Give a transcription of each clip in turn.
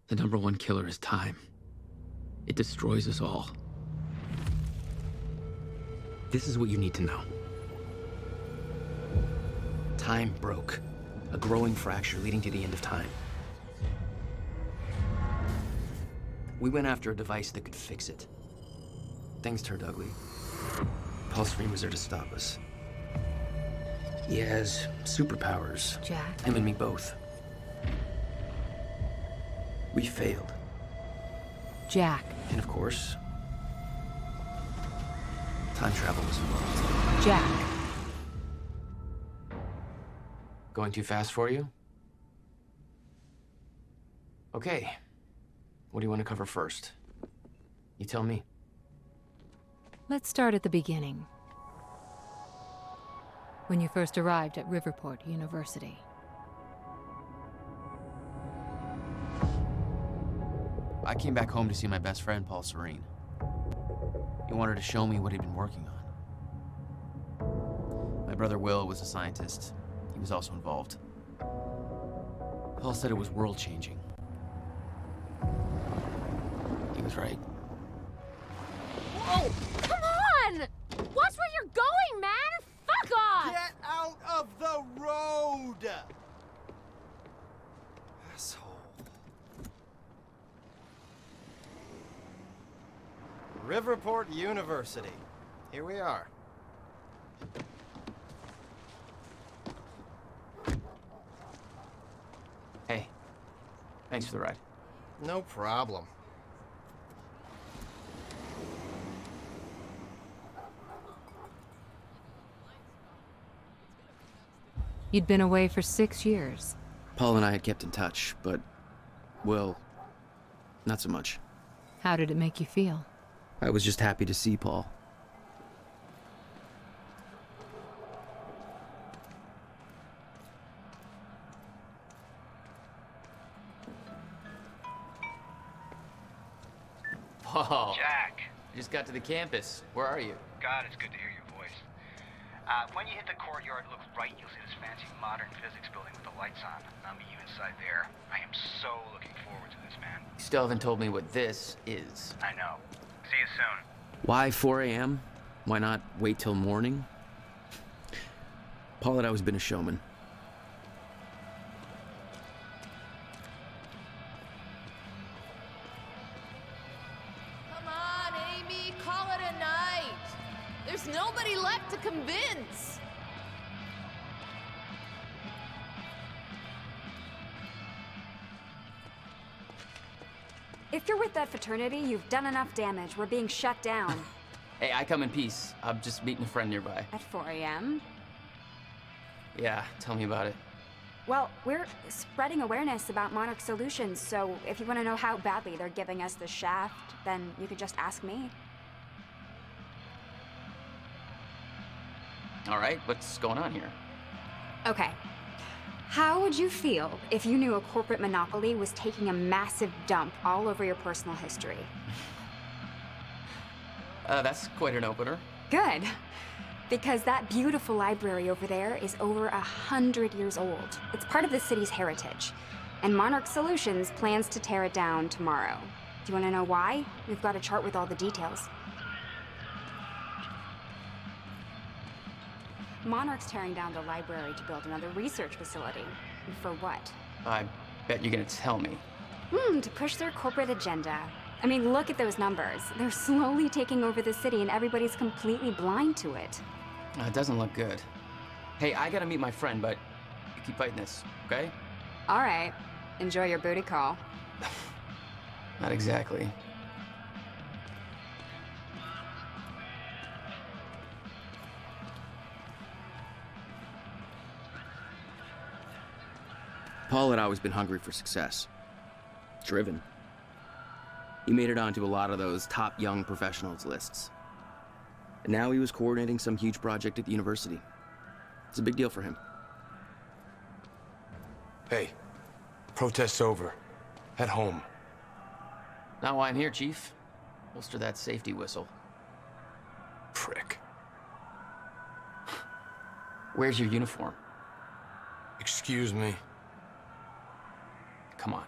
The number one killer is time. It destroys us all. This is what you need to know. Time broke. A growing fracture leading to the end of time. We went after a device that could fix it. Things turned ugly. Serene was there to stop us. He has superpowers. Jack? Him and me both. We failed. Jack. And of course, time travel was involved. Jack. Going too fast for you? Okay. What do you want to cover first? You tell me. Let's start at the beginning. When you first arrived at Riverport University. I came back home to see my best friend, Serene. He wanted to show me what he'd been working on. My brother Will was a scientist. He was also involved. Paul said it was world-changing. He was right. Whoa! Come on! Watch where you're going, man! Fuck off! Get out of the road! Asshole. Riverport University. Here we are. Hey, thanks for the ride. No problem. You'd been away for 6 years. Paul and I had kept in touch, but, well, not so much. How did it make you feel? I was just happy to see Paul. Paul. Jack. I just got to the campus. Where are you? God, it's good to hear your voice. When you hit the courtyard, look right, you'll see this fancy modern physics building with the lights on. I'll meet you inside there. I am so looking forward to this, man. You still haven't told me what this is. I know. See you soon. Why 4 a.m.? Why not wait till morning? Paul had always been a showman. Come on, Amy, call it a night. There's nobody left to convince. If you're with that fraternity, you've done enough damage. We're being shut down. Hey, I come in peace. I'm just meeting a friend nearby. At 4 a.m.? Yeah, tell me about it. Well, we're spreading awareness about Monarch Solutions, so if you want to know how badly they're giving us the shaft, then you could just ask me. All right, what's going on here? Okay. How would you feel if you knew a corporate monopoly was taking a massive dump all over your personal history? That's quite an opener. Good. Because that beautiful library over there is over 100 years old. It's part of the city's heritage. And Monarch Solutions plans to tear it down tomorrow. Do you want to know why? We've got a chart with all the details. Monarch's tearing down the library to build another research facility. And for what? I bet you're gonna tell me. To push their corporate agenda. I mean, look at those numbers. They're slowly taking over the city and everybody's completely blind to it. It doesn't look good. Hey, I gotta meet my friend, but you keep fighting this, okay? All right. Enjoy your booty call. Not exactly. Paul had always been hungry for success. Driven. He made it onto a lot of those top young professionals lists. And now he was coordinating some huge project at the university. It's a big deal for him. Hey, protest's over. Head home. Not why I'm here, Chief. Holster that safety whistle. Prick. Where's your uniform? Excuse me. Come on.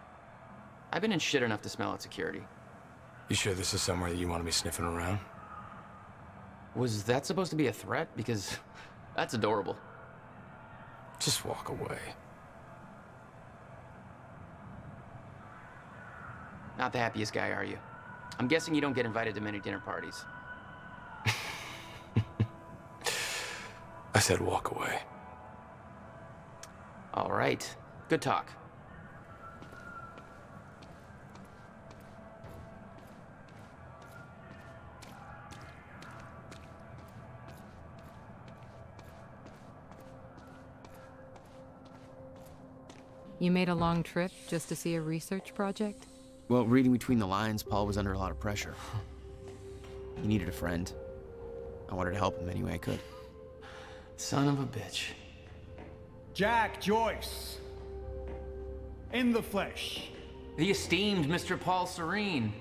I've been in shit enough to smell out security. You sure this is somewhere that you want to be sniffing around? Was that supposed to be a threat? Because that's adorable. Just walk away. Not the happiest guy, are you? I'm guessing you don't get invited to many dinner parties. I said walk away. All right. Good talk. You made a long trip just to see a research project? Well, reading between the lines, Paul was under a lot of pressure. He needed a friend. I wanted to help him any way I could. Son of a bitch. Jack Joyce. In the flesh. The esteemed Mr. Paul Serene.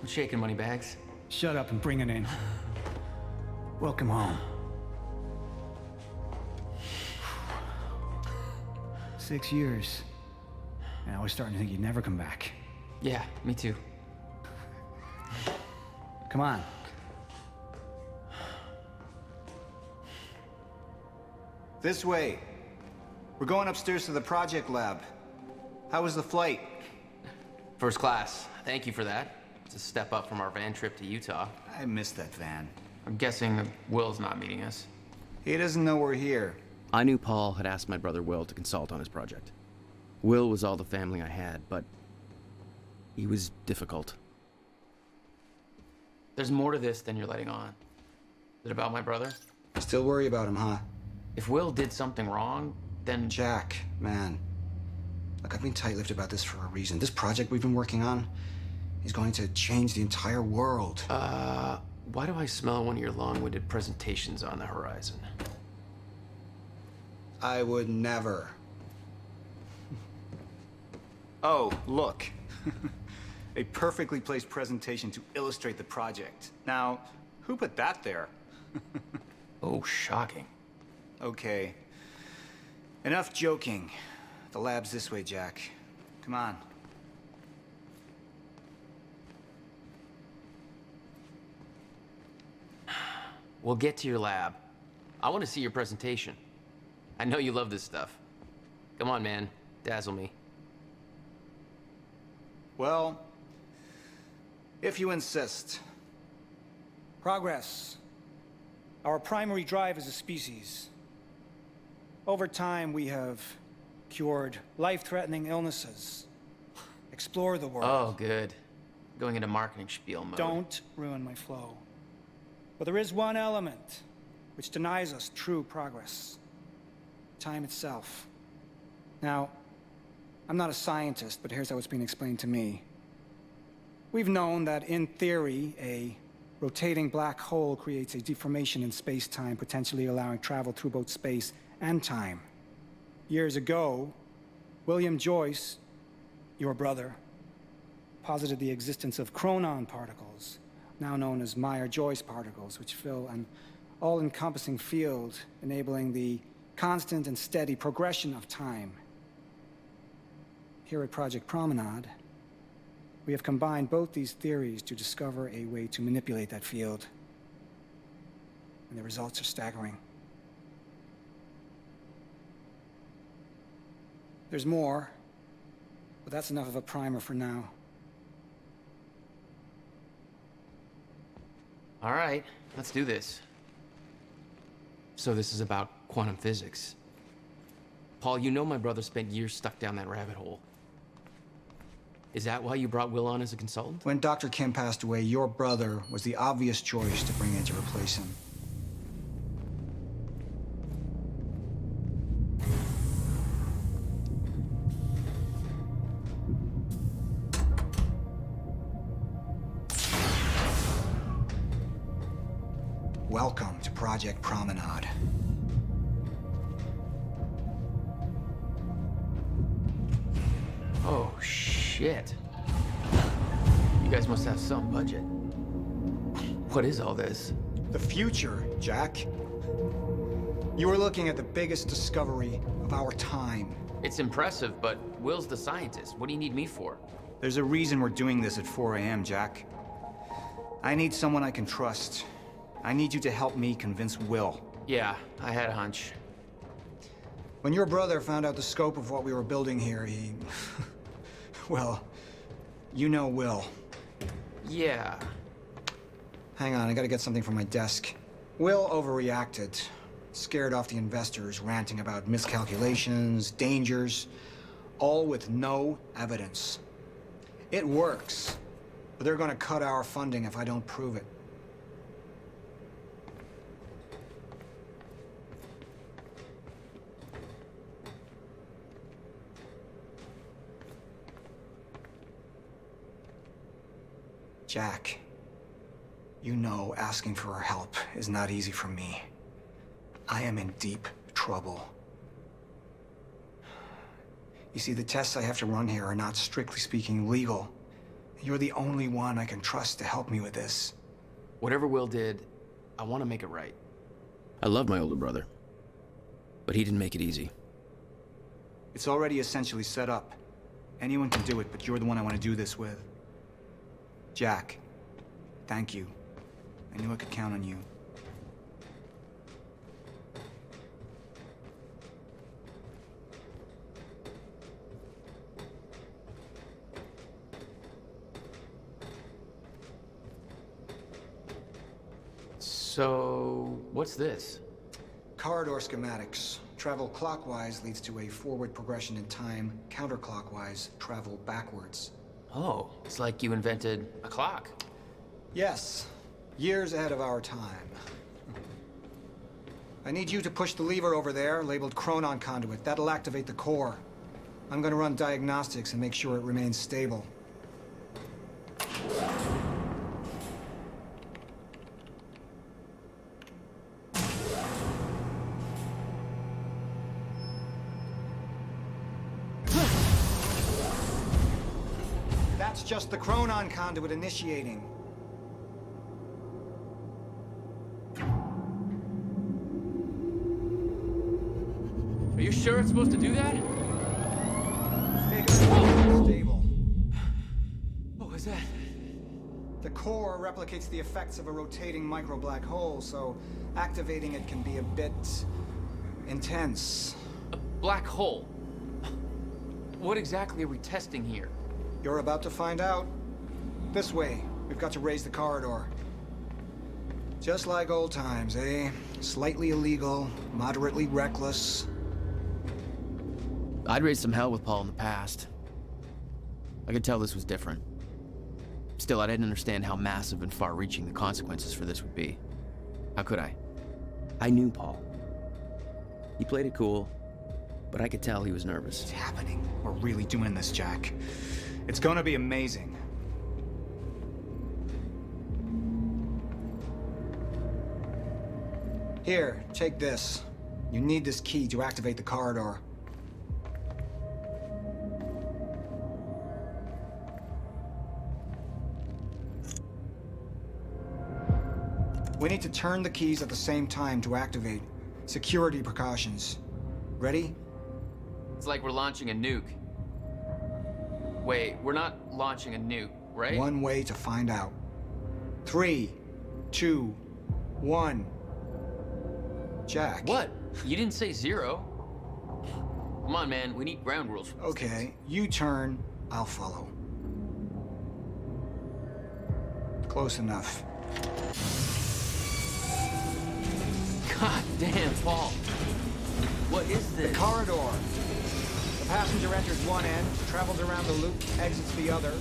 I'm shaking, Moneybags. Shut up and bring it in. Welcome home. 6 years. And I was starting to think you'd never come back. Yeah, me too. Come on. This way. We're going upstairs to the project lab. How was the flight? First class. Thank you for that. It's a step up from our van trip to Utah. I missed that van. I'm guessing that Will's not meeting us. He doesn't know we're here. I knew Paul had asked my brother Will to consult on his project. Will was all the family I had, but he was difficult. There's more to this than you're letting on. Is it about my brother? Still worry about him, huh? If Will did something wrong, then... Jack, man. Look, I've been tight-lipped about this for a reason. This project we've been working on is going to change the entire world. Why do I smell one of your long-winded presentations on the horizon? I would never. Oh, look. A perfectly placed presentation to illustrate the project. Now, who put that there? Oh, shocking. Okay. Enough joking. The lab's this way, Jack. Come on. We'll get to your lab. I want to see your presentation. I know you love this stuff. Come on, man. Dazzle me. Well, if you insist. Progress. Our primary drive as a species. Over time, we have cured life-threatening illnesses. Explore the world. Oh, good. Going into marketing spiel mode. Don't ruin my flow. But there is one element which denies us true progress. Time itself. Now, I'm not a scientist, but here's how it's been explained to me. We've known that, in theory, a rotating black hole creates a deformation in space-time, potentially allowing travel through both space and time. Years ago, William Joyce, your brother, posited the existence of chronon particles, now known as Meyer-Joyce particles, which fill an all-encompassing field, enabling the constant and steady progression of time. Here at Project Promenade, we have combined both these theories to discover a way to manipulate that field. And the results are staggering. There's more, but that's enough of a primer for now. All right, let's do this. So this is about quantum physics. Paul, you know my brother spent years stuck down that rabbit hole. Is that why you brought Will on as a consultant? When Dr. Kim passed away, your brother was the obvious choice to bring in to replace him. Welcome to Project Promenade. Oh, shit. You guys must have some budget. What is all this? The future, Jack. You are looking at the biggest discovery of our time. It's impressive, but Will's the scientist. What do you need me for? There's a reason we're doing this at 4 a.m., Jack. I need someone I can trust. I need you to help me convince Will. Yeah, I had a hunch. When your brother found out the scope of what we were building here, he... well, you know Will. Yeah. Hang on, I gotta get something from my desk. Will overreacted. Scared off the investors, ranting about miscalculations, dangers, all with no evidence. It works, but they're gonna cut our funding if I don't prove it. Jack, you know asking for her help is not easy for me. I am in deep trouble. You see, the tests I have to run here are not strictly speaking legal. You're the only one I can trust to help me with this. Whatever Will did, I want to make it right. I love my older brother, but he didn't make it easy. It's already essentially set up. Anyone can do it, but you're the one I want to do this with. Jack, thank you. I knew I could count on you. So, what's this? Corridor schematics. Travel clockwise leads to a forward progression in time. Counterclockwise, travel backwards. Oh, it's like you invented a clock. Yes, years ahead of our time. I need you to push the lever over there, labeled Chronon Conduit. That'll activate the core. I'm gonna run diagnostics and make sure it remains stable. That's just the Chronon Conduit initiating. Are you sure it's supposed to do that? Stable. What was that? The core replicates the effects of a rotating micro-black hole, so activating it can be a bit intense. A black hole? What exactly are we testing here? You're about to find out. This way. We've got to raise the corridor. Just like old times, eh? Slightly illegal, moderately reckless. I'd raised some hell with Paul in the past. I could tell this was different. Still, I didn't understand how massive and far-reaching the consequences for this would be. How could I? I knew Paul. He played it cool, but I could tell he was nervous. It's happening. We're really doing this, Jack. It's gonna be amazing. Here, take this. You need this key to activate the corridor. We need to turn the keys at the same time to activate. Security precautions. Ready? It's like we're launching a nuke. Wait, we're not launching a nuke, right? One way to find out. 3, 2, 1. Jack. What? You didn't say 0. Come on, man. We need ground rules. Okay, you turn, I'll follow. Close enough. God damn, Paul. What is this? The corridor. The passenger enters one end, travels around the loop, exits the other,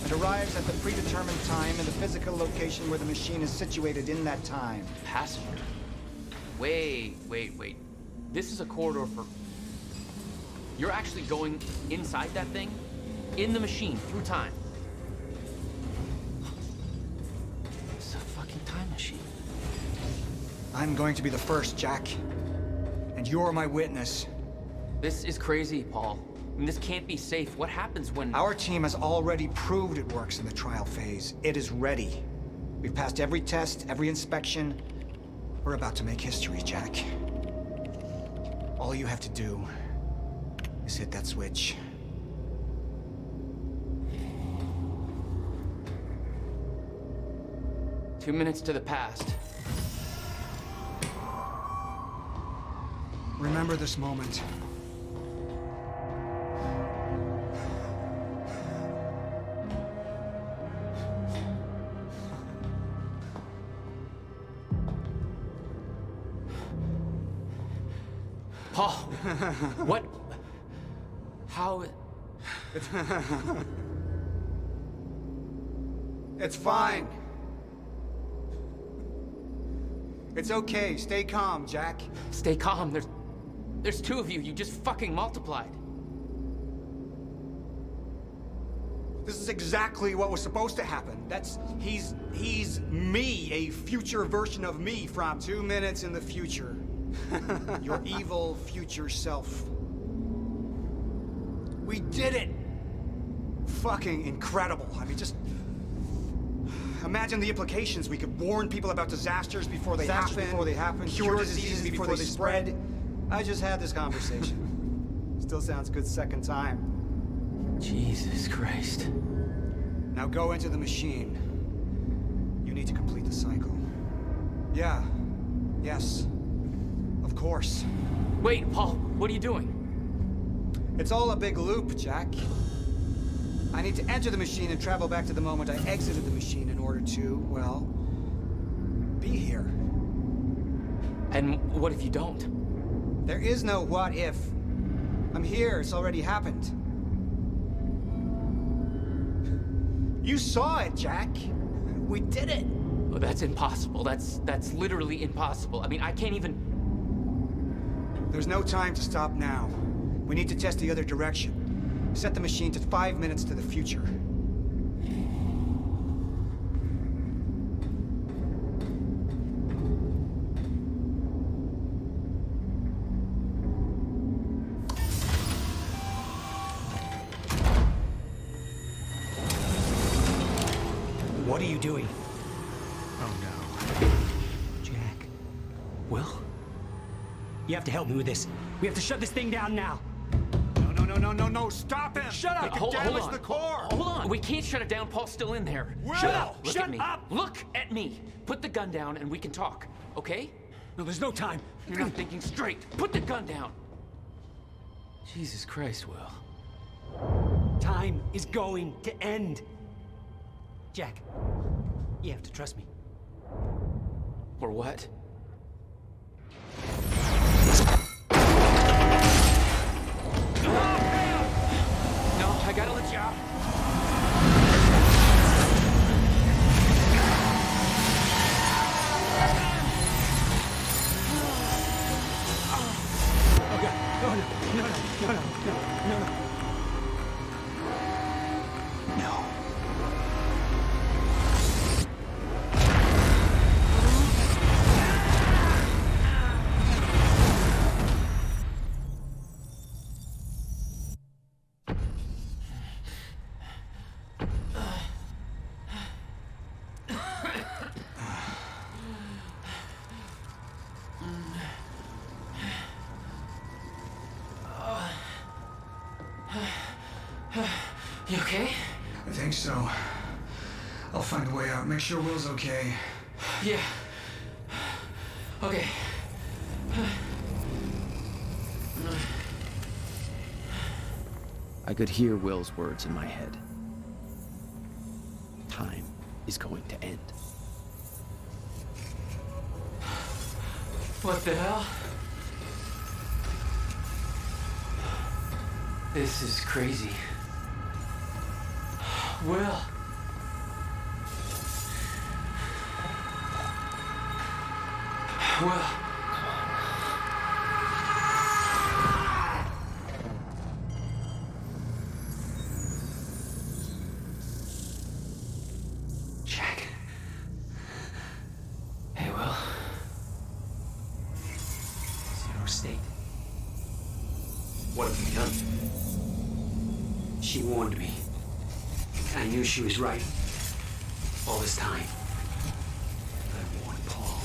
and arrives at the predetermined time in the physical location where the machine is situated in that time. Passenger. Wait. This is a corridor for... You're actually going inside that thing? In the machine, through time? It's a fucking time machine. I'm going to be the first, Jack. And you're my witness. This is crazy, Paul. I mean, this can't be safe. What happens when... Our team has already proved it works in the trial phase. It is ready. We've passed every test, every inspection. We're about to make history, Jack. All you have to do is hit that switch. 2 minutes to the past. Remember this moment. Paul, what? How? It's fine. It's okay. Stay calm, Jack. Stay calm. There's two of you. You just fucking multiplied. This is exactly what was supposed to happen. He's me, a future version of me from 2 minutes in the future. Your evil future self. We did it! Fucking incredible. I mean, just imagine the implications. We could warn people about disasters before they happen, cure diseases before they spread. I just had this conversation. Still sounds good second time. Jesus Christ. Now go into the machine. You need to complete the cycle. Yeah. Yes. Of course. Wait, Paul, what are you doing? It's all a big loop, Jack. I need to enter the machine and travel back to the moment I exited the machine in order to, well, be here. And what if you don't? There is no what if. I'm here, it's already happened. You saw it, Jack. We did it. Oh, that's impossible. That's literally impossible. I mean, I can't even... There's no time to stop now. We need to test the other direction. Set the machine to 5 minutes to the future. What are you doing? Oh no. Jack. Will? You have to help me with this. We have to shut this thing down now. No, stop him! Shut up! Hold Damage on. the core! Hold on. We can't shut it down. Paul's still in there. Shut up! Look Shut at me. up! Look at me. Put the gun down and we can talk, okay? No, there's no time. You're not thinking straight. Put the gun down. Jesus Christ, Will. Time is going to end. Jack, you have to trust me. Or what? No, I gotta let you out. Okay. No. No. You okay? I think so. I'll find a way out. Make sure Will's okay. Yeah. Okay. I could hear Will's words in my head. Time is going to end. What the hell? This is crazy. Will. Will. Jack. Hey, Will. Zero state. What have you done? She warned me. I knew she was right. All this time. I warned Paul.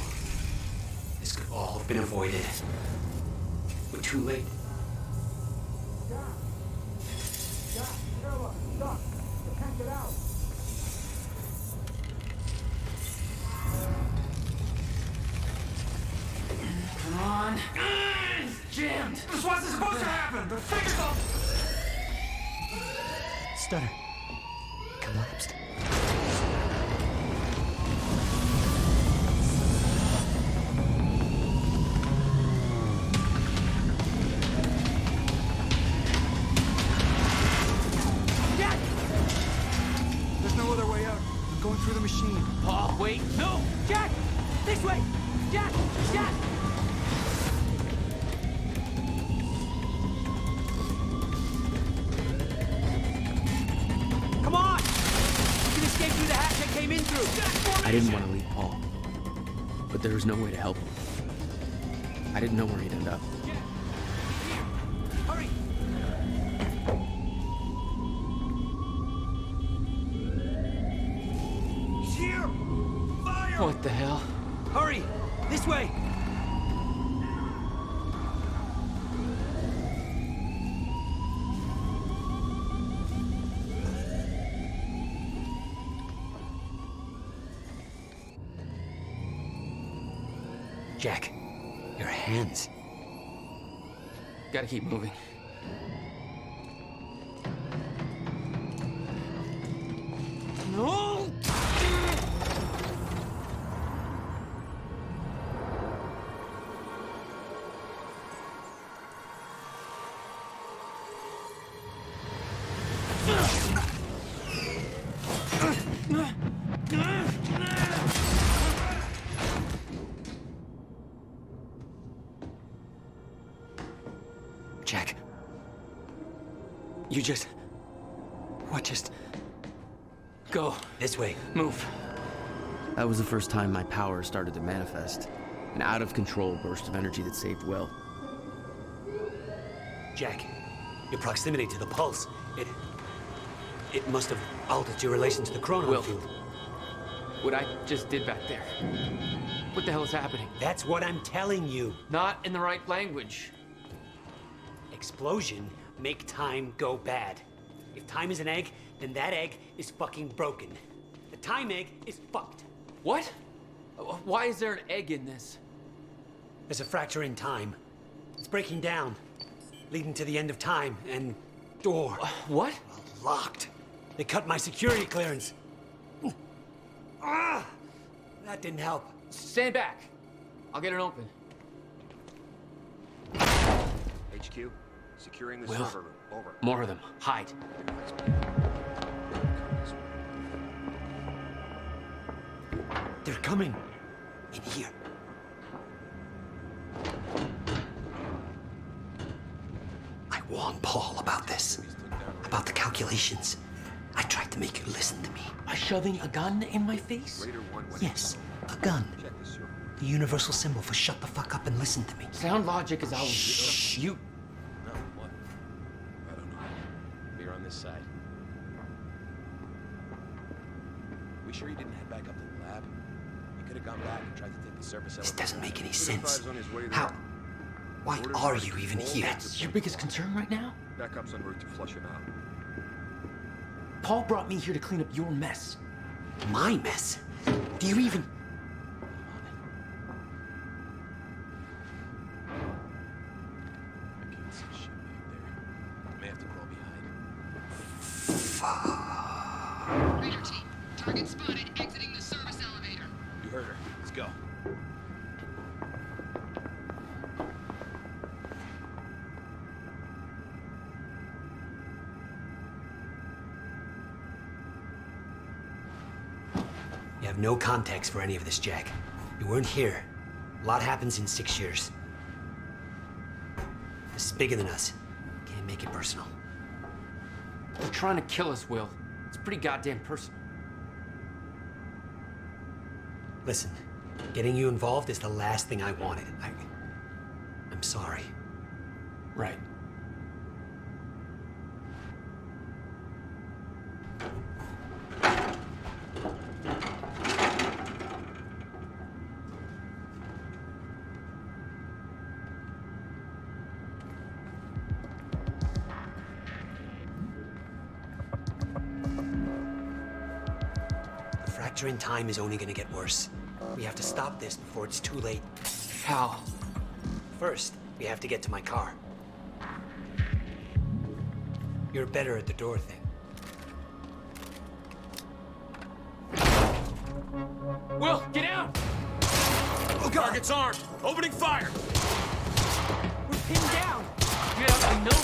This could all have been avoided. We're too late. stutter. Collapsed. Jack! There's no other way out. I'm going through the machine. Paul, wait! No! Jack! This way! Jack! Jack! Come on! You can escape through the hatch I came in through! I didn't want to leave Paul, but there was no way to help him. I didn't know where he'd end up. Hurry! He's here! Fire! What the hell? Hurry! This way! Jack, your hands. Gotta keep moving. No! Jack. You just... What just... Go. This way. Move. That was the first time my power started to manifest. An out-of-control burst of energy that saved Will. Jack, your proximity to the pulse, it must have altered your relation to the chrono Will. field. What I just did back there. What the hell is happening? That's what I'm telling you. Not in the right language. Explosion make time go bad. If time is an egg, then that egg is fucking broken. The time egg is fucked. What? Why is there an egg in this? There's a fracture in time. It's breaking down, leading to the end of time, and door. What? Locked. They cut my security clearance. Ah! That didn't help. Stand back. I'll get it open. HQ, securing the Will. server room. Over. More of them. Hide. They're coming. In here. I warned Paul about this. About the calculations. I tried to make you listen to me. By shoving a gun in my face? Yes, a gun. The universal symbol for shut the fuck up and listen to me. Sound logic is always... Shh. You... No, what? I don't know. We're on this side. We sure you didn't head back up to the lab? You could have gone back and tried to take the surface This elevator. doesn't make any sense. 35's on his way there. How? Why are you even here? That's your biggest concern right now? Backup's en route to flush him out. Paul brought me here to clean up your mess. My mess? Do you even... I can't see shit back there. May have to crawl behind. Raider team, target spotted exiting the service elevator. You heard her. Let's go. You have no context for any of this, Jack. You weren't here. A lot happens in 6 years. This is bigger than us. Can't make it personal. They're trying to kill us, Will. It's pretty goddamn personal. Listen, getting you involved is the last thing I wanted. I'm sorry. Right. The fracture in time is only gonna get worse. We have to stop this before it's too late. How? First, we have to get to my car. You're better at the door thing. Will, get down! Oh, target's armed! Opening fire! We're pinned down! Yeah, I know.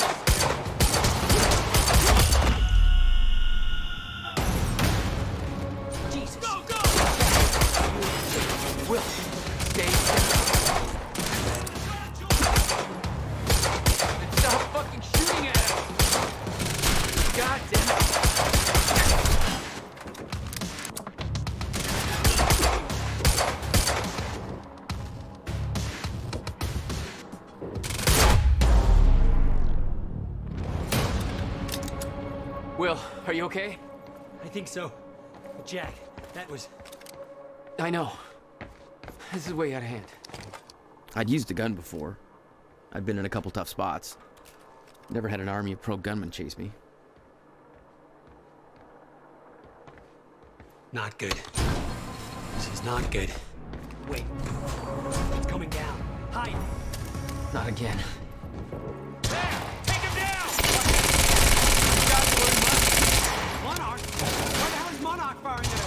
Jesus! Go, go! Will, stay down. Stop fucking shooting at us! God damn it! Will, are you okay? I think so. But Jack, that was... I know. This is way out of hand. I'd used a gun before. I'd been in a couple tough spots. Never had an army of pro gunmen chase me. Not good. This is not good. Wait. It's coming down. Hide! Not again. There! Take him down! Monarch? Why the hell is Monarch firing at us?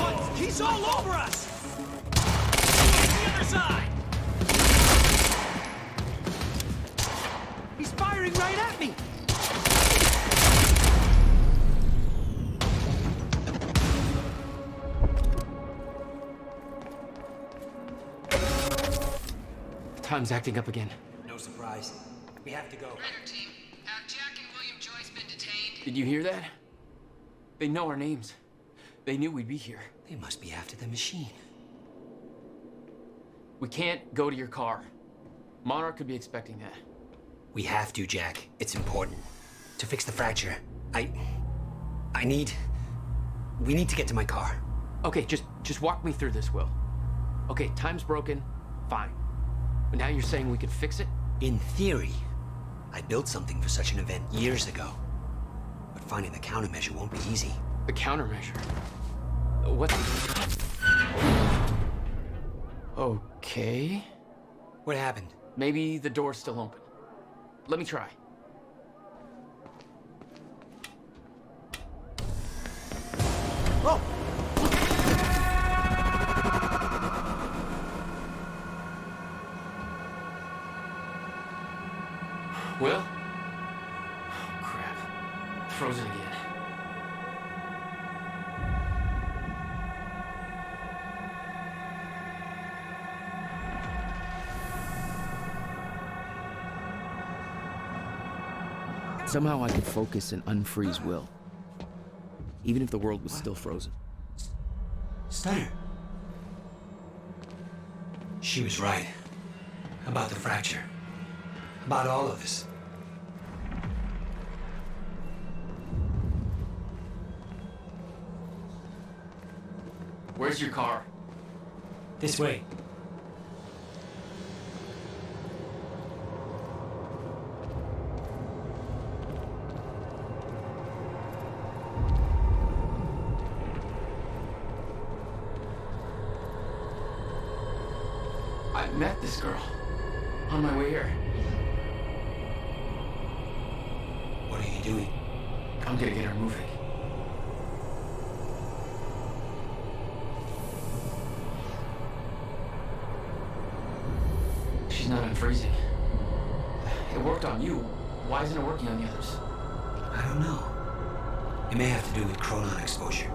What? He's all over us! The other side! He's firing right at me! Time's acting up again. No surprise. We have to go. Raider team, have Jack and William Joyce been detained? Did you hear that? They know our names. They knew we'd be here. They must be after the machine. We can't go to your car. Monarch could be expecting that. We have to, Jack. It's important. To fix the fracture, we need to get to my car. Okay, just walk me through this, Will. Okay, time's broken. Fine. But now you're saying we could fix it? In theory, I built something for such an event years ago. But finding the countermeasure won't be easy. The countermeasure? What? Okay. What happened? Maybe the door's still open. Let me try. Oh! Will? Oh, crap. Frozen again. Somehow I could focus and unfreeze Will. Even if the world was still frozen. Stunner. She was right. About the fracture. About all of this. Where's your car? This way. I met this girl on my way here. What are you doing? I'm gonna get her moving. She's not unfreezing. It worked on you. Why isn't it working on the others? I don't know. It may have to do with chronon exposure.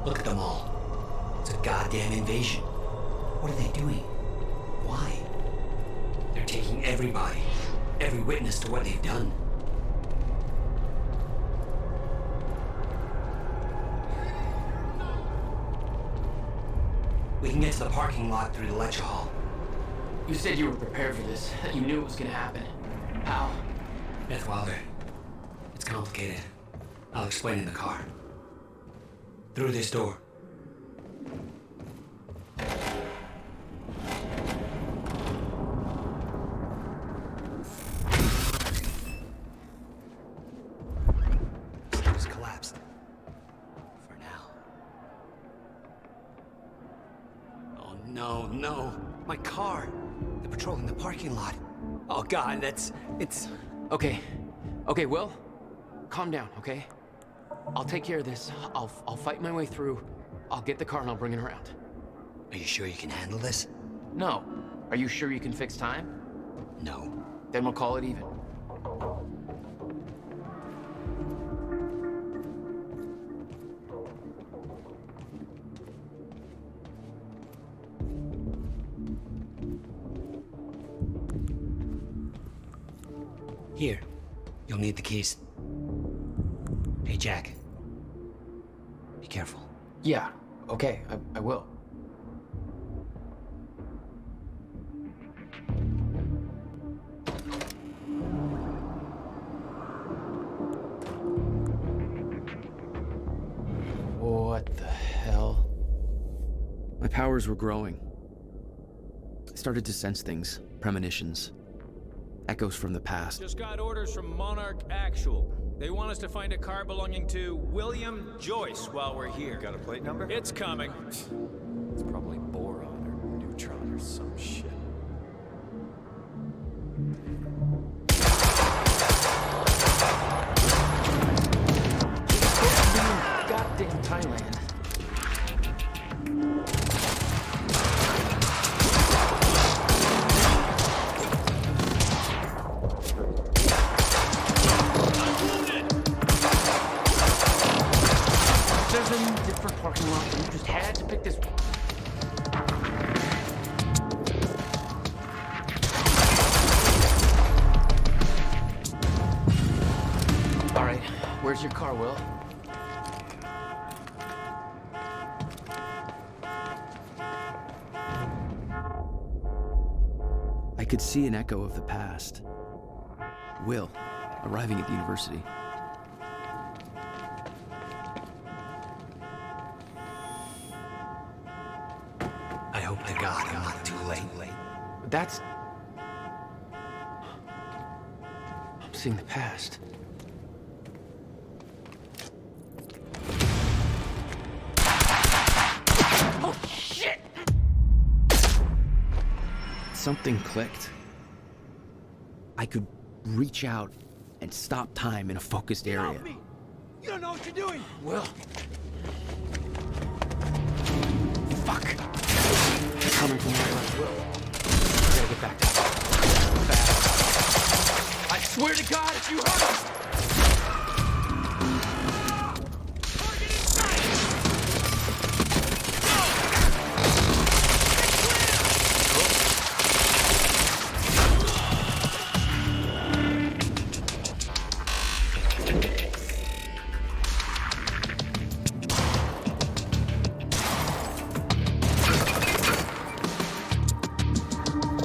Look at them all. It's a goddamn invasion. What are they doing? Why? They're taking everybody, every witness to what they've done. We can get to the parking lot through the lecture hall. You said you were prepared for this. You knew it was gonna happen. How? Beth Wilder. It's complicated. I'll explain in the car. Through this door. It's collapsed. For now. Oh no, no. My car. They're patrolling the parking lot. Oh God, it's... Okay. Okay, Will. Calm down, okay? I'll take care of this. I'll fight my way through. I'll get the car and I'll bring it around. Are you sure you can handle this? No. Are you sure you can fix time? No. Then we'll call it even. Here. You'll need the keys. Hey, Jack. Be careful. Yeah, okay, I will. What the hell? My powers were growing. I started to sense things, premonitions, echoes from the past. Just got orders from Monarch Actual. They want us to find a car belonging to William Joyce while we're here. Got a plate number? It's coming. It's probably boron or neutron or some shit. Goddamn Thailand. Different parking lot, and you just had to pick this one. All right, where's your car, Will? I could see an echo of the past. Will, arriving at the university. I hope to God I'm not too late. That's... I'm seeing the past. Oh, shit! Something clicked. I could reach out and stop time in a focused area. You don't know what you're doing! Will. Fuck. They're coming from right left. Will. I gotta get back to fast. I swear to God, if you hurt us! Target in sight!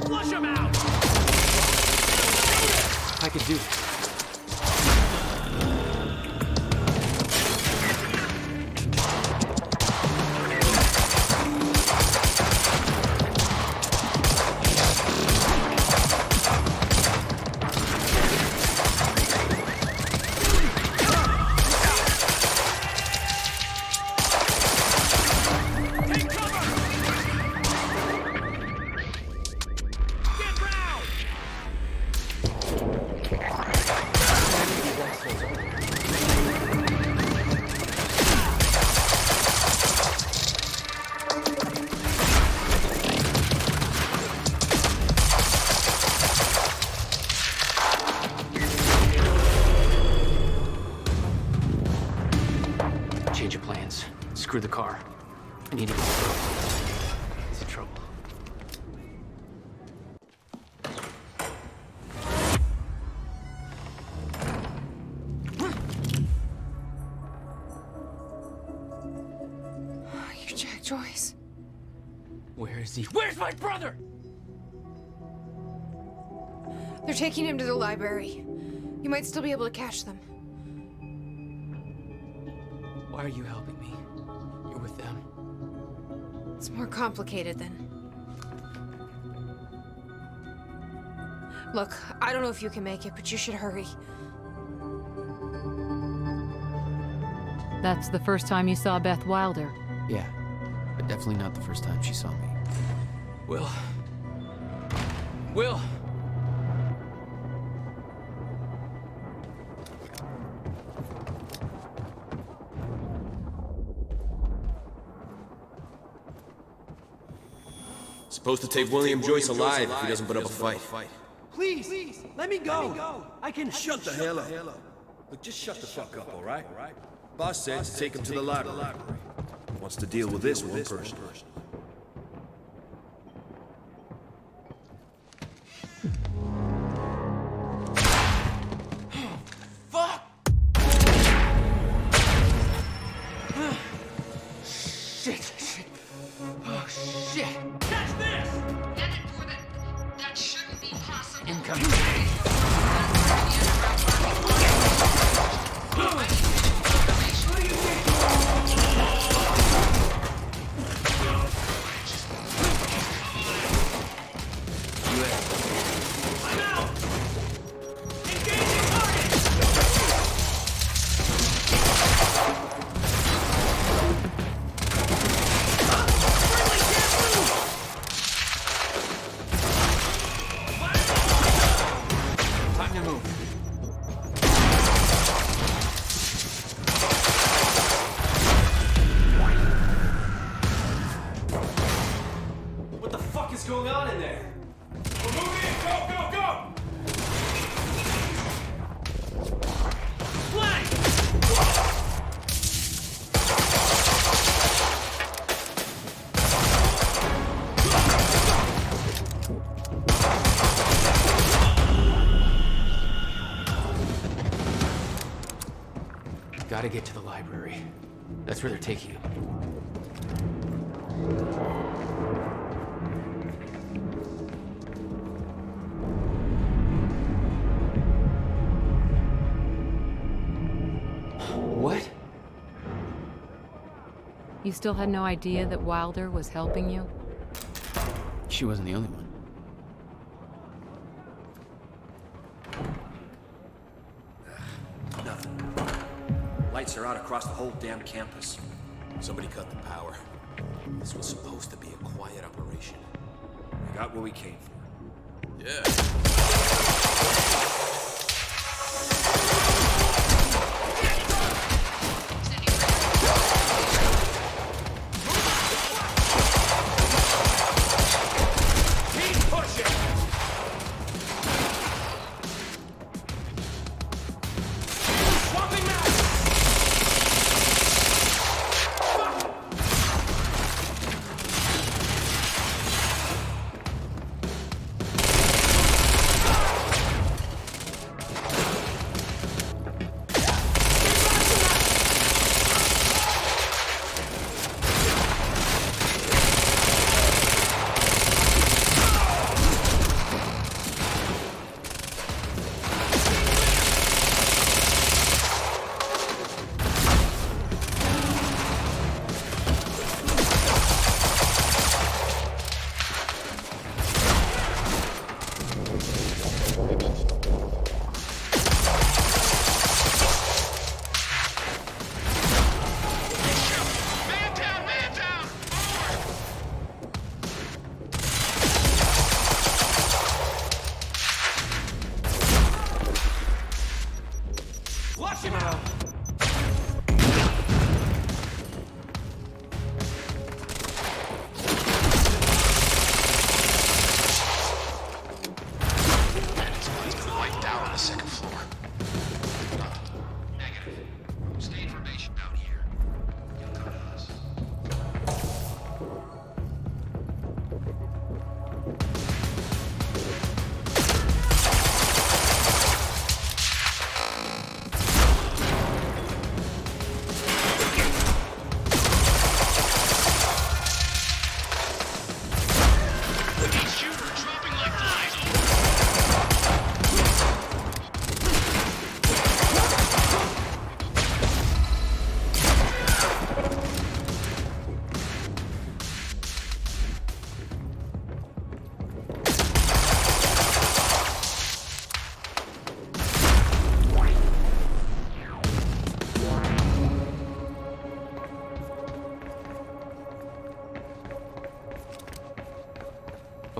Flush him out! I could do it. Take cover! Get round! Change of plans. Screw the car. I need to go through. It's in trouble. You're Jack Joyce. Where is he? Where's my brother? They're taking him to the library. You might still be able to catch them. Why are you helping me? You're with them. It's more complicated than... Look, I don't know if you can make it, but you should hurry. That's the first time you saw Beth Wilder. Yeah, but definitely not the first time she saw me. Will. Will! Supposed to take William Joyce alive if he doesn't put up a fight. Please, let me go. I can... Shut the hell up. Look, just shut the fuck up, all right? Boss said to take him to the library. Wants to deal with this one first. Fuck! Shit. Oh, shit. Catch this! Headed for the... That shouldn't be possible. Incoming. Gotta get to the library. That's where they're taking you. What? You still had no idea that Wilder was helping you? She wasn't the only one. Lights are out across the whole damn campus. Somebody cut the power. This was supposed to be a quiet operation. We got what we came for. Yeah.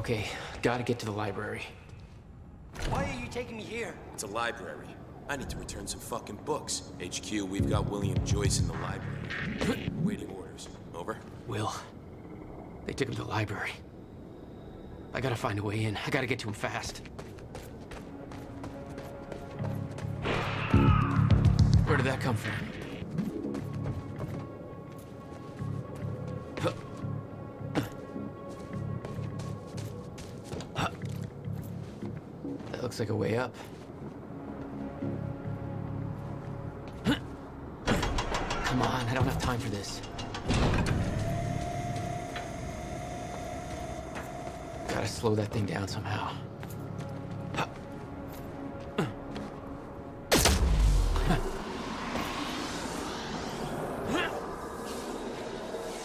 Okay, gotta get to the library. Why are you taking me here? It's a library. I need to return some fucking books. HQ, we've got William Joyce in the library. Waiting orders. Over? Will. They took him to the library. I gotta find a way in. I gotta get to him fast. Where did that come from? That looks like a way up. Come on, I don't have time for this. Gotta slow that thing down somehow.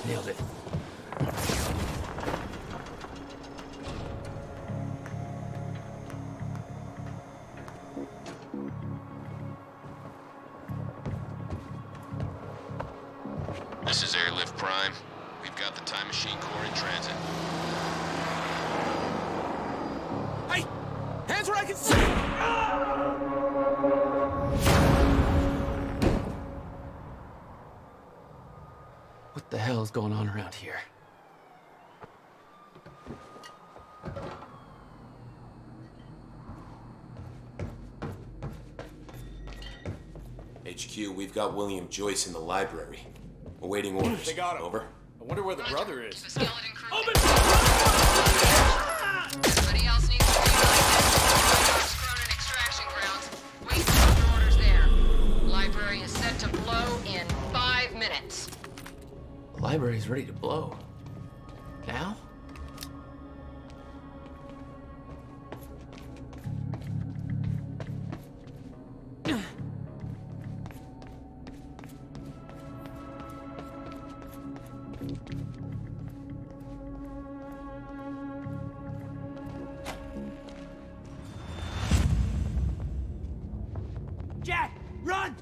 Nailed it. This is Airlift Prime. We've got the Time Machine Core in transit. Hey! Hands where I can see! What the hell is going on around here? HQ, we've got William Joyce in the library. Awaiting orders. They got him. Over. I wonder where the brother is. Everybody else needs to be like Cronin extraction grounds. Wait for orders there. Library is set to blow in 5 minutes. The library's ready to blow. Now? Jack, run!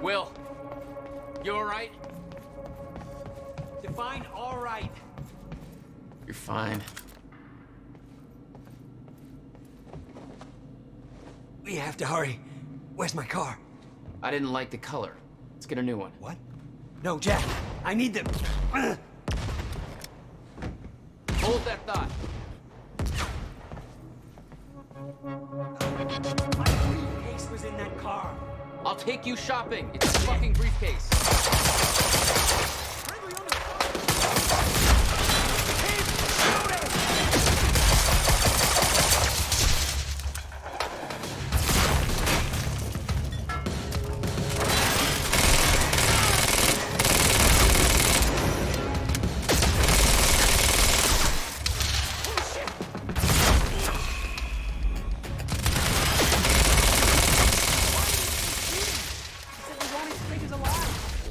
Will, you alright? Define all right. You're fine. We have to hurry. Where's my car? I didn't like the color. Let's get a new one. What? No, Jack. I need the... Hold that thought. My briefcase was in that car. I'll take you shopping. It's a fucking briefcase.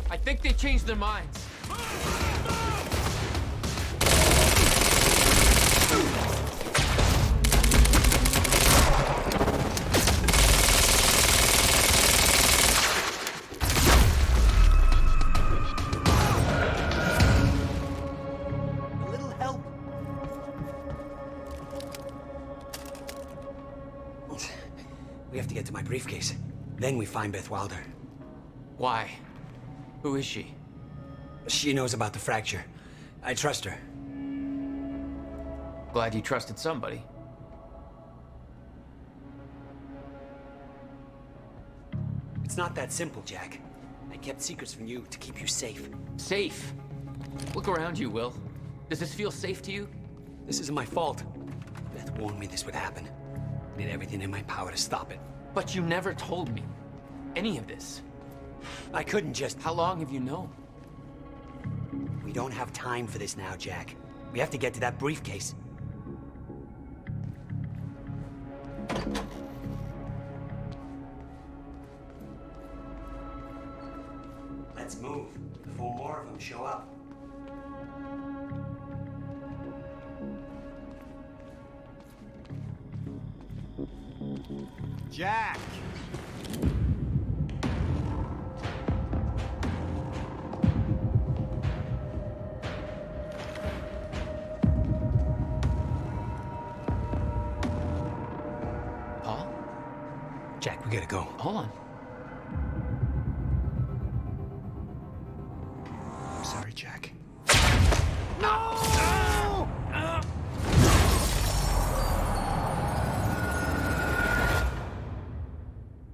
I think they changed their minds. A little help. We have to get to my briefcase. Then we find Beth Wilder. Why? Who is she? She knows about the fracture. I trust her. Glad you trusted somebody. It's not that simple, Jack. I kept secrets from you to keep you safe. Safe? Look around you, Will. Does this feel safe to you? This isn't my fault. Beth warned me this would happen. I did everything in my power to stop it. But you never told me any of this. I couldn't just... How long have you known? We don't have time for this now, Jack. We have to get to that briefcase. Let's move before more of them show up. Jack! Paul? Jack, we gotta go. Hold on. I'm sorry, Jack.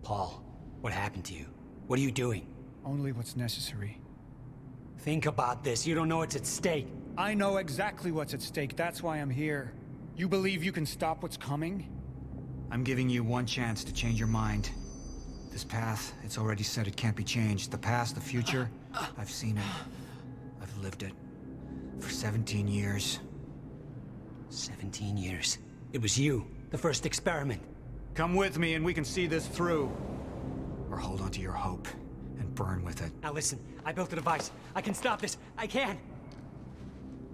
Paul, what happened to you? What are you doing? Only what's necessary. Think about this. You don't know what's at stake. I know exactly what's at stake. That's why I'm here. You believe you can stop what's coming? I'm giving you one chance to change your mind. This path, it's already said it can't be changed. The past, the future, I've seen it. I've lived it. For 17 years. 17 years. It was you, the first experiment. Come with me and we can see this through. Or hold on to your hope and burn with it. Now listen, I built a device. I can stop this. I can.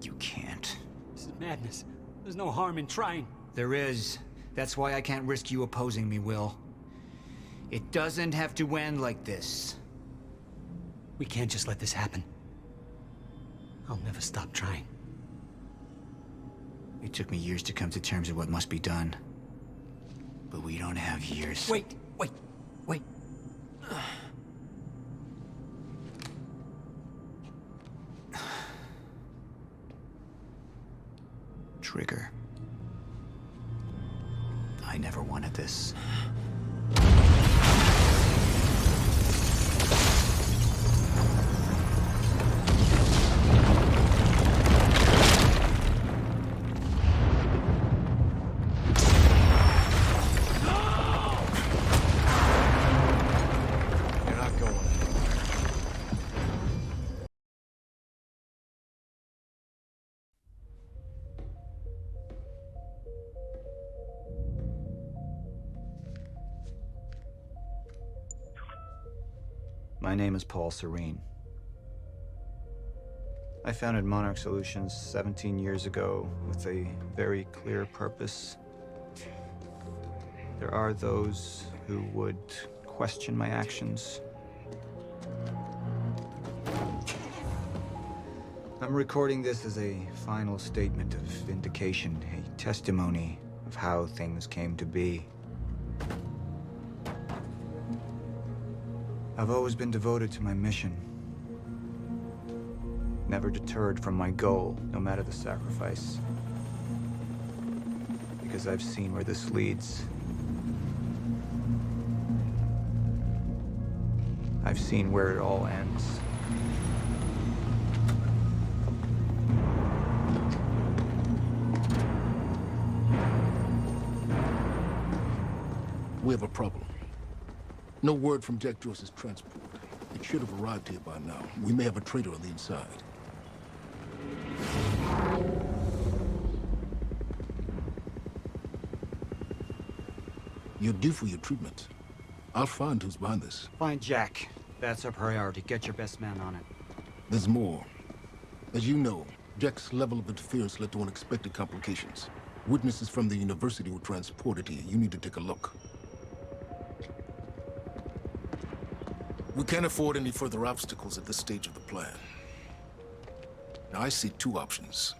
You can't. This is madness. There's no harm in trying. There is. That's why I can't risk you opposing me, Will. It doesn't have to end like this. We can't just let this happen. I'll never stop trying. It took me years to come to terms with what must be done. But we don't have years. Wait. Trigger. I never wanted this. My name is Paul Serene. I founded Monarch Solutions 17 years ago with a very clear purpose. There are those who would question my actions. I'm recording this as a final statement of vindication, a testimony of how things came to be. I've always been devoted to my mission. Never deterred from my goal, no matter the sacrifice. Because I've seen where this leads. I've seen where it all ends. We have a problem. No word from Jack Joyce's transport. It should have arrived here by now. We may have a traitor on the inside. You're due for your treatment. I'll find who's behind this. Find Jack. That's our priority. Get your best man on it. There's more. As you know, Jack's level of interference led to unexpected complications. Witnesses from the university were transported here. You need to take a look. We can't afford any further obstacles at this stage of the plan. Now, I see two options.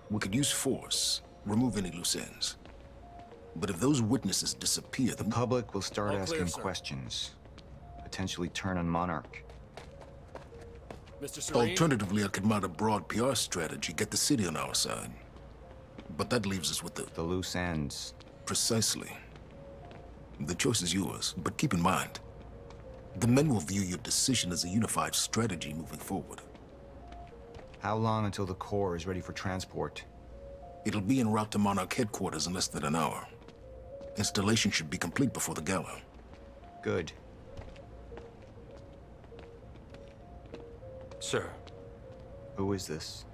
We could use force, remove any loose ends. But if those witnesses disappear, the public will start asking questions, potentially turn on Monarch. Mr. Serene? Alternatively, I could mount a broad PR strategy, get the city on our side. But that leaves us with the loose ends. Precisely. The choice is yours, but keep in mind, the men will view your decision as a unified strategy moving forward. How long until the core is ready for transport? It'll be en route to Monarch headquarters in less than an hour. Installation should be complete before the gala. Good. Sir. Who is this?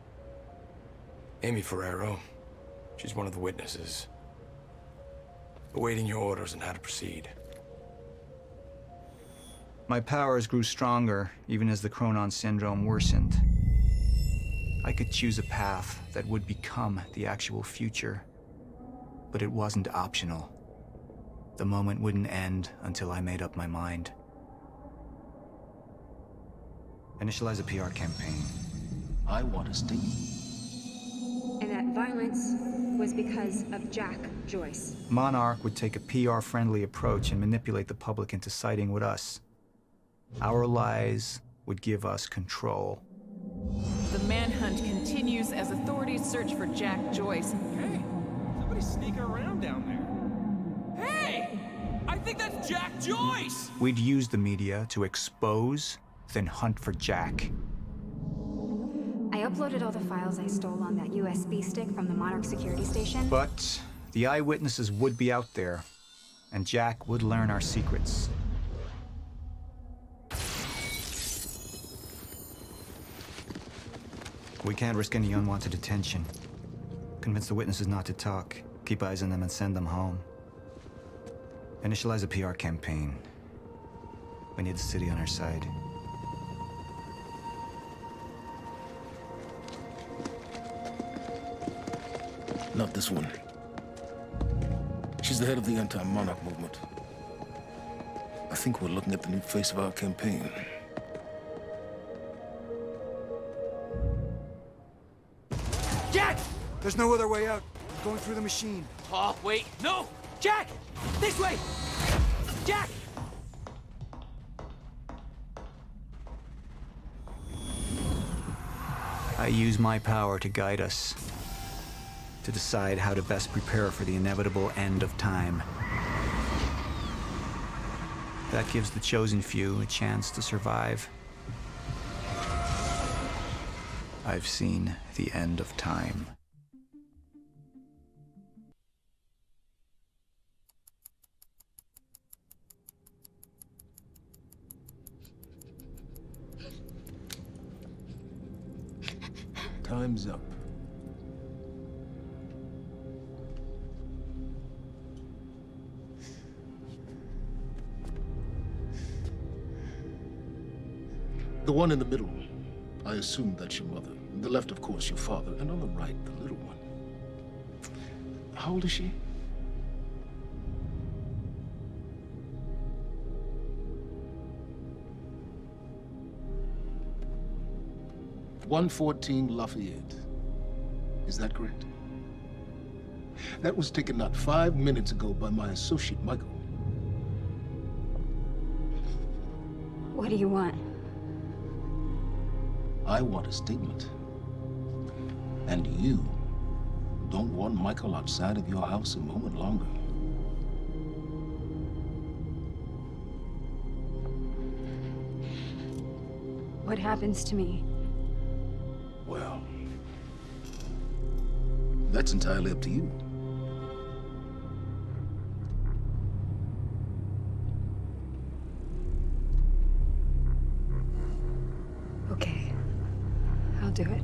Amy Ferrero. She's one of the witnesses. Awaiting your orders on how to proceed. My powers grew stronger, even as the Chronon syndrome worsened. I could choose a path that would become the actual future, but it wasn't optional. The moment wouldn't end until I made up my mind. Initialize a PR campaign. I want a statement. And that violence was because of Jack Joyce. Monarch would take a PR-friendly approach and manipulate the public into siding with us. Our lies would give us control. The manhunt continues as authorities search for Jack Joyce. Hey, somebody's sneaking around down there. Hey! I think that's Jack Joyce! We'd use the media to expose, then hunt for Jack. I uploaded all the files I stole on that USB stick from the Monarch security station. But the eyewitnesses would be out there, and Jack would learn our secrets. We can't risk any unwanted attention. Convince the witnesses not to talk, keep eyes on them, and send them home. Initialize a PR campaign. We need the city on our side. Not this one. She's the head of the anti-Monarch movement. I think we're looking at the new face of our campaign. Jack! There's no other way out. I'm going through the machine. Oh, wait, no! Jack! This way! Jack! I use my power to guide us, to decide how to best prepare for the inevitable end of time. That gives the chosen few a chance to survive. I've seen the end of time. Time's up. The one in the middle, I assume that's your mother. On the left, of course, your father. And on the right, the little one. How old is she? "114 Lafayette. Is that correct? That was taken not 5 minutes ago by my associate, Michael. What do you want? I want a statement. And you don't want Michael outside of your house a moment longer. What happens to me? Well, that's entirely up to you. Okay, I'll do it.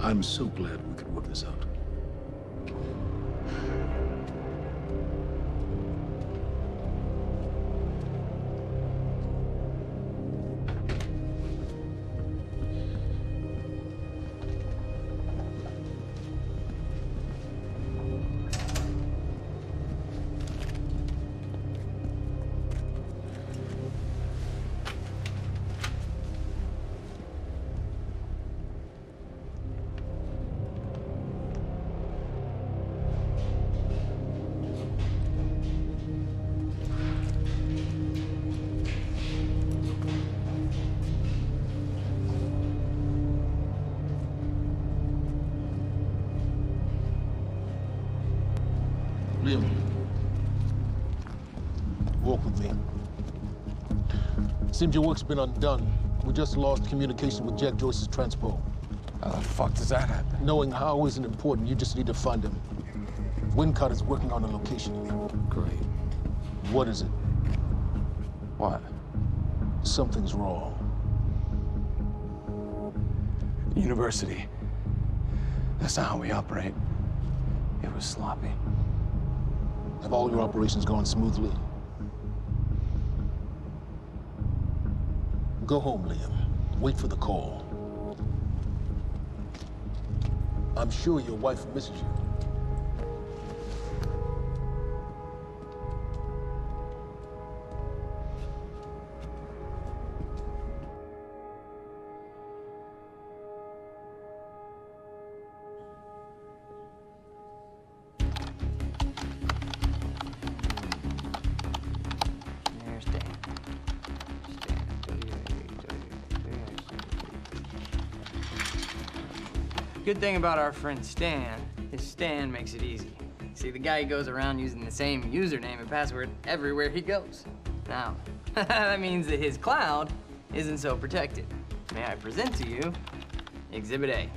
I'm so glad we could work this out. with me. Seems your work's been undone. We just lost communication with Jack Joyce's transpo. How the fuck does that happen? Knowing how isn't important. You just need to find him. Wincott is working on a location. Great. What is it? What? Something's wrong. University. That's not how we operate. It was sloppy. Have all your operations gone smoothly? Go home, Liam. Wait for the call. I'm sure your wife misses you. Good thing about our friend Stan is Stan makes it easy. See, the guy goes around using the same username and password everywhere he goes. Now, that means that his cloud isn't so protected. May I present to you Exhibit A.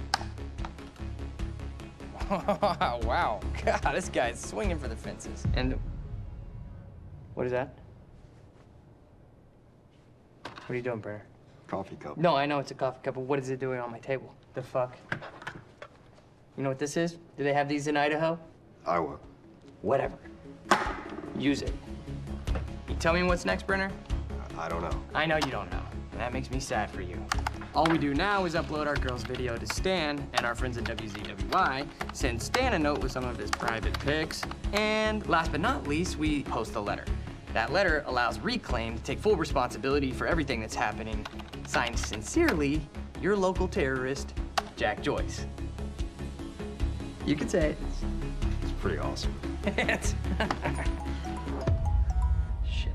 Wow, God, this guy's swinging for the fences. And what is that? What are you doing, Brenner? Coffee cup. No, I know it's a coffee cup, but what is it doing on my table? The fuck? You know what this is? Do they have these in Idaho? Iowa. Whatever. Use it. You tell me what's next, Brenner? I don't know. I know you don't know. And that makes me sad for you. All we do now is upload our girl's video to Stan and our friends at WZWY, send Stan a note with some of his private pics, and last but not least, we post a letter. That letter allows Reclaim to take full responsibility for everything that's happening. Signed sincerely, your local terrorist, Jack Joyce. You could say it. It's pretty awesome. Shit.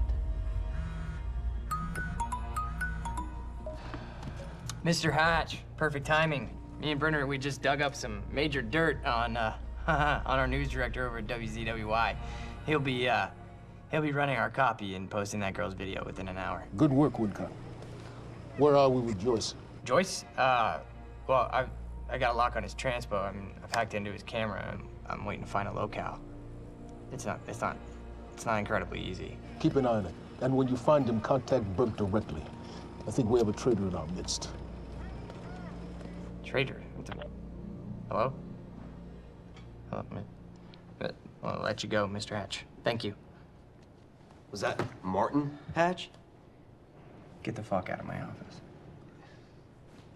Mr. Hatch, perfect timing. Me and Brenner, we just dug up some major dirt on our news director over at WZWY. He'll be running our copy and posting that girl's video within an hour. Good work, Wincott. Where are we with Joyce? Joyce? Well, I got a lock on his transpo. I mean, I've hacked into his camera, and I'm waiting to find a locale. It's not incredibly easy. Keep an eye on it. And when you find him, contact Burke directly. I think we have a traitor in our midst. Traitor? Hello? Hello? I'll let you go, Mr. Hatch. Thank you. Was that Martin Hatch? Get the fuck out of my office.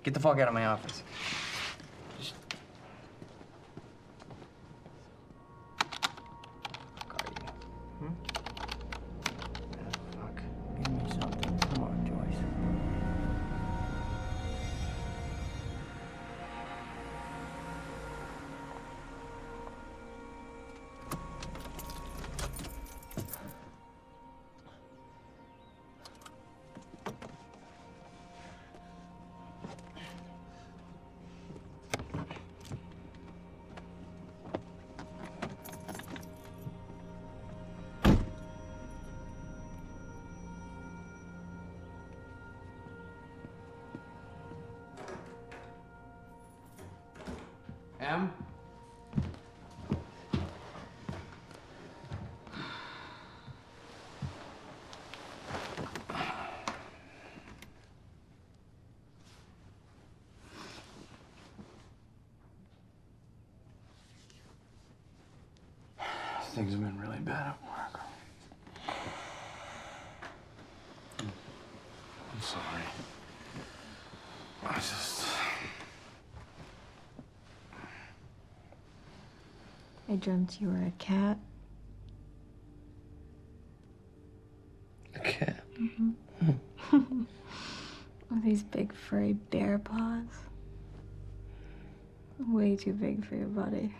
Get the fuck out of my office. Give me something. Come on, Joyce. Em? Things have been really bad at work. I'm sorry. I dreamt you were a cat. A cat? Mm-hmm. With these big furry bear paws. Way too big for your body.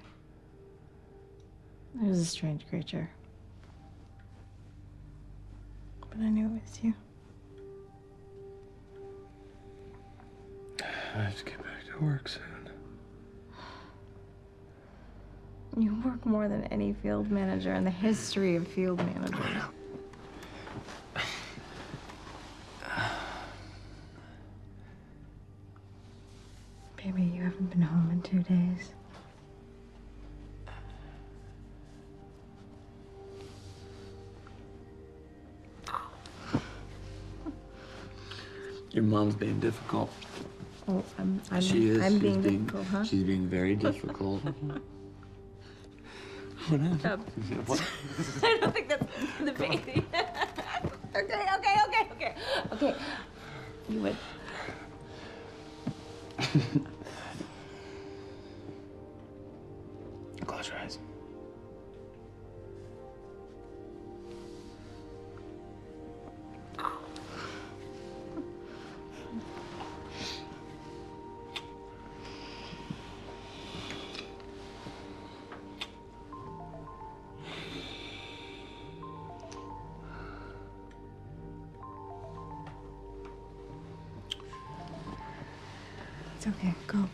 It was a strange creature. But I knew it was you. I have to get back to work soon. You work more than any field manager in the history of field managers. Baby, you haven't been home in 2 days. Your mom's being difficult. Oh, I'm She's being difficult, huh? She's being very difficult. What happened? What? I don't think that's the baby. Okay. You would. Close your eyes. It's okay. Go.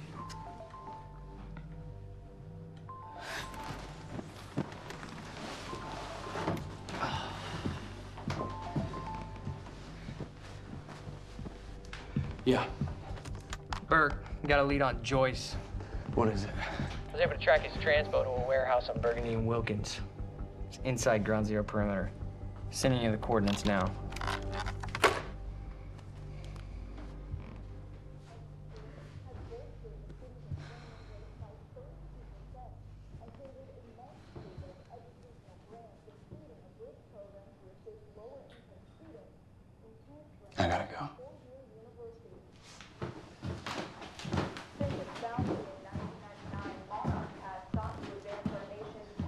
Yeah. Burke, got a lead on Joyce. What is it? I was able to track his transpo to a warehouse on Burgundy and Wilkins. It's inside Ground Zero perimeter. Sending you the coordinates now. I gotta go.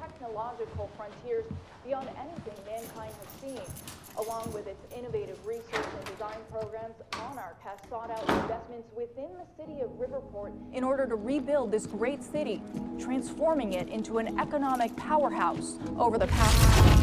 Technological frontiers beyond anything mankind has seen. Along with its innovative research and design programs, Monarch has sought out investments within the city of Riverport in order to rebuild this great city, transforming it into an economic powerhouse over the past.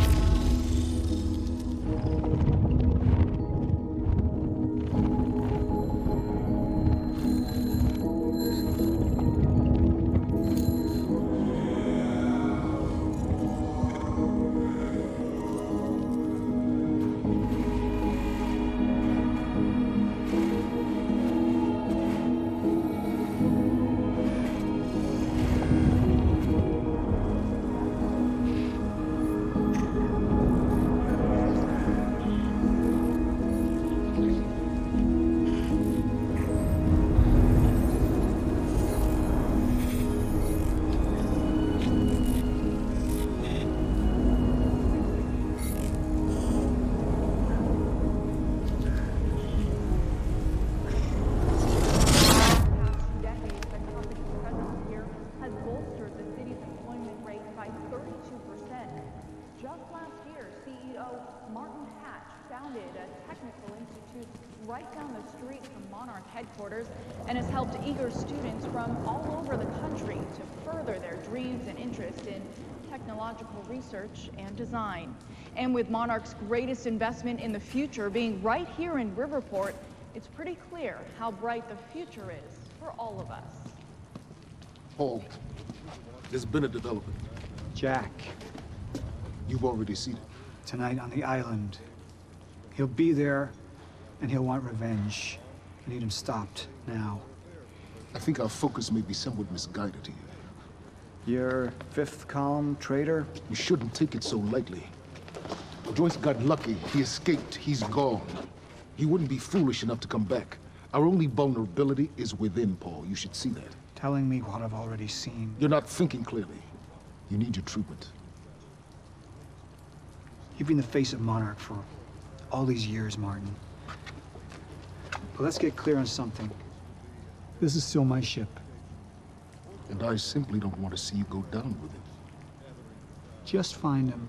Headquarters and has helped eager students from all over the country to further their dreams and interest in technological research and design. And with Monarch's greatest investment in the future being right here in Riverport, it's pretty clear how bright the future is for all of us. Paul, there's been a development. Jack. You've already seen it. Tonight on the island. He'll be there, and he'll want revenge. I need him stopped, now. I think our focus may be somewhat misguided here. Your fifth column traitor? We shouldn't take it so lightly. Joyce got lucky. He escaped. He's gone. He wouldn't be foolish enough to come back. Our only vulnerability is within, Paul. You should see that. Telling me what I've already seen. You're not thinking clearly. You need your treatment. You've been the face of Monarch for all these years, Martin. But let's get clear on something. This is still my ship. And I simply don't want to see you go down with it. Just find him.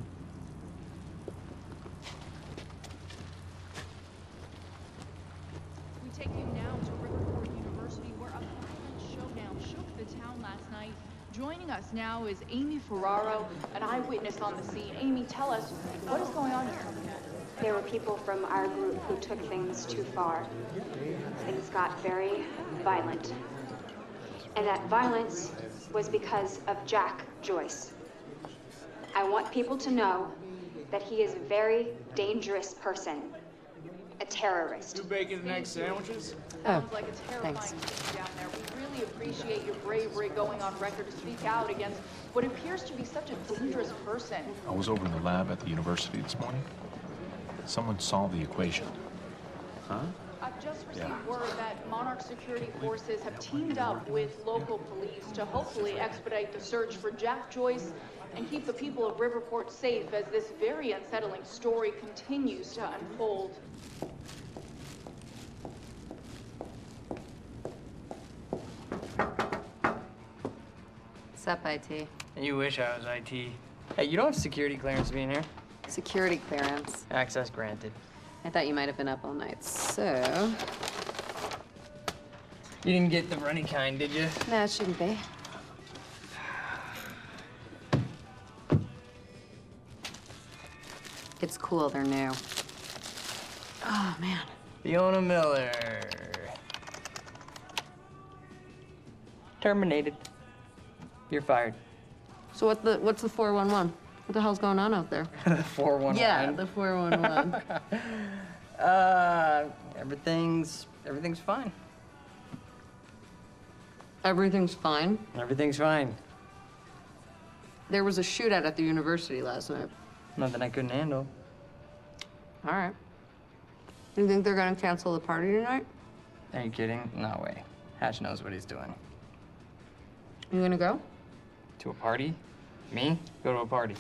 We take you now to Riverport University, where a violent showdown shook the town last night. Joining us now is Amy Ferraro, an eyewitness on the scene. Amy, tell us, what is going on here? There were people from our group who took things too far. Things got very violent. And that violence was because of Jack Joyce. I want people to know that he is a very dangerous person. terrorist. 2 bacon and egg sandwiches? Sounds like a terrifying scene down there. We really appreciate your bravery going on record to speak out against what appears to be such a dangerous person. I was over in the lab at the university this morning. Someone solved the equation. Huh? I've just received word that Monarch security forces have teamed up with local police to hopefully expedite the search for Jack Joyce and keep the people of Riverport safe as this very unsettling story continues to unfold. Sup, IT? You wish I was IT. Hey, you don't have security clearance being here? Security clearance. Access granted. I thought you might have been up all night, so... You didn't get the runny kind, did you? No, it shouldn't be. It's cool, they're new. Oh, man. Fiona Miller. Terminated. You're fired. So what's the 411? What the hell's going on out there? The 411? Yeah, the 411. Everything's fine. Everything's fine? Everything's fine. There was a shootout at the university last night. Nothing I couldn't handle. All right. You think they're gonna cancel the party tonight? Are you kidding? No way. Hatch knows what he's doing. You gonna go? To a party? Me? Go to a party.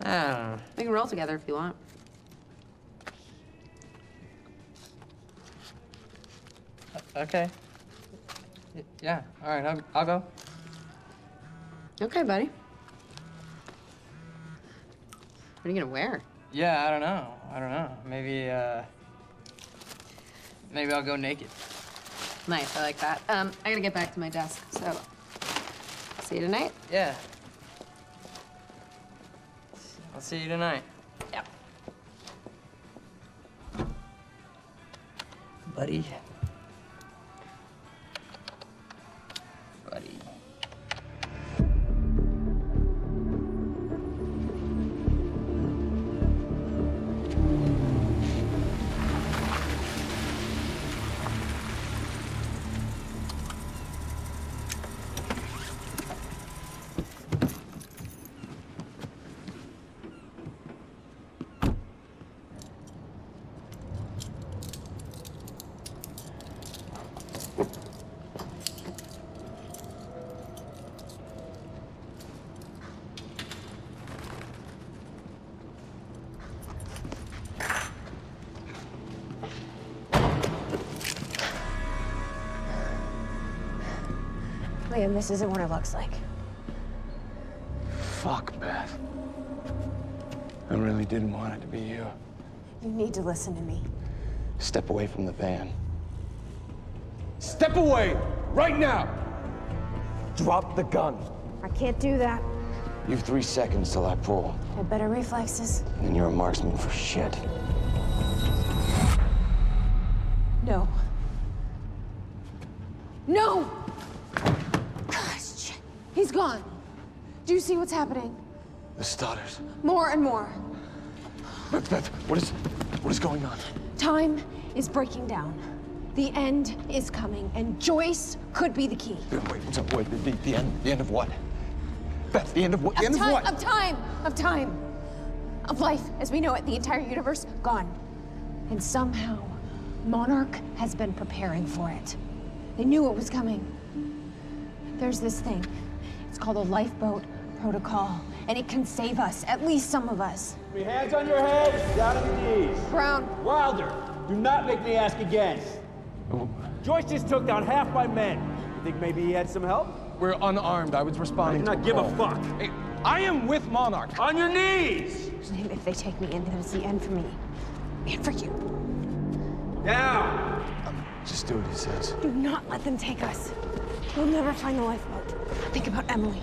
I don't know. We can roll together if you want. Okay. Yeah, all right, I'll go. Okay, buddy. What are you gonna wear? Yeah, I don't know. Maybe I'll go naked. Nice, I like that. I gotta get back to my desk, so see you tonight? Yeah. I'll see you tonight. Yeah. Buddy. Buddy. Liam, this isn't what it looks like. Fuck, Beth. I really didn't want it to be you. You need to listen to me. Step away from the van. Step away! Right now! Drop the gun. I can't do that. You've 3 seconds till I pull. I have better reflexes. And you're a marksman for shit. No. No! Gosh, he's gone. Do you see what's happening? The stutters. More and more. Beth, what is going on? Time is breaking down. The end is coming, and Joyce could be the key. Wait, the end of what? Beth, the end of what? The end of what? Of time. Of life as we know it, the entire universe, gone. And somehow, Monarch has been preparing for it. They knew it was coming. There's this thing. It's called a lifeboat protocol, and it can save us, at least some of us. Hands on your heads, down on your knees. Brown. Wilder, do not make me ask again. Joyce just took down half my men. You think maybe he had some help? We're unarmed. I was responding I do not give a fuck. Hey, I am with Monarch. On your knees! If they take me in, then it's the end for me. And for you. Down! Just do what he says. Do not let them take us. We'll never find the lifeboat. Think about Emily.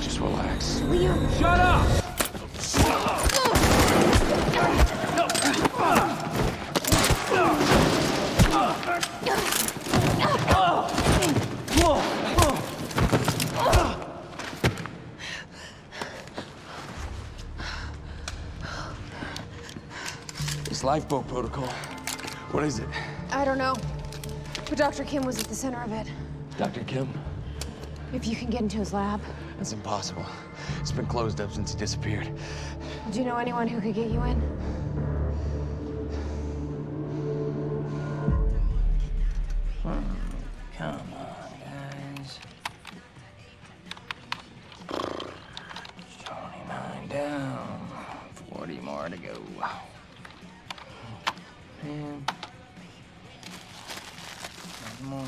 Just relax. Liam! Shut up! This lifeboat protocol. What is it? I don't know. But Dr. Kim was at the center of it. Dr. Kim? If you can get into his lab. That's impossible. It's been closed up since he disappeared. Do you know anyone who could get you in? Come on, guys. 29 down. 40 more to go. Man. One more.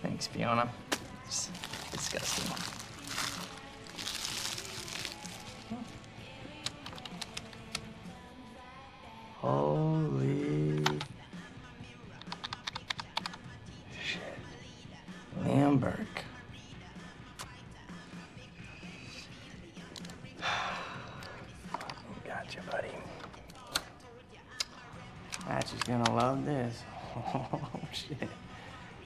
Thanks, Fiona. It's disgusting. Holy shit. Liam Burke. Gotcha, buddy. Hatch is gonna love this. Oh, shit.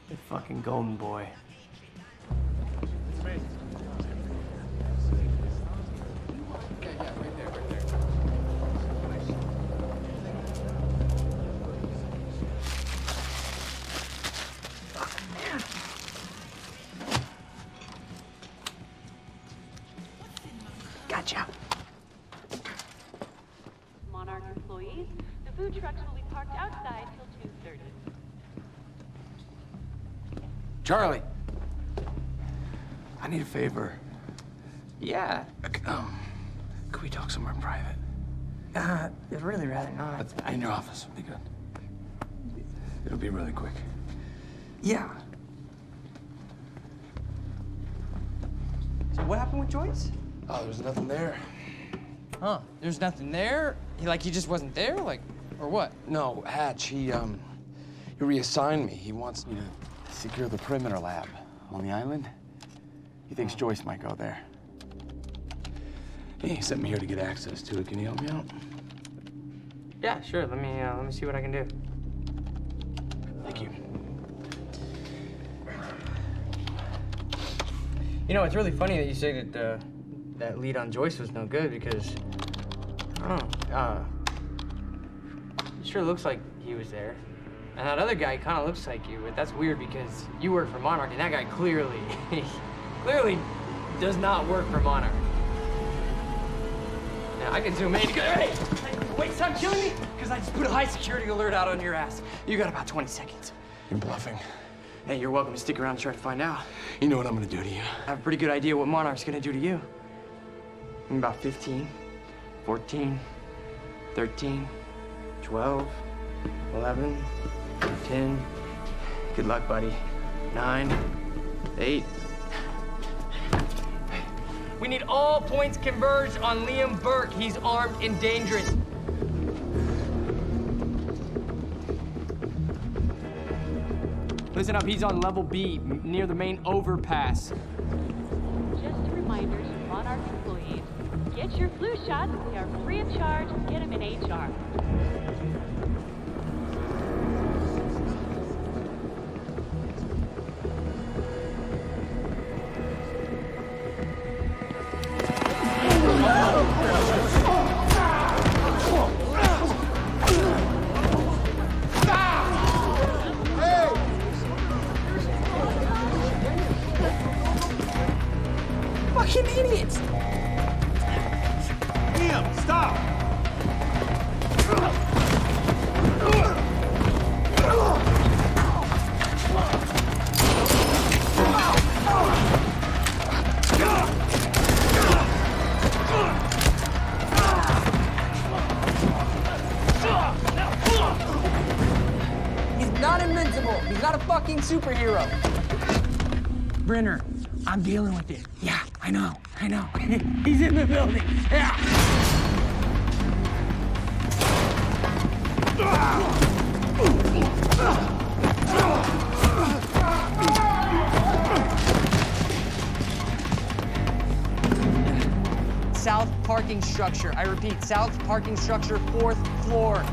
The fucking golden boy. Gotcha. Monarch employees, the food trucks will be parked outside till 2:30. Charlie! I need a favor. Yeah. Could we talk somewhere private? I'd really rather not. In your office would be good. It'll be really quick. Yeah. So what happened with Joyce? Oh, there was nothing there. Huh? There's nothing there? He just wasn't there? Like, or what? No, Hatch, he reassigned me. He wants me to secure the perimeter lab on the island. He thinks Joyce might go there. He sent me here to get access to it. Can you help me out? Yeah, sure. Let me see what I can do. Thank you. You know, it's really funny that you say that that lead on Joyce was no good because I don't know. It sure looks like he was there, and that other guy kind of looks like you. But that's weird because you work for Monarch, and that guy clearly does not work for Monarch. Now I can zoom in. Hey, wait, stop killing me! Because I just put a high security alert out on your ass. You got about 20 seconds. You're bluffing. Hey, you're welcome to stick around and try to find out. You know what I'm gonna do to you. I have a pretty good idea what Monarch's gonna do to you. In about 15, 14, 13, 12, 11, 10. Good luck, buddy. 9, 8. We need all points converged on Liam Burke. He's armed and dangerous. Listen up, he's on level B, near the main overpass. Just a reminder to Monarch employees, get your flu shots. They are free of charge. Get them in HR. Fucking idiots! Liam, stop! He's not invincible. He's not a fucking superhero. Brenner, I'm dealing with it. Yeah, I know. He's in the building. Yeah. South parking structure. I repeat, south parking structure, 4th floor.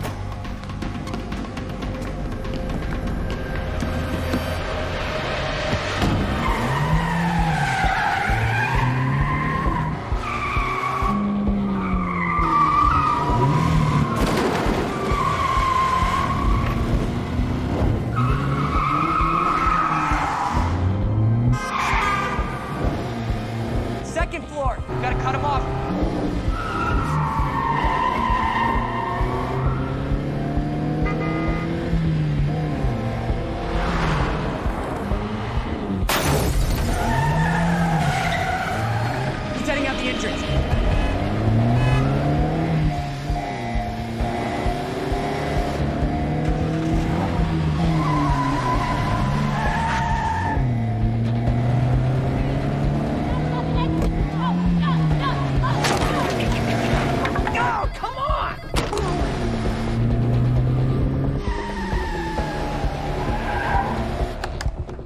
second floor. We gotta cut him off. He's setting out the entrance.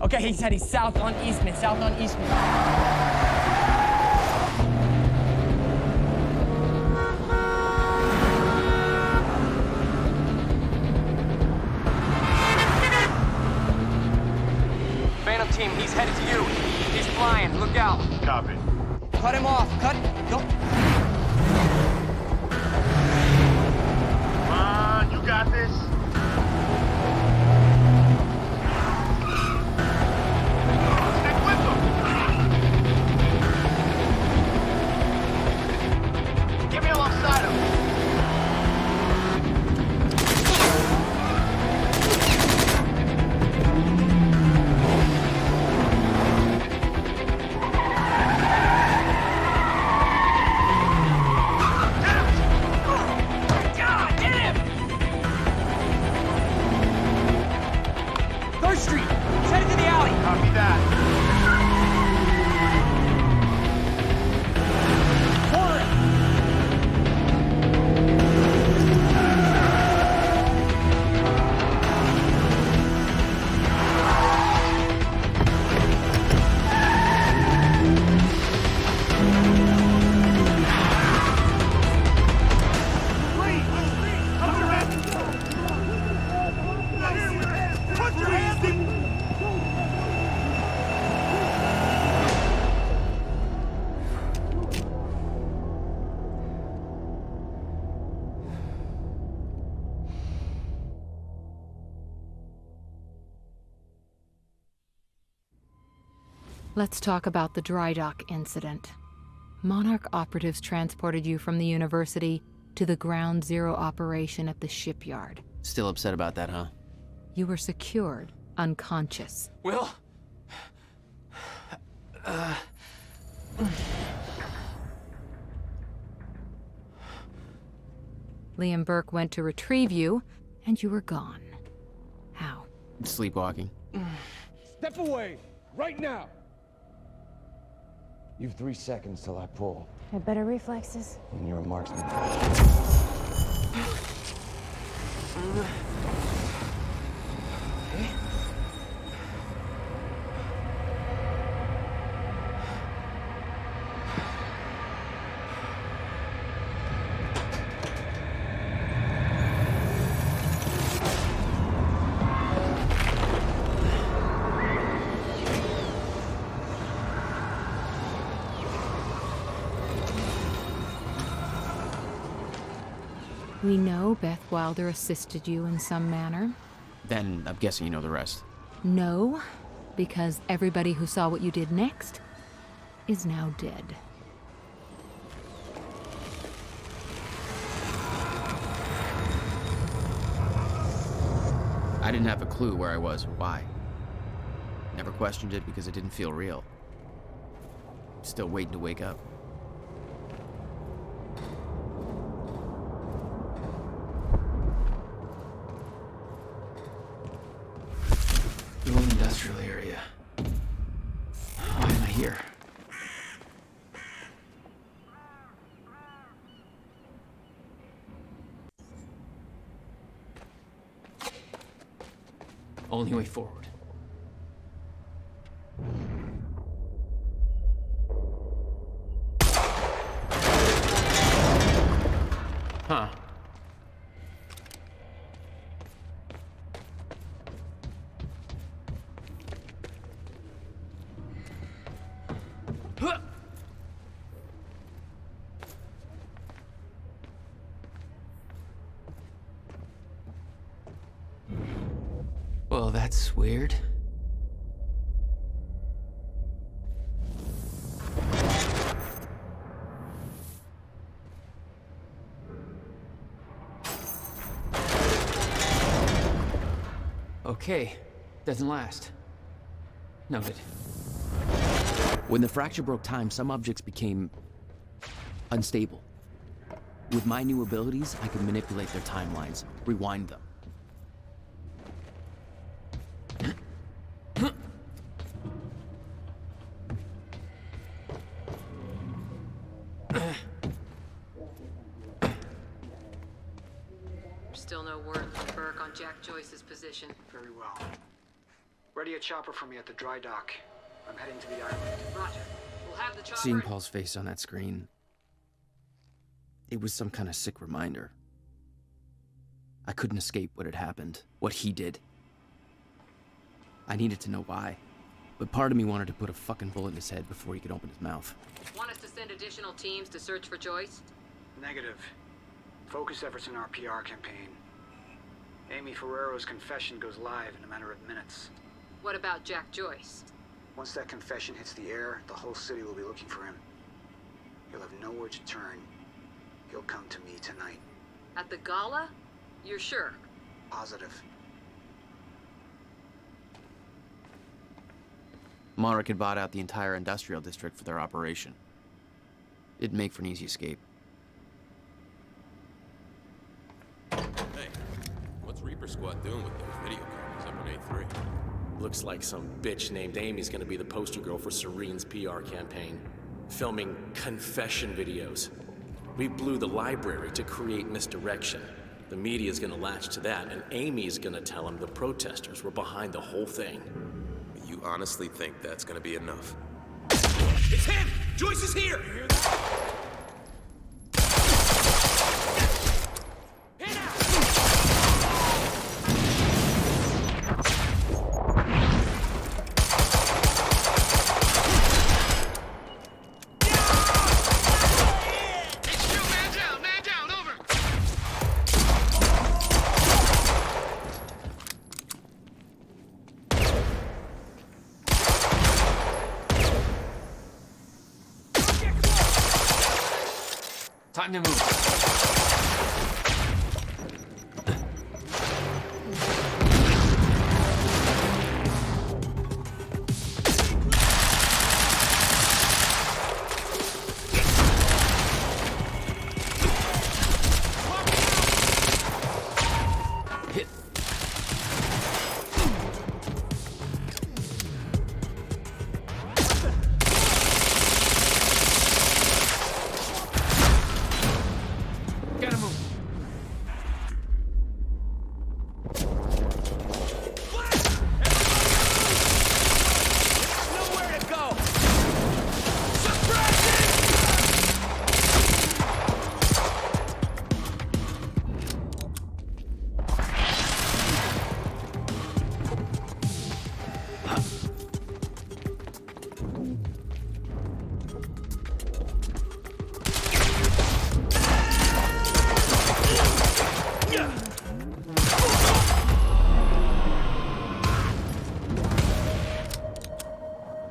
Okay, he said he's south on Eastman, south on Eastman. Phantom team, he's headed to you. He's flying, look out. Copy. Cut him off, don't. Come on, you got this. Get me alongside him. Street. He's headed to the alley. Copy that. Corner it. Let's talk about the dry dock incident. Monarch operatives transported you from the university to the Ground Zero operation at the shipyard. Still upset about that, huh? You were secured, unconscious. Will? Liam Burke went to retrieve you, and you were gone. How? Sleepwalking. Step away, right now. You've 3 seconds till I pull. Had better reflexes. And you're a marksman. We know Beth Wilder assisted you in some manner. Then I'm guessing you know the rest. No, because everybody who saw what you did next is now dead. I didn't have a clue where I was or why. Never questioned it because it didn't feel real. Still waiting to wake up. The old industrial area. Why am I here? Only way forward. Huh. Well, that's weird. Okay, doesn't last. Noted. When the fracture broke time, some objects became unstable. With my new abilities, I could manipulate their timelines, rewind them. Still no word from Burke on Jack Joyce's position. Very well. Ready a chopper for me at the dry dock. I'm heading to the island. Roger. We'll have the chopper. Seeing Paul's face on that screen, it was some kind of sick reminder. I couldn't escape what had happened, what he did. I needed to know why, but part of me wanted to put a fucking bullet in his head before he could open his mouth. Want us to send additional teams to search for Joyce? Negative. Focus efforts in our PR campaign. Amy Ferrero's confession goes live in a matter of minutes. What about Jack Joyce? Once that confession hits the air, the whole city will be looking for him. He'll have nowhere to turn. He'll come to me tonight. At the gala? You're sure? Positive. Monarch had bought out the entire industrial district for their operation. It'd make for an easy escape. Hey, what's Reaper Squad doing with those video cameras up in A3? Looks like some bitch named Amy's gonna be the poster girl for Serene's PR campaign. Filming confession videos. We blew the library to create misdirection. The media's gonna latch to that, and Amy's gonna tell them the protesters were behind the whole thing. You honestly think that's gonna be enough? It's him! Joyce is here! You hear that? Time to move.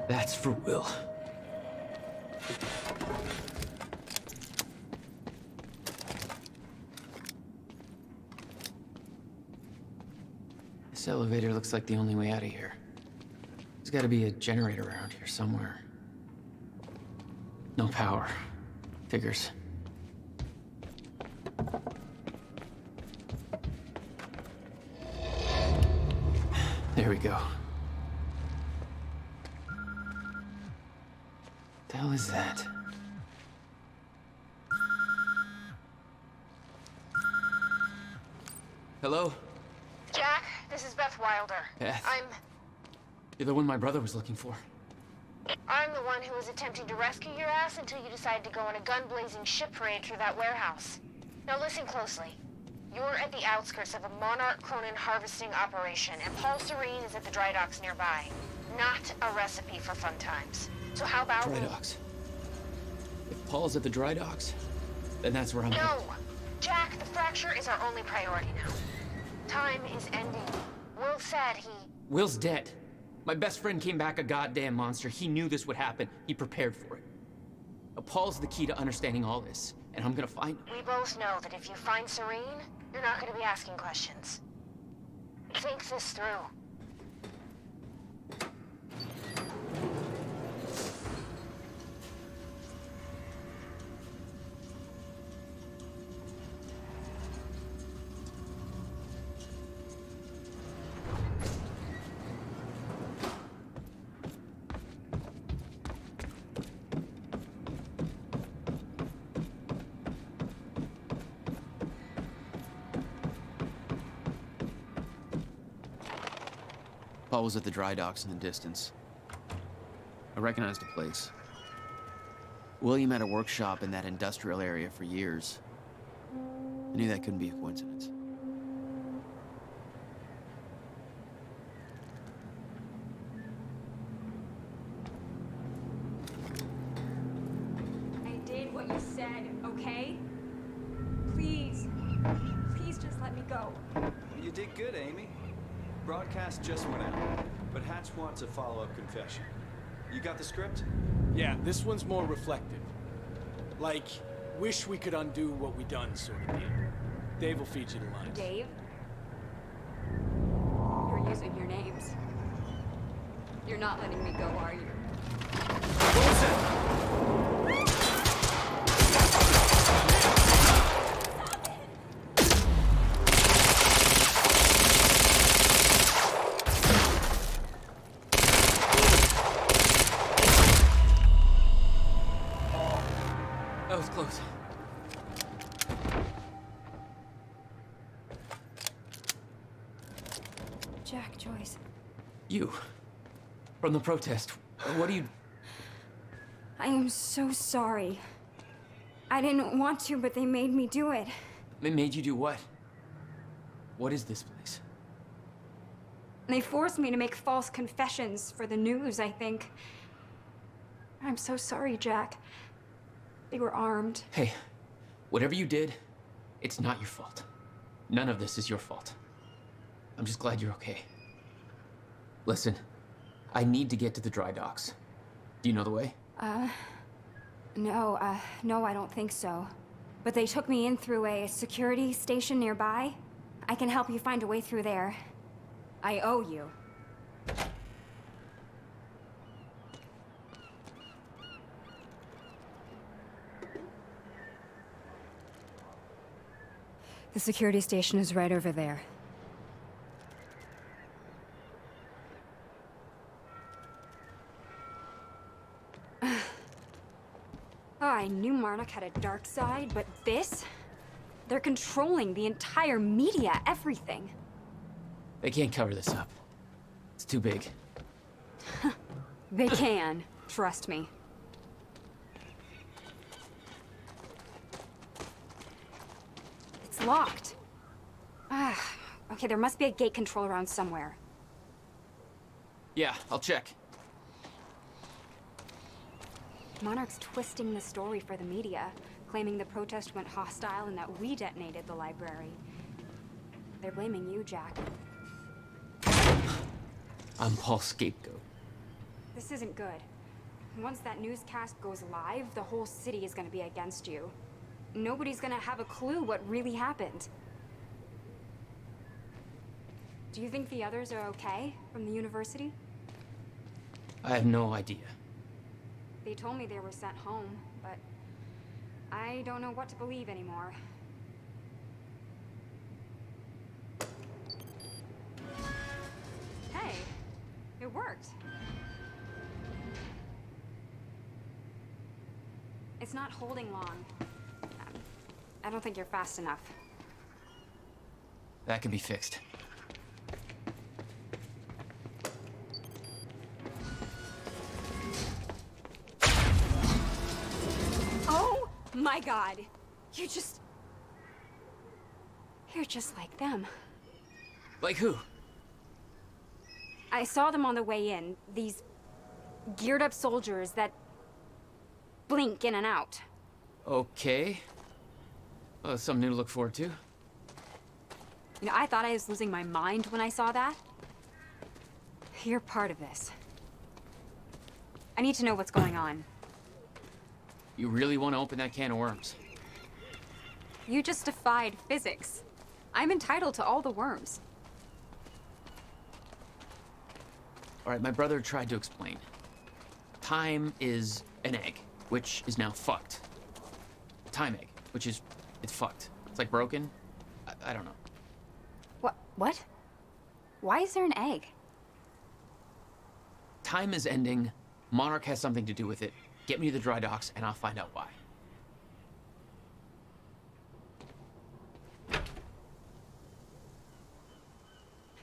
That's for Will. This elevator looks like the only way out of here. There's gotta be a generator around here somewhere. No power. Figures. There we go. The hell is that? Hello? Jack, this is Beth Wilder. Beth? I'm You're the one my brother was looking for. the one who was attempting to rescue your ass until you decided to go on a gun-blazing shit parade through that warehouse. Now listen closely. You're at the outskirts of a Monarch Cronin harvesting operation, and Paul Serene is at the dry docks nearby. Not a recipe for fun times. So how about... Dry docks. If Paul's at the dry docks, then that's where I'm No! Jack, the fracture is our only priority now. Time is ending. Will said he... Will's dead. My best friend came back a goddamn monster. He knew this would happen. He prepared for it. Now, Paul's the key to understanding all this, and I'm gonna find him. We both know that if you find Serene, you're not gonna be asking questions. Think this through. Paul was at the dry docks in the distance. I recognized the place. William had a workshop in that industrial area for years. I knew that couldn't be a coincidence. I did what you said, okay? Please. Please just let me go. You did good, Amy. Broadcast just went out, but Hatch wants a follow-up confession. You got the script? Yeah, this one's more reflective. Like, wish we could undo what we done sort of deal. Dave will feed you the lines. Dave? You're using your names. You're not letting me go, are you? What was that? That was close. Jack, Joyce. You. From the protest. What do you... I am so sorry. I didn't want to, but they made me do it. They made you do what? What is this place? They forced me to make false confessions for the news, I think. I'm so sorry, Jack. They were armed. Hey, whatever you did, it's not your fault. None of this is your fault. I'm just glad you're okay. Listen, I need to get to the dry docks. Do you know the way? No, I don't think so. But they took me in through a security station nearby. I can help you find a way through there. I owe you. The security station is right over there. Oh, I knew Marnock had a dark side, but this? They're controlling the entire media, everything. They can't cover this up. It's too big. They can, trust me. It's locked. Okay, there must be a gate control around somewhere. Yeah, I'll check. Monarch's twisting the story for the media, claiming the protest went hostile and that we detonated the library. They're blaming you, Jack. I'm Paul's scapegoat. This isn't good. Once that newscast goes live, the whole city is gonna be against you. Nobody's gonna have a clue what really happened. Do you think the others are okay from the university? I have no idea. They told me they were sent home, but I don't know what to believe anymore. Hey, it worked. It's not holding long. I don't think you're fast enough. That can be fixed. Oh my God. You're just like them. Like who? I saw them on the way in. These geared up soldiers that blink in and out. Okay. Well, something new to look forward to. You know, I thought I was losing my mind when I saw that. You're part of this. I need to know what's going on. You really want to open that can of worms? You just defied physics. I'm entitled to all the worms. All right, my brother tried to explain. Time is an egg, which is now fucked. Time egg, which is, it's fucked. It's like broken. I don't know. What? Why is there an egg? Time is ending. Monarch has something to do with it. Get me to the dry docks, and I'll find out why.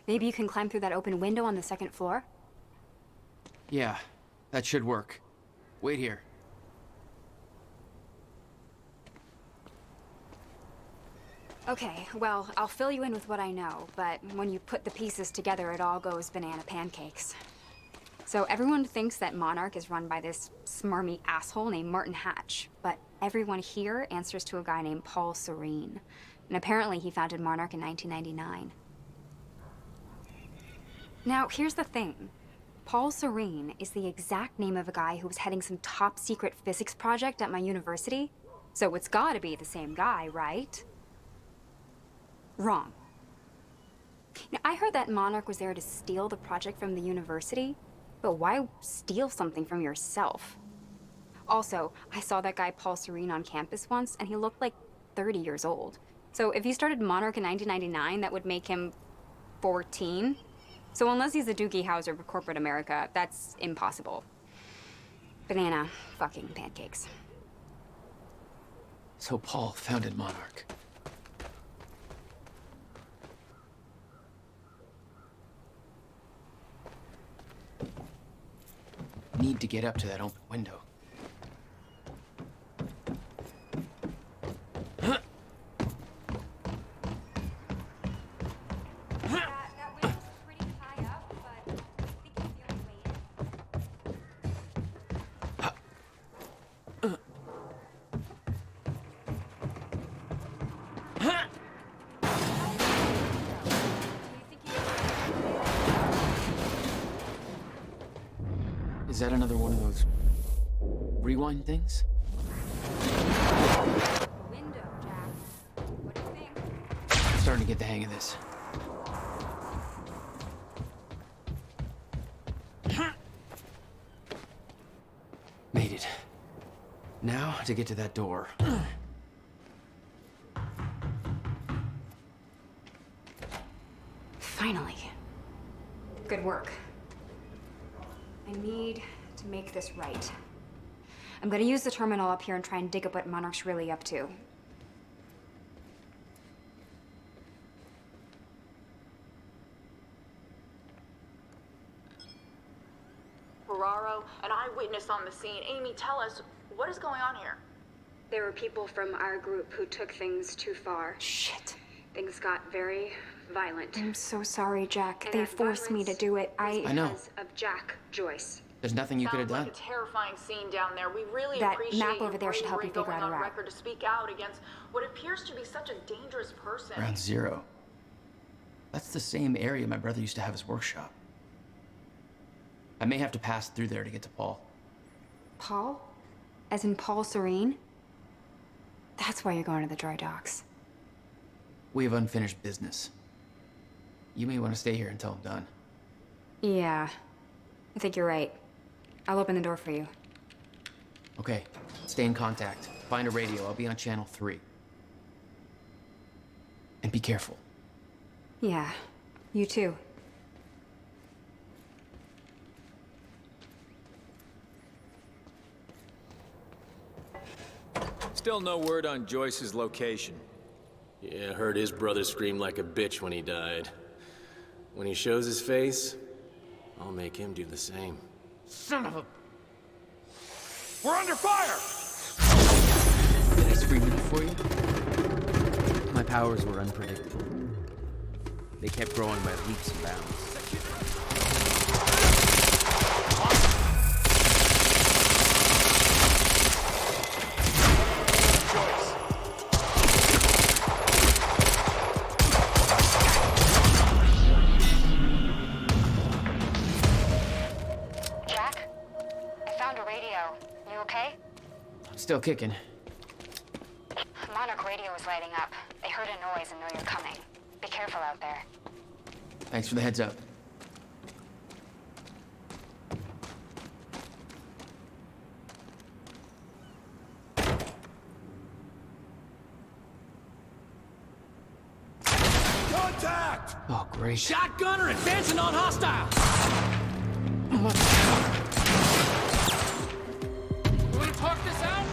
Maybe you can climb through that open window on the second floor? Yeah, that should work. Wait here. Okay, well, I'll fill you in with what I know, but when you put the pieces together, it all goes banana pancakes. So everyone thinks that Monarch is run by this smarmy asshole named Martin Hatch, but everyone here answers to a guy named Paul Serene. And apparently he founded Monarch in 1999. Now, here's the thing. Paul Serene is the exact name of a guy who was heading some top-secret physics project at my university. So it's gotta be the same guy, right? Wrong. Now, I heard that Monarch was there to steal the project from the university, but why steal something from yourself? Also, I saw that guy Paul Serene on campus once, and he looked like 30 years old. So if he started Monarch in 1999, that would make him 14. So unless he's a Doogie Howser of corporate America, that's impossible. Banana fucking pancakes. So Paul founded Monarch. Need to get up to that open window. Is that another one of those rewind things? Window, Jack. What do you think? I'm starting to get the hang of this. Made it. Now to get to that door. Finally. Good work. I need to make this right. I'm gonna use the terminal up here and try and dig up what Monarch's really up to. Ferraro, an eyewitness on the scene. Amy, tell us, what is going on here? There were people from our group who took things too far. Shit. Things got very violent. I'm so sorry, Jack. And they that forced me to do it. I know. Because of Jack Joyce. There's nothing you could have Sounds done. like a terrifying scene down there. We really That appreciate map you over there should help you bravery figure out going a on route. record to speak out against what appears to be such a dangerous person. Ground Zero. That's the same area my brother used to have his workshop. I may have to pass through there to get to Paul. Paul? As in Paul Serene? That's why you're going to the dry docks. We have unfinished business. You may want to stay here until I'm done. Yeah. I think you're right. I'll open the door for you. Okay, stay in contact. Find a radio. I'll be on channel 3. And be careful. Yeah. You too. Still no word on Joyce's location. Yeah, heard his brother scream like a bitch when he died. When he shows his face, I'll make him do the same. Son of a... We're under fire! Did I scream enough for you? My powers were unpredictable. They kept growing by leaps and bounds. Jack? I found a radio. You okay? Still kicking. Monarch radio is lighting up. They heard a noise and know you're coming. Be careful out there. Thanks for the heads up. Contact! Oh, great. Shotgunner advancing on hostiles! You wanna talk this out?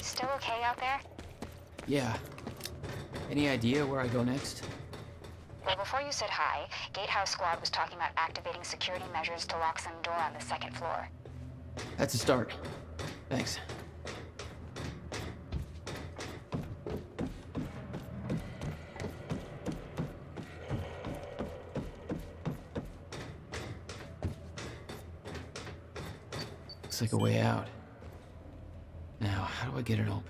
Still okay out there? Yeah. Any idea where I go next? Well, before you said hi, Gatehouse Squad was talking about activating security measures to lock some door on the second floor. That's a start. Thanks. Looks like a way out. Now, how do I get it open?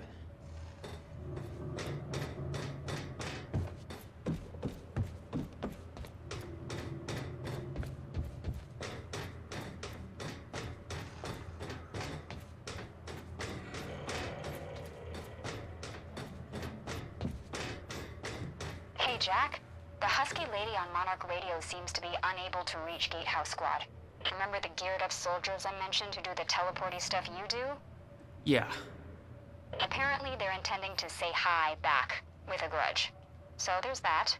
Hey, Jack. The husky lady on Monarch Radio seems to be unable to reach Gatehouse Squad. Remember the geared-up soldiers I mentioned who do the teleporty stuff you do? Yeah. Apparently, they're intending to say hi back, with a grudge. So there's that.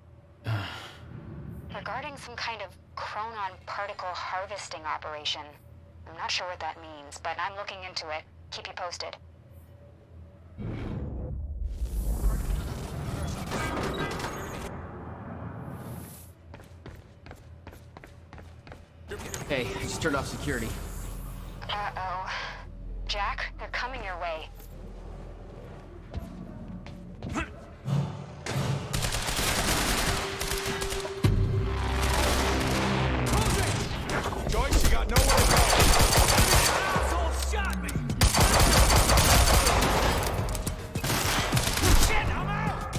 Regarding some kind of chronon particle harvesting operation. I'm not sure what that means, but I'm looking into it. Keep you posted. Hey, I just turned off security. Uh-oh. Jack, they're coming your way. Joyce, you got nowhere to go. Asshole shot me! Shit, I'm out!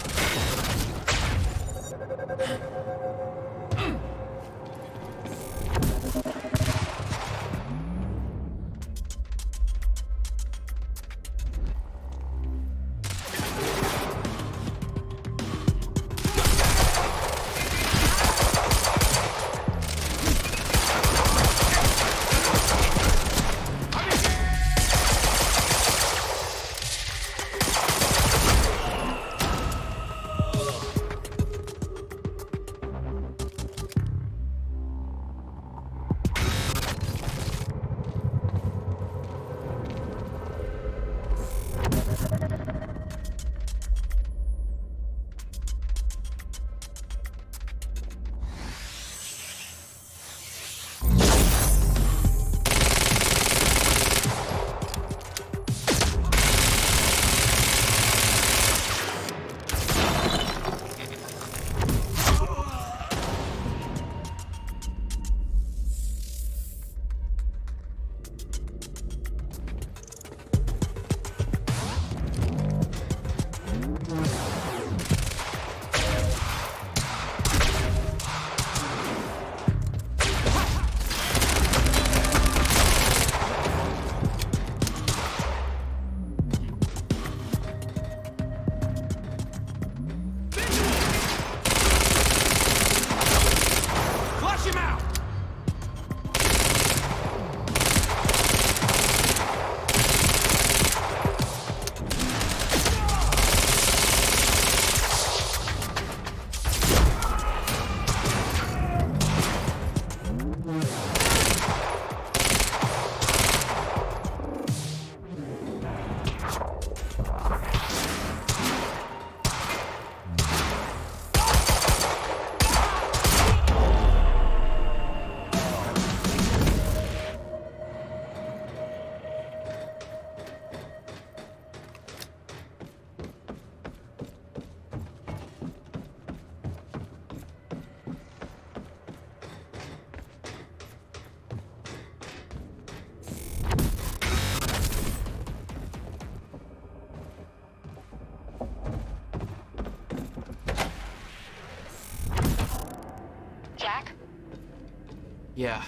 Yeah.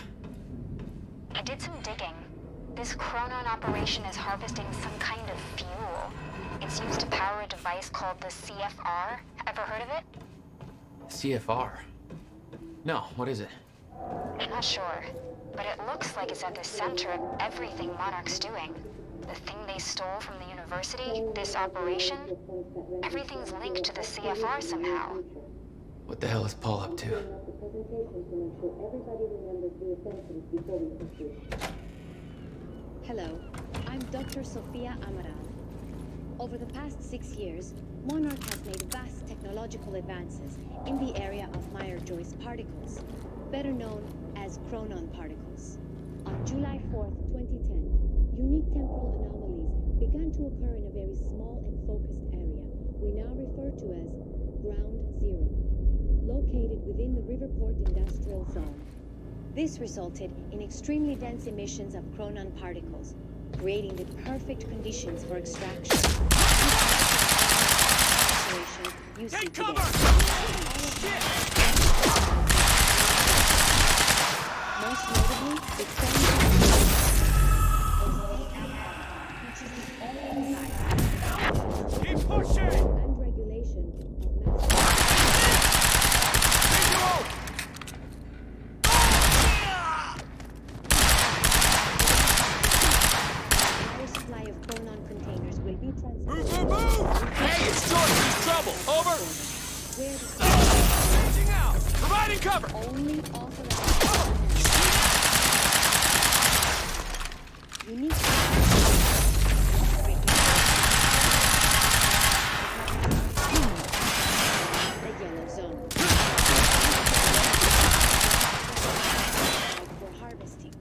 I did some digging. This Chronon operation is harvesting some kind of fuel. It's used to power a device called the CFR. Ever heard of it? CFR? No, what is it? I'm not sure, but it looks like it's at the center of everything Monarch's doing. The thing they stole from the university, this operation, everything's linked to the CFR somehow. What the hell is Paul up to? Hello, I'm Dr. Sofia Amaral. Over the past 6 years, Monarch has made vast technological advances in the area of Meyer-Joyce particles, better known as Chronon particles. On July 4th, 2010, unique temporal anomalies began to occur in a very small and focused area we now refer to as Ground Zero, located within the Riverport Industrial Zone. This resulted in extremely dense emissions of Chronon particles, creating the perfect conditions for extraction. Take cover! Most notably, the keep pushing! And regulation of supply of Chronon containers will be transferred. Move! Hey, it's George! He's trouble! Over! Changing out! Providing cover! Only authorized. Unique. The yellow zone. For harvesting.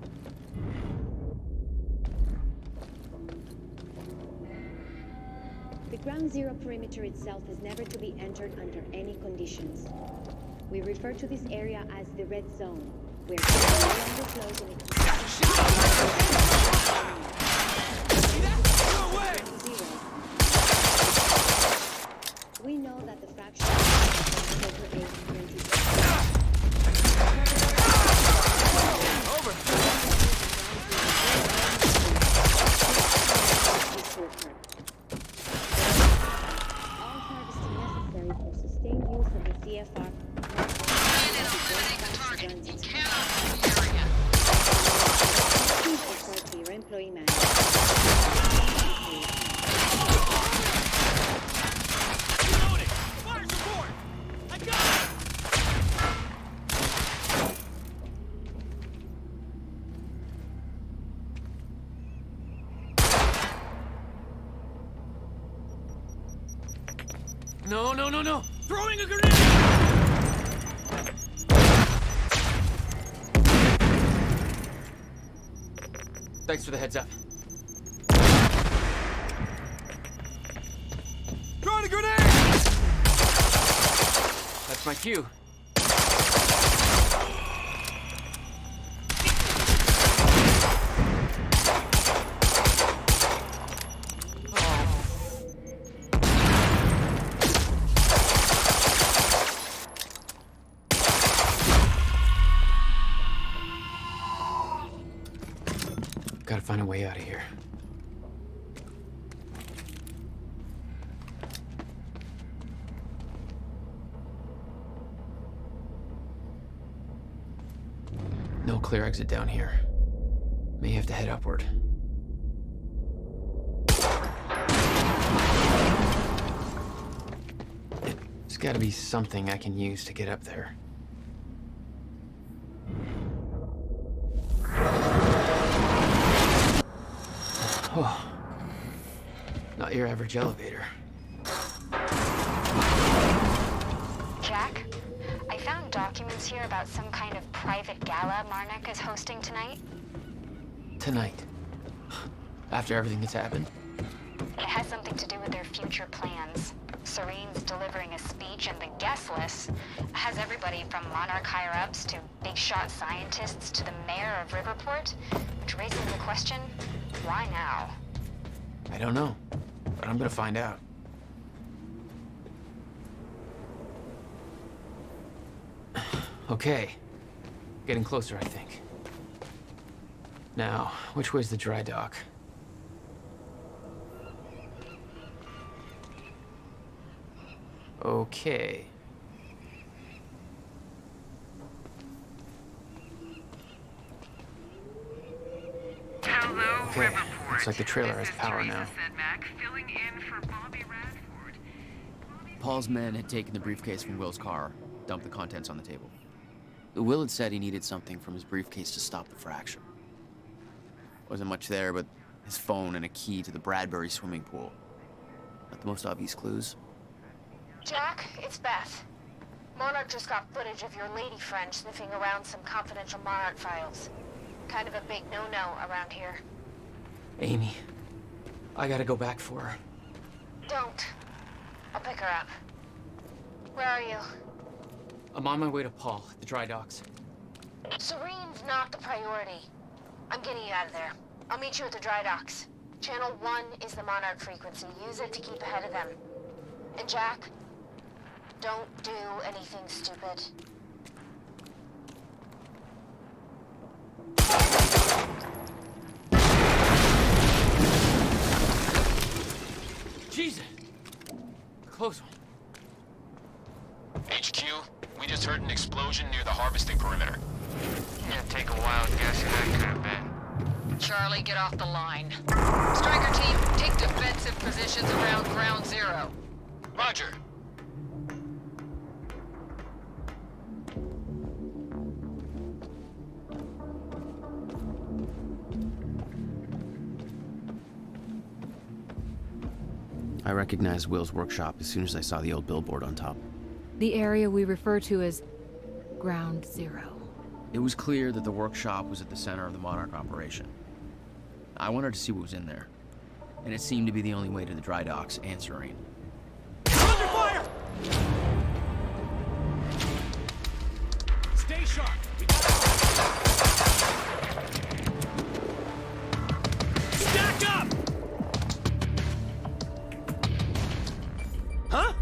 The Ground Zero perimeter itself is never to be entered under any conditions. We refer to this area as the red zone, where overflows and we know that the fraction of over 820. All harvesting necessary for sustained use of the CFR. Please report to your employee manager. Fire support! I got it! No, no, no, no! Throwing a grenade! Thanks for the heads up. Throwing a grenade! That's my cue. Gotta find a way out of here. No clear exit down here. May have to head upward. There's gotta be something I can use to get up there. Oh, not your average elevator. Jack, I found documents here about some kind of private gala Marnik is hosting tonight. Tonight. After everything that's happened? It has something to do with their future plans. Serene's delivering a speech, and the guest list has everybody from Monarch higher-ups to big-shot scientists to the mayor of Riverport, which raises the question, why now? I don't know, but I'm gonna find out. Okay. Getting closer, I think. Now, which way's the dry dock? Okay. Okay, looks like the trailer has power now. Paul's men had taken the briefcase from Will's car, dumped the contents on the table. Will had said he needed something from his briefcase to stop the fracture. Wasn't much there but his phone and a key to the Bradbury swimming pool. Not the most obvious clues. Jack, it's Beth. Monarch just got footage of your lady friend sniffing around some confidential Monarch files. Kind of a big no-no around here. Amy, I gotta go back for her. Don't. I'll pick her up. Where are you? I'm on my way to Paul at the dry docks. Serene's not the priority. I'm getting you out of there. I'll meet you at the dry docks. Channel 1 is the Monarch frequency. Use it to keep ahead of them. And Jack, don't do anything stupid. Jesus! Close one. HQ, we just heard an explosion near the harvesting perimeter. Yeah, take a wild guess who that could have been. Charlie, get off the line. Striker team, take defensive positions around ground zero. Roger. I recognized Will's workshop as soon as I saw the old billboard on top. The area we refer to as Ground Zero. It was clear that the workshop was at the center of the Monarch operation. I wanted to see what was in there, and it seemed to be the only way to the dry docks and Serene. Under fire! Stay sharp. Stack up! Huh?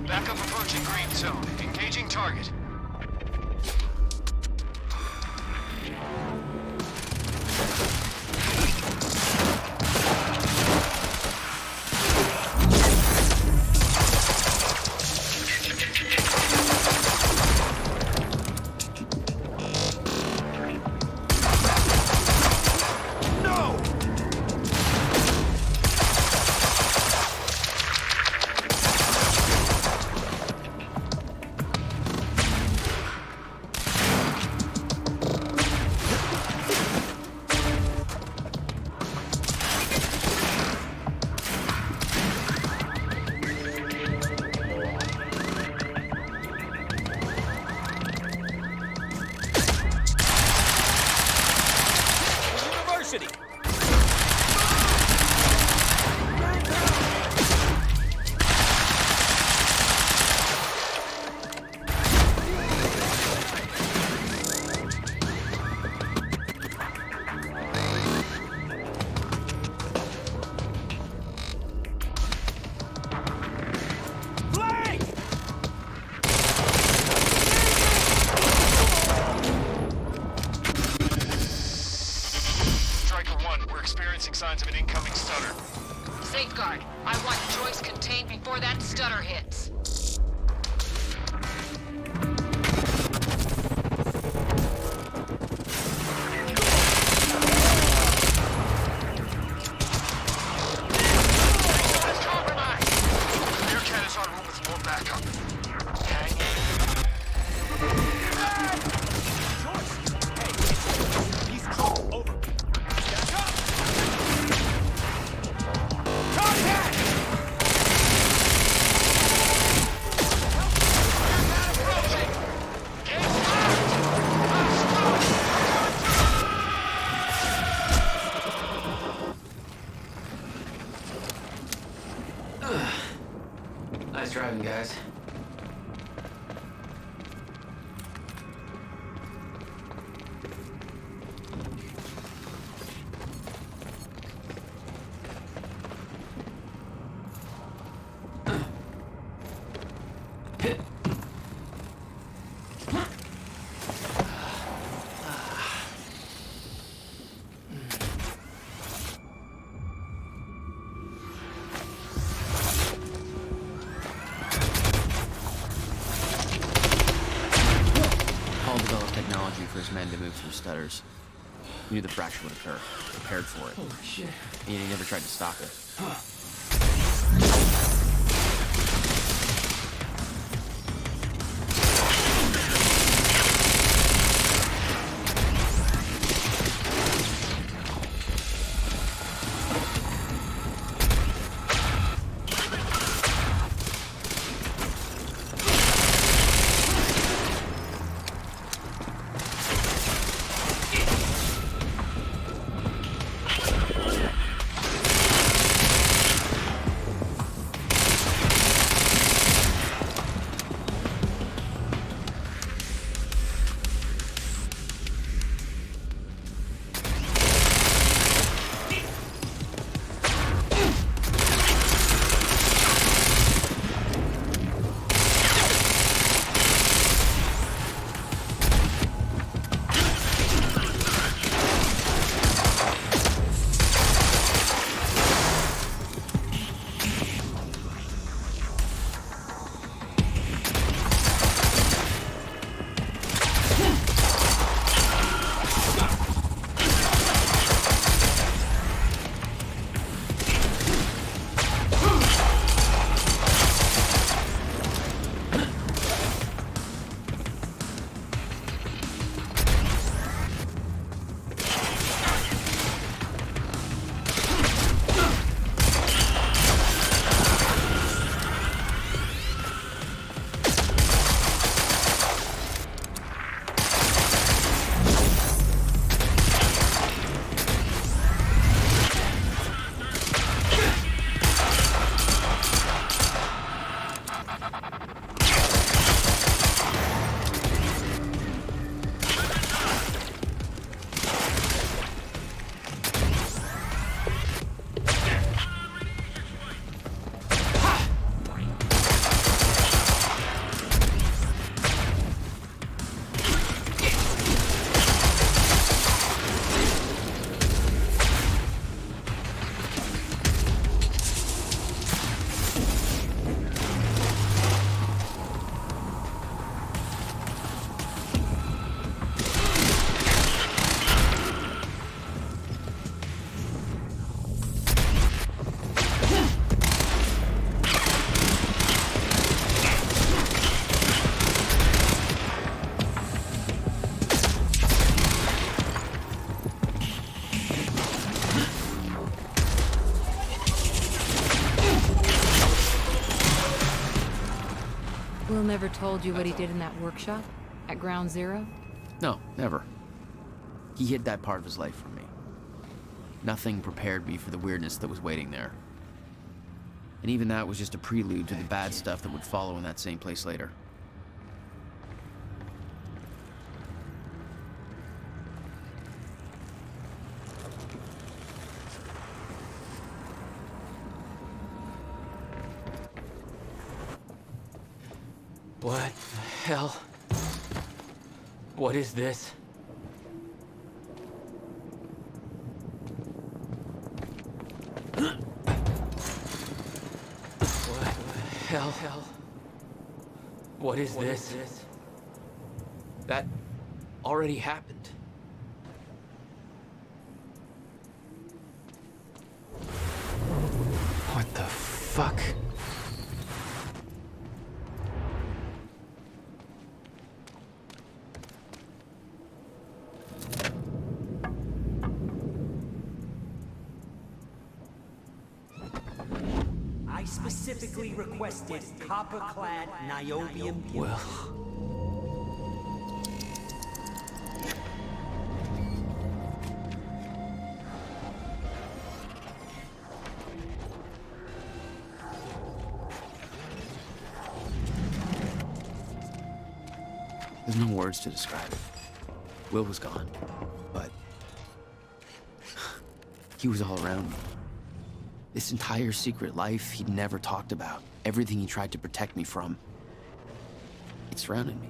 Backup approaching green zone. Engaging target. Signs of an incoming stutter. Safeguard. I want Joyce contained before that stutter hits. Nice driving, guys. Technology for his men to move through stutters. He knew the fracture would occur, prepared for it. Holy shit. And he never tried to stop it. Will never told you what he did in that workshop at Ground Zero? No, never. He hid that part of his life from me. Nothing prepared me for the weirdness that was waiting there. And even that was just a prelude to the bad stuff that would follow in that same place later. What the hell? What is this? What the hell? What is this? That already happened. What the fuck? I specifically requested copper-clad niobium. Well. There's no words to describe it. Will was gone, but he was all around me. This entire secret life he'd never talked about, everything he tried to protect me from, it surrounded me.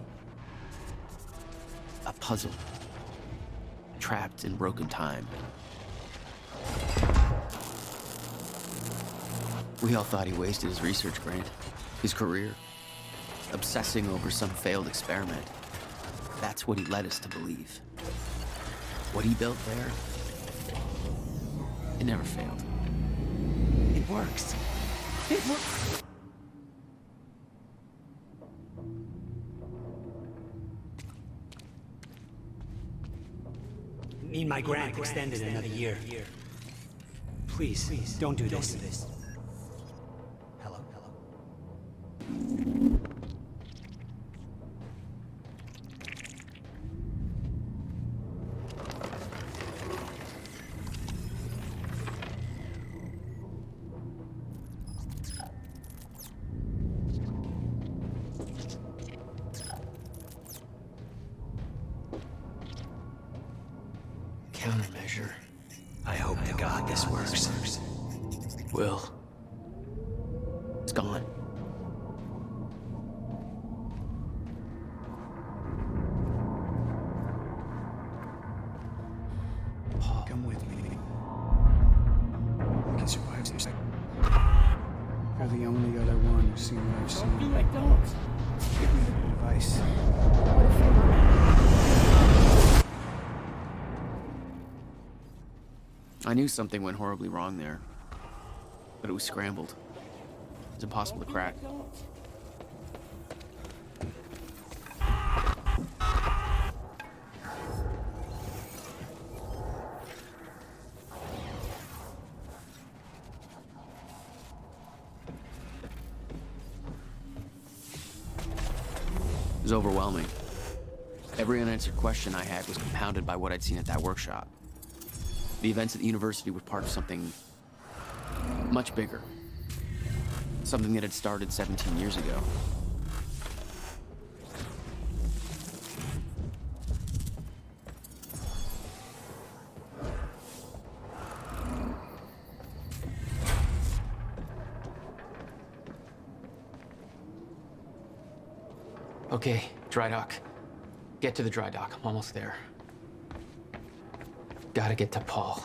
A puzzle, trapped in broken time. We all thought he wasted his research grant, his career, obsessing over some failed experiment. That's what he led us to believe. What he built there, it never failed. It works. It works. Need my grant extended another year. Please, don't do this. Hello? Countermeasure. I hope to God this works. Will. It's gone. Paul, come with me. I can survive this. You're the only other one who's seen what I've seen. Don't do it, don't. Give me the advice. I knew something went horribly wrong there, but it was scrambled. It was impossible to crack. It was overwhelming. Every unanswered question I had was compounded by what I'd seen at that workshop. The events at the university were part of something much bigger. Something that had started 17 years ago. Okay, dry dock. Get to the dry dock. I'm almost there. Gotta get to Paul.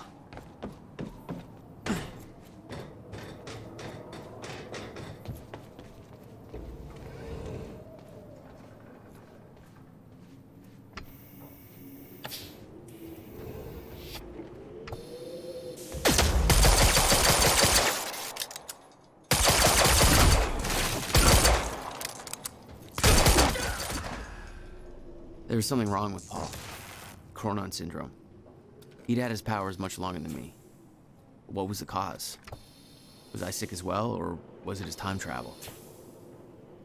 There was something wrong with Paul. Cronon syndrome. He'd had his powers much longer than me. What was the cause? Was I sick as well, or was it his time travel?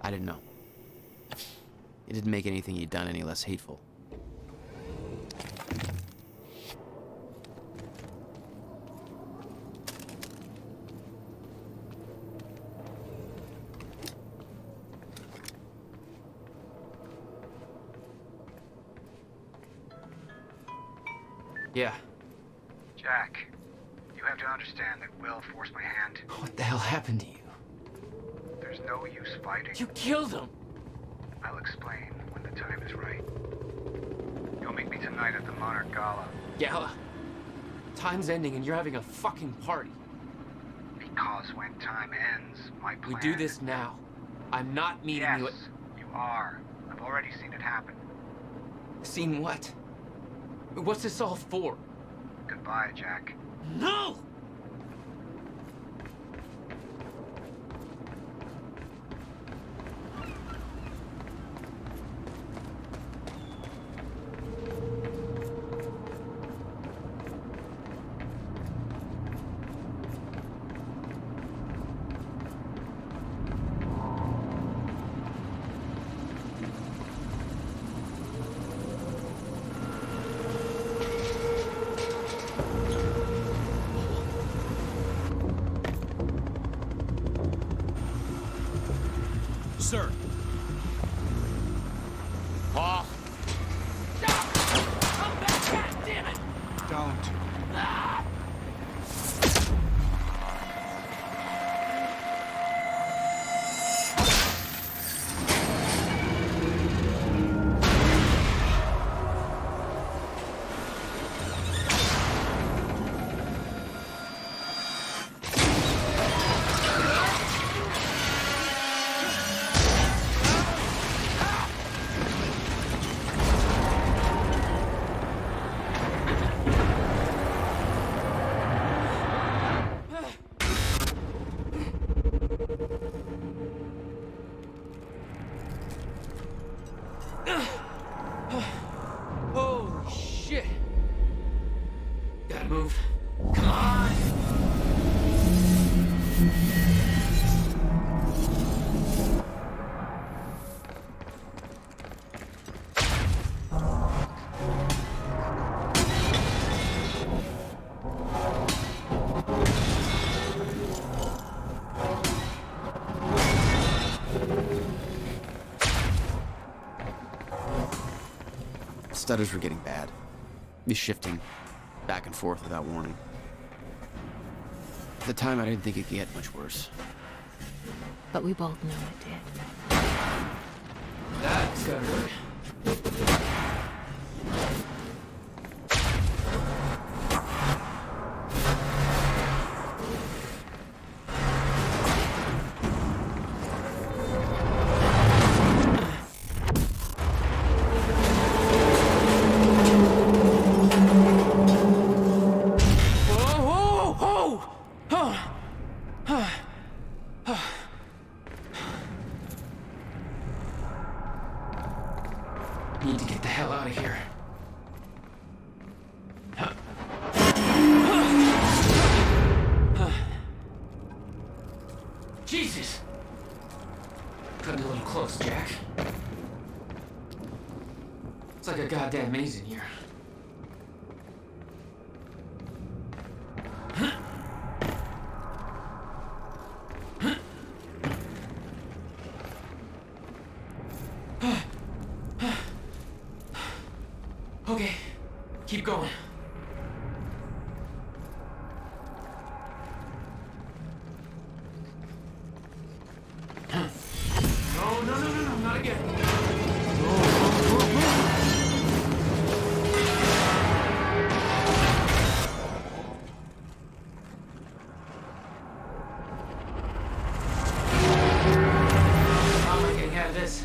I didn't know. It didn't make anything he'd done any less hateful. Yeah. Jack, you have to understand that Will forced my hand. What the hell happened to you? There's no use fighting. You killed him! I'll explain when the time is right. You'll meet me tonight at the Monarch Gala. Gala? Time's ending and you're having a fucking party. Because when time ends, my plan... We do this now. I'm not meeting you at... Yes, you are. I've already seen it happen. Seen what? What's this all for? Goodbye, Jack. No! Sir. Paul. stutters were getting bad. Be shifting back and forth without warning. At the time, I didn't think it could get much worse. But we both know it did. That's gotta hurt. Need to get the hell out of here. Jesus! Cutting a little close, Jack. It's like a goddamn maze in here. Okay, keep going. No, not again. How am I getting out of this?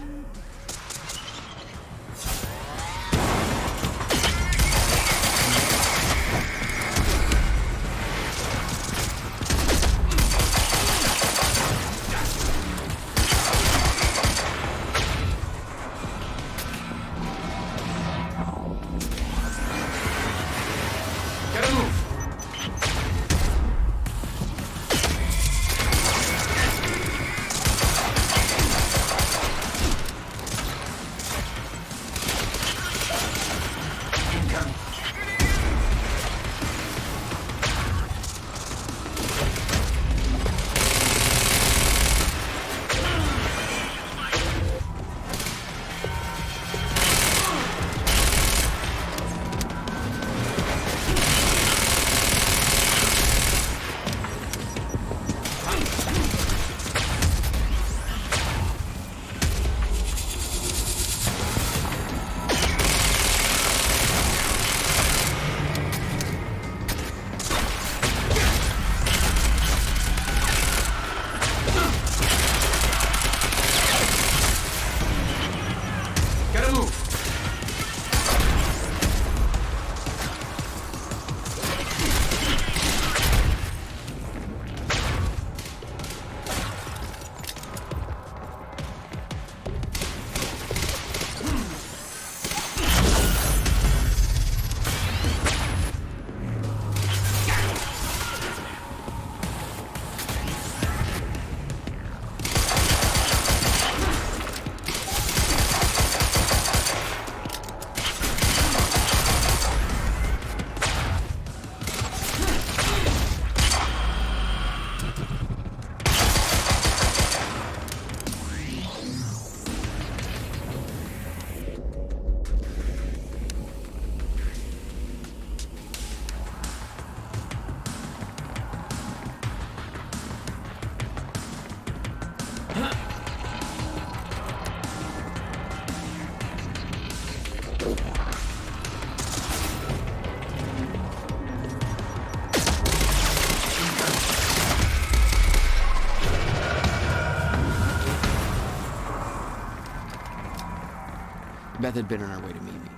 Beth had been on her way to meet me.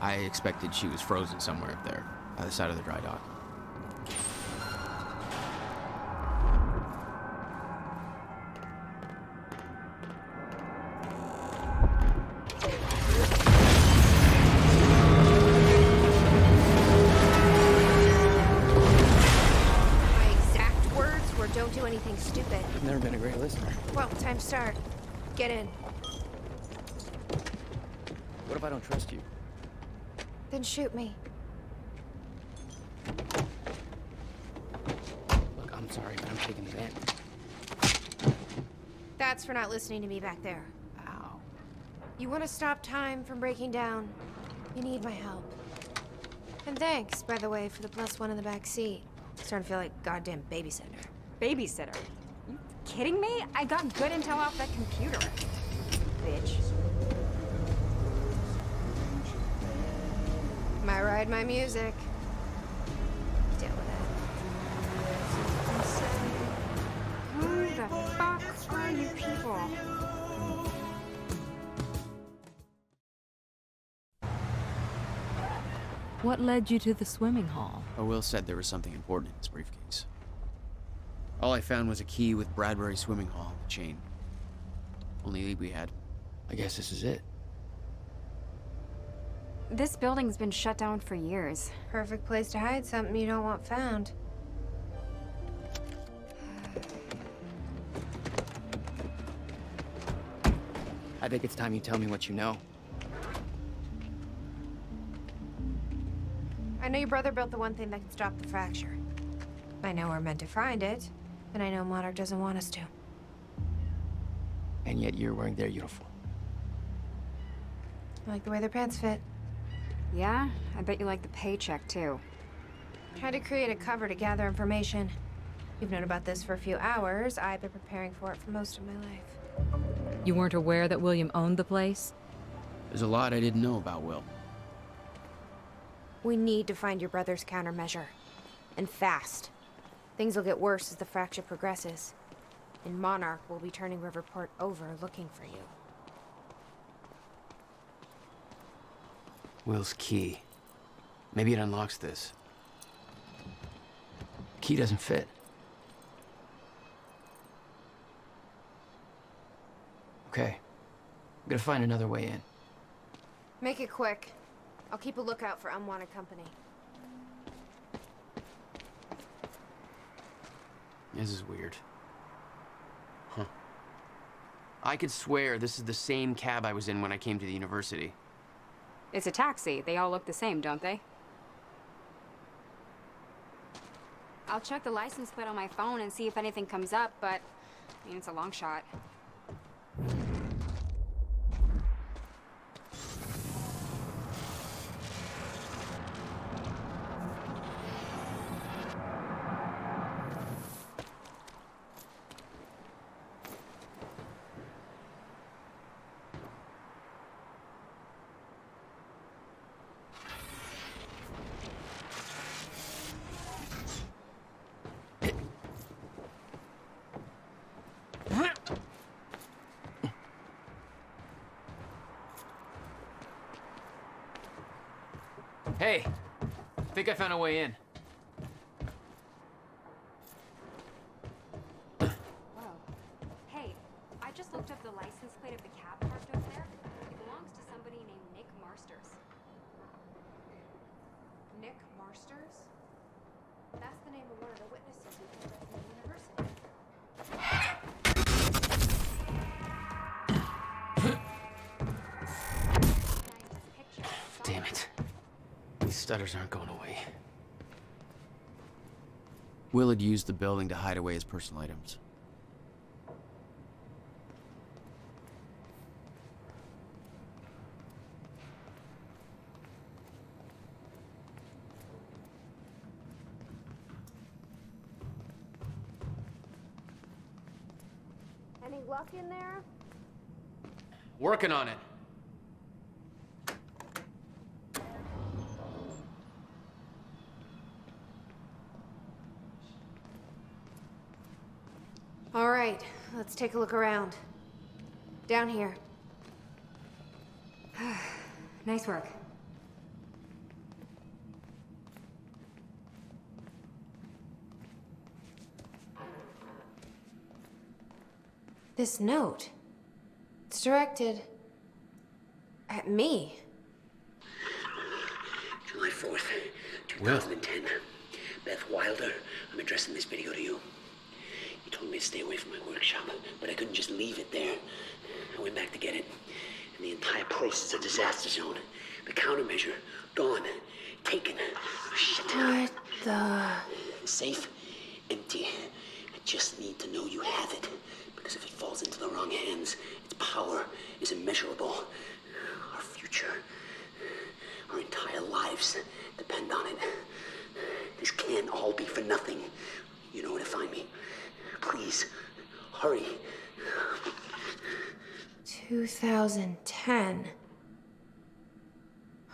I expected she was frozen somewhere up there, by the side of the dry dock. My exact words were, don't do anything stupid. I've never been a great listener. Well, time to start. Get in. What if I don't trust you? Then shoot me. Look, I'm sorry, but I'm taking the advantage. That's for not listening to me back there. Ow. You want to stop time from breaking down? You need my help. And thanks, by the way, for the +1 in the back seat. Starting to feel like goddamn babysitter. Babysitter? You kidding me? I got good intel off that computer. Bitch. My ride, my music. Deal with it. Who the fuck are you people? What led you to the swimming hall? Oh, Will said there was something important in his briefcase. All I found was a key with Bradbury Swimming Hall on the chain. Only lead we had. I guess this is it. This building's been shut down for years. Perfect place to hide something you don't want found. I think it's time you tell me what you know. I know your brother built the one thing that can stop the fracture. I know we're meant to find it, and I know Monarch doesn't want us to. And yet you're wearing their uniform. I like the way their pants fit. Yeah? I bet you like the paycheck, too. Tried to create a cover to gather information. You've known about this for a few hours. I've been preparing for it for most of my life. You weren't aware that William owned the place? There's a lot I didn't know about Will. We need to find your brother's countermeasure. And fast. Things will get worse as the fracture progresses. And Monarch will be turning Riverport over looking for you. Will's key. Maybe it unlocks this. Key doesn't fit. Okay. I'm gonna find another way in. Make it quick. I'll keep a lookout for unwanted company. This is weird. Huh. I could swear this is the same cab I was in when I came to the university. It's a taxi. They all look the same, don't they? I'll check the license plate on my phone and see if anything comes up, but I mean, it's a long shot. Hey, think I found a way in. Whoa. Hey, I just looked up the license plate of the cab parked over there. It belongs to somebody named Nick Marsters. Nick Marsters? That's the name of one of the witnesses we picked up from the university. Damn it. These stutters aren't going away. Will had used the building to hide away his personal items. Any luck in there? Working on it. All right, let's take a look around. Down here. Nice work. This note. It's directed at me. July 4th, 2010. Beth Wilder, I'm addressing this video to you. You told me to stay away from my workshop, but I couldn't just leave it there. I went back to get it, and the entire place is a disaster zone. The countermeasure, gone, taken. Oh, shit. What the? The safe, empty. I just need to know you have it, because if it falls into the wrong hands, its power is immeasurable. Our future Our entire lives depend on it. This can't all be for nothing. You know where to find me. Please, hurry. 2010.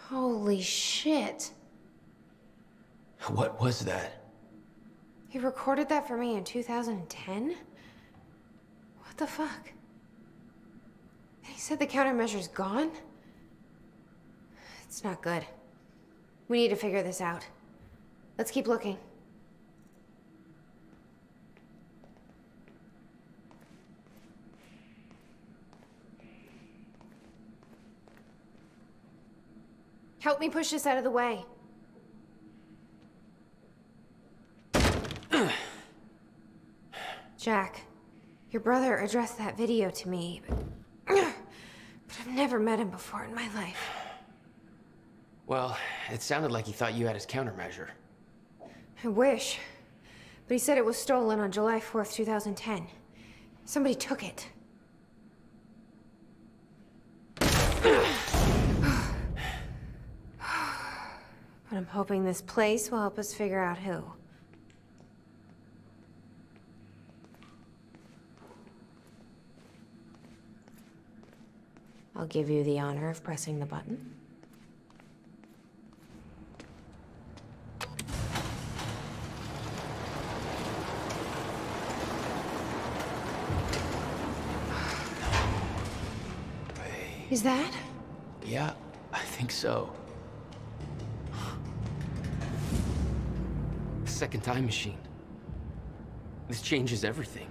Holy shit. What was that? He recorded that for me in 2010? What the fuck? He said the countermeasure's gone? It's not good. We need to figure this out. Let's keep looking. Help me push this out of the way. Jack, your brother addressed that video to me, but I've never met him before in my life. Well, it sounded like he thought you had his countermeasure. I wish. But he said it was stolen on July 4th, 2010. Somebody took it. But I'm hoping this place will help us figure out who. I'll give you the honor of pressing the button. Is that? Yeah, I think so. Second time machine. This changes everything.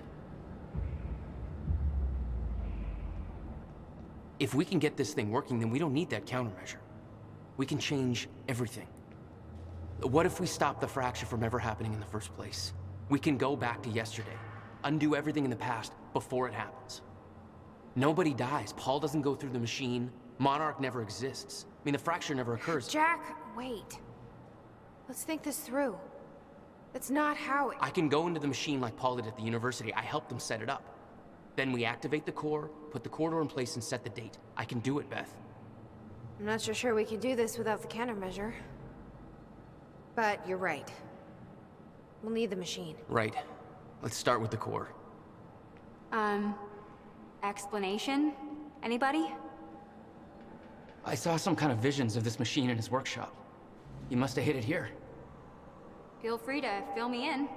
If we can get this thing working, then we don't need that countermeasure. We can change everything. What if we stop the fracture from ever happening in the first place? We can go back to yesterday, undo everything in the past before it happens. Nobody dies. Paul doesn't go through the machine. Monarch never exists. I mean, the fracture never occurs. Jack, wait. Let's think this through. That's not how it... I can go into the machine like Paul did at the university. I helped them set it up. Then we activate the core, put the corridor in place, and set the date. I can do it, Beth. I'm not so sure we can do this without the countermeasure. But you're right. We'll need the machine. Right. Let's start with the core. Explanation? Anybody? I saw some kind of visions of this machine in his workshop. He must have hid it here. Feel free to fill me in.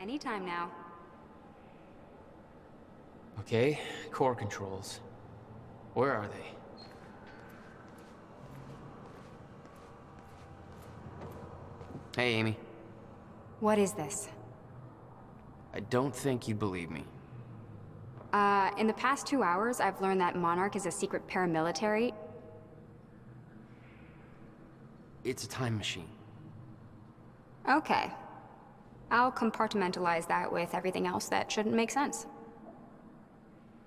Anytime now. Okay, core controls. Where are they? Hey, Amy. What is this? I don't think you'd believe me. In the past 2 hours, I've learned that Monarch is a secret paramilitary. It's a time machine. Okay. I'll compartmentalize that with everything else that shouldn't make sense.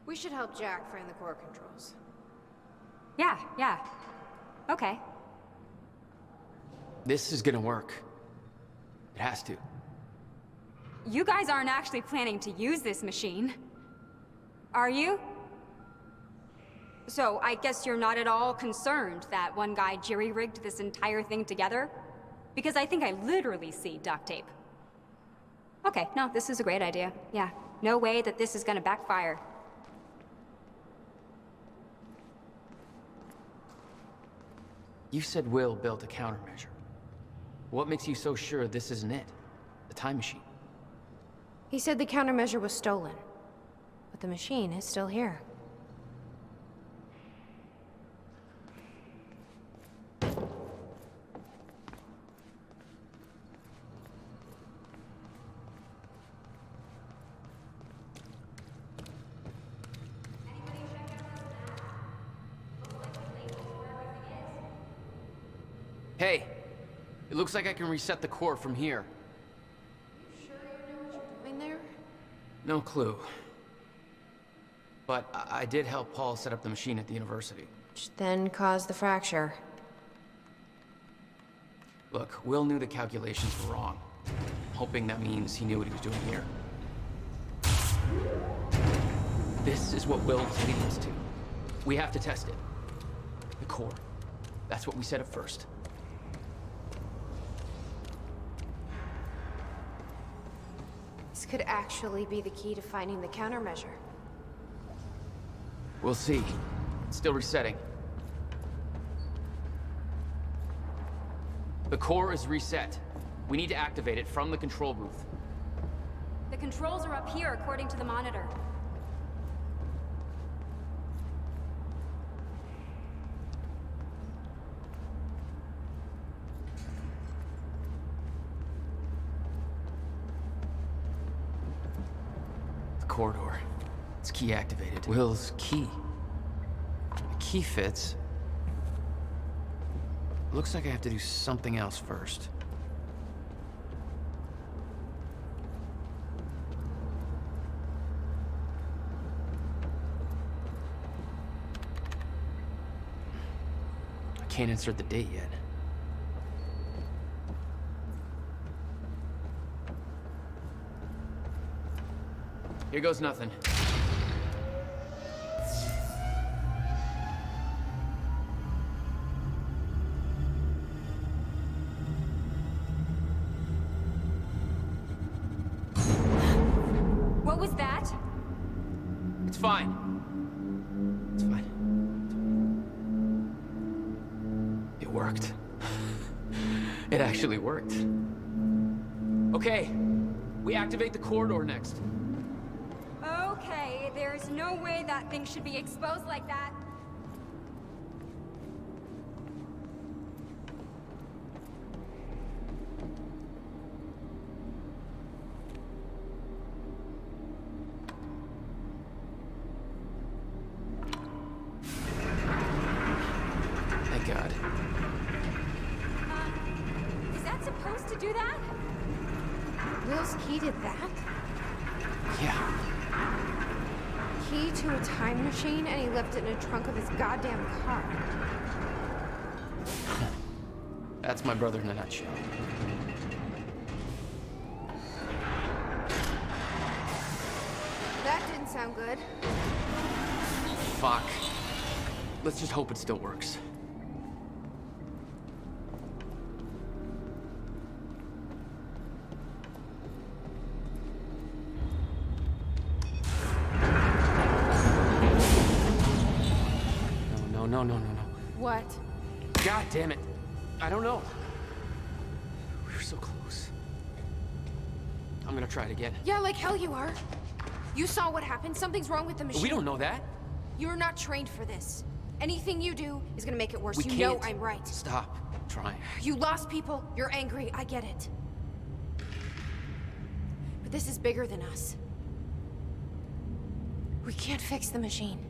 We should help Jack find the core controls. Yeah. Okay. This is gonna work. It has to. You guys aren't actually planning to use this machine, are you? So, I guess you're not at all concerned that one guy jerry-rigged this entire thing together? Because I think I literally see duct tape. Okay, no, this is a great idea. Yeah, no way that this is gonna backfire. You said Will built a countermeasure. What makes you so sure this isn't it? The time machine? He said the countermeasure was stolen. But the machine is still here. Hey! It looks like I can reset the core from here. You sure you know what you're doing there? No clue. But I did help Paul set up the machine at the university. Which then caused the fracture. Look, Will knew the calculations were wrong. Hoping that means he knew what he was doing here. This is what Will is leading us to. We have to test it. The core. That's what we said at first. This could actually be the key to finding the countermeasure. We'll see. It's still resetting. The core is reset. We need to activate it from the control booth. The controls are up here, according to the monitor. The corridor. It's key activated. Will's key. The key fits. Looks like I have to do something else first. I can't insert the date yet. Here goes nothing. What was that? It's fine. It's fine. It worked. It actually worked. Okay, we activate the corridor next. Okay, there's no way that thing should be exposed like that. Thank God. Is that supposed to do that? Will's key did that? Yeah. Key to a time machine, and he left it in a trunk of his goddamn car. That's my brother in a nutshell. That didn't sound good. Fuck. Let's just hope it still works. No. What? God damn it. I don't know. We were so close. I'm gonna try it again. Yeah, like hell you are. You saw what happened. Something's wrong with the machine. We don't know that. You're not trained for this. Anything you do is gonna make it worse. We You can't. know I'm right. Stop trying. You lost people. You're angry. I get it. But this is bigger than us. We can't fix the machine.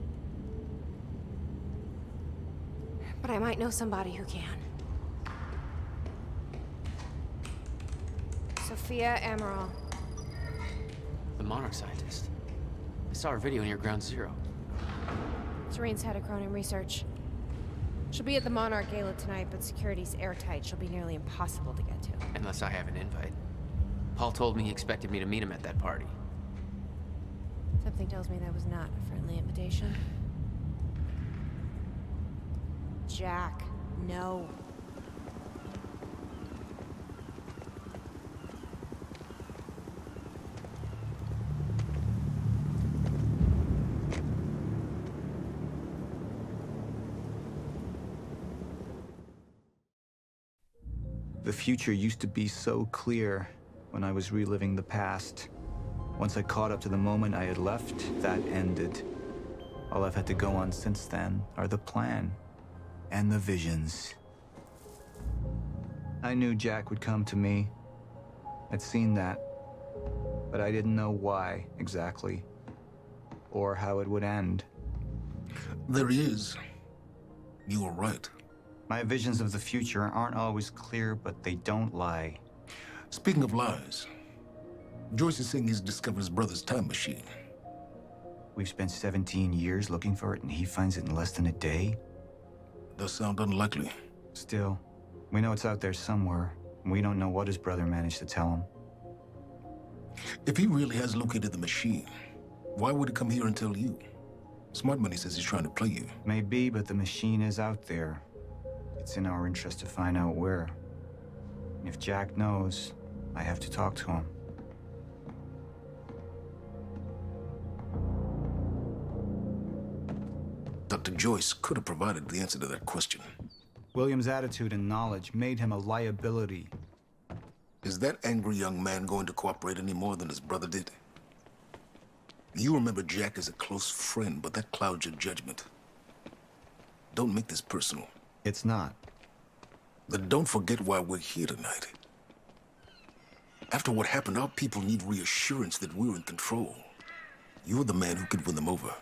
But I might know somebody who can. Sophia Amaral. The Monarch scientist. I saw her video near Ground Zero. Serene's head of Cronin research. She'll be at the Monarch Gala tonight, but security's airtight. She'll be nearly impossible to get to. Unless I have an invite. Paul told me he expected me to meet him at that party. Something tells me that was not a friendly invitation. Jack, no. The future used to be so clear when I was reliving the past. Once I caught up to the moment I had left, that ended. All I've had to go on since then are the plan and the visions. I knew Jack would come to me. I'd seen that, but I didn't know why exactly, or how it would end. There he is. You were right. My visions of the future aren't always clear, but they don't lie. Speaking of lies, Joyce is saying he's discovered his brother's time machine. We've spent 17 years looking for it, and he finds it in less than a day? Does sound unlikely. Still, we know it's out there somewhere, and we don't know what his brother managed to tell him. If he really has located the machine, why would he come here and tell you? Smart Money says he's trying to play you. Maybe, but the machine is out there. It's in our interest to find out where. And if Jack knows, I have to talk to him. Dr. Joyce could have provided the answer to that question. William's attitude and knowledge made him a liability. Is that angry young man going to cooperate any more than his brother did? You remember Jack as a close friend, but that clouds your judgment. Don't make this personal. It's not. Then don't forget why we're here tonight. After what happened, our people need reassurance that we're in control. You're the man who could win them over.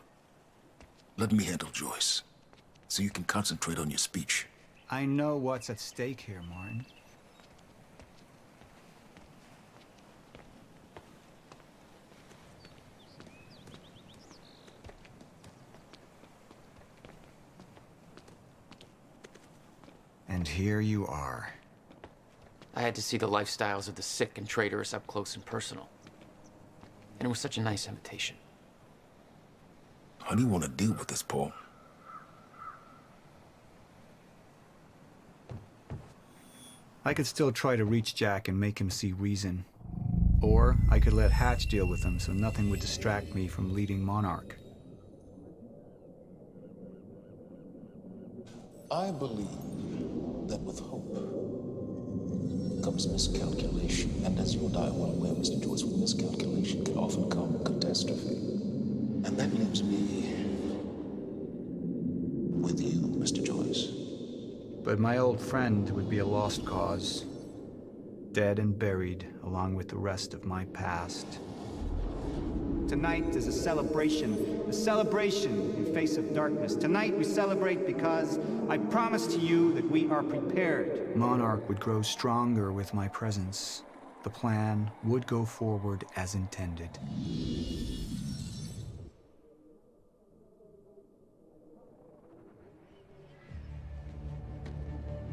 Let me handle Joyce, so you can concentrate on your speech. I know what's at stake here, Martin. And here you are. I had to see the lifestyles of the sick and traitorous up close and personal. And it was such a nice invitation. How do you want to deal with this, Paul? I could still try to reach Jack and make him see reason. Or I could let Hatch deal with him so nothing would distract me from leading Monarch. I believe that with hope comes miscalculation. And as you and I are well aware, Mr. Joyce, with miscalculation can often come catastrophe. And that leaves me with you, Mr. Joyce. But my old friend would be a lost cause. Dead and buried, along with the rest of my past. Tonight is a celebration in face of darkness. Tonight we celebrate because I promise to you that we are prepared. Monarch would grow stronger with my presence. The plan would go forward as intended.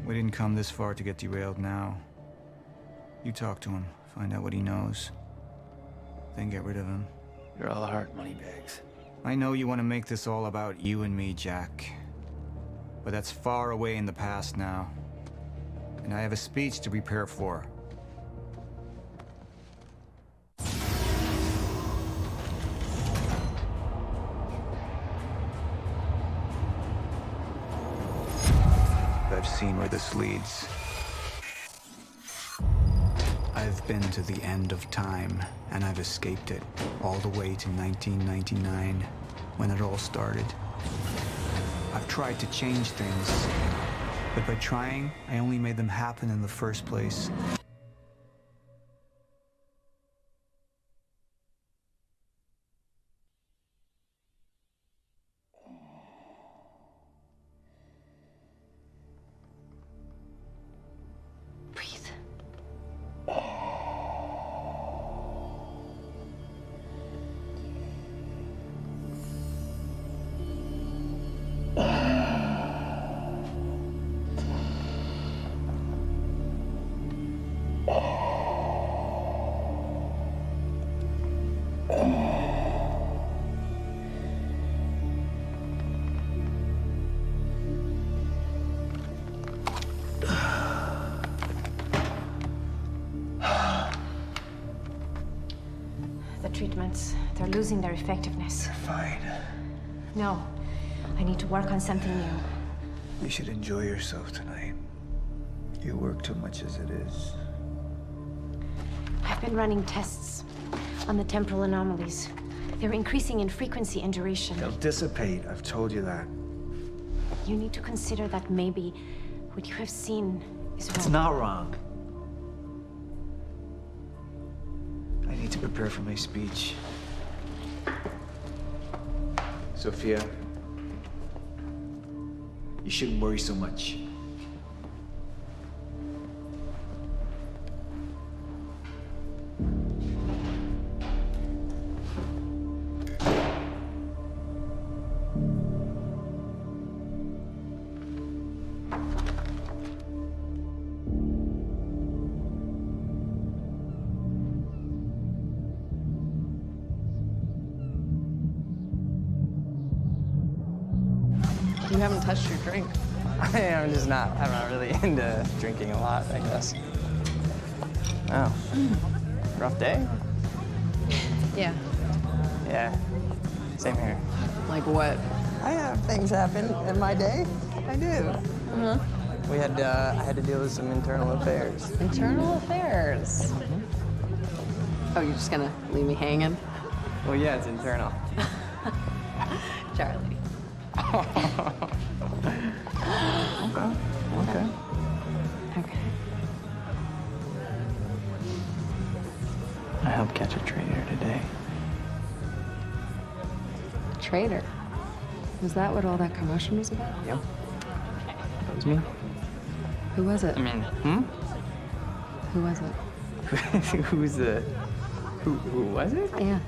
We didn't come this far to get derailed now. You talk to him, find out what he knows, then get rid of him. You're all heart, moneybags. I know you want to make this all about you and me, Jack. But that's far away in the past now. And I have a speech to prepare for. I've seen where this leads. I've been to the end of time, and I've escaped it, all the way to 1999, when it all started. I've tried to change things, but by trying, I only made them happen in the first place. Treatments, they're losing their effectiveness. You're fine. No, I need to work on something new. You should enjoy yourself tonight. You work too much as it is. I've been running tests on the temporal anomalies. They're increasing in frequency and duration. They'll dissipate, I've told you that. You need to consider that maybe what you have seen is wrong. It's not wrong. I need to prepare for my speech. Sophia, you shouldn't worry so much. You haven't touched your drink. I'm not really into drinking a lot, I guess. Oh. Rough day? Yeah. Yeah. Same here. Like what? I have things happen in my day. I do. Uh-huh. I had to deal with some internal affairs. Internal affairs? Oh, you're just gonna leave me hanging? Well, yeah, it's internal. Charlie. Okay. Okay. I helped catch a traitor today. Traitor? Was that what all that commotion was about? Yep. That was me. Who was it? I mean, Who was it? Who was it? Yeah.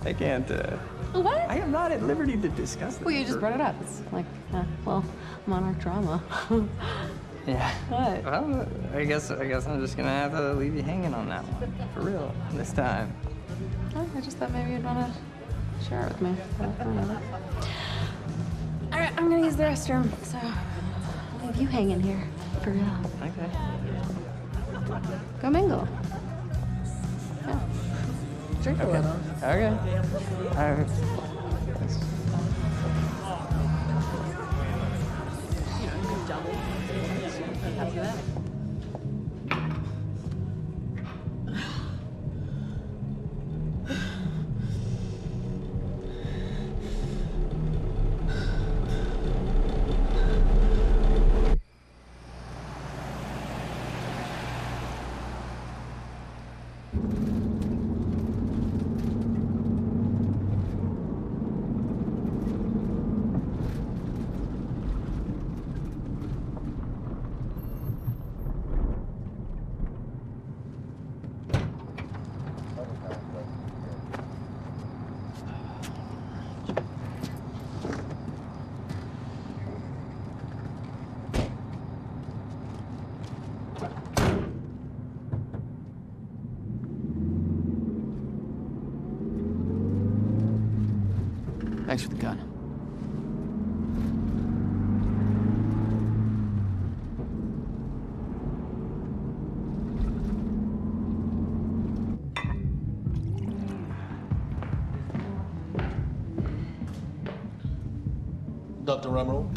I can't, What? I am not at liberty to discuss this. Well, you just brought it up. It's like, Monarch drama. Yeah. What? Well, I guess I'm just gonna have to leave you hanging on that one. For real, this time. Oh, I just thought maybe you'd want to share it with me. All right, I'm gonna use the restroom, so I'll leave you hanging here. For real. Okay. Go mingle. Yeah. Drink a little. Okay. All right. Thanks for the gun. Dr. Ramiro?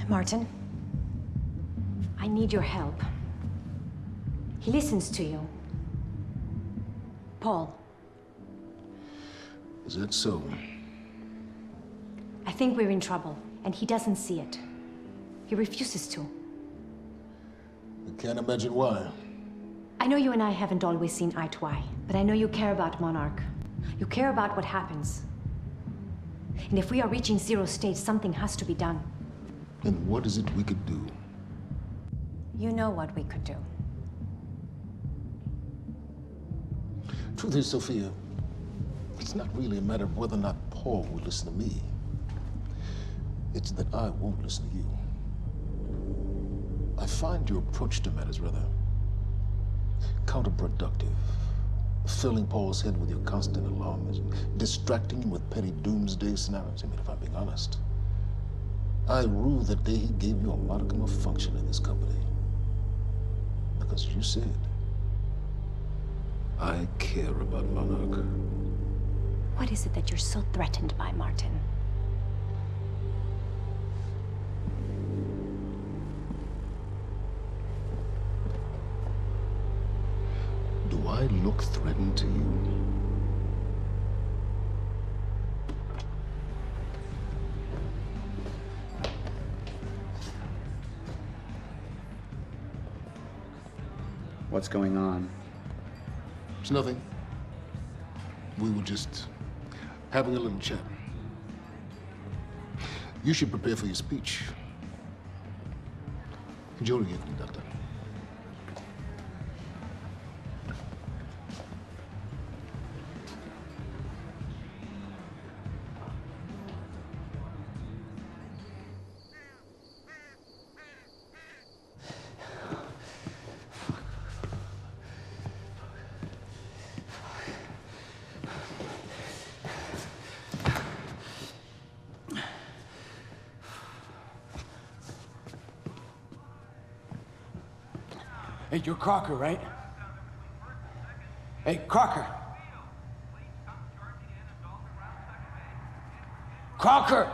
Martin, I need your help. He listens to you. Paul. Is that so? I think we're in trouble, and he doesn't see it. He refuses to. I can't imagine why. I know you and I haven't always seen eye to eye, but I know you care about Monarch. You care about what happens. And if we are reaching zero state, something has to be done. And what is it we could do? You know what we could do. Truth is, Sophia, it's not really a matter of whether or not Paul will listen to me. It's that I won't listen to you. I find your approach to matters rather counterproductive. Filling Paul's head with your constant alarmism, distracting him with petty doomsday scenarios. I mean, if I'm being honest, I rue the day he gave you a modicum of function in this company. Because you said, I care about Monarch. What is it that you're so threatened by, Martin? Do I look threatened to you? What's going on? It's nothing. We were just having a little chat. You should prepare for your speech. Enjoy the evening, Doctor. Hey, you're Crocker, right? Hey, Crocker! Crocker!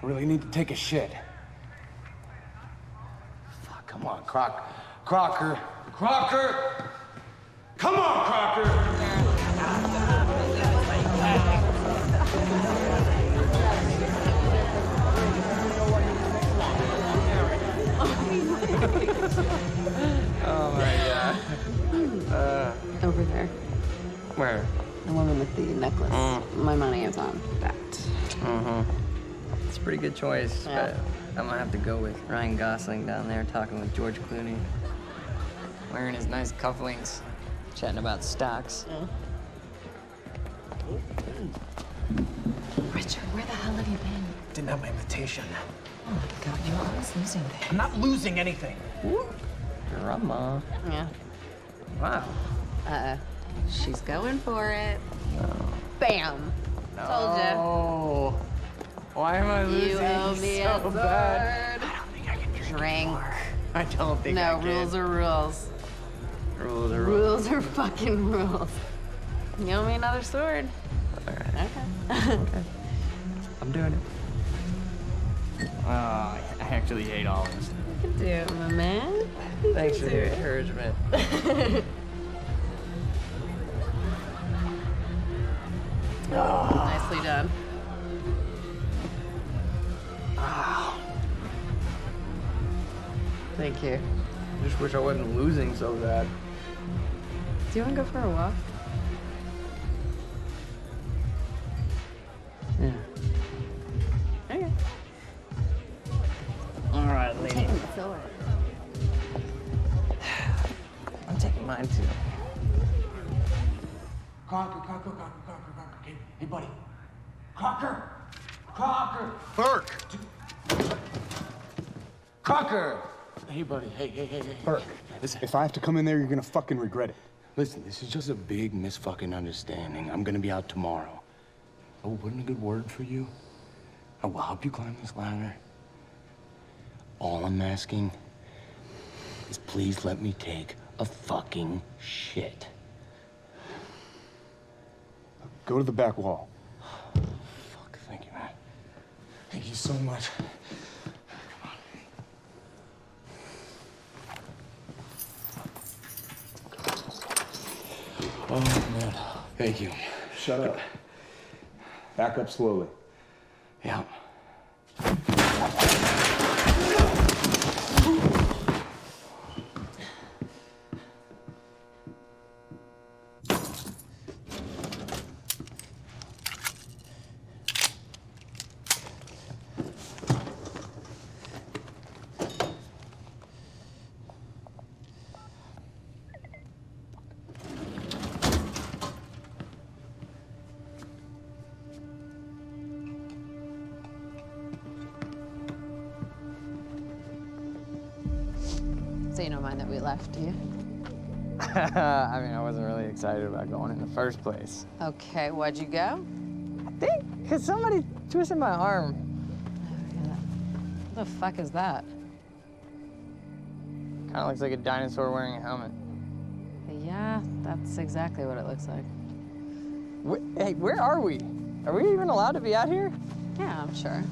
I really need to take a shit. Fuck, come on, Crocker. Crocker! Crocker! Come on, Crocker! Oh my god. Over there. Where? The woman with the necklace. My money is on that. It's a pretty good choice, Yeah. but I'm gonna have to go with Ryan Gosling down there talking with George Clooney. Wearing his nice cufflinks, chatting about stocks. Richard, where the hell have you been? Didn't have my invitation. Oh my god, you're always losing things. I'm not losing anything. Drama. Yeah. Wow. She's going for it. Bam! Told ya. Oh. Why am I losing You owe me so a bad? sword. I don't think I can drink. I don't think I No, can. rules are rules. Rules are rules. Rules are fucking rules. You owe me another sword. All right. Okay. Okay. I'm doing it. Oh, I actually hate all of this. You can do it, my man. You Thanks can for do the it. encouragement. Nicely done. Thank you. I just wish I wasn't losing so bad. Do you want to go for a walk? Yeah. Okay. All right, lady. Taking the sword. I'm taking mine too. Crocker. Hey, buddy. Crocker! Burke! Crocker! Hey, buddy. Hey. Burke, listen, if I have to come in there, you're gonna fucking regret it. Listen, this is just a big misfucking understanding. I'm gonna be out tomorrow. I will put in a good word for you. I will help you climb this ladder. All I'm asking is please let me take a fucking shit. Go to the back wall. Fuck, thank you, man. Thank you so much. Oh, man. Thank you. Shut up. Back up slowly. Yeah. So you don't mind that we left, do you? I mean, I wasn't really excited about going in the first place. Okay, why'd you go? I think because somebody twisted my arm. What the fuck is that? Kind of looks like a dinosaur wearing a helmet. Yeah, that's exactly what it looks like. Hey, where are we? Are we even allowed to be out here? Yeah, I'm sure.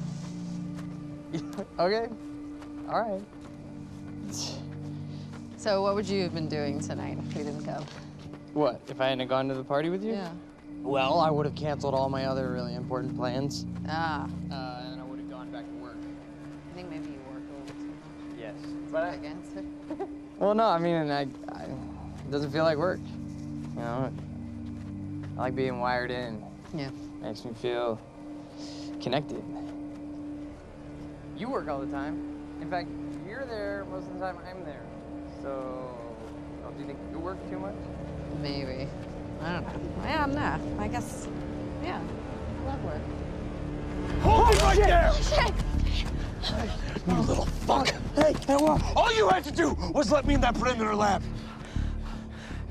Okay. All right. So what would you have been doing tonight if we didn't go? What, if I hadn't gone to the party with you? Yeah. Well, I would have canceled all my other really important plans. Ah. And I would have gone back to work. I think maybe you work a little too much. Yes. But Against it? well, no, I mean, it doesn't feel like work. You know, I like being wired in. Yeah. Makes me feel connected. You work all the time. In fact, you're there most of the time I'm there. So, do you think you work too much? Maybe. I don't know. Yeah, no. I guess, yeah. I love work. Hold it right there! Shit! You little fuck! Hey, what? All you had to do was let me in that perimeter lab.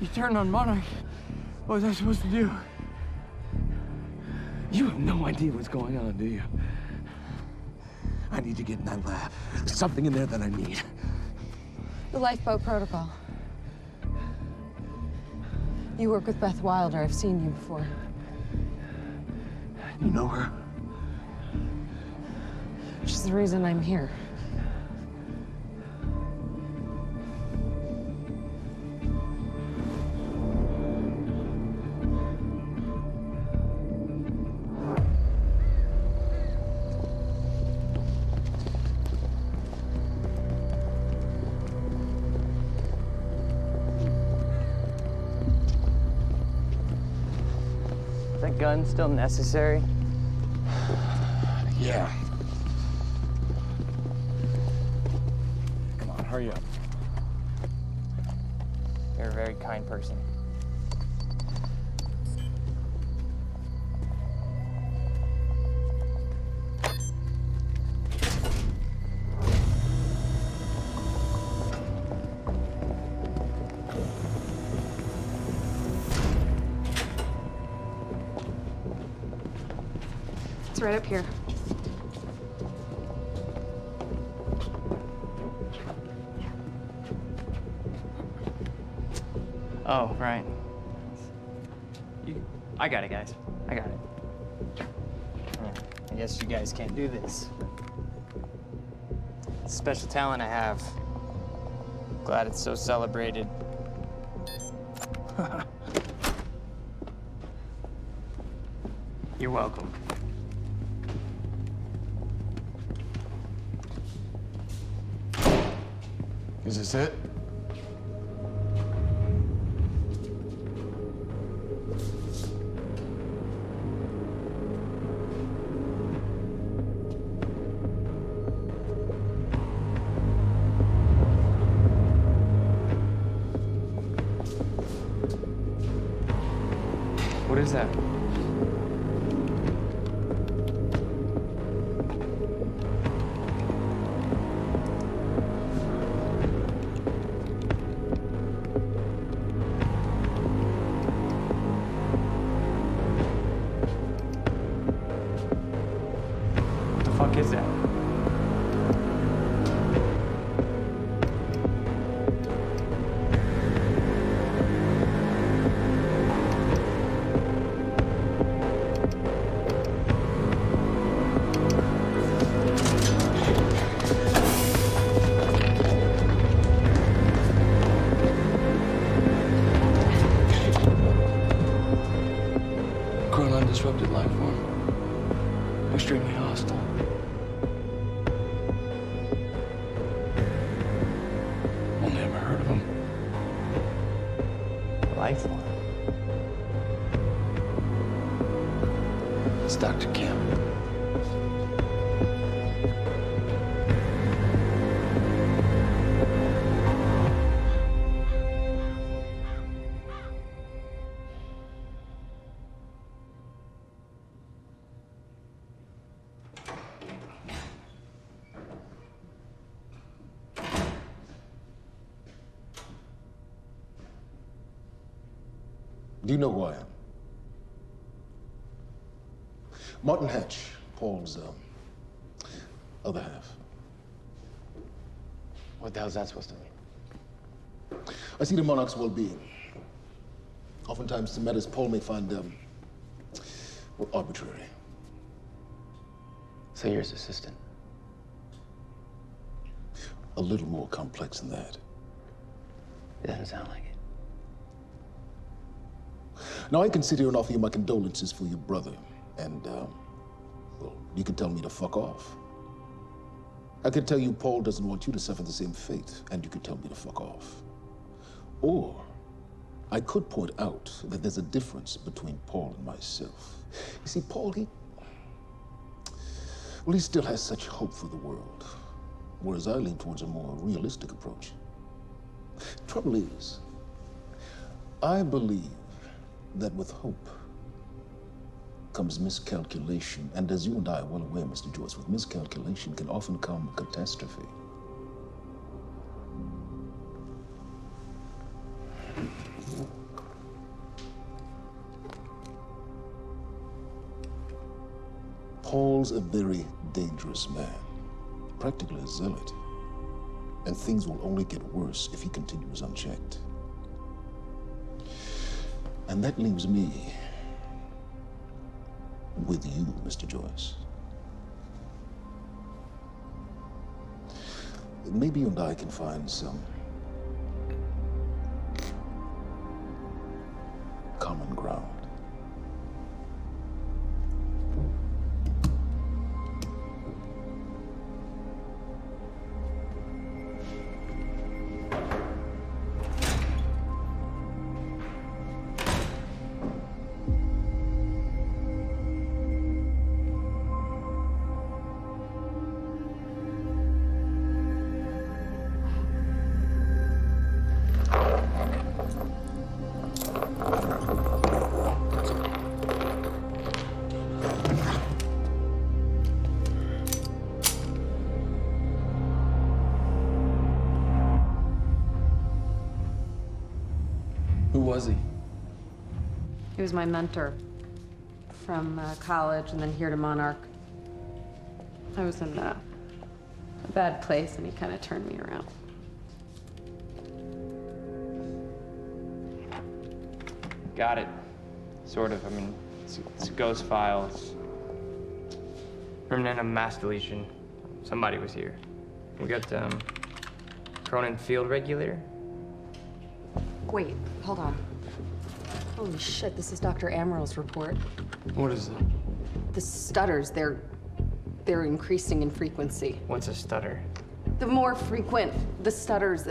You turned on Monarch. What was I supposed to do? You have no idea what's going on, do you? I need to get in that lab. There's something in there that I need. The lifeboat protocol. You work with Beth Wilder. I've seen you before. You know her? She's the reason I'm here. Is that gun still necessary? Yeah. Come on, hurry up. You're a very kind person. It's right up here. Oh, right. I got it, guys. I got it. I guess you guys can't do this. It's a special talent I have. Glad it's so celebrated. You're welcome. Is this it? What is that? What the fuck is that? Grown undisrupted life form. Extremely hostile. Only ever heard of him. Life form. It's Dr. Kim. Do you know who I am? Martin Hatch, Paul's other half. What the hell's that supposed to mean? I see the monarch's well-being. Oftentimes, the matters Paul may find well, arbitrary. So you're his assistant? A little more complex than that. It doesn't sound like it. Now, I can sit here and offer you my condolences for your brother, and, well, you can tell me to fuck off. I could tell you Paul doesn't want you to suffer the same fate, and you could tell me to fuck off. Or, I could point out that there's a difference between Paul and myself. You see, Paul, he still has such hope for the world, whereas I lean towards a more realistic approach. Trouble is, I believe that with hope comes miscalculation, and as you and I are well aware, Mr. Joyce, with miscalculation can often come catastrophe. Paul's a very dangerous man, practically a zealot. And things will only get worse if he continues unchecked. And that leaves me with you, Mr. Joyce. Maybe you and I can find some common ground. Who was he? He was my mentor from college and then here to Monarch. I was in a bad place and he kind of turned me around. Got it. Sort of. I mean, it's a ghost file. It's remnant of mass deletion. Somebody was here. We got, Cronin field regulator. Wait, hold on. Holy shit, this is Dr. Amaril's report. What is it? The stutters, they're increasing in frequency. What's a stutter? The more frequent the stutters,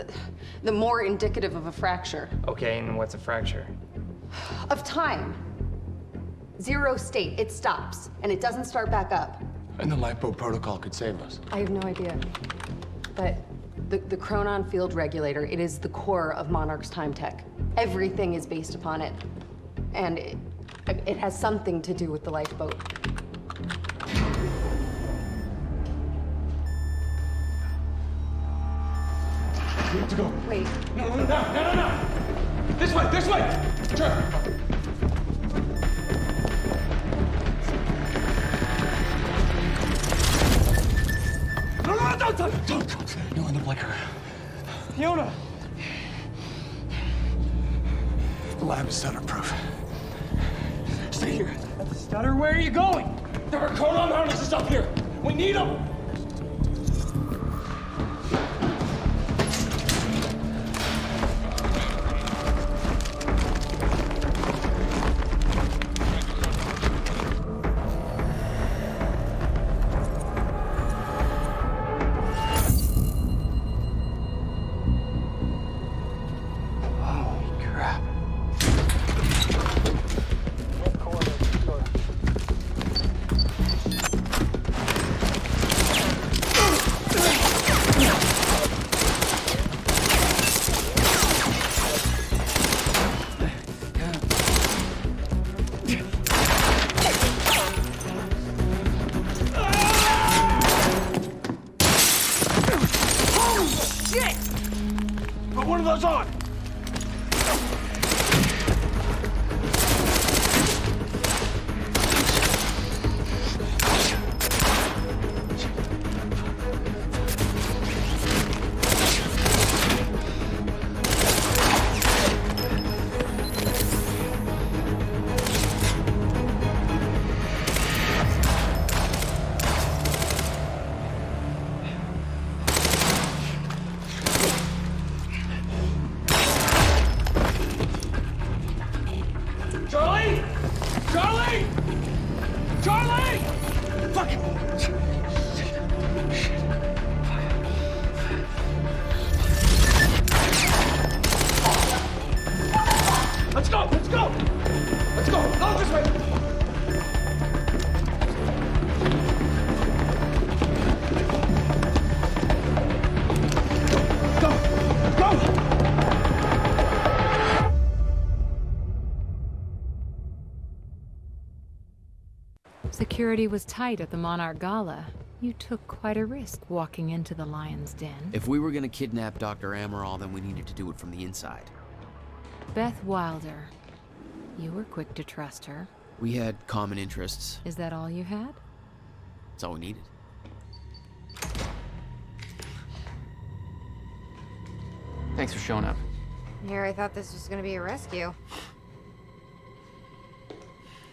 the more indicative of a fracture. Okay, and what's a fracture? Of time. Zero state, it stops, and it doesn't start back up. And the lifeboat protocol could save us. I have no idea. But the Chronon field regulator, it is the core of Monarch's time tech. Everything is based upon it. And it has something to do with the lifeboat. We have to go. Wait. No. This way! Sure. No, don't. You'll end up like her. Fiona! The lab is stutter-proof. Stay here. Stutter, where are you going? There are Chronon harnesses up here. We need them. Security was tight at the Monarch Gala. You took quite a risk walking into the Lion's Den. If we were gonna kidnap Dr. Amaral, then we needed to do it from the inside. Beth Wilder. You were quick to trust her. We had common interests. Is that all you had? That's all we needed. Thanks for showing up. Here, I thought this was gonna be a rescue.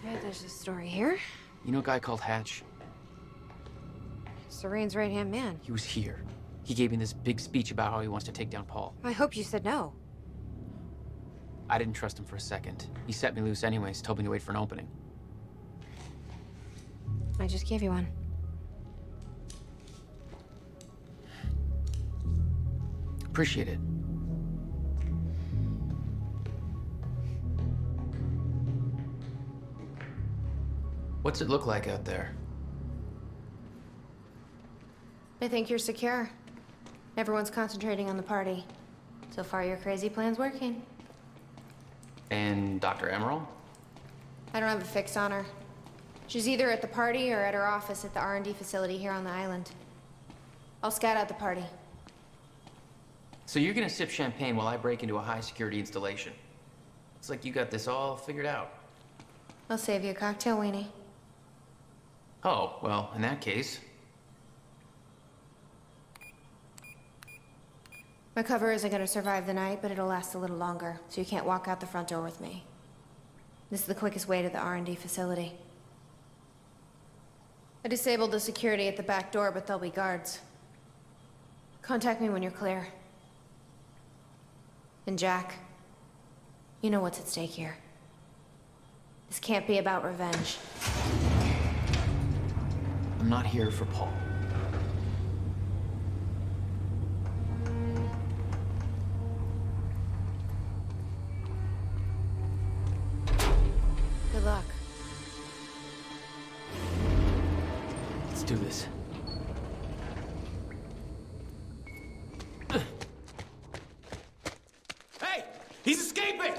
Right, there's a story here. You know a guy called Hatch? Serene's right-hand man. He was here. He gave me this big speech about how he wants to take down Paul. I hope you said no. I didn't trust him for a second. He set me loose anyways, told me to wait for an opening. I just gave you one. Appreciate it. What's it look like out there? I think you're secure. Everyone's concentrating on the party. So far, your crazy plan's working. And Dr. Emerald? I don't have a fix on her. She's either at the party or at her office at the R&D facility here on the island. I'll scout out the party. So you're gonna sip champagne while I break into a high-security installation. It's like you got this all figured out. I'll save you a cocktail, Weenie. Oh, well, in that case... My cover isn't gonna survive the night, but it'll last a little longer, so you can't walk out the front door with me. This is the quickest way to the R&D facility. I disabled the security at the back door, but there'll be guards. Contact me when you're clear. And Jack, you know what's at stake here. This can't be about revenge. I'm not here for Paul. Good luck. Let's do this. Hey! He's escaping!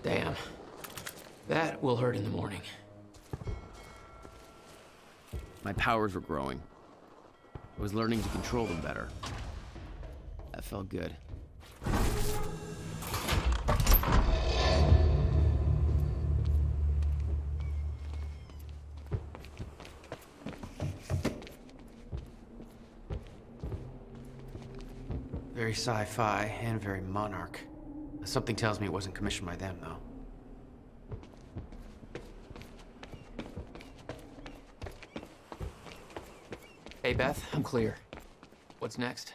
Damn. That will hurt in the morning. My powers were growing. I was learning to control them better. That felt good. Very sci-fi and very Monarch. Something tells me it wasn't commissioned by them, though. Hey, Beth, I'm clear. What's next?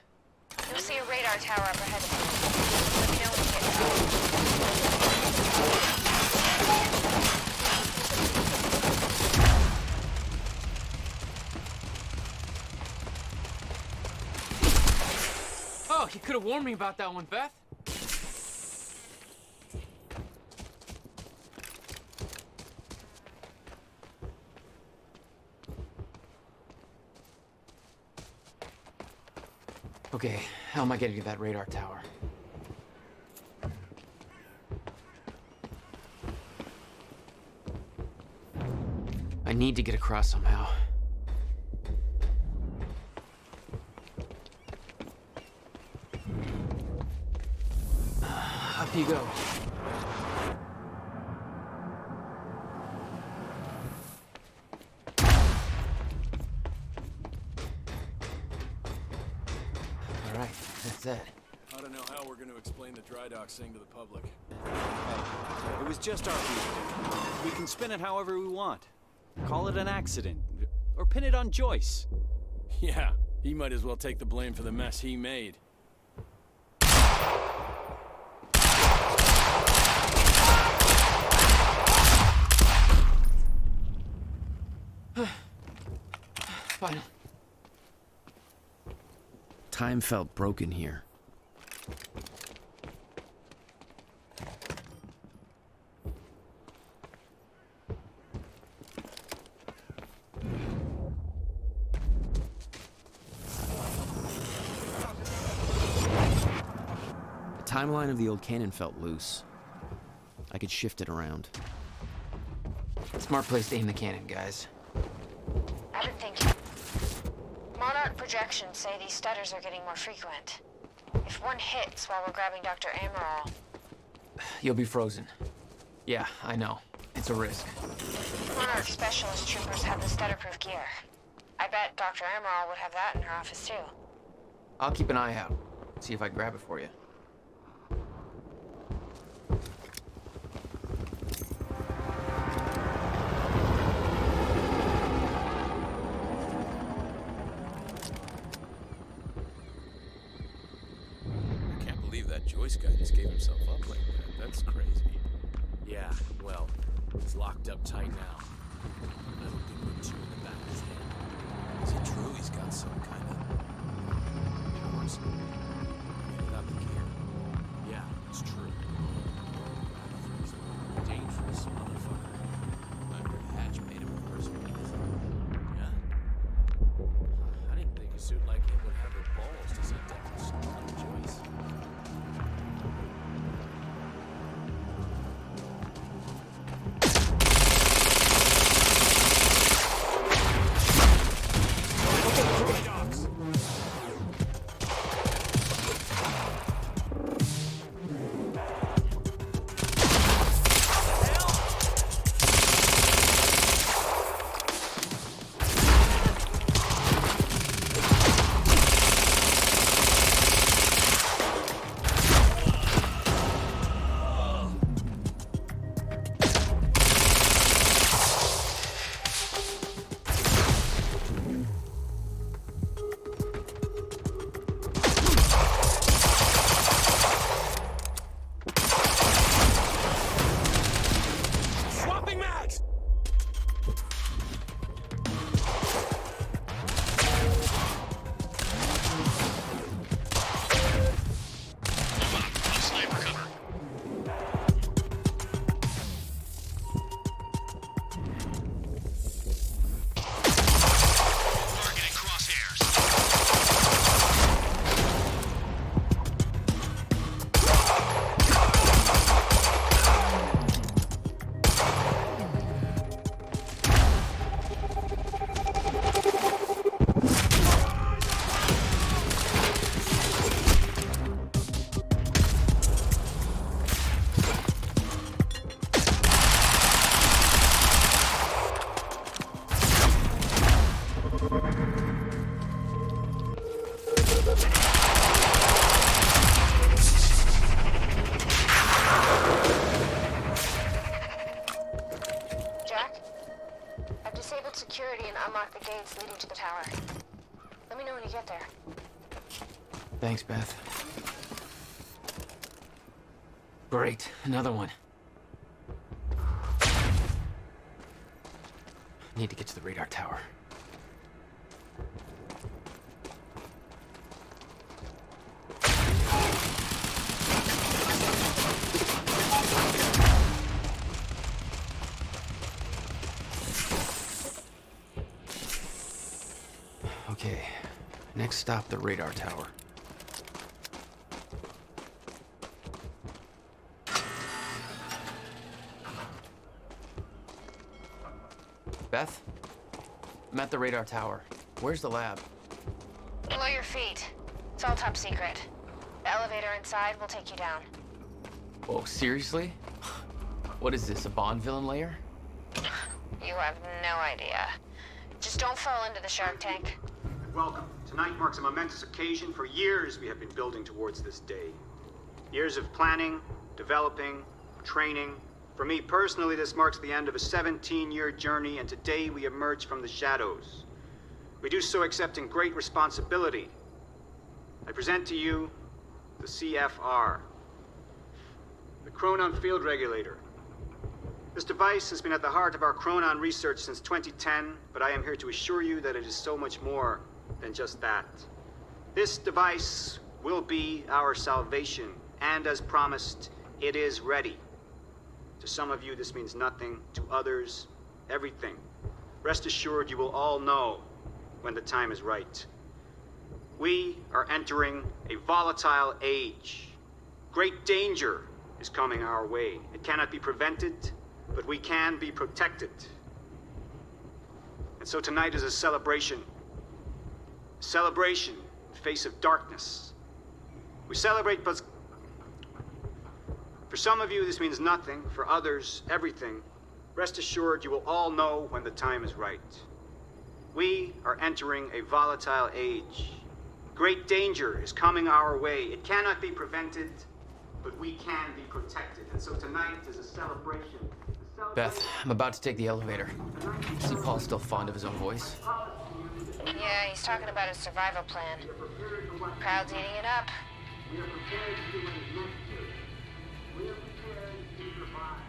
You'll see a radar tower up ahead of you. Let me know when you get Oh, you could have warned me about that one, Beth. Okay, how am I getting to that radar tower? I need to get across somehow. Up you go. All right, that's it. I don't know how we're going to explain the dry dock thing to the public. Hey, it was just our view. We can spin it however we want. Call it an accident. Or pin it on Joyce. Yeah, he might as well take the blame for the mess he made. Fine. Time felt broken here. The timeline of the old cannon felt loose. I could shift it around. Smart place to aim the cannon, guys. I've been thinking. Monarch projections say these stutters are getting more frequent. If one hits while we're grabbing Dr. Amaral... You'll be frozen. Yeah, I know. It's a risk. Monarch specialist troopers have the stutterproof gear. I bet Dr. Amaral would have that in her office too. I'll keep an eye out. See if I can grab it for you. I can't believe that Joyce guy just gave himself up like that. That's crazy. Yeah, well, he's locked up tight now. I don't think we're two in the back of his head. Is it true he's got some kind of powers? Without the gear. Yeah, it's true. He's a dangerous motherfucker. I heard Hatch made him a personal assistant. Yeah? I didn't think a suit like him would have the balls to send that to someone like Joyce. security and unlock the gates leading to the tower. Let me know when you get there. Thanks, Beth. Great, another one. Need to get to the radar tower. Okay, next stop, the radar tower. Beth? I'm at the radar tower. Where's the lab? Below your feet. It's all top secret. The elevator inside will take you down. Oh, seriously? What is this, a Bond villain lair? You have no idea. Just don't fall into the shark tank. Welcome. Tonight marks a momentous occasion. For years we have been building towards this day. Years of planning, developing, training. For me personally, this marks the end of a 17-year journey, and today we emerge from the shadows. We do so accepting great responsibility. I present to you the CFR, the Chronon Field Regulator. This device has been at the heart of our Chronon research since 2010, but I am here to assure you that it is so much more than just that. This device will be our salvation, and as promised, it is ready. To some of you, this means nothing. To others, everything. Rest assured, you will all know when the time is right. We are entering a volatile age. Great danger is coming our way. It cannot be prevented, but we can be protected. And And so tonight is a celebration. Celebration in the face of darkness. We celebrate because for some of you this means nothing, for others, everything. Rest assured you will all know when the time is right. We are entering a volatile age. Great danger is coming our way. It cannot be prevented, but we can be protected. And so tonight is a celebration. Beth, I'm about to take the elevator. See Paul's still fond of his own voice? Yeah, he's talking about his survival plan. Crowd's eating it up. We are prepared to do what is necessary. We are prepared to survive.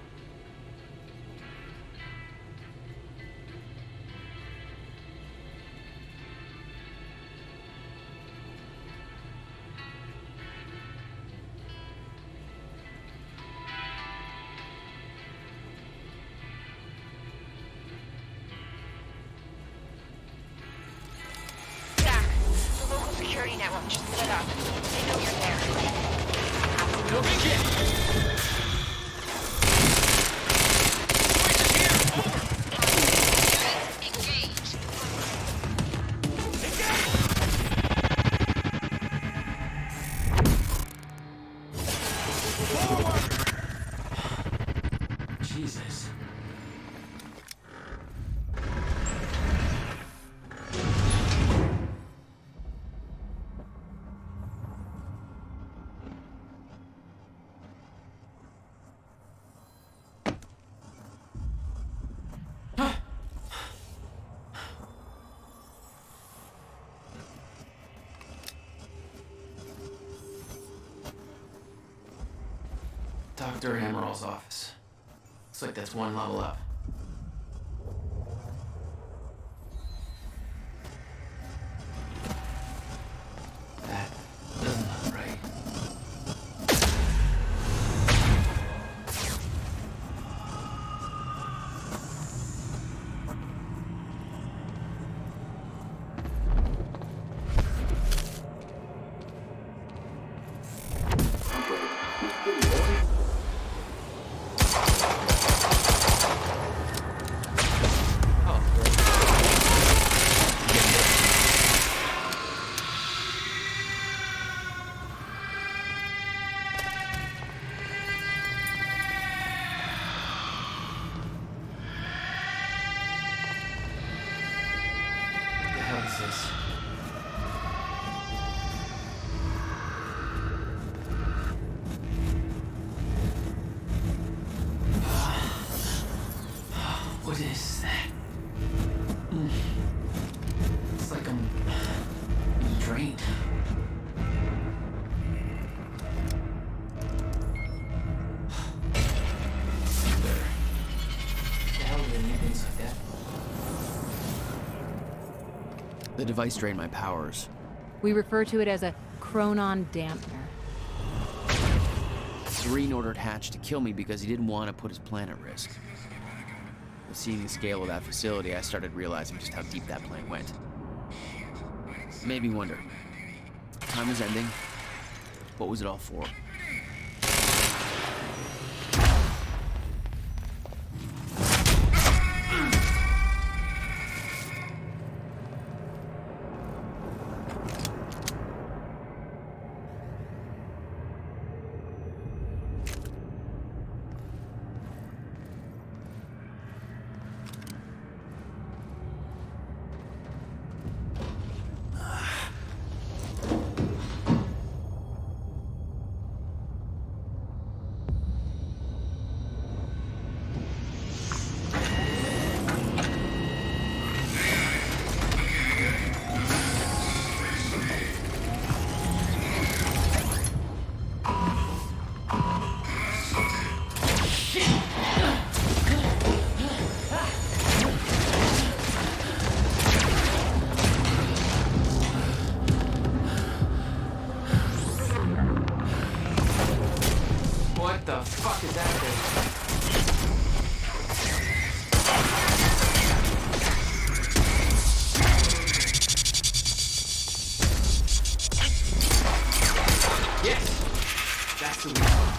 Jack, the local security network just lit up. They know you're there. No big hit! Jesus. Dr. Hammerall's office. Looks like that's one level up. That doesn't look right. This. What is that? It's like I'm being drained. The hell do they need things like that? The device drained my powers. We refer to it as a chronon dampener. Serene ordered Hatch to kill me because he didn't want to put his plan at risk. But seeing the scale of that facility, I started realizing just how deep that plan went. It made me wonder. Time was ending. What was it all for? What the fuck is that thing? Yes! That's the one.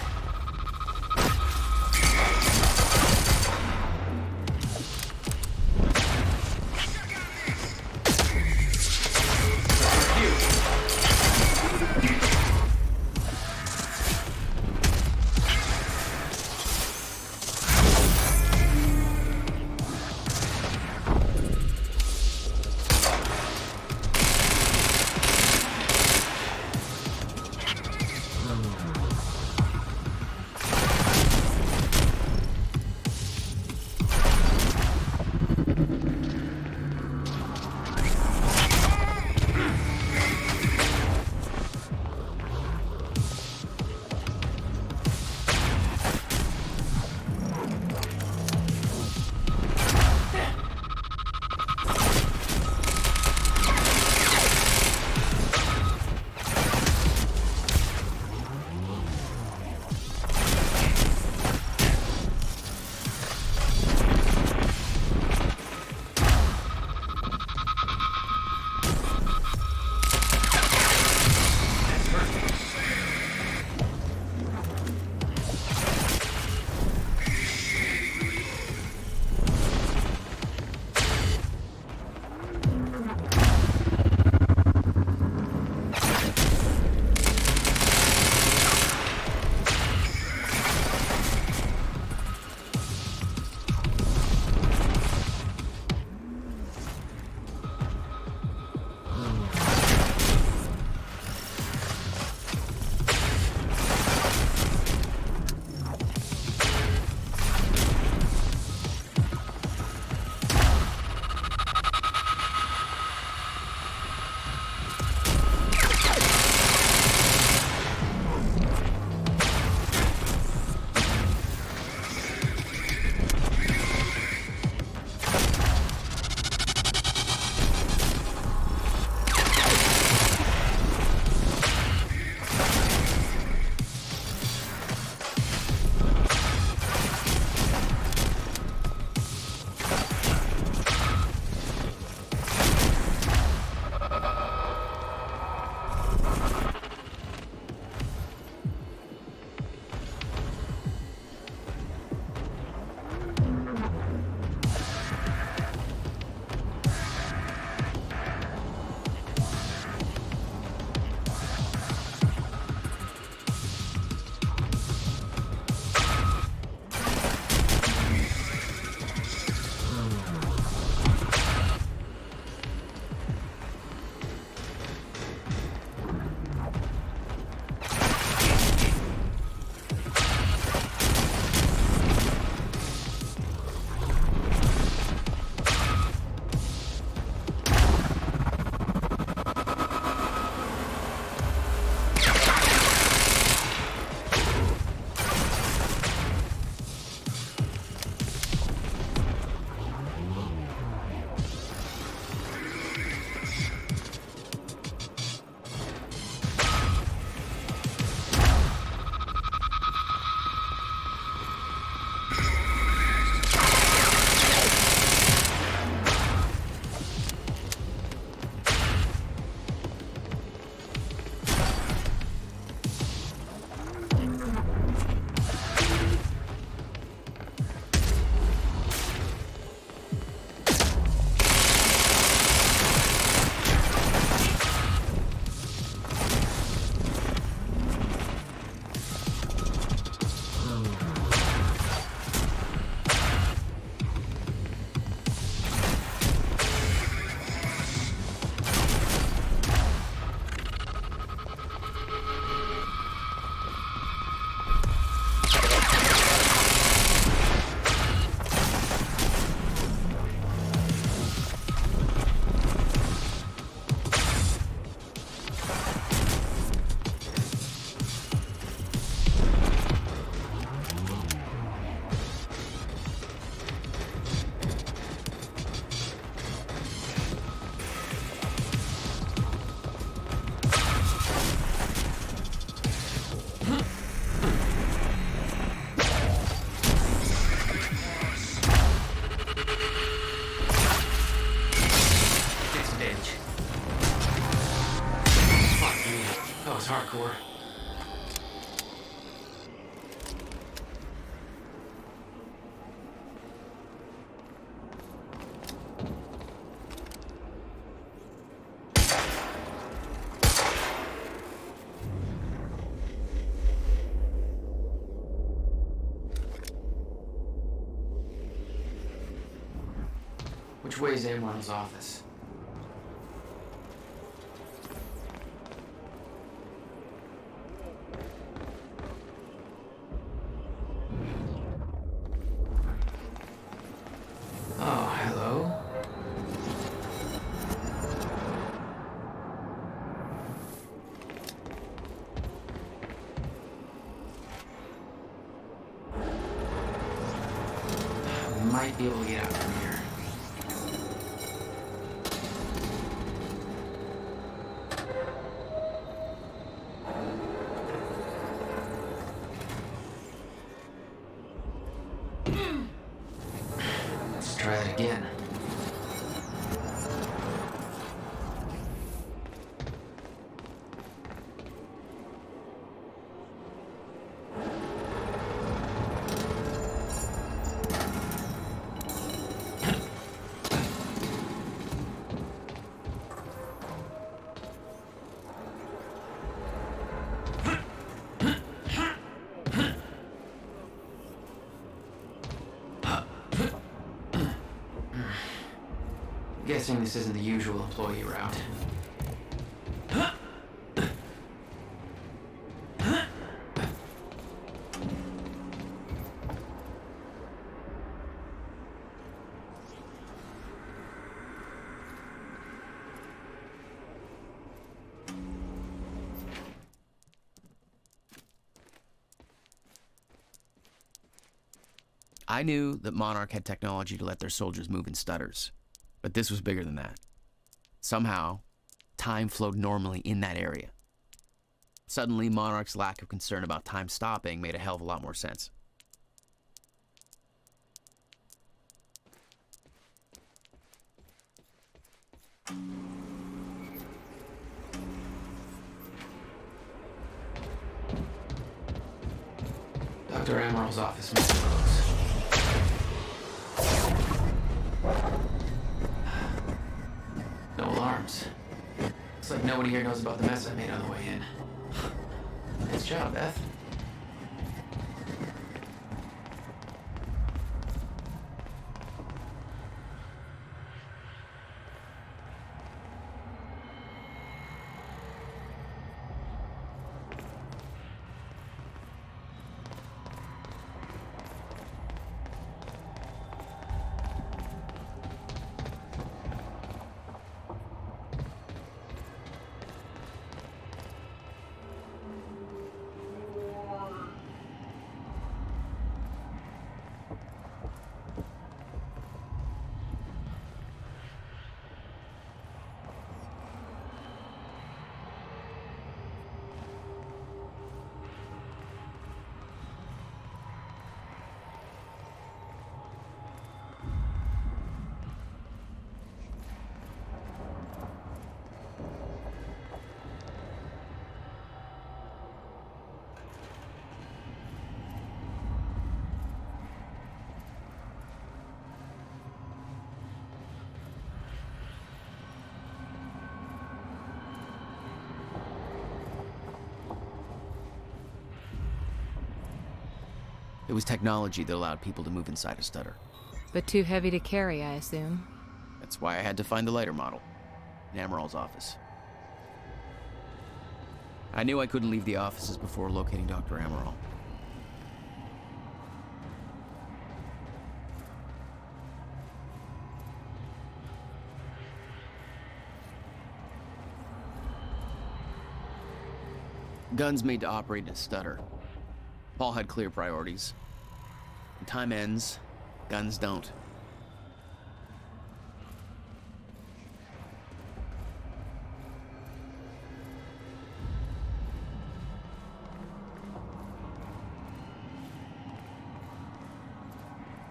hardcore. Which way is Amron's office? might be able to get out from here. Let's try it again. Guessing this isn't the usual employee route. I knew that Monarch had technology to let their soldiers move in stutters, but this was bigger than that. Somehow, time flowed normally in that area. Suddenly, Monarch's lack of concern about time stopping made a hell of a lot more sense. Dr. Amaril's office must be close. No alarms. Looks like nobody here knows about the mess I made on the way in. Nice job, Beth. It was technology that allowed people to move inside a stutter. But too heavy to carry, I assume. That's why I had to find the lighter model in Amaril's office. I knew I couldn't leave the offices before locating Dr. Amaral. Guns made to operate in a stutter. Paul had clear priorities. When time ends, guns don't.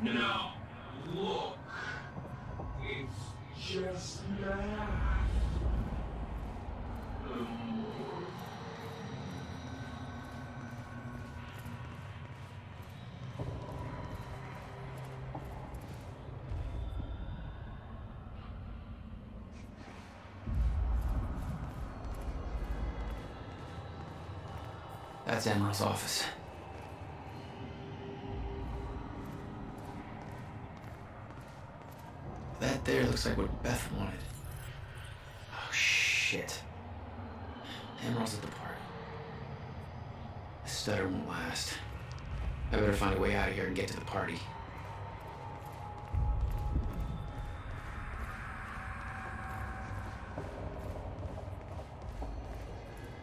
Now, look. It's just math. That's Amaril's office. That there looks like what Beth wanted. Oh, shit. Amaril's at the party. This stutter won't last. I better find a way out of here and get to the party.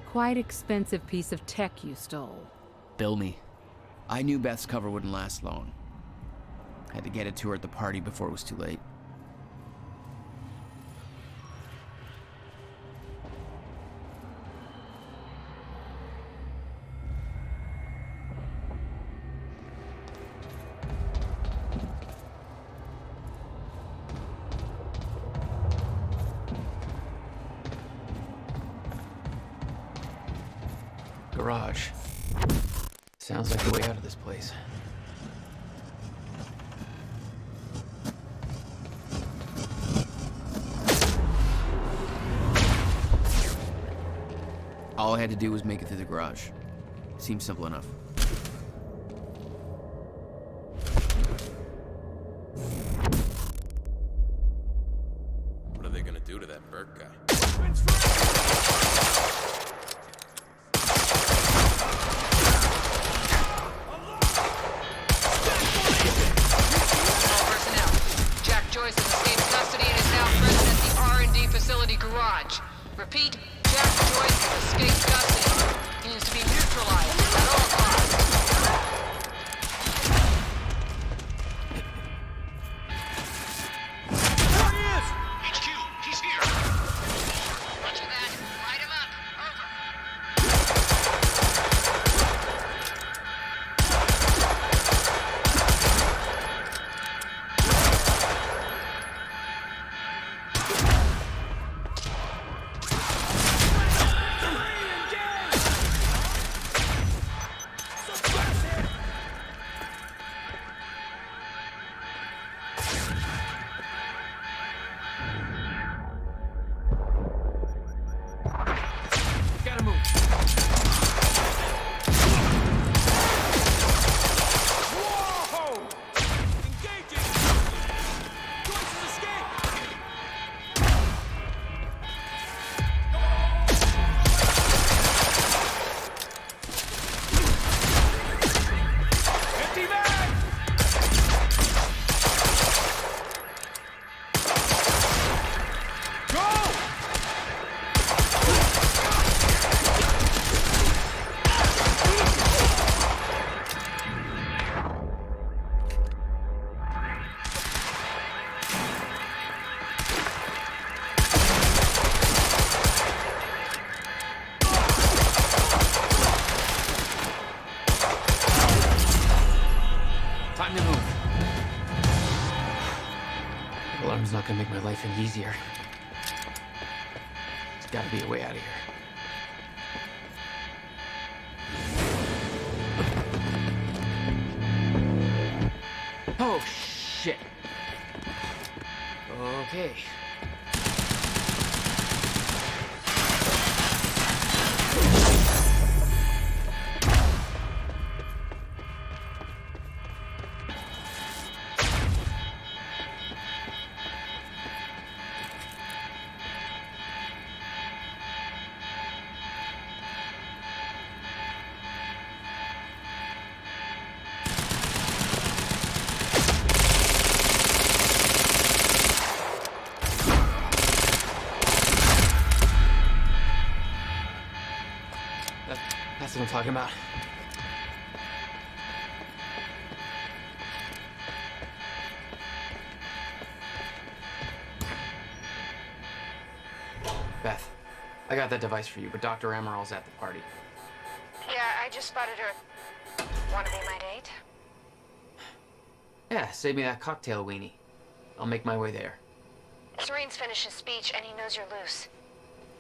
Quite expensive piece of tech you stole. Bill me. I knew Beth's cover wouldn't last long. Had to get it to her at the party before it was too late. Garage. Sounds like the way out of this place. All I had to do was make it through the garage. Seemed simple enough. What are they gonna do to that Burke guy? All personnel. Jack Joyce has escaped custody and is now present at the R&D facility garage. Repeat, Jack Joyce has escaped custody. He needs to be neutralized at all costs. There he is! HQ, he's here. Roger that. Light him up. Over. Gotta move. Whoa! Engaging! Joyce's escape! Empty mag! Go! Time to move. Alarm's not gonna make my life any easier. There's gotta be a way out of here. Oh, shit. Okay. That's what I'm talking about. Beth, I got that device for you, but Dr. Amaril's at the party. Yeah, I just spotted her. Wanna be my date? Yeah, save me that cocktail weenie. I'll make my way there. Serene's finished his speech and he knows you're loose.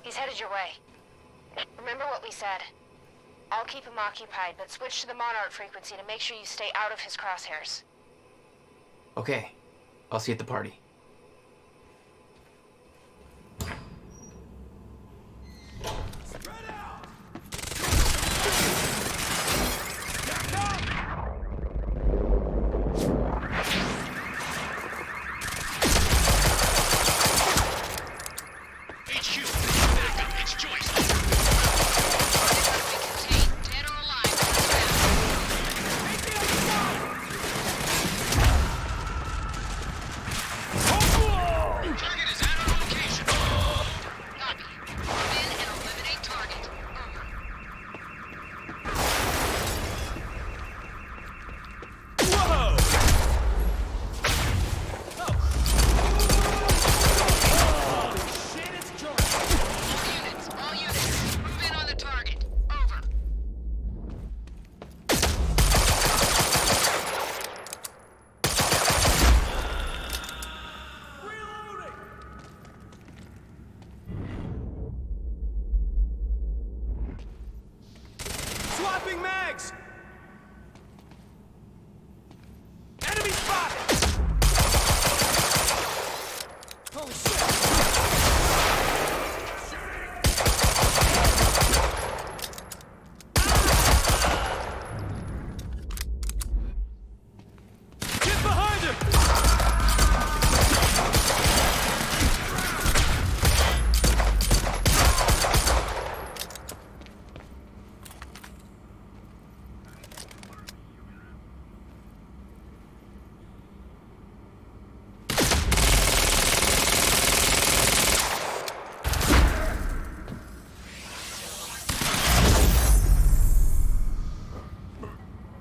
He's headed your way. Remember what we said. I'll keep him occupied, but switch to the Monarch frequency to make sure you stay out of his crosshairs. Okay, I'll see you at the party.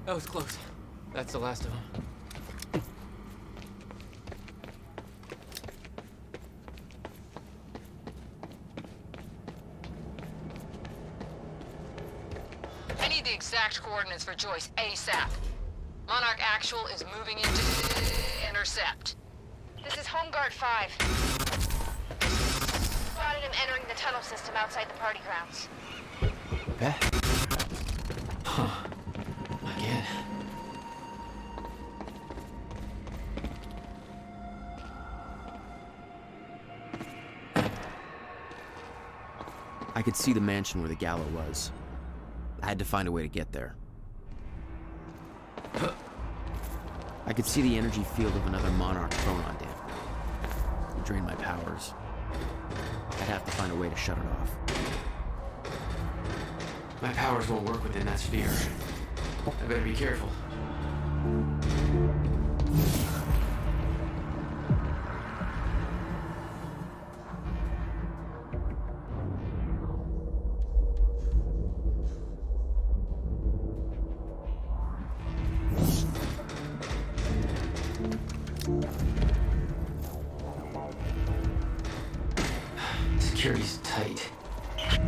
That was close. That's the last of them. I need the exact coordinates for Joyce ASAP. Monarch Actual is moving in to intercept. This is Home Guard 5. Spotted him entering the tunnel system outside the party grounds. Beth? Huh. Again. I could see the mansion where the gala was. I had to find a way to get there. I could see the energy field of another Monarch chronon dam. It would drain my powers. I'd have to find a way to shut it off. My powers won't work within that sphere. I better be careful. Security's tight.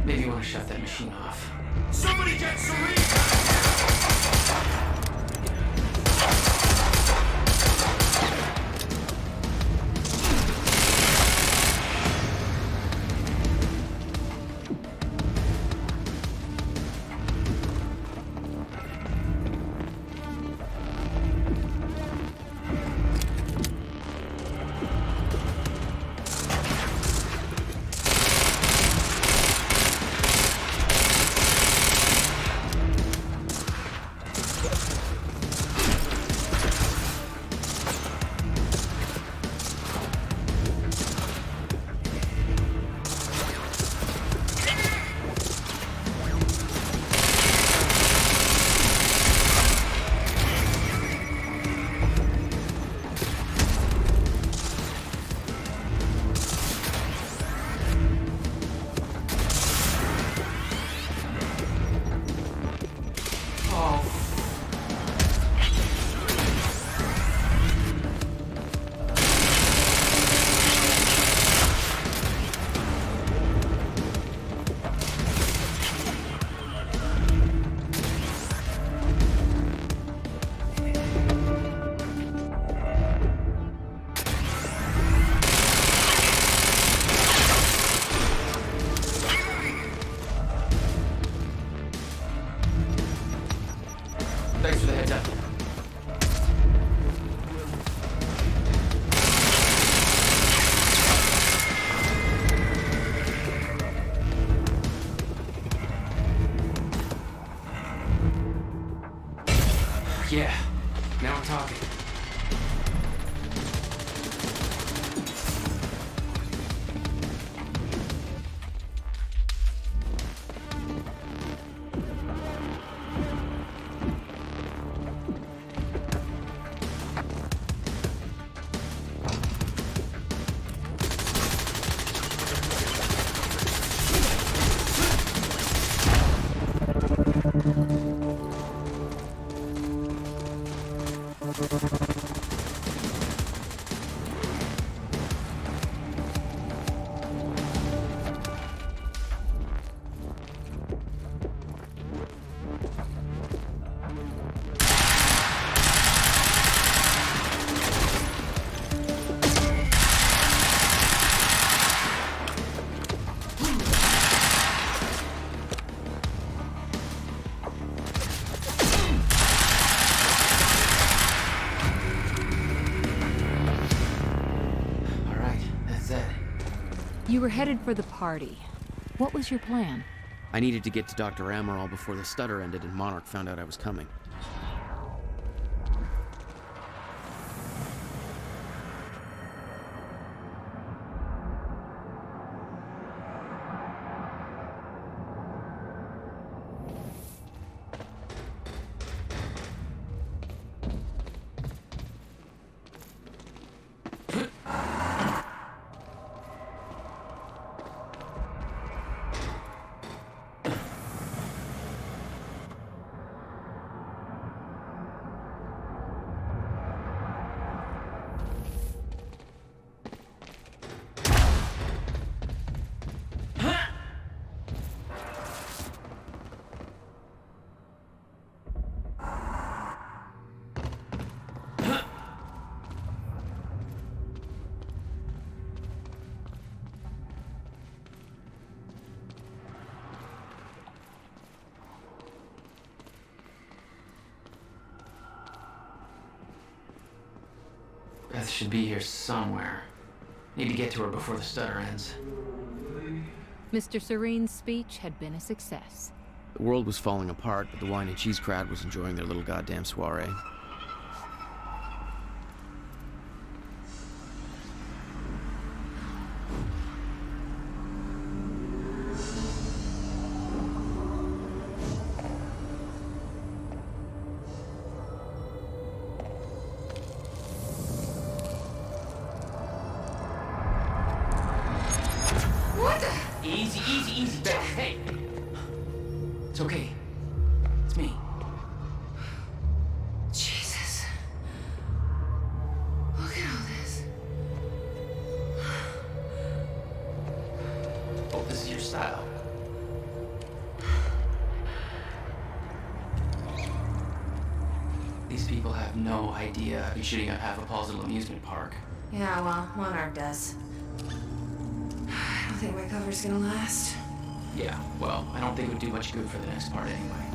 Maybe you want to shut that machine off. Somebody get Serene! Thanks for the heads up. Yeah, now we're talking. You were headed for the party. What was your plan? I needed to get to Dr. Amaral before the stutter ended and Monarch found out I was coming. Beth should be here somewhere. Need to get to her before the stutter ends. Mr. Serene's speech had been a success. The world was falling apart, but the wine and cheese crowd was enjoying their little goddamn soiree. Easy, Beth. Hey! It's okay. It's me. Jesus. Look at all this. Hope this is your style. These people have no idea I've been shooting up half a Paul's little amusement park. Yeah, well, Monarch does. I don't think my cover's gonna last. Yeah, well, I don't think it would do much good for the next part anyway.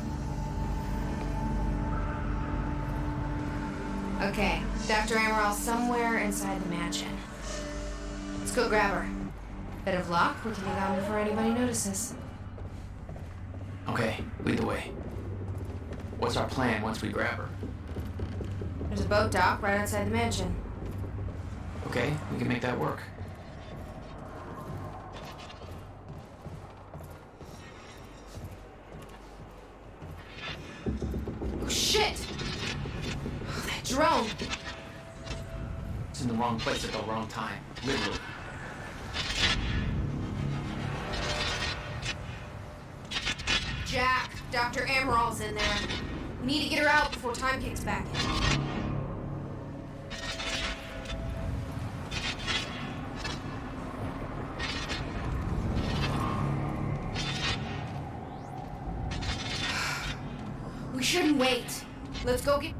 Okay, Dr. Amaral somewhere inside the mansion. Let's go grab her. Bit of luck, we can be gone before anybody notices. Okay, lead the way. What's our plan once we grab her? There's a boat dock right outside the mansion. Okay, we can make that work. Oh, shit! Oh, that drone! It's in the wrong place at the wrong time, literally. Jack, Dr. Amaral's in there. We need to get her out before time kicks back in. We shouldn't wait. Let's go get...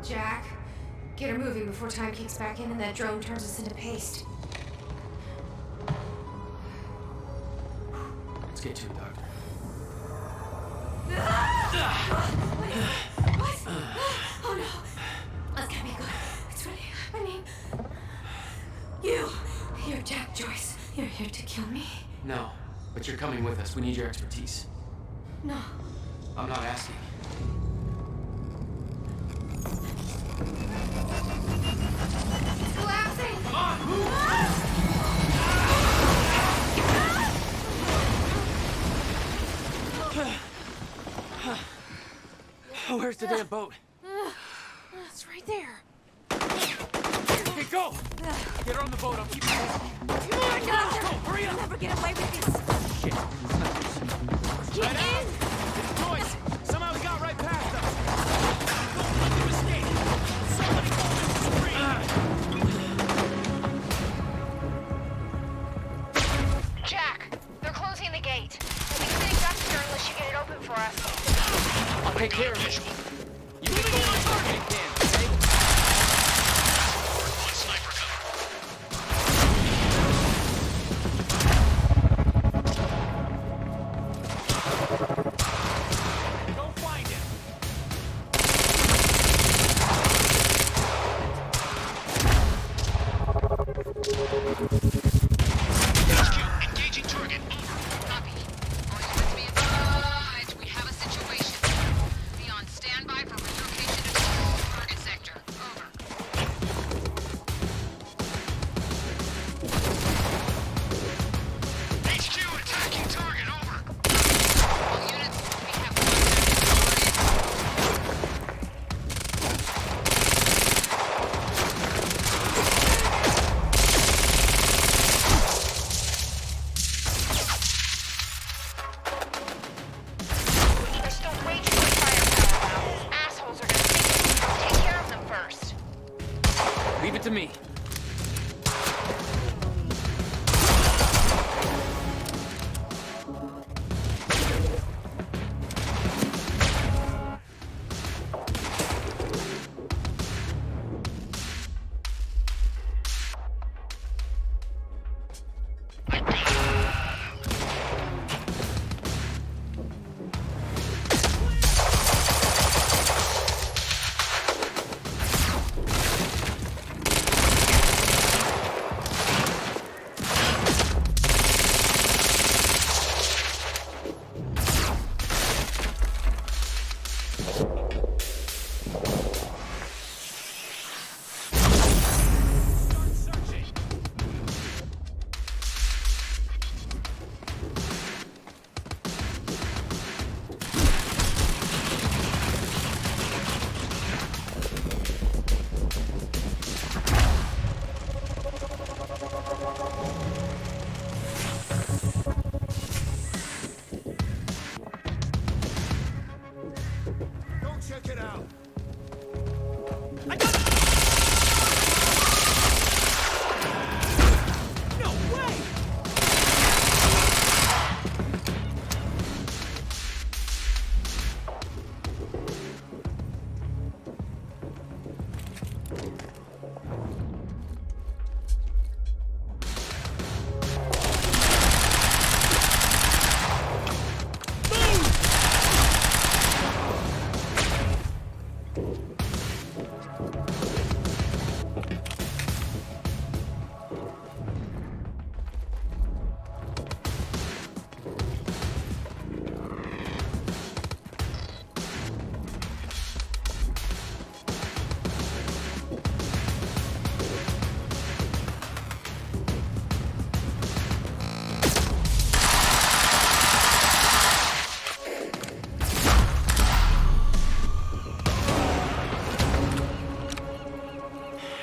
Jack, get her moving before time kicks back in and that drone turns us into paste. Let's get to it, Doctor. What? Oh no. That's gonna be good. It's really, I mean... You're Jack Joyce. You're here to kill me? No, but you're coming with us. We need your expertise. No. I'm not asking. It's collapsing! Come on, move! Where's the damn boat? It's right there. Okay, go! Get her on the boat, I'll keep her busy. Come on, Doctor! Hurry up! You'll never get away with this. Shit. Get in! It's Joyce! Somehow we got right past them! Don't let them escape! Somebody call them Serene! Jack, they're closing the gate. We can't stay ducked here unless you get it open for us. I'll take care of it. You can go on the target again, okay? Sniper cover. Go find him! Engaging target. Copy. All units be advised. We have a situation. Be on standby for relocation to target sector. Over. HQ attacking target. Over. All units, we have There's still way too much firepower now. Those assholes are gonna take care of them first. Leave it to me.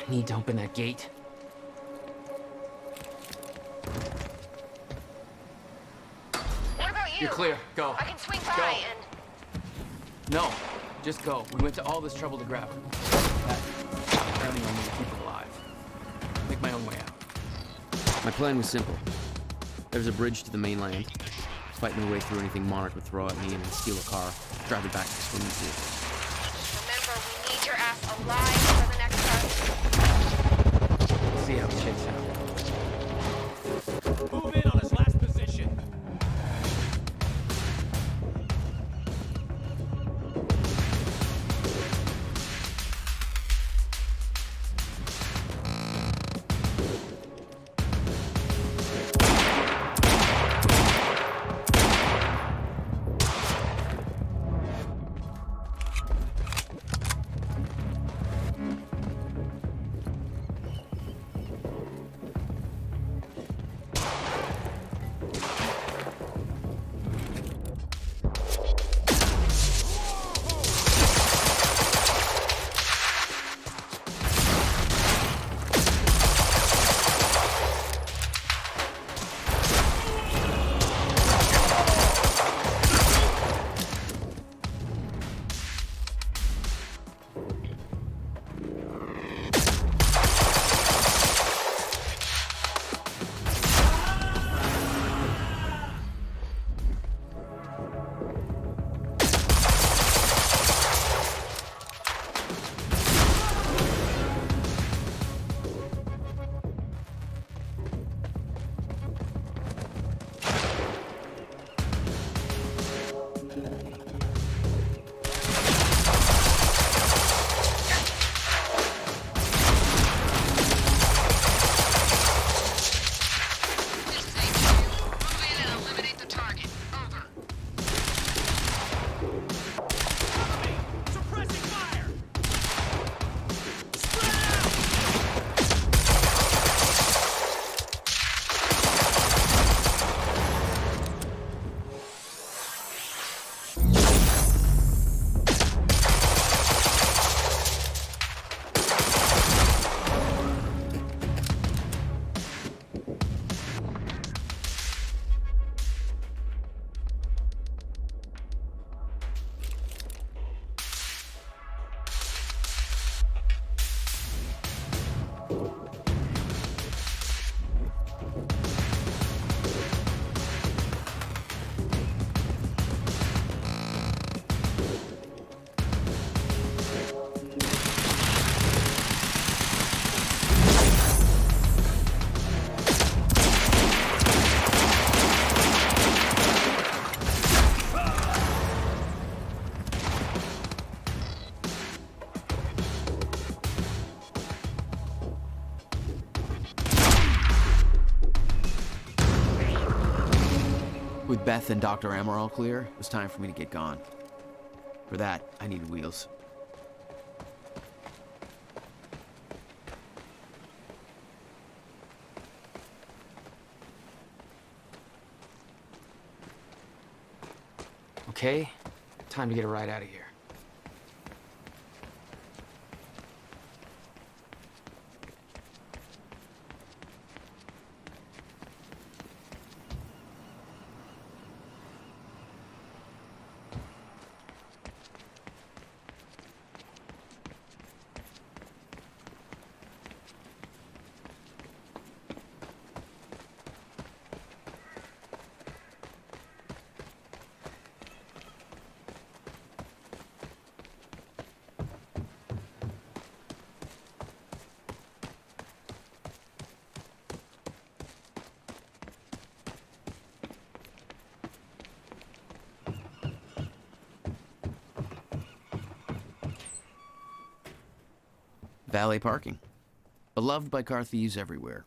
I need to open that gate. What about you? You're clear. Go. I can swing by Go. and... No, just go. We went to all this trouble to grab her. I'm counting on me to keep her alive. Make my own way out. My plan was simple. There was a bridge to the mainland. Fight my way through anything Monarch would throw at me and then steal a car, drive it back to the swimming pool. Remember, we need your ass alive for the next run. See how it shakes out. Move in on his last position. With Beth and Dr. Amor all clear, it was time for me to get gone. For that, I needed wheels. Okay, time to get a ride out of here. Valet parking. Beloved by car thieves everywhere.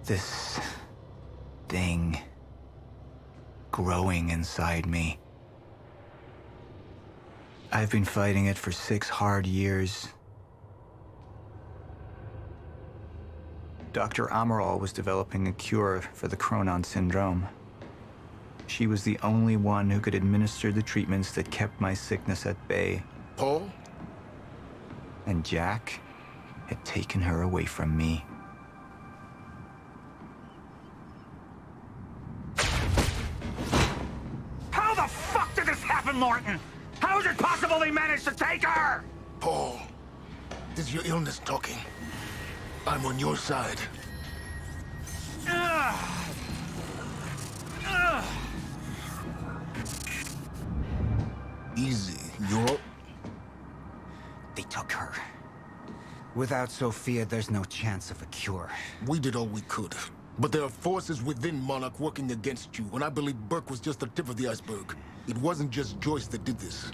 This thing growing inside me. I've been fighting it for 6 hard years. Dr. Amaral was developing a cure for the Cronon syndrome. She was the only one who could administer the treatments that kept my sickness at bay. Paul? And Jack had taken her away from me. How the fuck did this happen, Martin? How is it possible they managed to take her? Paul, this is your illness talking. I'm on your side. Easy, you're... They took her. Without Sophia, there's no chance of a cure. We did all we could. But there are forces within Monarch working against you, and I believe Burke was just the tip of the iceberg. It wasn't just Joyce that did this.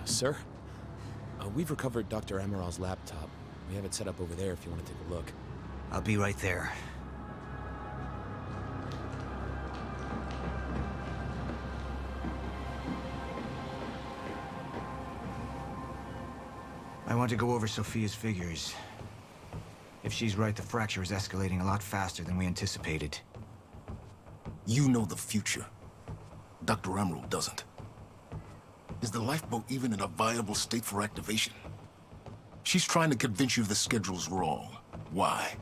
Sir? We've recovered Dr. Amaral's laptop. We have it set up over there if you want to take a look. I'll be right there. I want to go over Sophia's figures. If she's right, the fracture is escalating a lot faster than we anticipated. You know the future. Dr. Amaral doesn't. Is the lifeboat even in a viable state for activation? She's trying to convince you the schedule's wrong. Why?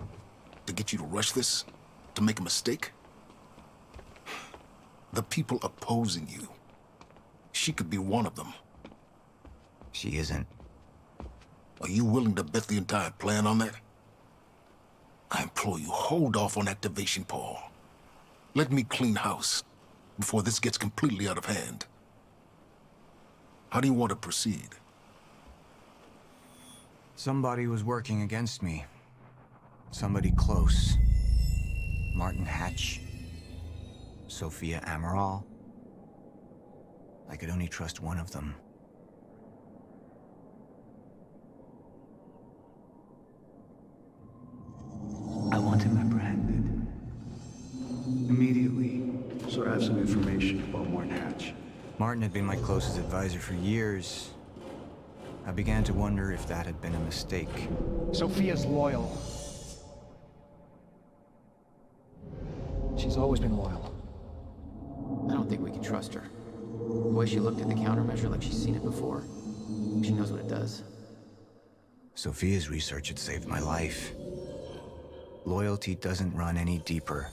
To get you to rush this? To make a mistake? The people opposing you. She could be one of them. She isn't. Are you willing to bet the entire plan on that? I implore you, hold off on activation, Paul. Let me clean house before this gets completely out of hand. How do you want to proceed? Somebody was working against me. Somebody close. Martin Hatch. Sophia Amaral. I could only trust one of them. I want him apprehended. Immediately. So I have some information about Martin Hatch. Martin had been my closest advisor for years. I began to wonder if that had been a mistake. Sophia's loyal. She's always been loyal. I don't think we can trust her. The way she looked at the countermeasure like she's seen it before. She knows what it does. Sophia's research had saved my life. Loyalty doesn't run any deeper.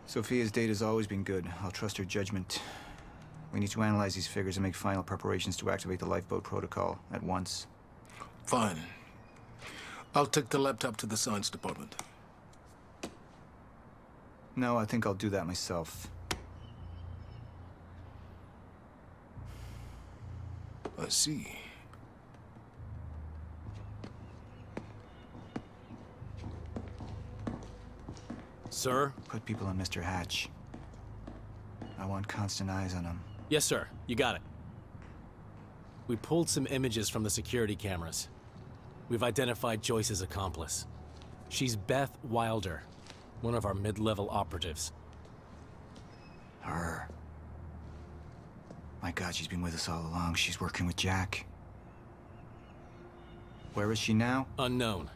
Sophia's data's always been good. I'll trust her judgment. We need to analyze these figures and make final preparations to activate the lifeboat protocol at once. Fine. I'll take the laptop to the science department. No, I think I'll do that myself. I see. Sir? Put people on Mr. Hatch. I want constant eyes on him. Yes, sir. You got it. We pulled some images from the security cameras. We've identified Joyce's accomplice. She's Beth Wilder, one of our mid-level operatives. Her. My God, she's been with us all along. She's working with Jack. Where is she now? Unknown.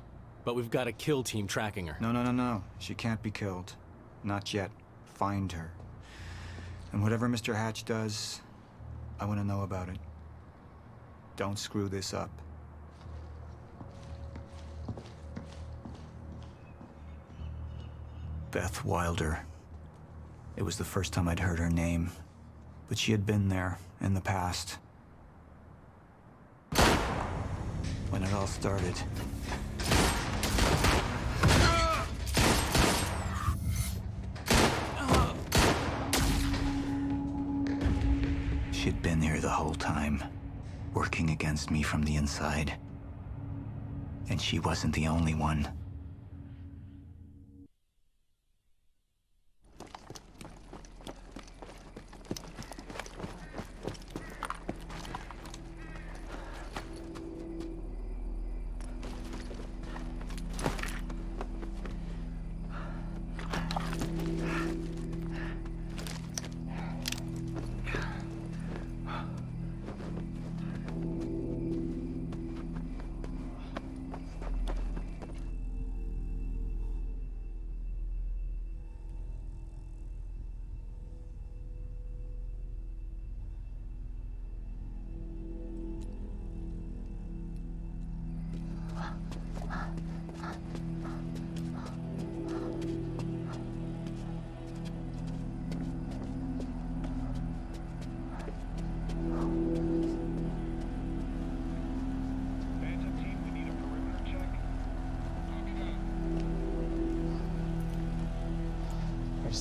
But we've got a kill team tracking her. No. She can't be killed. Not yet. Find her. And whatever Mr. Hatch does, I want to know about it. Don't screw this up. Beth Wilder. It was the first time I'd heard her name, but she had been there in the past. When it all started. She'd been here the whole time, working against me from the inside. And she wasn't the only one.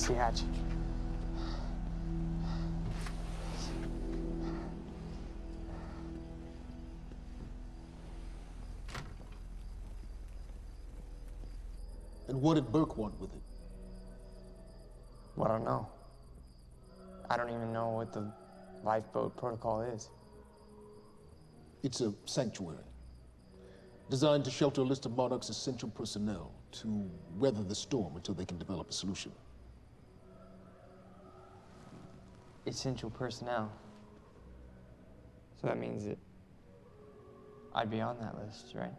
emergency hatch. And what did Burke want with it? Well, I don't know. I don't even know what the lifeboat protocol is. It's a sanctuary, designed to shelter a list of Monarch's essential personnel to weather the storm until they can develop a solution. Essential personnel. So that means that I'd be on that list, right?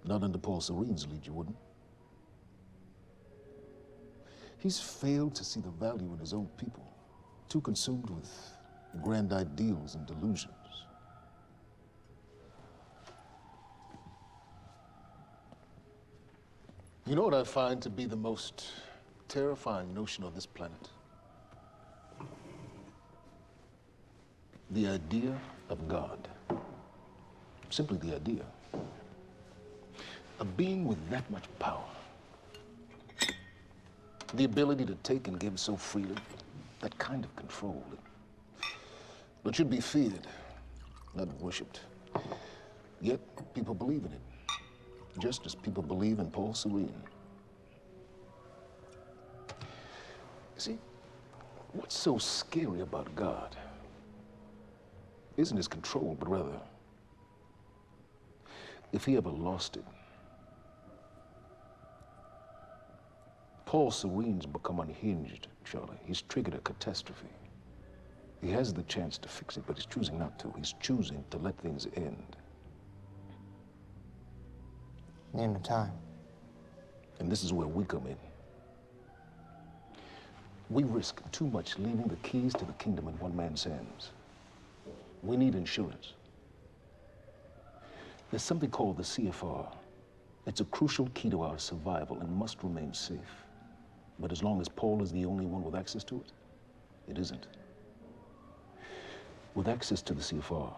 Not under Paul Serene's lead, you wouldn't. He's failed to see the value in his own people, too consumed with grand ideals and delusions. You know what I find to be the most terrifying notion on this planet? The idea of God. Simply the idea. A being with that much power. The ability to take and give so freely. That kind of control. It should be feared, not worshipped. Yet, people believe in it. Just as people believe in Paul Serene. See, what's so scary about God isn't his control, but rather, if he ever lost it. Paul Serene's become unhinged, Charlie. He's triggered a catastrophe. He has the chance to fix it, but he's choosing not to. He's choosing to let things end. The end of time. And this is where we come in. We risk too much leaving the keys to the kingdom in one man's hands. We need insurance. There's something called the CFR. It's a crucial key to our survival and must remain safe. But as long as Paul is the only one with access to it, it isn't. With access to the CFR,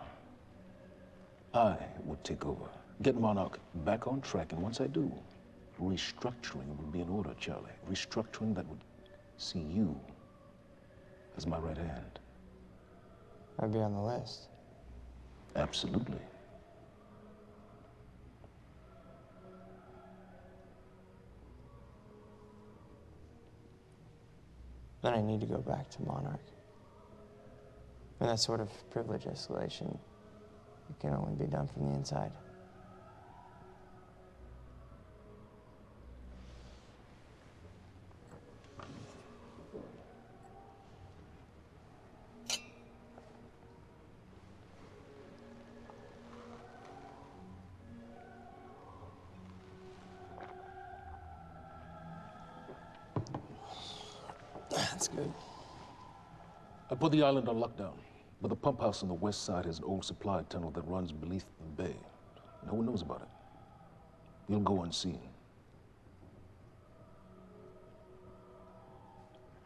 I would take over. Get Monarch back on track, and once I do, restructuring would be in order, Charlie. Restructuring that would see you as my right hand. I'd be on the list. Absolutely. Then I need to go back to Monarch. And that sort of privilege escalation, it can only be done from the inside. That's good. I put the island on lockdown, but the pump house on the west side has an old supply tunnel that runs beneath the bay. No one knows about it. You'll go unseen.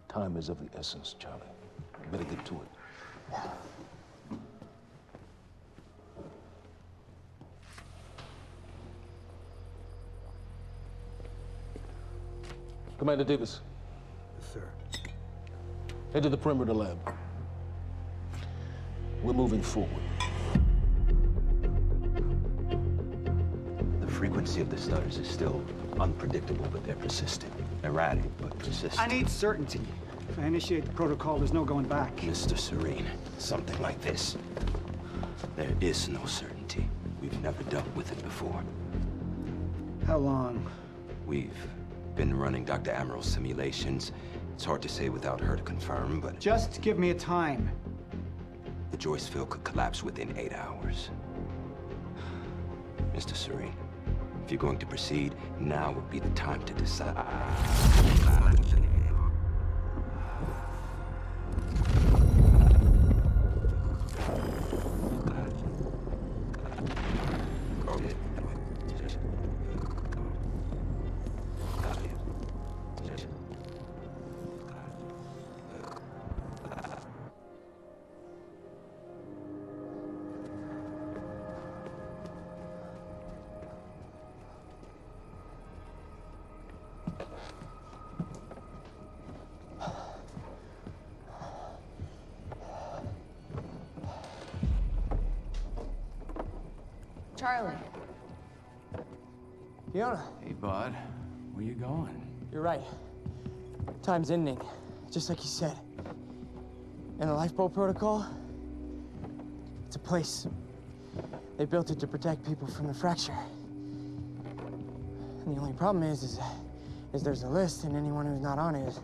Time is of the essence, Charlie. Better get to it. Commander Davis. Yes, sir. Head to the perimeter lab. We're moving forward. The frequency of the stutters is still unpredictable, but they're persistent. Erratic, but persistent. I need certainty. If I initiate the protocol, there's no going back. Mr. Serene, something like this. There is no certainty. We've never dealt with it before. How long? We've been running Dr. Amaril's simulations. It's hard to say without her to confirm, but... Just give me a time. The Joyce field could collapse within 8 hours. Mr. Serene, if you're going to proceed, now would be the time to decide. Charlie. Fiona. Hey, bud. Where you going? You're right. Time's ending, just like you said. And the lifeboat protocol? It's a place. They built it to protect people from the fracture. And the only problem is there's a list, and anyone who's not on it is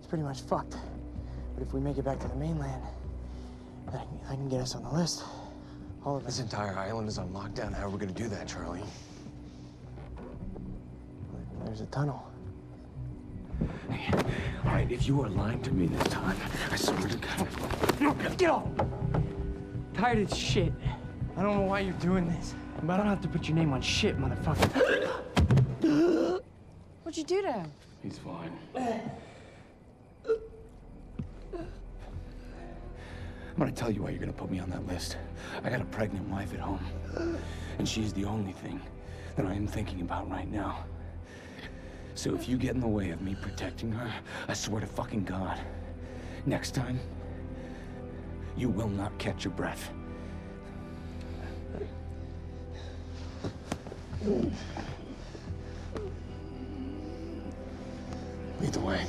pretty much fucked. But if we make it back to the mainland, that can get us on the list. All of This entire island is on lockdown. How are we gonna do that, Charlie? There's a tunnel. All right, if you are lying to me this time, I swear to God. Get off! Tired of this shit. I don't know why you're doing this, but I don't have to put your name on shit, motherfucker. What'd you do to him? He's fine. I'm gonna tell you why you're gonna put me on that list. I got a pregnant wife at home, and she's the only thing that I am thinking about right now. So if you get in the way of me protecting her, I swear to fucking God, next time, you will not catch your breath. Lead the way.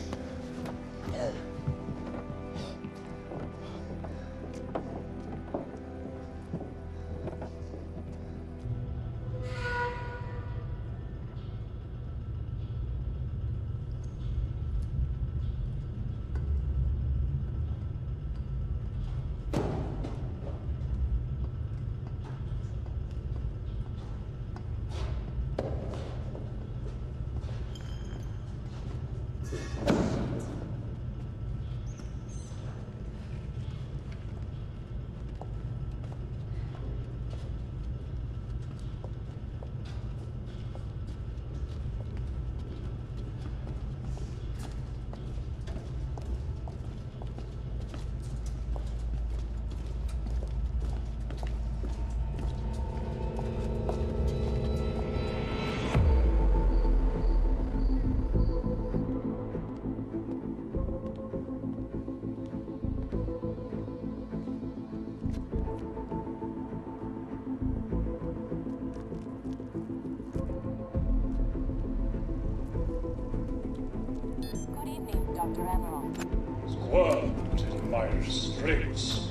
Squirmed in my straits.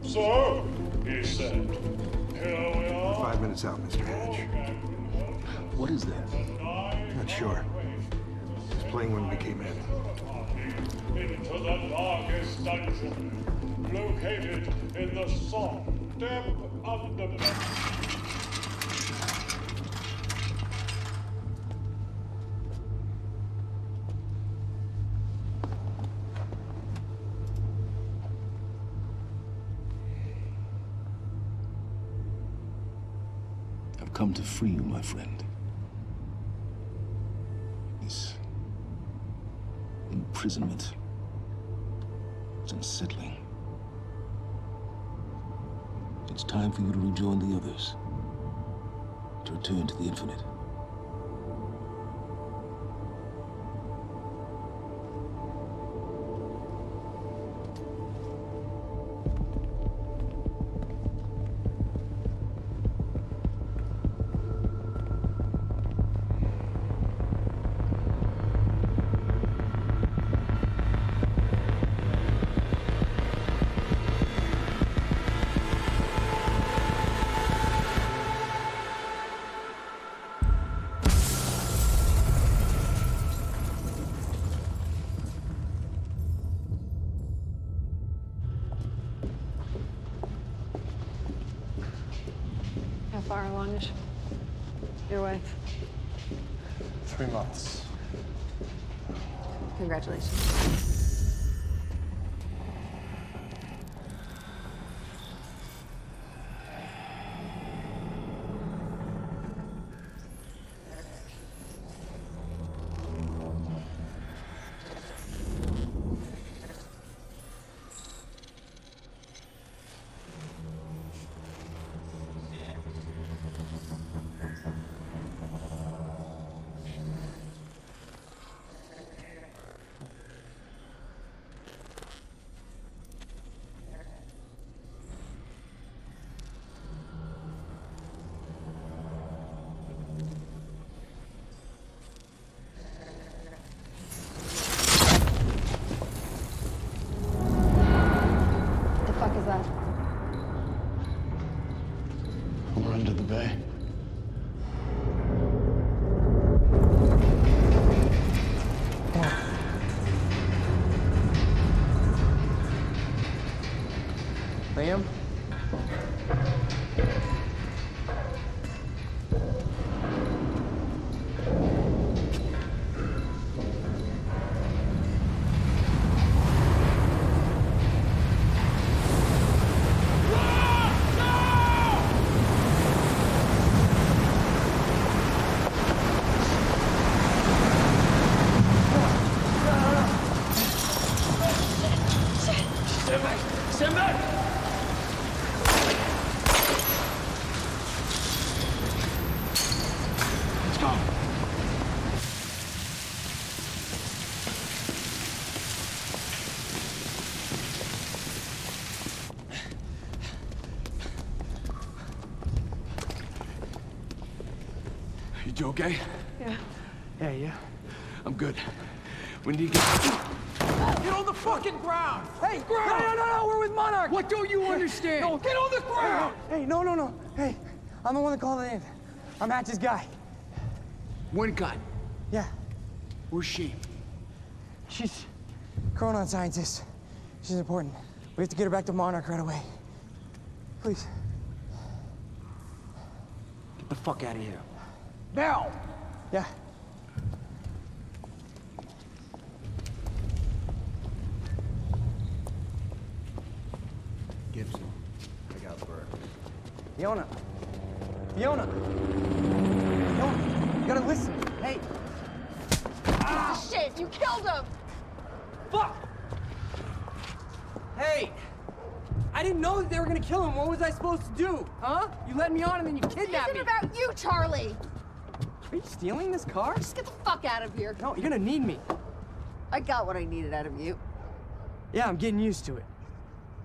So, he said, here we are. 5 minutes out, Mr. Hatch. What is that? Not sure. It's playing when we came in. Into the darkest dungeon, located in the soft depth of the I've come to free you, my friend. This imprisonment is unsettling. It's time for you to rejoin the others, to return to the infinite. How far along is your wife? 3 months. Congratulations. Liam? Stand back! Let's go. You okay? Yeah. Yeah. I'm good. When do you get... Get on the fucking ground! Hey, ground! No, we're with Monarch! What don't you understand? No, get on the ground! Hey, no. Hey, I'm the one that called it in. I'm Hatch's guy. One gun. Yeah. Where's she? She's Chronon scientist. She's important. We have to get her back to Monarch right away. Please. Get the fuck out of here. Now! Yeah. Gibson, I got Burke. Fiona, you gotta listen. Hey. Shit, you killed him! Fuck! Hey! I didn't know that they were gonna kill him. What was I supposed to do? Huh? You led me on and then you kidnapped me. This isn't about you, Charlie! Are you stealing this car? Just get the fuck out of here. No, you're gonna need me. I got what I needed out of you. Yeah, I'm getting used to it.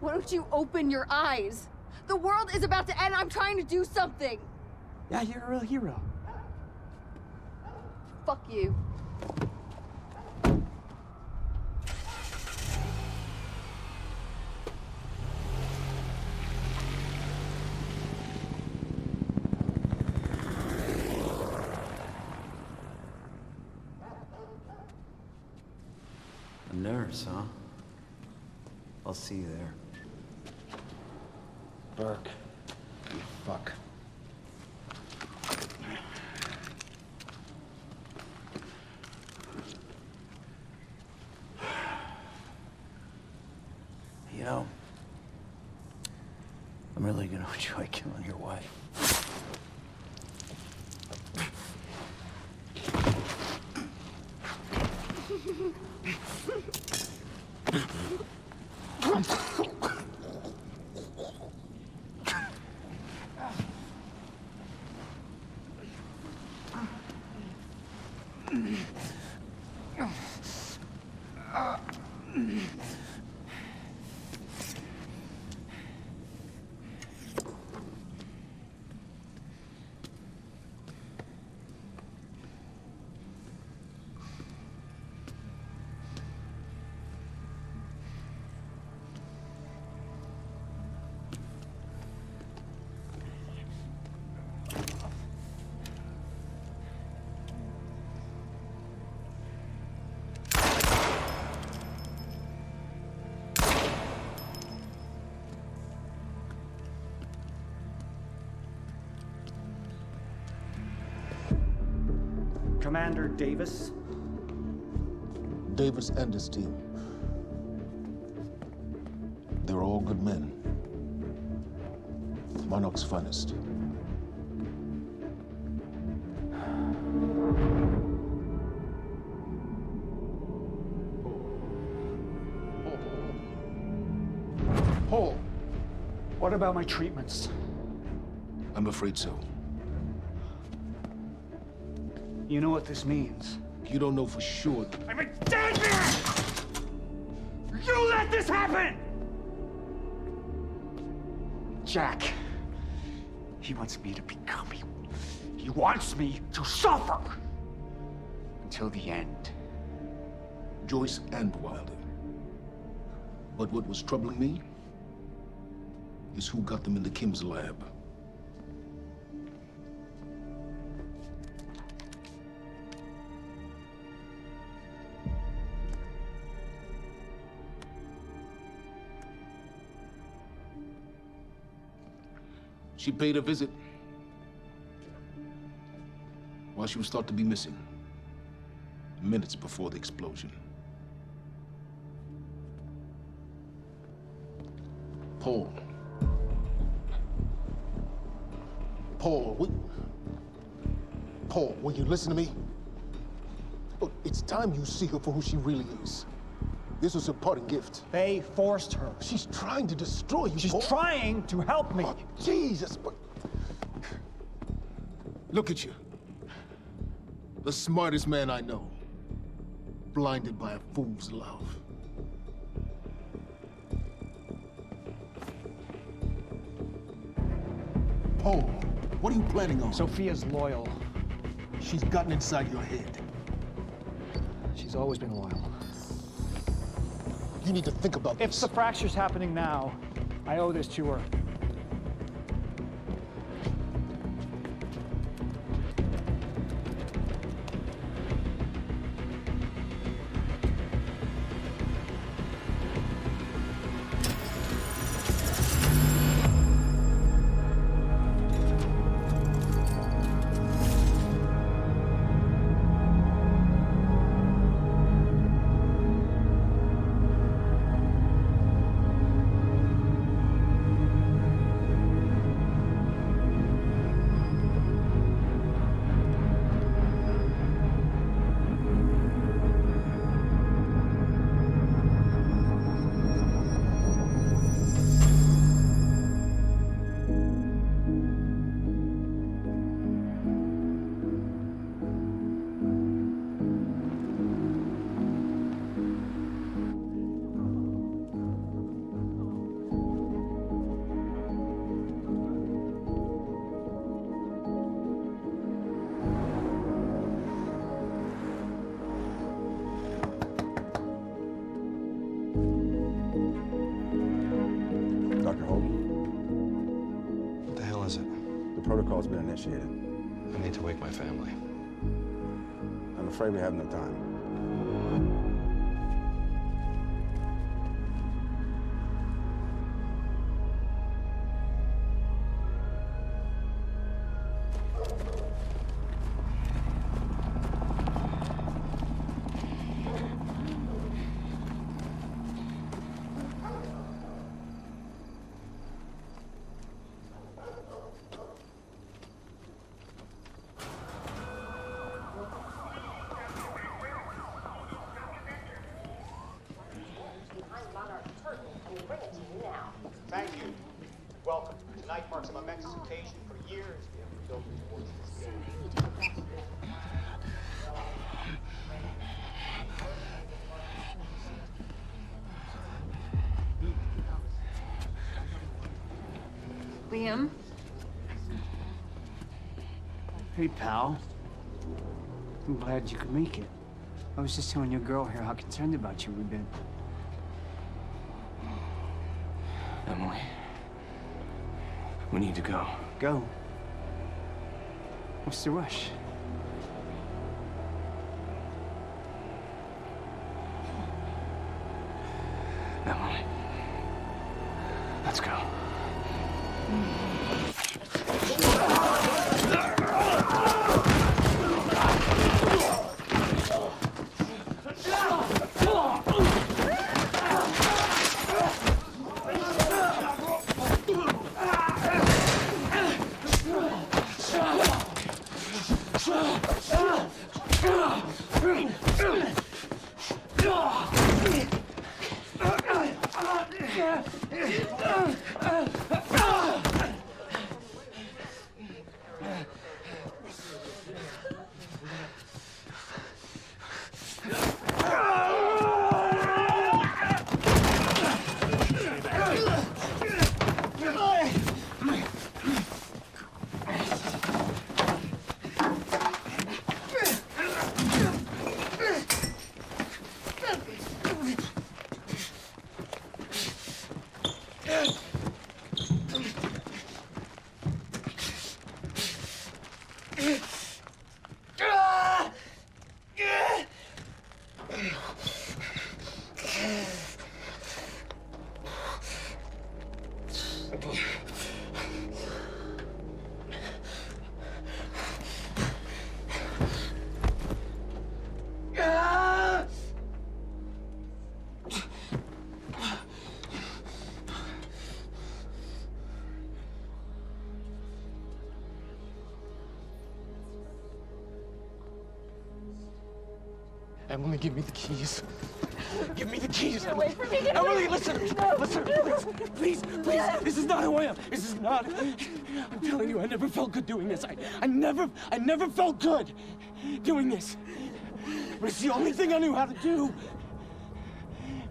Why don't you open your eyes? The world is about to end. I'm trying to do something. Yeah, you're a real hero. Fuck you. A nurse, huh? I'll see you there. Burke. You fuck. You know, I'm really gonna enjoy killing your wife. Commander Davis? Davis and his team. They're all good men. Monarch's finest. Hole, what about my treatments? I'm afraid so. You know what this means? You don't know for sure. I'm a dead man! You let this happen! Jack, he wants me to become you. He wants me to suffer until the end. Joyce and Wilder. But what was troubling me is who got them into Kim's lab. She paid a visit while she was thought to be missing, minutes before the explosion. Paul. Paul, will you listen to me? Look, it's time you see her for who she really is. This was her parting gift. They forced her. She's trying to destroy you, She's Paul. trying to help me. Oh, Jesus, but... Look at you. The smartest man I know. Blinded by a fool's love. Paul, what are you planning on? Sophia's loyal. She's gotten inside your head. She's always been loyal. You need to think about this. If the fracture's happening now, I owe this to her. Protocol's been initiated. I need to wake my family. I'm afraid we have no time. Thank you. Welcome. Tonight marks a momentous occasion. For years, we have been building towards this day. Liam? Hey, pal. I'm glad you could make it. I was just telling your girl here how concerned about you we've been. Emily, we need to go. Go? What's the rush? Emily, let's go. Emily, give me the keys. Give me the keys. Get away from me. Get Emily, away. listen. No. Listen, please. This is not who I am. This is not. I'm telling you, I never felt good doing this. I never felt good doing this. But it's the only thing I knew how to do.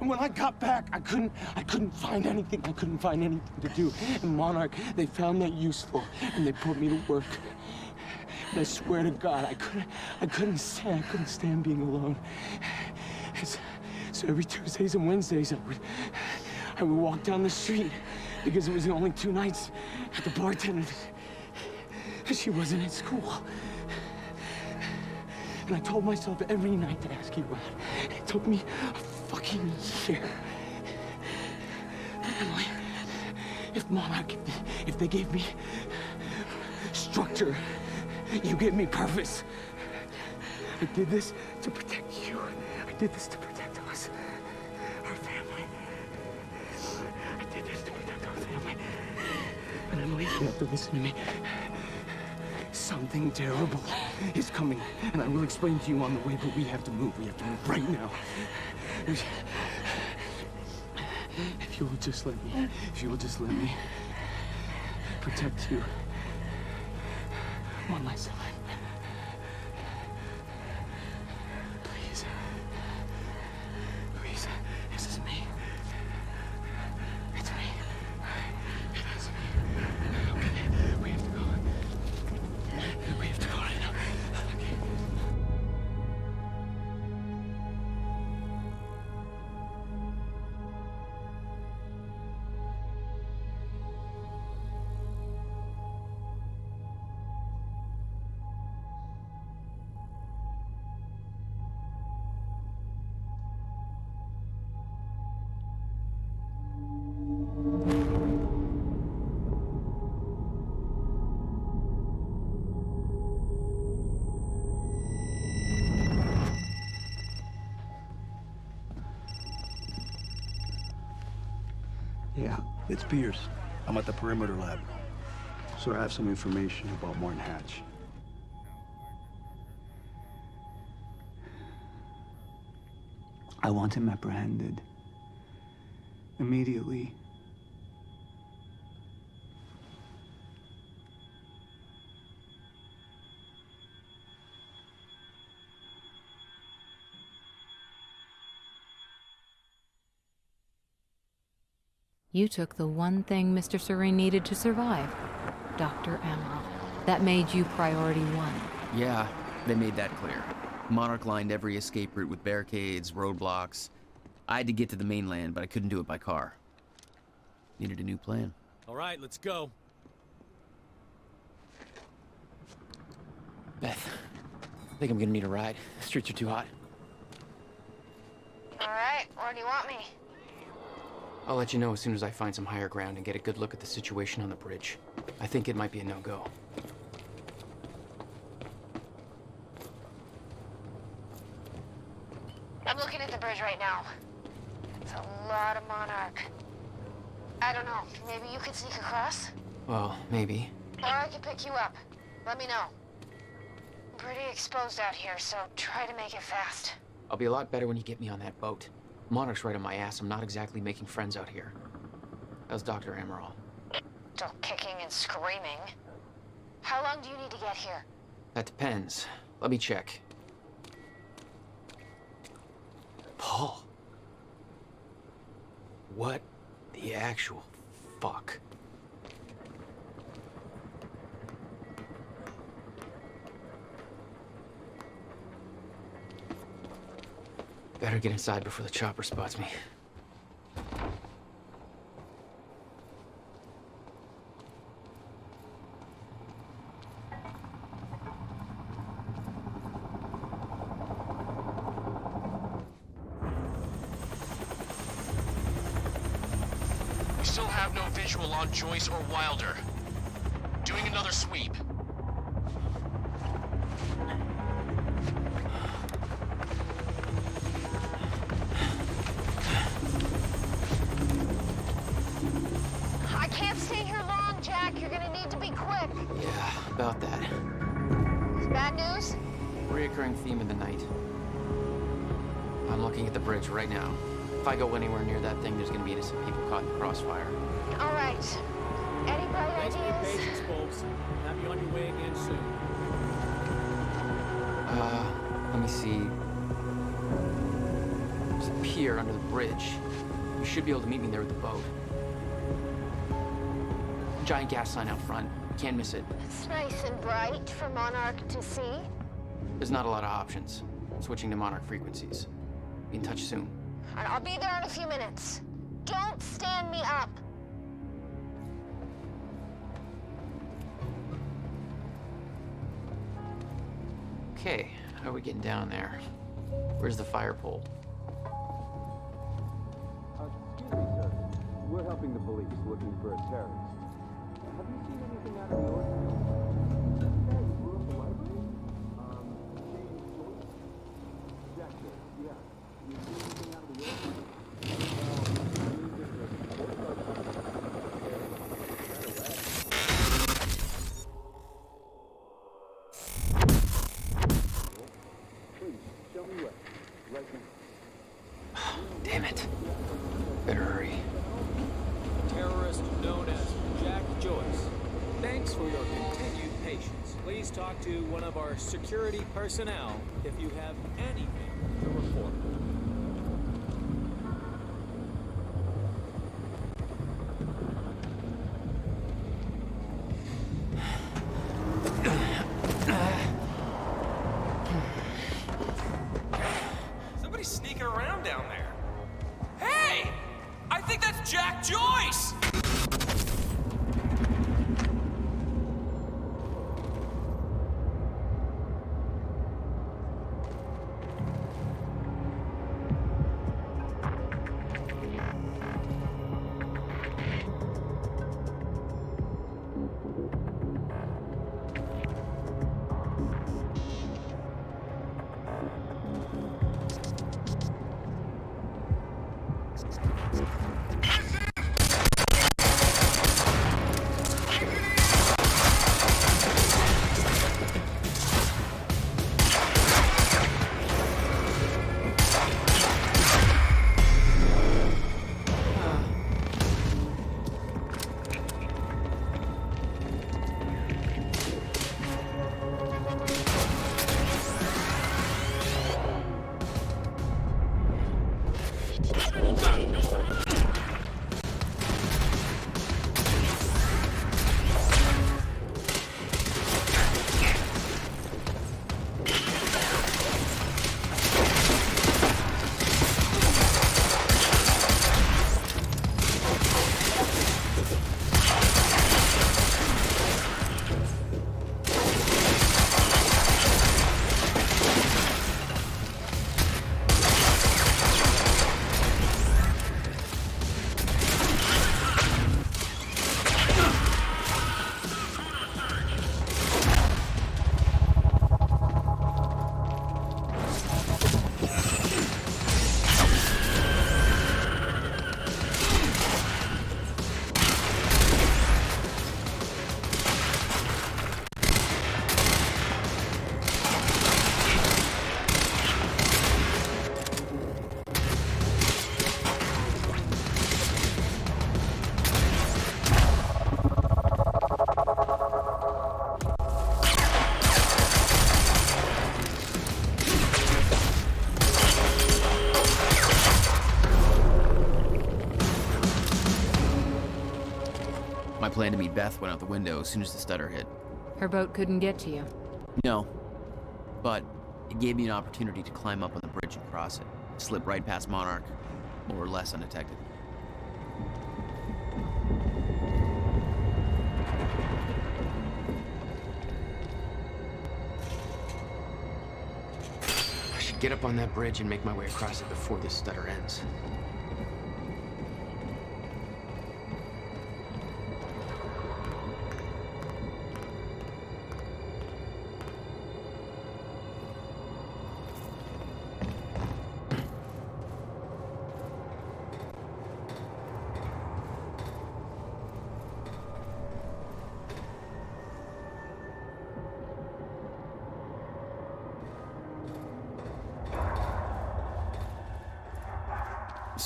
And when I got back, I couldn't find anything. I couldn't find anything to do. And Monarch, they found that useful, and they put me to work. And I swear to God, I couldn't stand being alone. So every Tuesdays and Wednesdays, I would walk down the street because it was the only 2 nights at the bartender. She wasn't at school. And I told myself every night to ask you out. It took me a fucking year. Emily, if Monarch, if they gave me structure, you gave me purpose. I did this to protect you. I did this to protect us, our family. I did this to protect our family. And Emily, you have to listen to me. Something terrible is coming, and I will explain to you on the way, but we have to move. We have to move right now. If you will just let me protect you one last time. Please. Please. This is me. It's me. It is me. Okay, we have to go. We have to go right now. Okay. Yeah, it's Pierce. I'm at the perimeter lab. So I have some information about Martin Hatch. I want him apprehended. Immediately. You took the one thing Mr. Serene needed to survive, Dr. Amaral. That made you priority 1. Yeah, they made that clear. Monarch lined every escape route with barricades, roadblocks. I had to get to the mainland, but I couldn't do it by car. Needed a new plan. All right, let's go. Beth, I think I'm gonna need a ride. The streets are too hot. All right, where do you want me? I'll let you know as soon as I find some higher ground and get a good look at the situation on the bridge. I think it might be a no-go. I'm looking at the bridge right now. It's a lot of Monarch. I don't know, maybe you could sneak across? Well, maybe. Or I could pick you up. Let me know. I'm pretty exposed out here, so try to make it fast. I'll be a lot better when you get me on that boat. Monarch's right on my ass. I'm not exactly making friends out here. How's Dr. Amaral? Still kicking and screaming. How long do you need to get here? That depends. Let me check. Paul. What the actual fuck? Better get inside before the chopper spots me. We still have no visual on Joyce or Wilder. Doing another sweep. I can't stay here long, Jack. You're gonna need to be quick. Yeah, about that. Bad news? Reoccurring theme of the night. I'm looking at the bridge right now. If I go anywhere near that thing, there's gonna be innocent people caught in the crossfire. All right. Any bright Thanks for your ideas? patience, folks. Have you on your way again soon. Let me see. There's a pier under the bridge. You should be able to meet me there with the boat. Giant gas sign out front. Can't miss it. It's nice and bright for Monarch to see. There's not a lot of options. Switching to Monarch frequencies. Be in touch soon. I'll be there in a few minutes. Don't stand me up. Okay, how are we getting down there? Where's the fire pole? Excuse me, sir. We're helping the police looking for a terrorist. Have you seen anything out of the ordinary? That guy who blew up the library? James Joyce? Jack Joyce, yeah. You seen anything out of the ordinary? Please, show me where. Right now. Damn it. Better hurry. Terrorist known as Jack Joyce. Thanks for your continued patience. Please talk to one of our security personnel if you have anything to report. Somebody's sneaking around down there. Hey! I think that's Jack Joyce! My plan to meet Beth went out the window as soon as the stutter hit. Her boat couldn't get to you. No, but it gave me an opportunity to climb up on the bridge and cross it. Slip right past Monarch, more or less undetected. I should get up on that bridge and make my way across it before this stutter ends.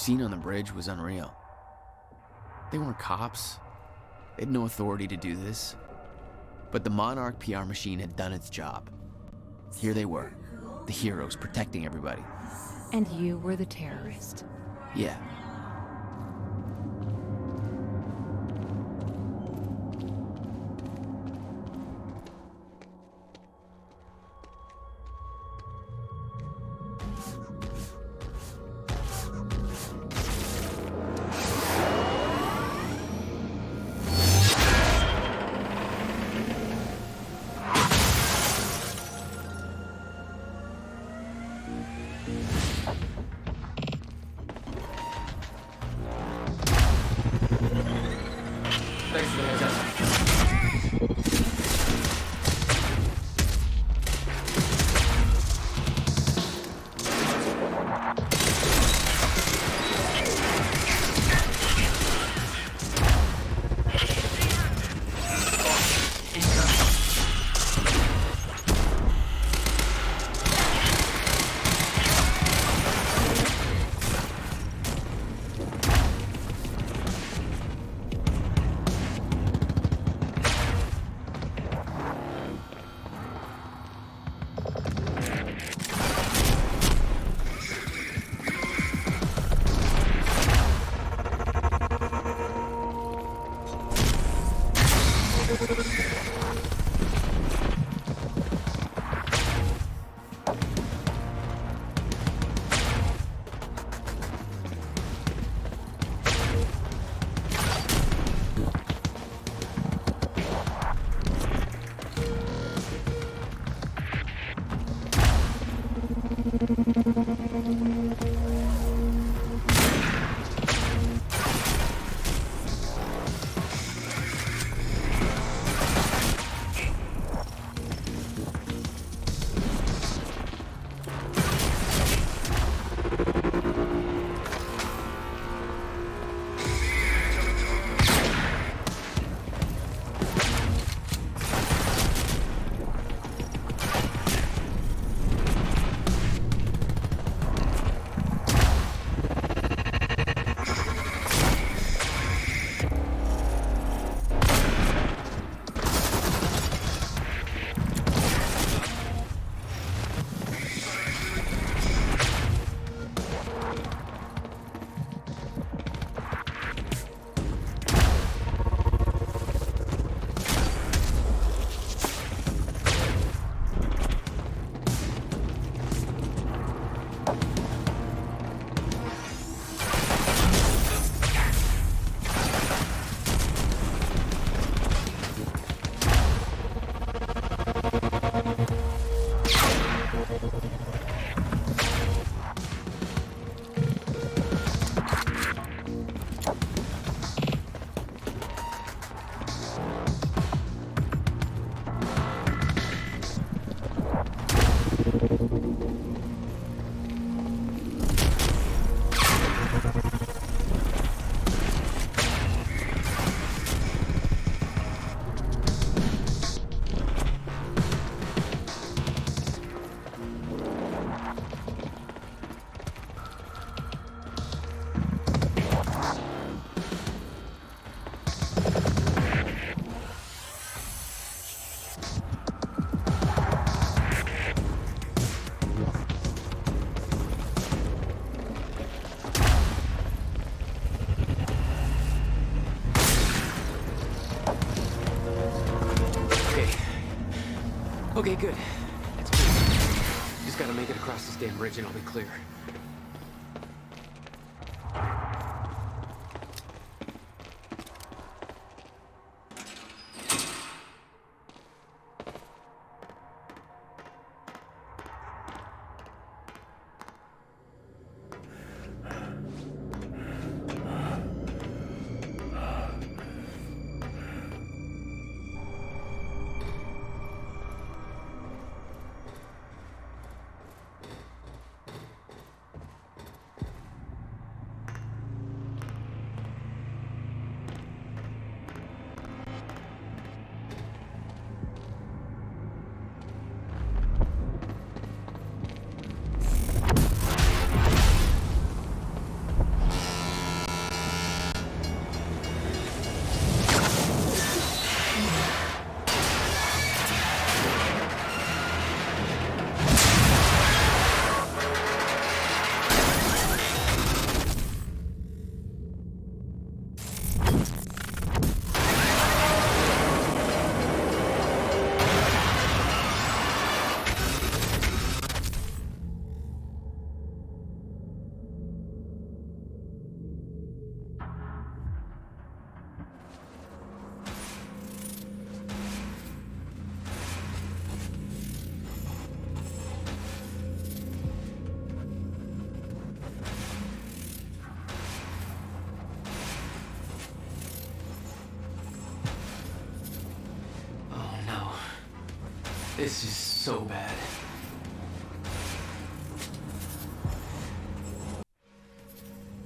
scene on the bridge was unreal. They weren't cops. They had no authority to do this. But the Monarch PR machine had done its job. Here they were, the heroes protecting everybody. And you were the terrorist. Yeah. Thanks for the heads up. Okay, good. That's good. Just gotta make it across this damn bridge and I'll be clear. This is so bad.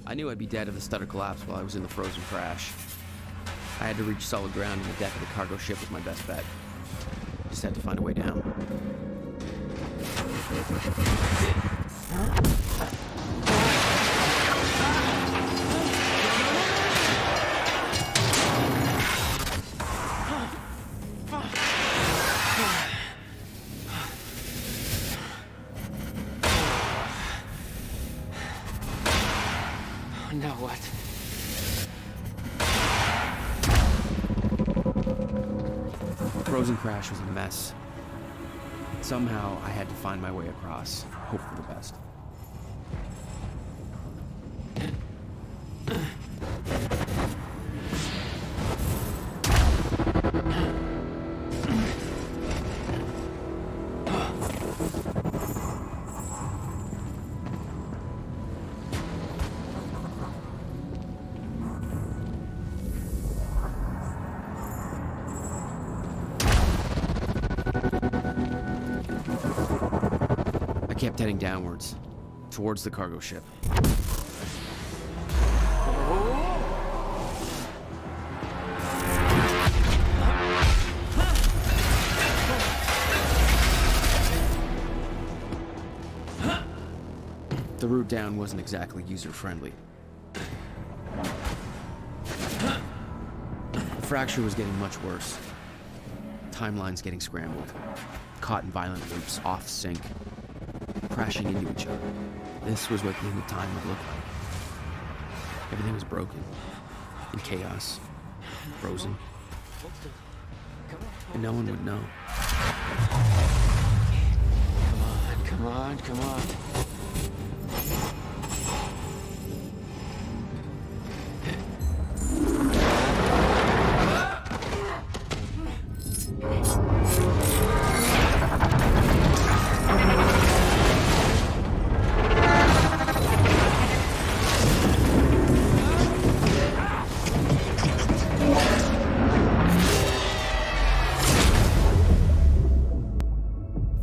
I knew I'd be dead if the stutter collapsed while I was in the frozen crash. I had to reach solid ground, and the deck of the cargo ship was my best bet. Just had to find a way down. Now what? The frozen crash was a mess. Somehow, I had to find my way across, hope for the best. I kept heading downwards, towards the cargo ship. The route down wasn't exactly user-friendly. The fracture was getting much worse. Timelines getting scrambled, caught in violent loops, off sync, crashing into each other. This was what the end of time would look like. Everything was broken, in chaos, frozen, and no one would know. Come on, come on.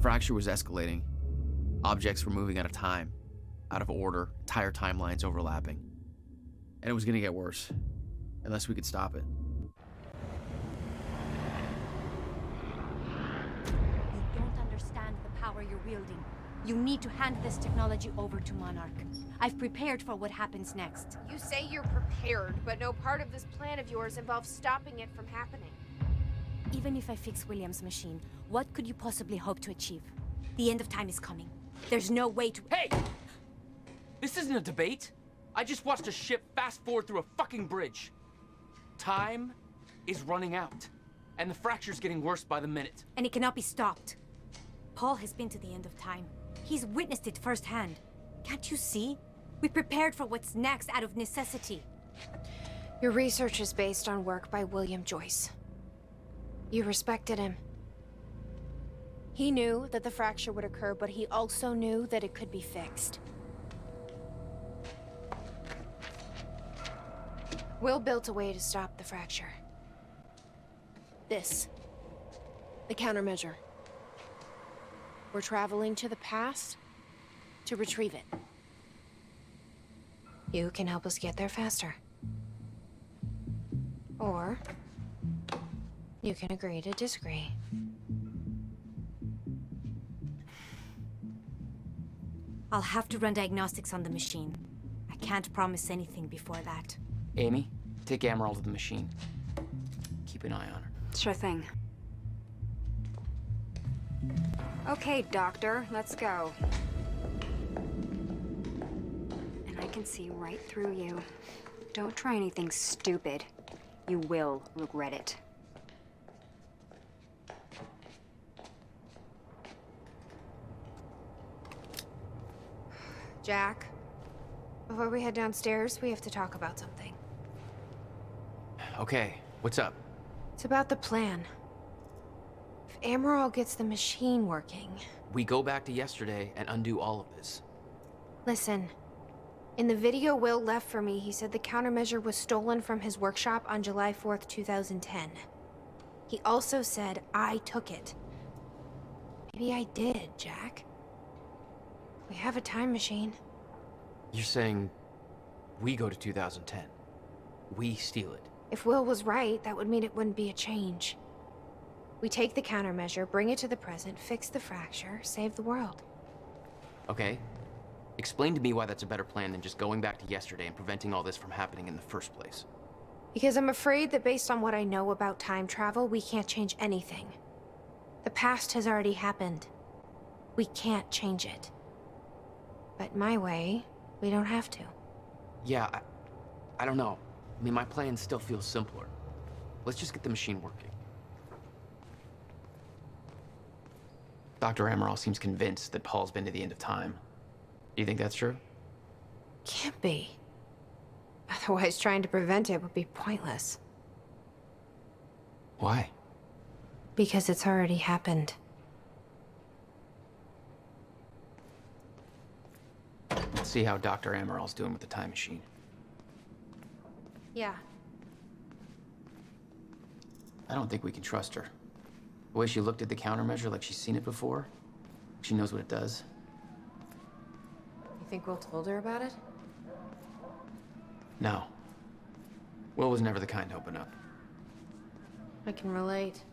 Fracture was escalating. Objects were moving out of time, out of order, entire timelines overlapping. And it was gonna get worse, unless we could stop it. You don't understand the power you're wielding. You need to hand this technology over to Monarch. I've prepared for what happens next. You say you're prepared, but no part of this plan of yours involves stopping it from happening. Even if I fix William's machine, what could you possibly hope to achieve? The end of time is coming. There's no way to— Hey! This isn't a debate. I just watched a ship fast forward through a fucking bridge. Time is running out, and the fracture's getting worse by the minute. And it cannot be stopped. Paul has been to the end of time. He's witnessed it firsthand. Can't you see? We prepared for what's next out of necessity. Your research is based on work by William Joyce. You respected him. He knew that the fracture would occur, but he also knew that it could be fixed. Will built a way to stop the fracture. This. The countermeasure. We're traveling to the past to retrieve it. You can help us get there faster. Or you can agree to disagree. I'll have to run diagnostics on the machine. I can't promise anything before that. Amy, take Emerald to the machine. Keep an eye on her. Sure thing. Okay, Doctor, let's go. And I can see right through you. Don't try anything stupid. You will regret it. Jack, before we head downstairs, we have to talk about something. Okay, what's up? It's about the plan. If Amaral gets the machine working... We go back to yesterday and undo all of this. Listen, in the video Will left for me, he said the countermeasure was stolen from his workshop on July 4th, 2010. He also said I took it. Maybe I did, Jack. We have a time machine. You're saying we go to 2010. We steal it. If Will was right, that would mean it wouldn't be a change. We take the countermeasure, bring it to the present, fix the fracture, save the world. Okay. Explain to me why that's a better plan than just going back to yesterday and preventing all this from happening in the first place. Because I'm afraid that based on what I know about time travel, we can't change anything. The past has already happened. We can't change it. But my way, we don't have to. Yeah, I don't know. I mean, my plan still feels simpler. Let's just get the machine working. Dr. Amaral seems convinced that Paul's been to the end of time. Do you think that's true? Can't be. Otherwise, trying to prevent it would be pointless. Why? Because it's already happened. Let's see how Dr. Amaral's doing with the time machine. Yeah. I don't think we can trust her. The way she looked at the countermeasure like she's seen it before, she knows what it does. You think Will told her about it? No. Will was never the kind to open up. I can relate.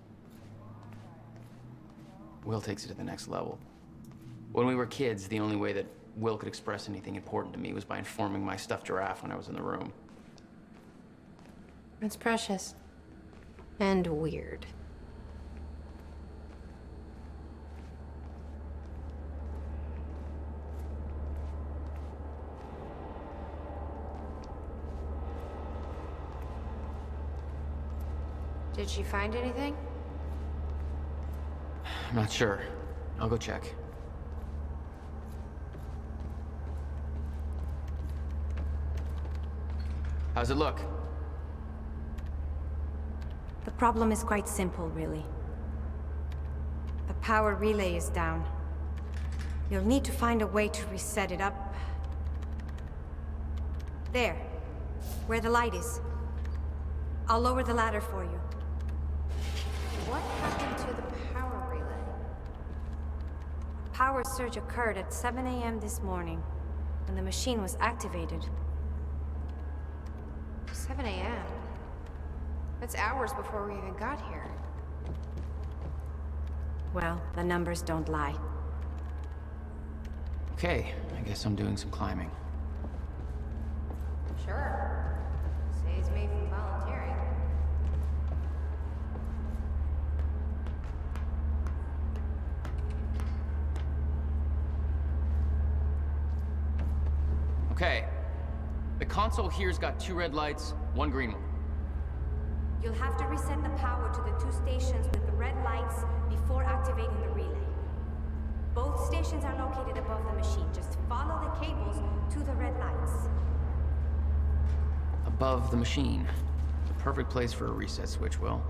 Will takes it to the next level. When we were kids, the only way that Will could express anything important to me was by informing my stuffed giraffe when I was in the room. It's precious. And weird. Did she find anything? I'm not sure. I'll go check. How's it look? The problem is quite simple, really. The power relay is down. You'll need to find a way to reset it up. There, where the light is. I'll lower the ladder for you. What happened to the power relay? A power surge occurred at 7 a.m. this morning, when the machine was activated. 7 a.m.? That's hours before we even got here. Well, the numbers don't lie. Okay, I guess I'm doing some climbing. Sure. Saves me from volunteering. Okay. The console here's got 2 red lights, 1 green one. You'll have to reset the power to the 2 stations with the red lights before activating the relay. Both stations are located above the machine. Just follow the cables to the red lights. Above the machine. The perfect place for a reset switch, Will.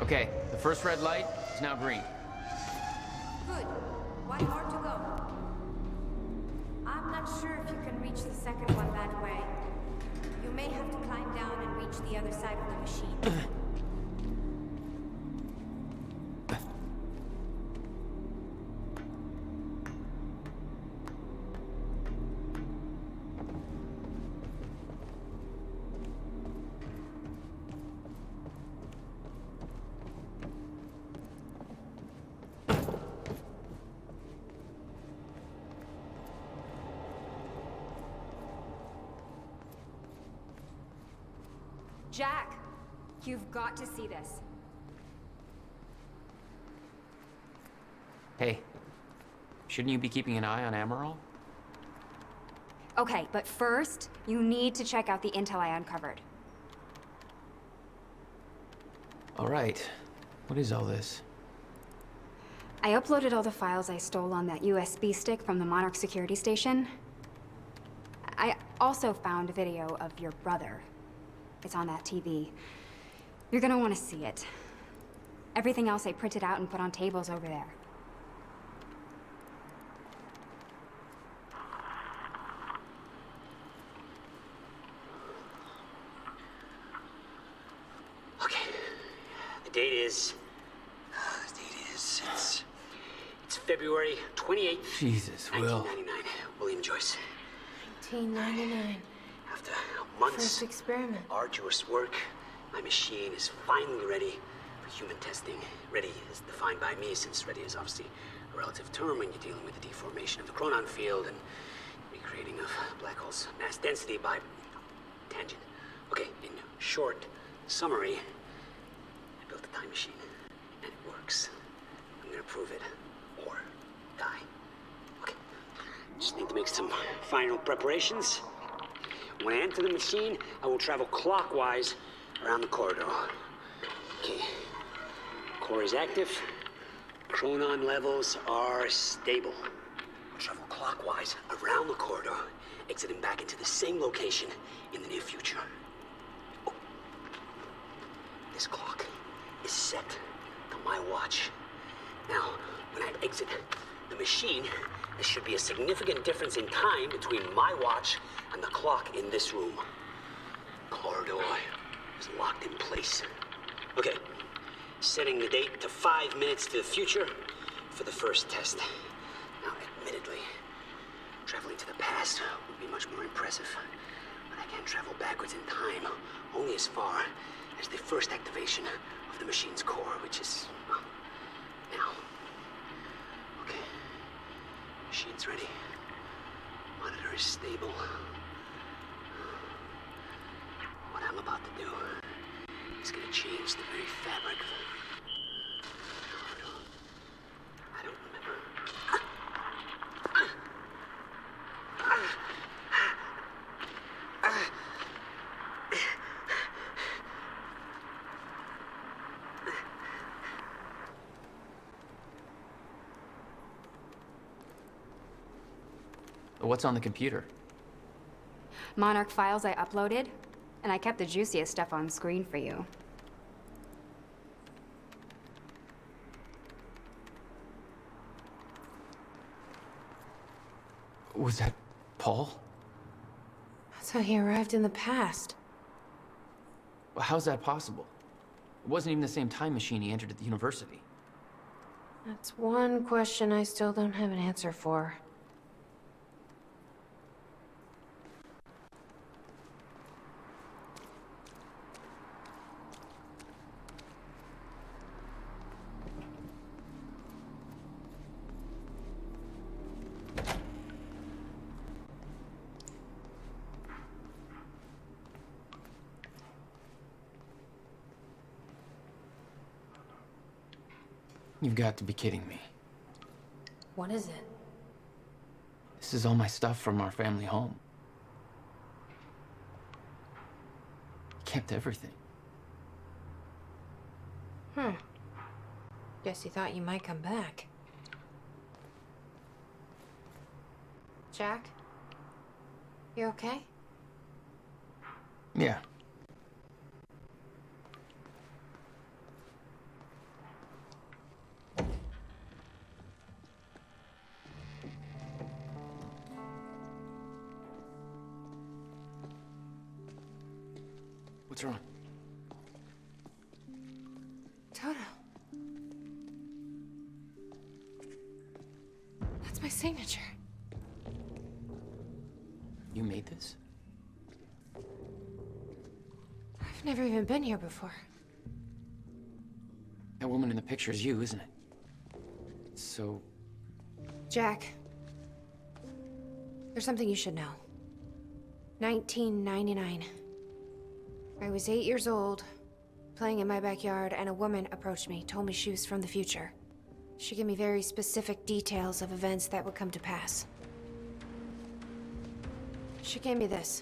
Okay, the first red light is now green. Good. 1 more to go. I'm not sure if you can reach the second one that way. You may have to climb down and reach the other side of the machine. Jack, you've got to see this. Hey, shouldn't you be keeping an eye on Amaral? Okay, but first, you need to check out the intel I uncovered. All right. What is all this? I uploaded all the files I stole on that USB stick from the Monarch security station. I also found a video of your brother. It's on that TV. You're gonna want to see it. Everything else I printed out and put on tables over there. date is... It's February 28th, Jesus, Will. 1999. William Joyce. 1999. After months First experiment. arduous work, my machine is finally ready for human testing. Ready is defined by me, since ready is obviously a relative term when you're dealing with the deformation of the chronon field and recreating of black holes' mass density by tangent. Okay, in short summary, I built a time machine, and it works. I'm gonna prove it, or die. Okay, just need to make some final preparations. When I enter the machine, I will travel clockwise around the corridor. Okay, core is active. Chronon levels are stable. I'll travel clockwise around the corridor, exiting back into the same location in the near future. Oh. This clock is set to my watch. Now, when I exit the machine, there should be a significant difference in time between my watch and the clock in this room. Corridor is locked in place. Okay, setting the date to 5 minutes to the future for the first test. Now, admittedly, traveling to the past would be much more impressive, but I can travel backwards in time only as far as the first activation of the machine's core, which is, well, now. Okay, machine's ready. Monitor is stable. What I'm about to do is gonna change the very fabric of I don't remember. What's on the computer? Monarch files I uploaded, and I kept the juiciest stuff on screen for you. Was that Paul? That's how he arrived in the past. How's that possible? It wasn't even the same time machine he entered at the university. That's one question I still don't have an answer for. You've got to be kidding me. What is it? This is all my stuff from our family home. Kept everything. Guess you thought you might come back. Jack? You okay? Yeah. What's wrong? Toto. That's my signature. You made this? I've never even been here before. That woman in the picture is you, isn't it? So... Jack. There's something you should know. 1999. I was 8 years old, playing in my backyard, and a woman approached me, told me she was from the future. She gave me very specific details of events that would come to pass. She gave me this.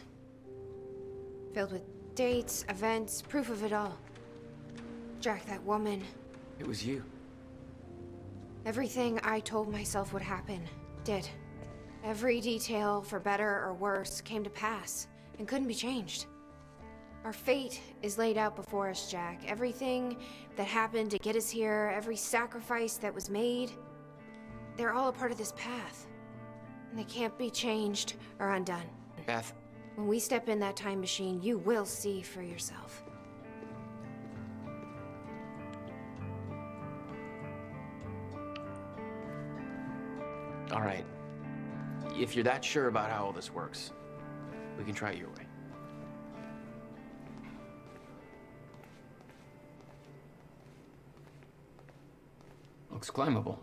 Filled with dates, events, proof of it all. Jack, that woman... It was you. Everything I told myself would happen, did. Every detail, for better or worse, came to pass, and couldn't be changed. Our fate is laid out before us, Jack. Everything that happened to get us here, every sacrifice that was made, they're all a part of this path. And they can't be changed or undone. Beth. When we step in that time machine, you will see for yourself. All right. If you're that sure about how all this works, we can try it your way. Looks climbable.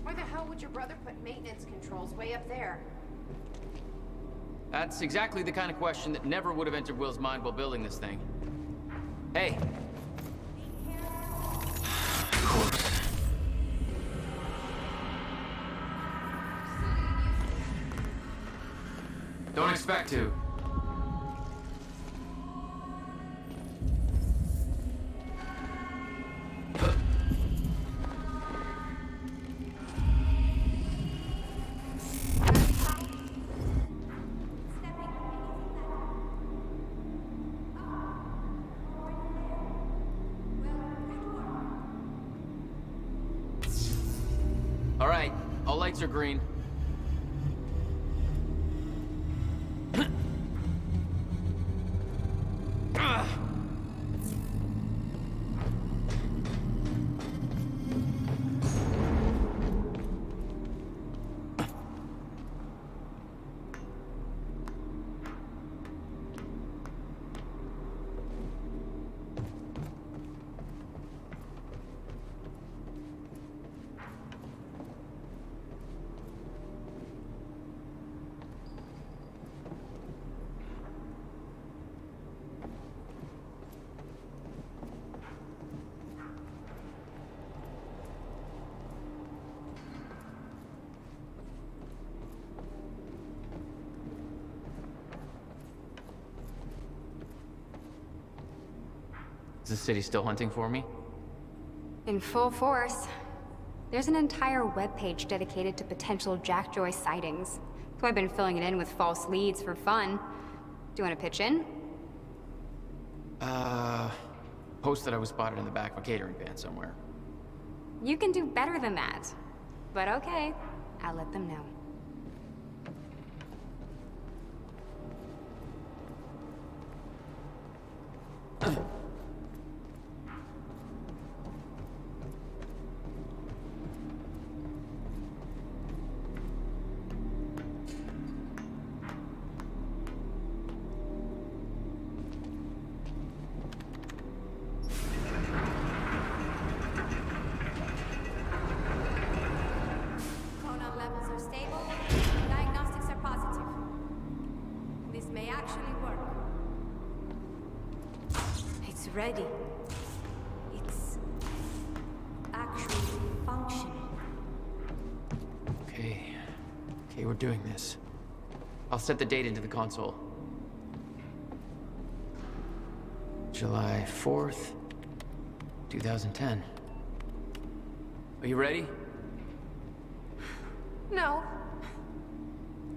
Why the hell would your brother put maintenance controls way up there? That's exactly the kind of question that never would have entered Will's mind while building this thing. Hey. Don't expect to. All right, all lights are green. Is the city still hunting for me? In full force. There's an entire webpage dedicated to potential Jack Joyce sightings. So I've been filling it in with false leads for fun. Do you want to pitch in? Post that I was spotted in the back of a catering van somewhere. You can do better than that. But okay, I'll let them know. Chronon levels are stable. Diagnostics are positive. This may actually work. It's ready. It's actually functioning. Okay, we're doing this. I'll set the date into the console. July 4th, 2010. Are you ready? No.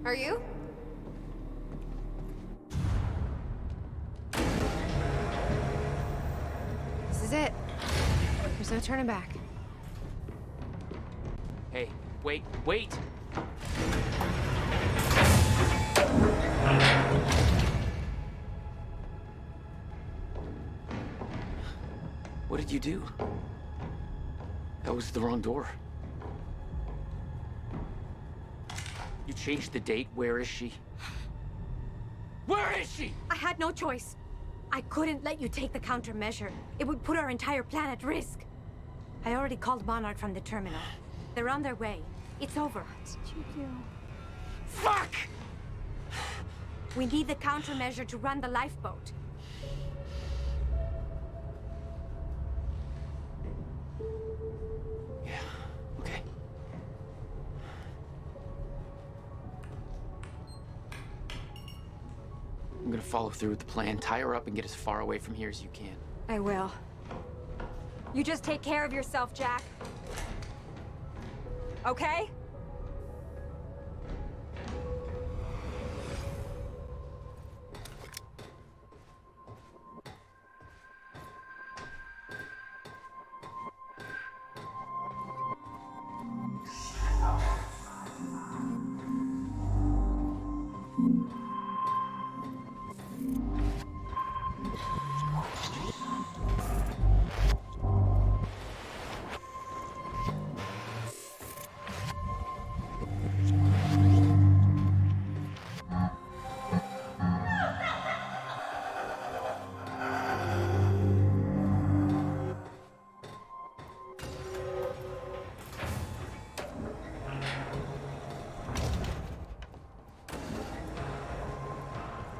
Are you? This is it. There's no turning back. Hey, wait! What did you do? That was the wrong door. You changed the date. Where is she? Where is she? I had no choice. I couldn't let you take the countermeasure. It would put our entire plan at risk. I already called Monarch from the terminal. They're on their way. It's over. What did you do? Fuck! We need the countermeasure to run the lifeboat. Okay. I'm gonna follow through with the plan. Tie her up and get as far away from here as you can. I will. You just take care of yourself, Jack. Okay?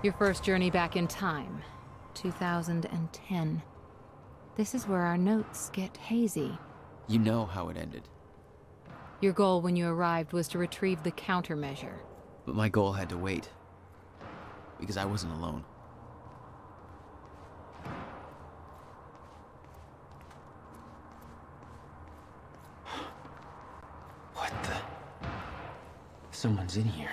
Your first journey back in time, 2010. This is where our notes get hazy. You know how it ended. Your goal when you arrived was to retrieve the countermeasure. But my goal had to wait. Because I wasn't alone. What the? Someone's in here.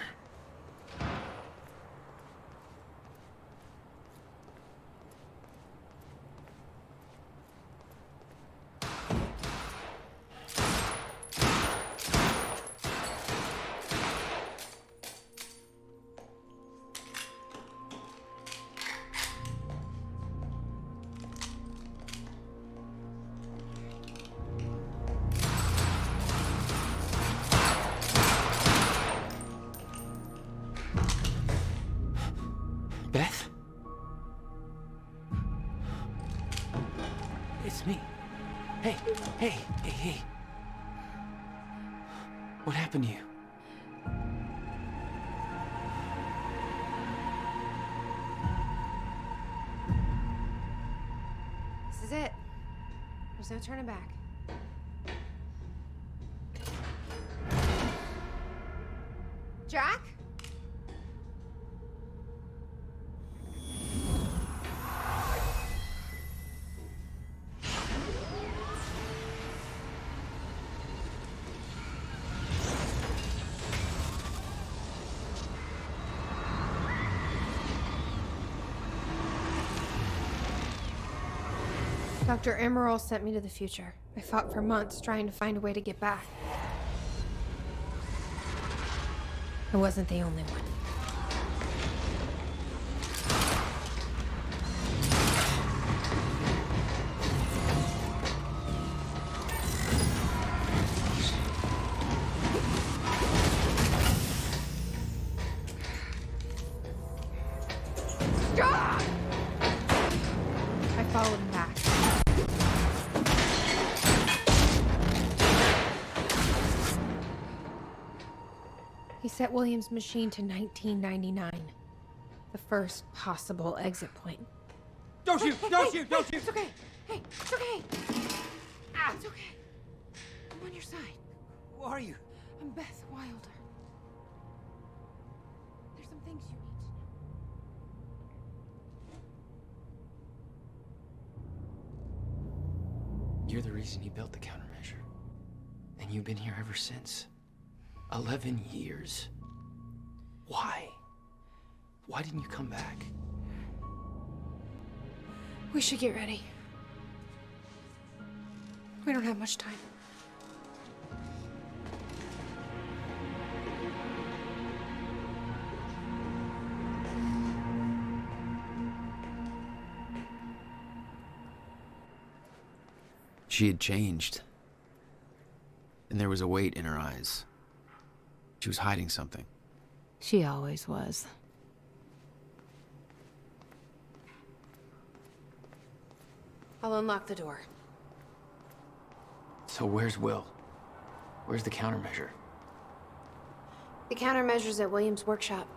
Beth? It's me. Hey. What happened to you? This is it. There's no turning back. Jack? Dr. Emerald sent me to the future. I fought for months trying to find a way to get back. I wasn't the only one. I followed him back. He set William's machine to 1999. The first possible exit point. Don't shoot! Don't shoot! It's okay. Hey, it's okay. Ah, it's okay. I'm on your side. Who are you? I'm Beth Wilder. There's some things you need to know. You're the reason he built the countermeasure. And you've been here ever since. 11 years. Why? Why didn't you come back? We should get ready. We don't have much time. She had changed. And there was a weight in her eyes. She was hiding something. She always was. I'll unlock the door. So where's Will? Where's the countermeasure? The countermeasure's at William's workshop,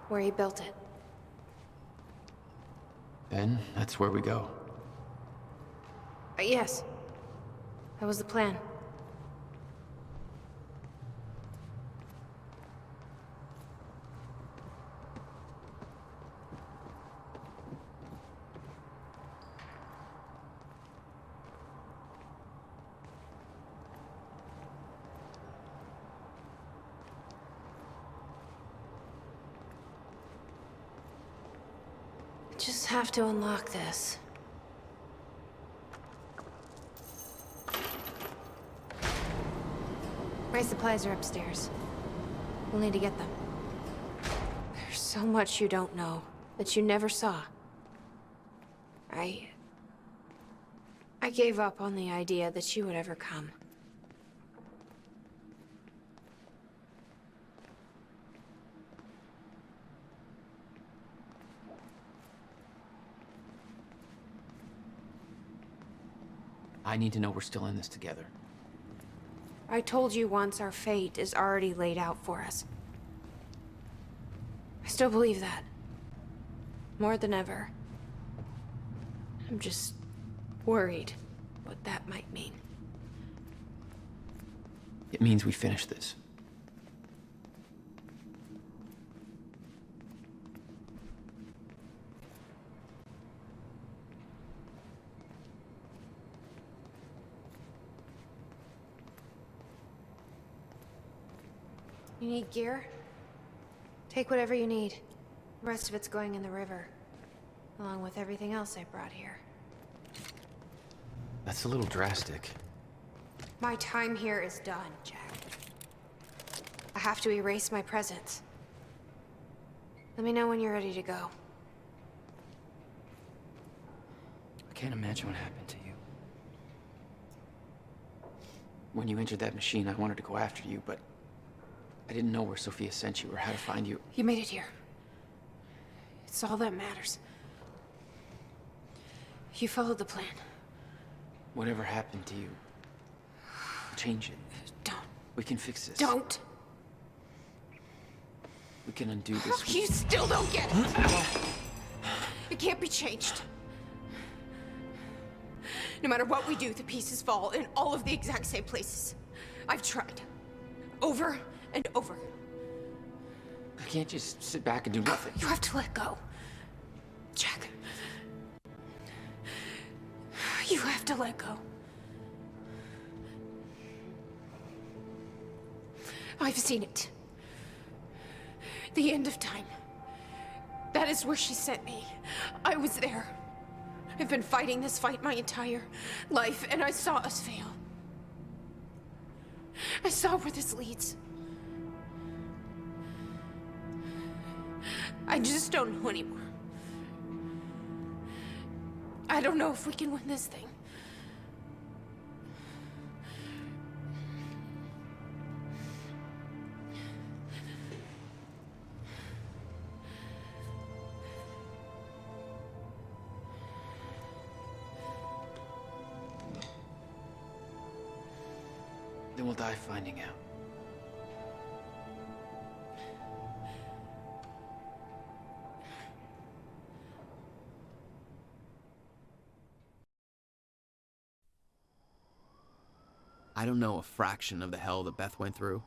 where he built it. Then that's where we go. Yes. That was the plan. I just have to unlock this. My supplies are upstairs. We'll need to get them. There's so much you don't know, that you never saw. I gave up on the idea that you would ever come. I need to know we're still in this together. I told you once our fate is already laid out for us. I still believe that. More than ever. I'm just worried what that might mean. It means we finish this. You need gear? Take whatever you need. The rest of it's going in the river, along with everything else I brought here. That's a little drastic. My time here is done, Jack. I have to erase my presence. Let me know when you're ready to go. I can't imagine what happened to you. When you entered that machine, I wanted to go after you, but I didn't know where Sophia sent you or how to find you. You made it here. It's all that matters. You followed the plan. Whatever happened to you, change it. Don't. We can fix this. Don't. We can undo this. You still don't get it. It can't be changed. No matter what we do, the pieces fall in all of the exact same places. I've tried. Over and over. I can't just sit back and do nothing. You have to let go. Jack. You have to let go. I've seen it. The end of time. That is where she sent me. I was there. I've been fighting this fight my entire life, and I saw us fail. I saw where this leads. I just don't know anymore. I don't know if we can win this thing. Then we'll die finding out. I don't know a fraction of the hell that Beth went through,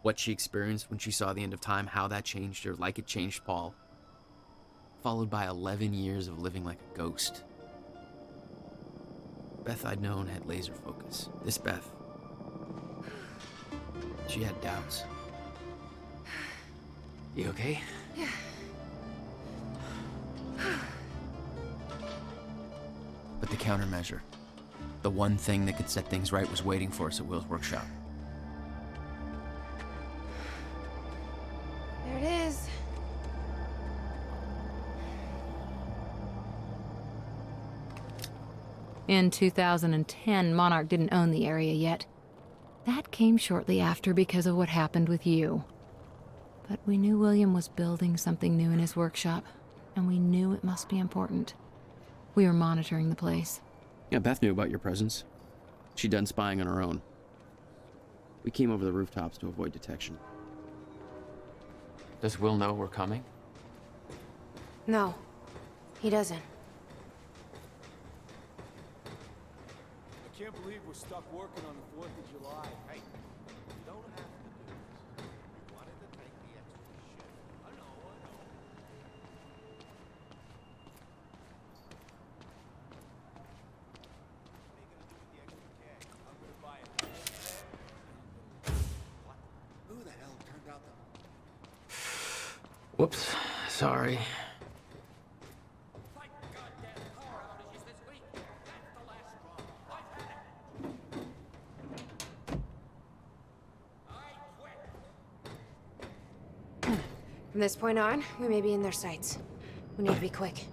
what she experienced when she saw the end of time, how that changed her like it changed Paul. Followed by 11 years of living like a ghost. Beth I'd known had laser focus. This Beth, she had doubts. You okay? Yeah. But the countermeasure, the one thing that could set things right, was waiting for us at Will's workshop. There it is. In 2010, Monarch didn't own the area yet. That came shortly after because of what happened with you. But we knew William was building something new in his workshop, and we knew it must be important. We were monitoring the place. Yeah, Beth knew about your presence. She'd done spying on her own. We came over the rooftops to avoid detection. Does Will know we're coming? No, he doesn't. I can't believe we're stuck working on the 4th of July. Hey, you don't have to do this. You wanted to take the extra shit. I know. Who the hell turned out the... Whoops, sorry. From this point on, we may be in their sights. We need to be quick.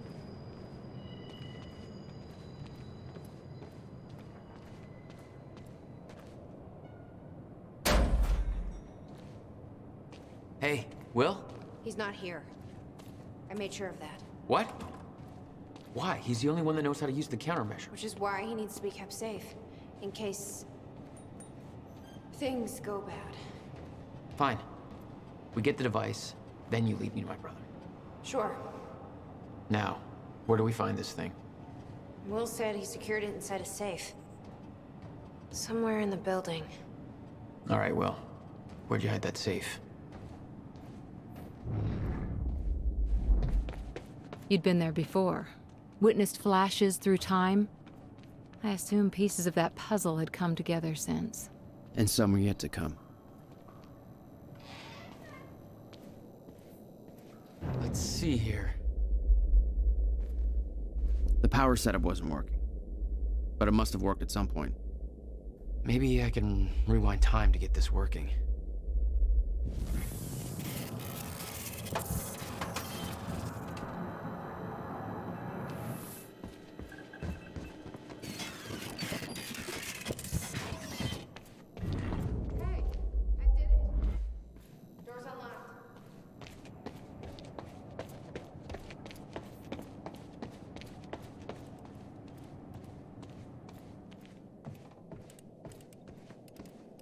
Hey, Will? He's not here. I made sure of that. What? Why? He's the only one that knows how to use the countermeasure. Which is why he needs to be kept safe. In case... things go bad. Fine. We get the device, then you lead me to my brother. Sure. Now, where do we find this thing? Will said he secured it inside a safe. Somewhere in the building. All right, Will. Where'd you hide that safe? You'd been there before. Witnessed flashes through time. I assume pieces of that puzzle had come together since. And some are yet to come. Let's see here. The power setup wasn't working. But it must have worked at some point. Maybe I can rewind time to get this working.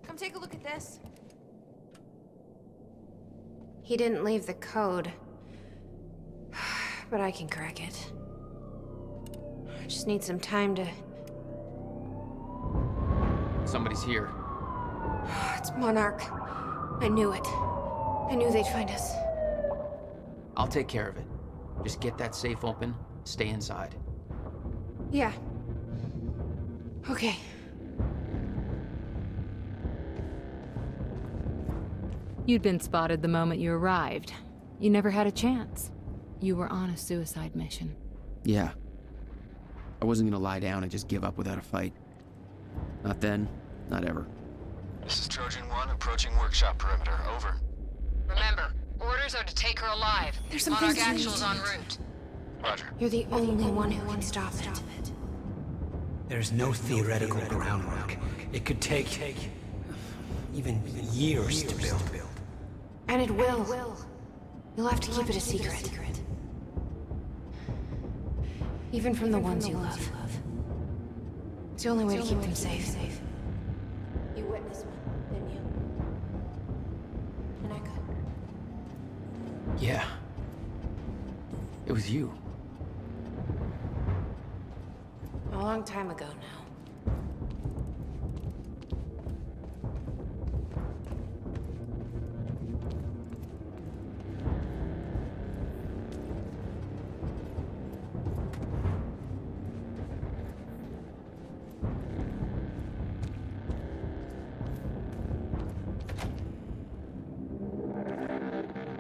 Come take a look at this. He didn't leave the code. But I can crack it. I just need some time to... Somebody's here. It's Monarch. I knew it. I knew they'd find us. I'll take care of it. Just get that safe open, stay inside. Yeah. Okay. You'd been spotted the moment you arrived. You never had a chance. You were on a suicide mission. Yeah. I wasn't gonna lie down and just give up without a fight. Not then, not ever. This is Trojan 1 approaching workshop perimeter. Over. Remember, orders are to take her alive. There's some Monarch things Actual's en route. Roger. You're the only one who can stop it. There's no theoretical groundwork. It could take even years to build. And it will. You'll have to keep it a secret. Even from the ones you love. It's the only way to keep them safe. You witnessed one, didn't you? And I could. Yeah. It was you. A long time ago now.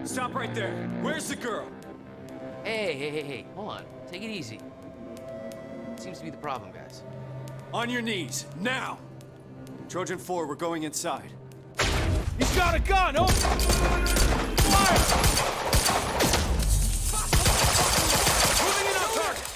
Stop right there. Where's the girl? Hey, hold on. Take it easy. Seems to be the problem, guys. On your knees, now! Trojan 4, we're going inside. He's got a gun! Oh! Fire! Moving in on target!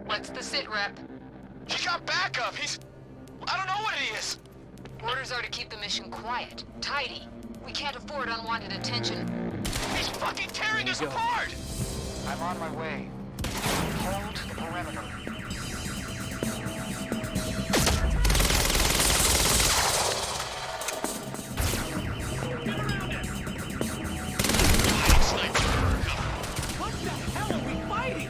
What's the sit rep? He got backup. I don't know what he is. Orders are to keep the mission quiet, tidy. We can't afford unwanted attention. He's fucking tearing us apart! I'm on my way. Hold the perimeter. What the hell are we fighting?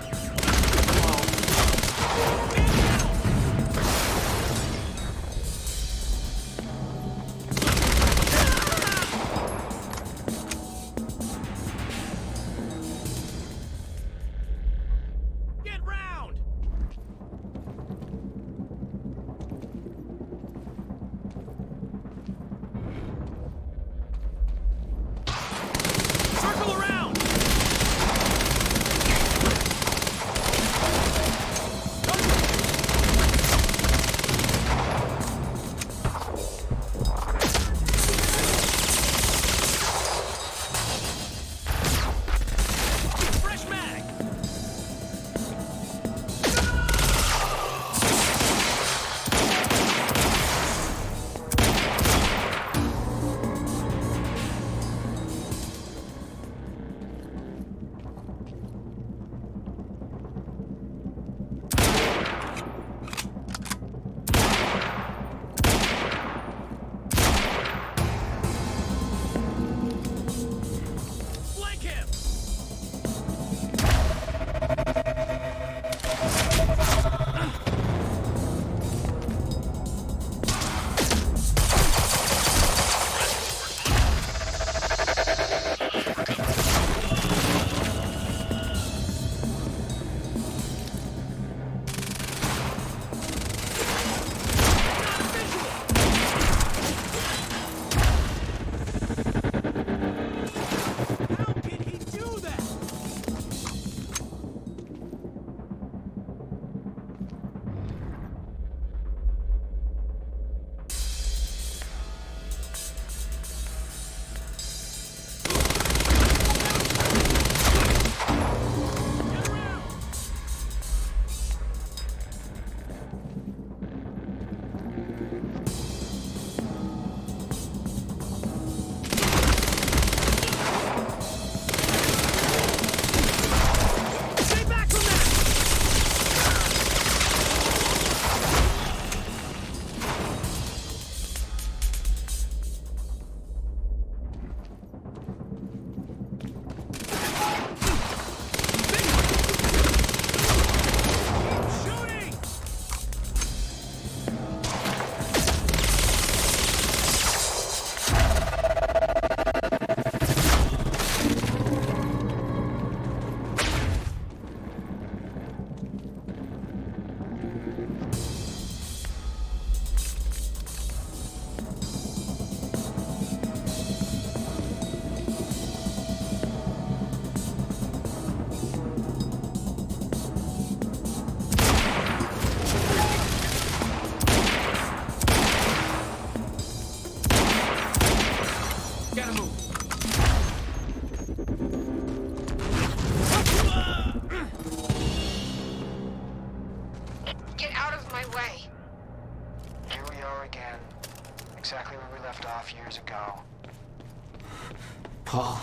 Paul.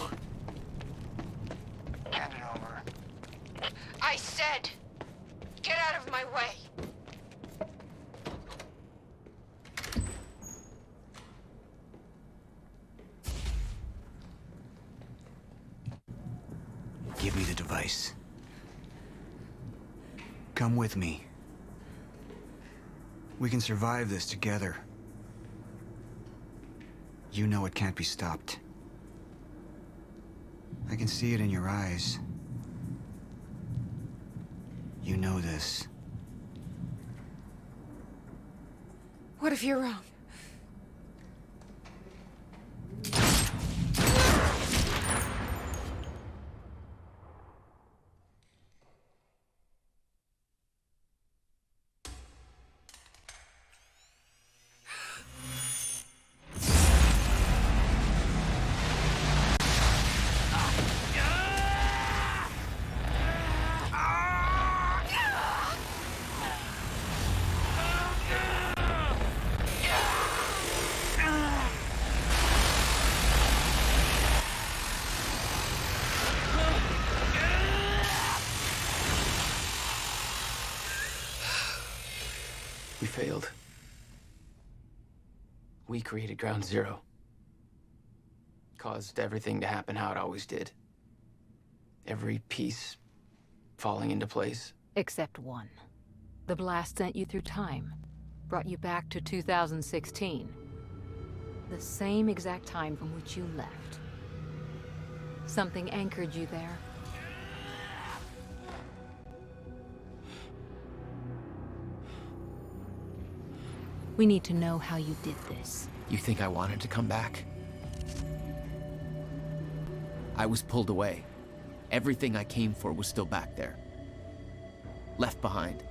Hand it over. I said, get out of my way. Give me the device. Come with me. We can survive this together. You know it can't be stopped. I can see it in your eyes. You know this. What if you're wrong? We failed. We created Ground Zero. Caused everything to happen how it always did. Every piece falling into place. Except one. The blast sent you through time. Brought you back to 2016. The same exact time from which you left. Something anchored you there. We need to know how you did this. You think I wanted to come back? I was pulled away. Everything I came for was still back there. Left behind.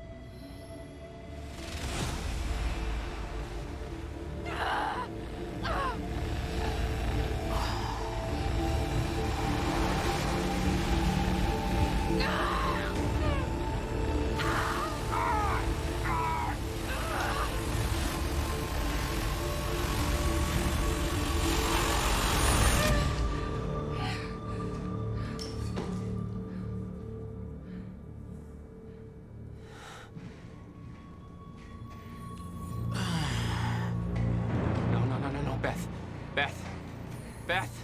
Beth,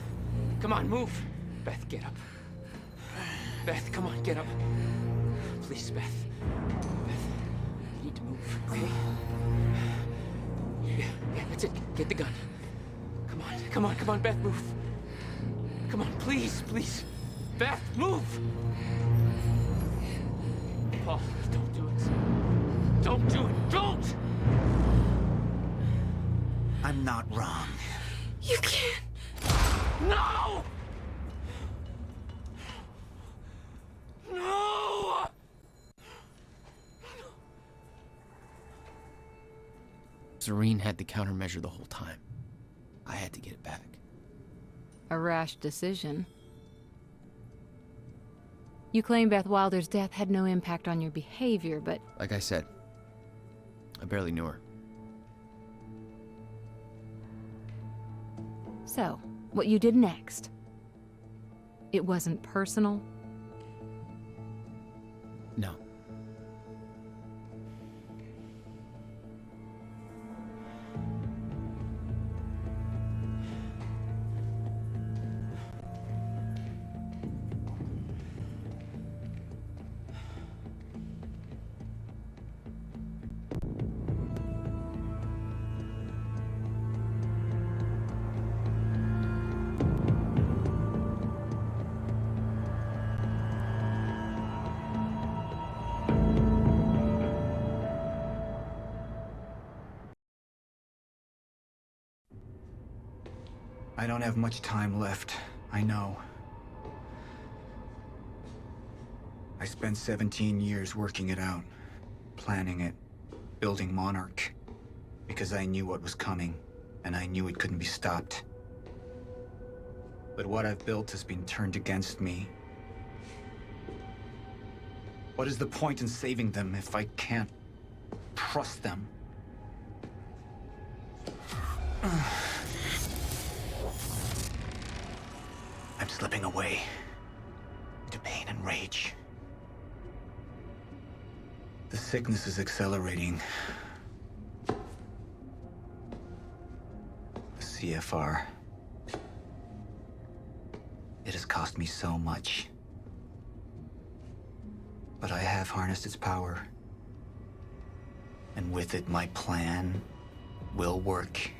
come on, move. Beth, get up. Beth, come on, get up. Please, Beth. Beth, you need to move, okay? Yeah, that's it. Get the gun. Come on, Beth, move. Come on, please. Beth, move! Paul, don't do it. Don't do it, don't! I'm not wrong. You can't. No! No! Serene had the countermeasure the whole time. I had to get it back. A rash decision. You claim Beth Wilder's death had no impact on your behavior, but... Like I said, I barely knew her. So, what you did next? It wasn't personal? No. I don't have much time left, I know. I spent 17 years working it out, planning it, building Monarch, because I knew what was coming, and I knew it couldn't be stopped. But what I've built has been turned against me. What is the point in saving them if I can't trust them? slipping away into pain and rage. The sickness is accelerating. The CFR. It has cost me so much. But I have harnessed its power. And with it, my plan will work.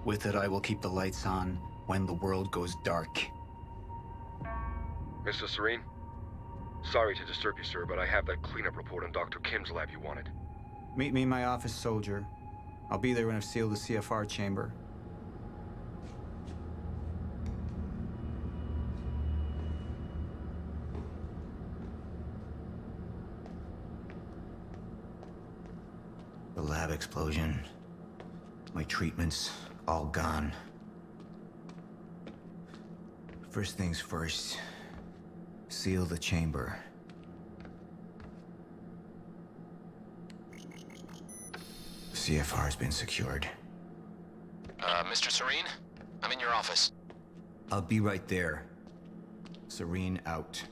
With it, I will keep the lights on when the world goes dark. Mr. Serene? Sorry to disturb you, sir, but I have that cleanup report on Dr. Kim's lab you wanted. Meet me in my office, soldier. I'll be there when I've sealed the CFR chamber. The lab explosion. My treatments, all gone. First things first. Seal the chamber. CFR has been secured. Mr. Serene? I'm in your office. I'll be right there. Serene out.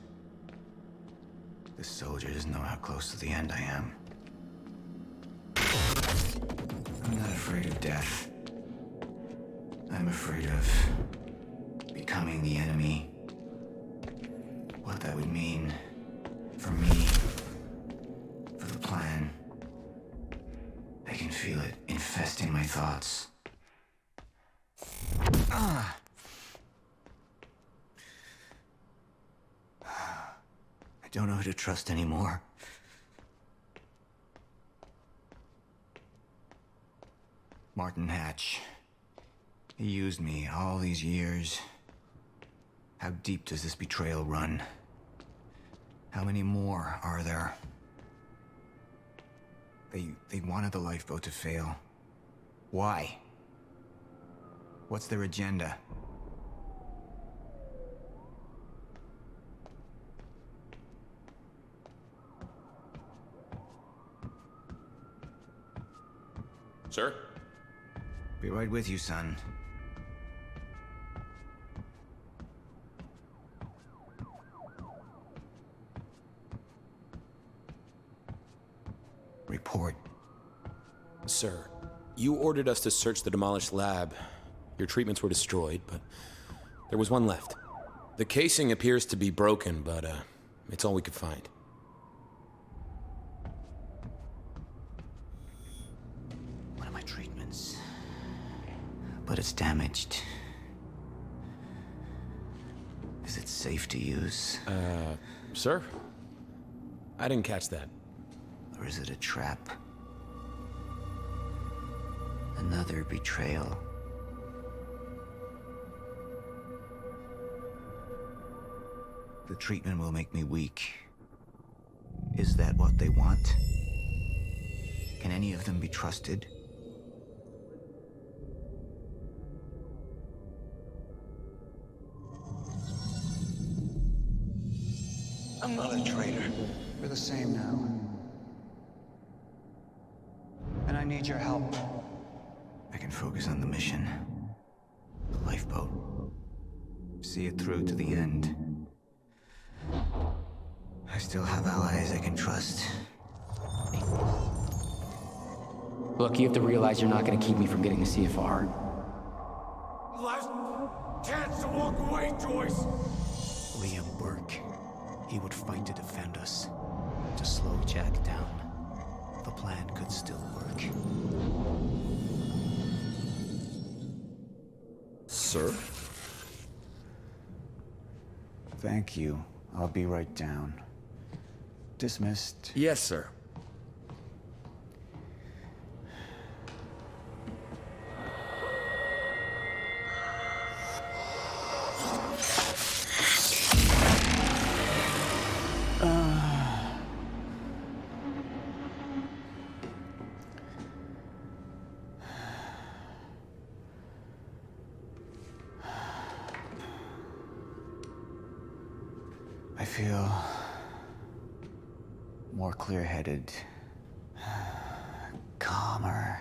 The soldier doesn't know how close to the end I am. I'm not afraid of death. I'm afraid of becoming the enemy. What that would mean for me, for the plan. I can feel it infesting my thoughts. I don't know who to trust anymore. Martin Hatch. He used me all these years. How deep does this betrayal run? How many more are there? They wanted the lifeboat to fail. Why? What's their agenda? Sir? Be right with you, son. Report. Sir, you ordered us to search the demolished lab. Your treatments were destroyed, but there was one left. The casing appears to be broken, but it's all we could find. One of my treatments. But it's damaged. Is it safe to use? Sir? I didn't catch that. Or is it a trap? Another betrayal. The treatment will make me weak. Is that what they want? Can any of them be trusted? I'm not a traitor. We're the same now. And I need your help. I can focus on the mission. The lifeboat. See it through to the end. I still have allies I can trust. Look, you have to realize you're not gonna keep me from getting the CFR. Last chance to walk away, Joyce! Liam Burke. He would fight to defend us. To slow Jack down. The plan could still work. Sir? Thank you. I'll be right down. Dismissed. Yes, sir. I feel more clear-headed, calmer.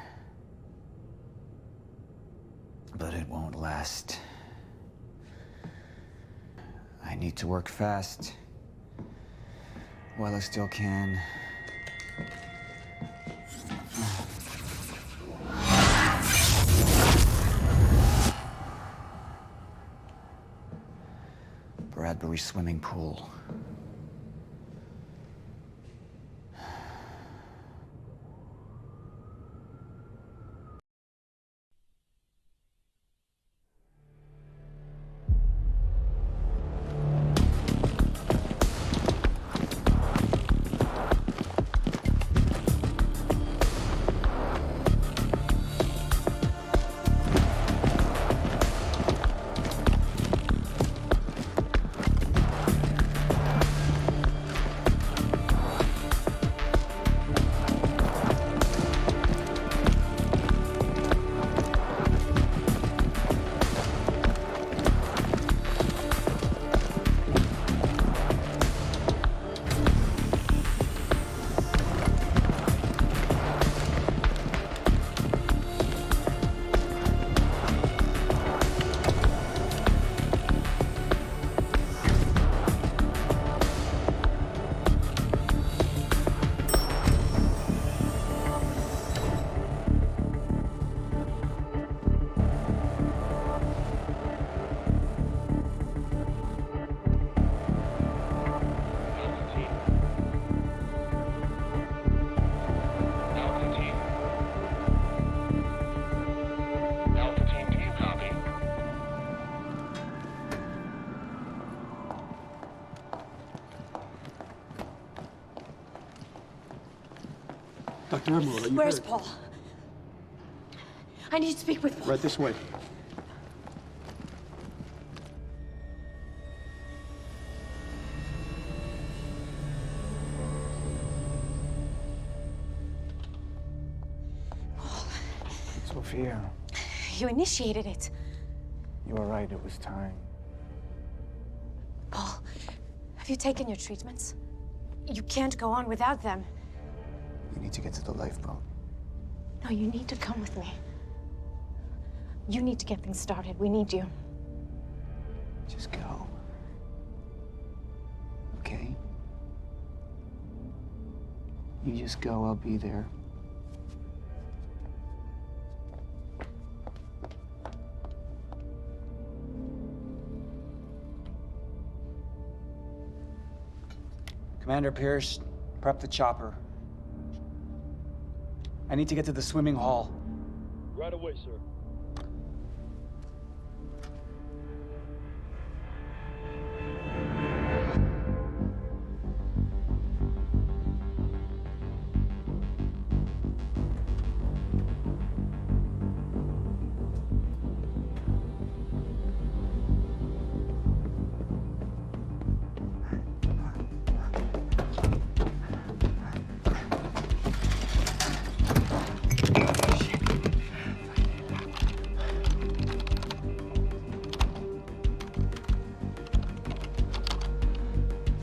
But it won't last. I need to work fast while I still can. Bradbury swimming pool. Dr. Emerald, are you Where's hurt? Paul? I need to speak with Paul. Right this way. Sophia. You initiated it. You were right, it was time. Paul, have you taken your treatments? You can't go on without them. We need to get to the lifeboat. No, you need to come with me. You need to get things started. We need you. Just go. Okay? You just go, I'll be there. Commander Pierce, prep the chopper. I need to get to the swimming hall. Right away, sir.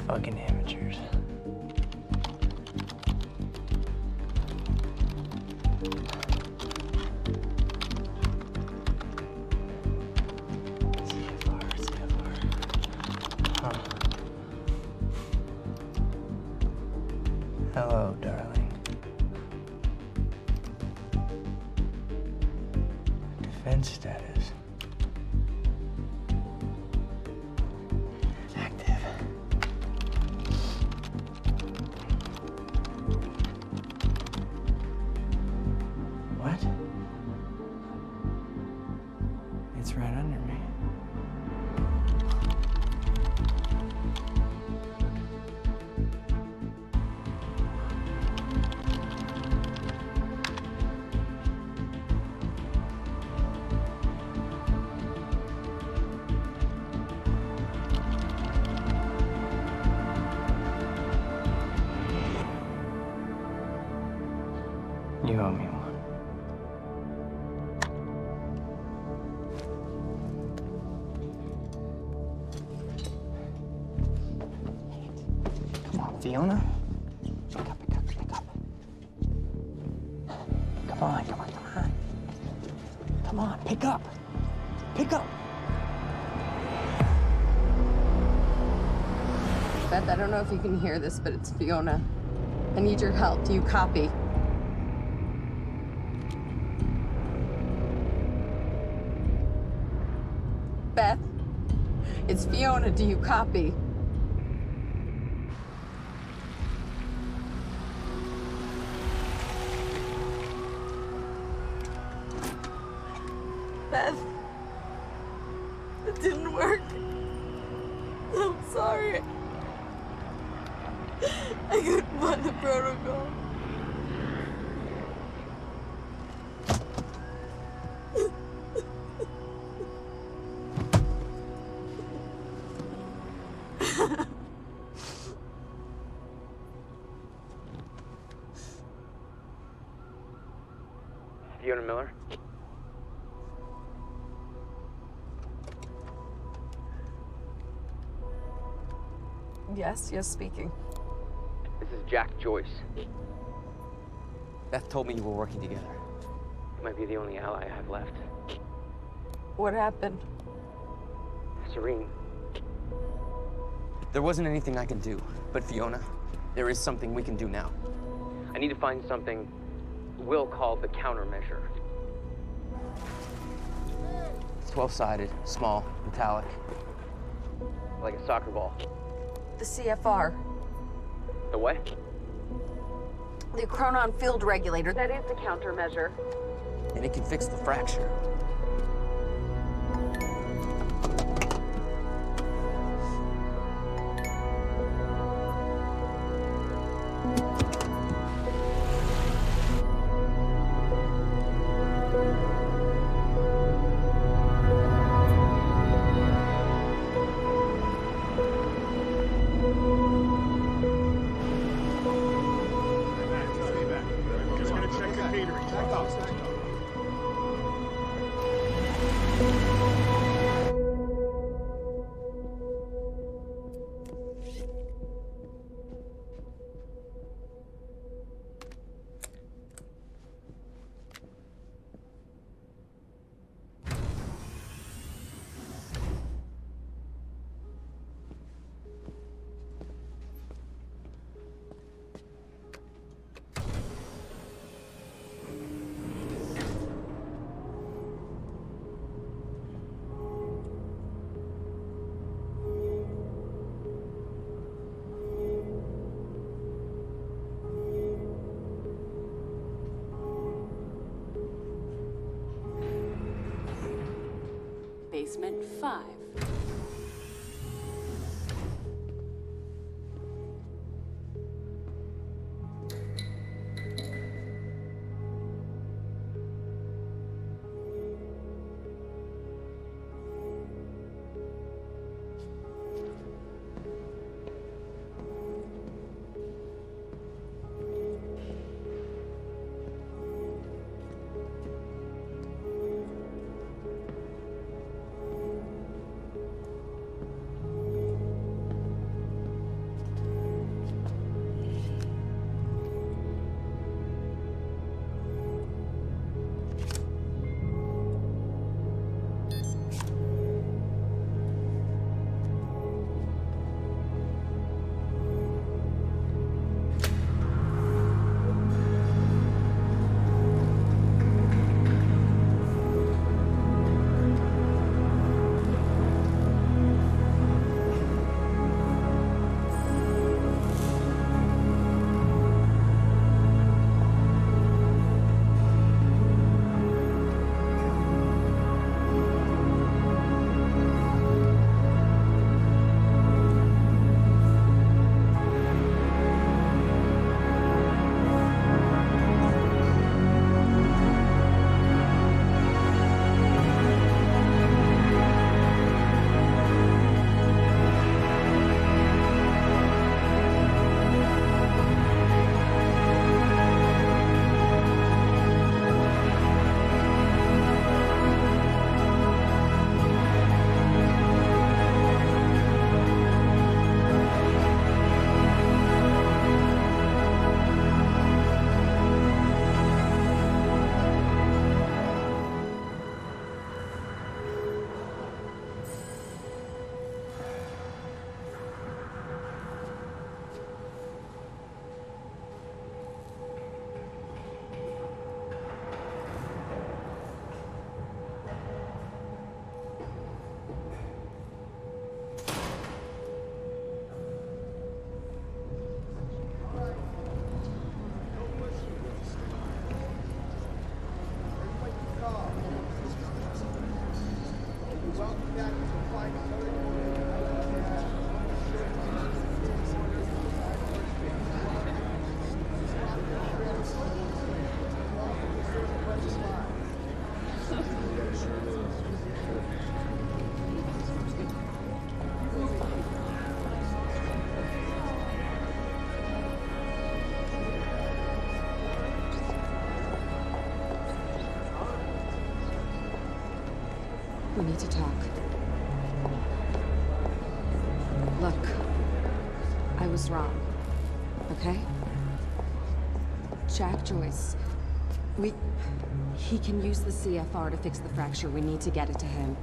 Fucking amateurs. Hello, darling. Defense status. Active. What? It's right under me. You owe me one. Come on, Fiona. Pick up, pick up, pick up. Come on, come on, come on. Come on, pick up. Pick up. Beth, I don't know if you can hear this, but it's Fiona. I need your help. Do you copy? Beth, it's Fiona. Do you copy? Beth, it didn't work. I'm sorry. I couldn't find the protocol. Fiona Miller? Yes, speaking. This is Jack Joyce. Beth told me you were working together. You might be the only ally I have left. What happened? Serene. There wasn't anything I could do, but Fiona, there is something we can do now. I need to find something Will called the countermeasure. It's 12-sided, small, metallic. Like a soccer ball. The CFR. The what? The chronon field regulator. That is the countermeasure. And it can fix the fracture. Basement 5. We need to talk. Look, I was wrong, okay? Jack Joyce, he can use the CFR to fix the fracture. We need to get it to him.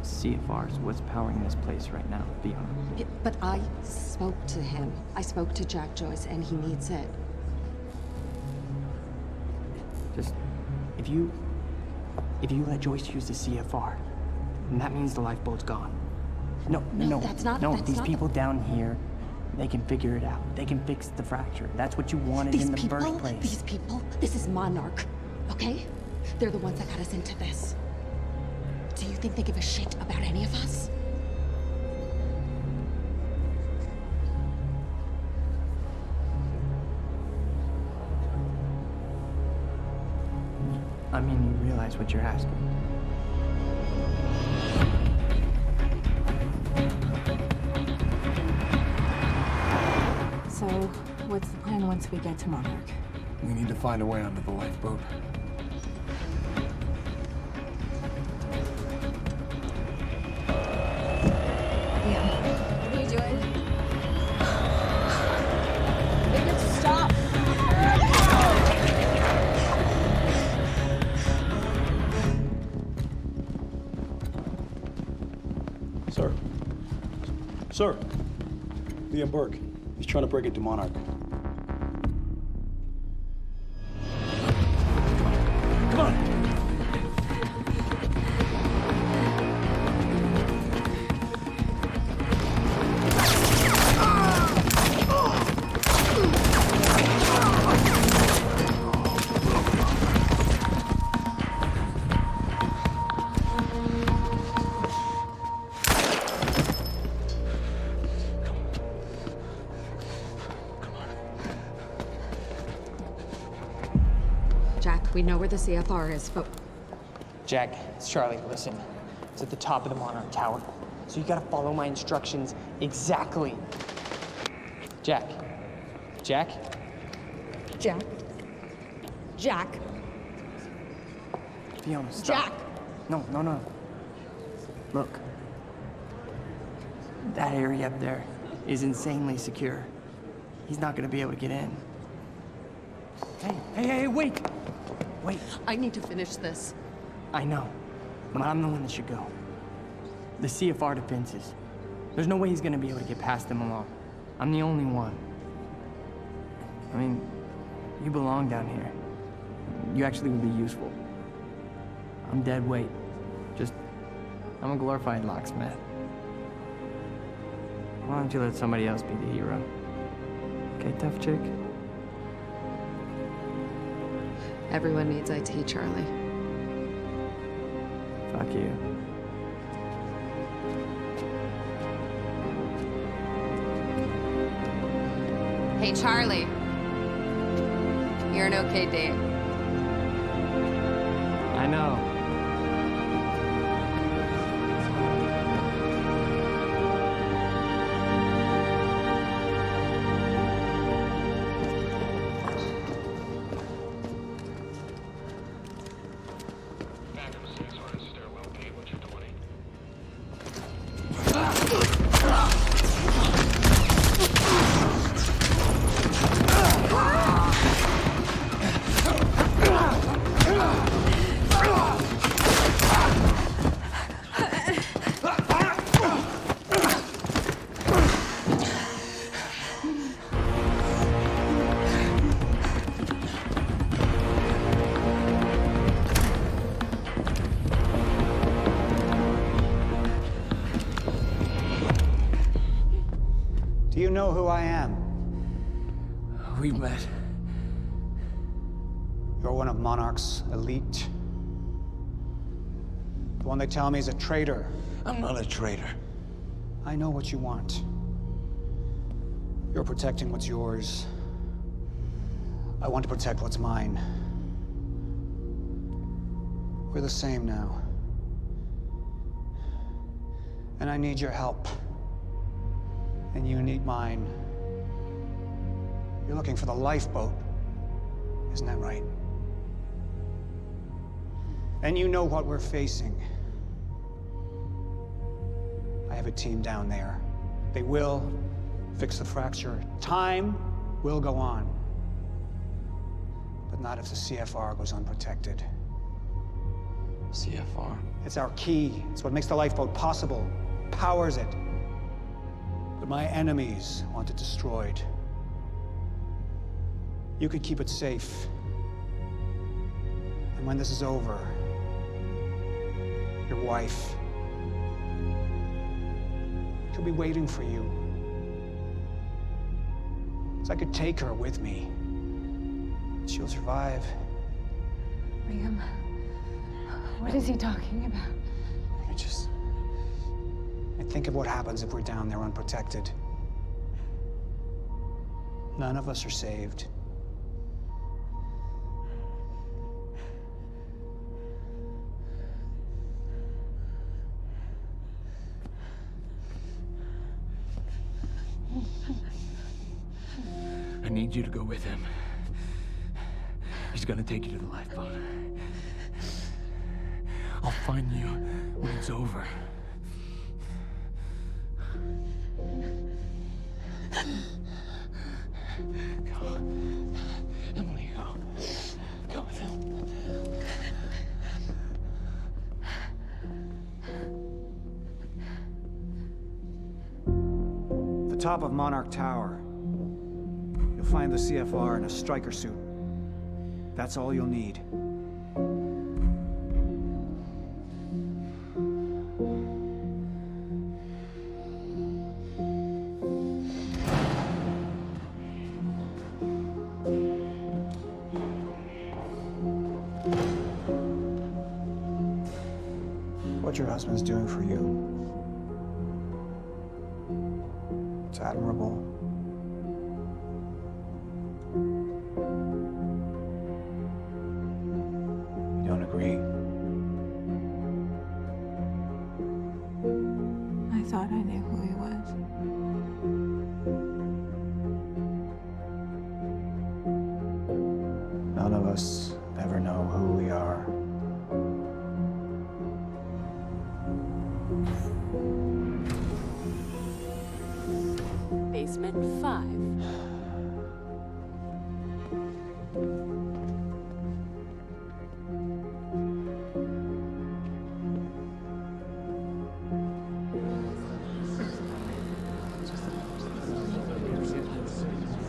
CFR is what's powering this place right now, Fiona. Yeah, but I spoke to him. I spoke to Jack Joyce, and he needs it. Just, if you let Joyce use the CFR, then that means the lifeboat's gone. No, that's not. No, that's these not people down here, they can figure it out. They can fix the fracture. That's what you wanted in the first place. These people, this is Monarch, okay? They're the ones that got us into this. Do you think they give a shit about any of us? I mean, you realize what you're asking. So, what's the plan once we get to Monarch? We need to find a way onto the lifeboat. What are you doing? Make it stop! Sir. Liam Burke. He's trying to break into Monarch. Come on! We know where the CFR is, but... Jack, it's Charlie, listen. It's at the top of the Monarch Tower. So you gotta follow my instructions exactly. Jack. Jack? Jack? Jack? Fiona, stop. Jack! No. Look. That area up there is insanely secure. He's not gonna be able to get in. Hey, wait! Wait. I need to finish this. I know, but I'm the one that should go. The CFR defenses. There's no way he's gonna be able to get past them alone. I'm the only one. I mean, you belong down here. You actually would be useful. I'm dead weight. I'm a glorified locksmith. Why don't you let somebody else be the hero? Okay, tough chick? Everyone needs IT, Charlie. Fuck you. Hey, Charlie. You're an okay date. I know. Do you know who I am? We've met. You're one of Monarch's elite. The one they tell me is a traitor. I'm not a traitor. I know what you want. You're protecting what's yours. I want to protect what's mine. We're the same now. And I need your help. And you need mine. You're looking for the lifeboat. Isn't that right? And you know what we're facing. I have a team down there. They will fix the fracture. Time will go on. But not if the CFR goes unprotected. CFR? It's our key. It's what makes the lifeboat possible. Powers it. But my enemies want it destroyed. You could keep it safe. And when this is over, your wife, she'll be waiting for you. So I could take her with me. She'll survive. Liam, what is he talking about? And think of what happens if we're down there unprotected. None of us are saved. I need you to go with him. He's gonna take you to the lifeboat. I'll find you when it's over. Go. Emily, go. Go with him. The top of Monarch Tower. You'll find the CFR in a striker suit. That's all you'll need. What your husband's doing for you, it's admirable. You don't agree? I thought I knew who he was. None of us ever know who we are. Basement 5.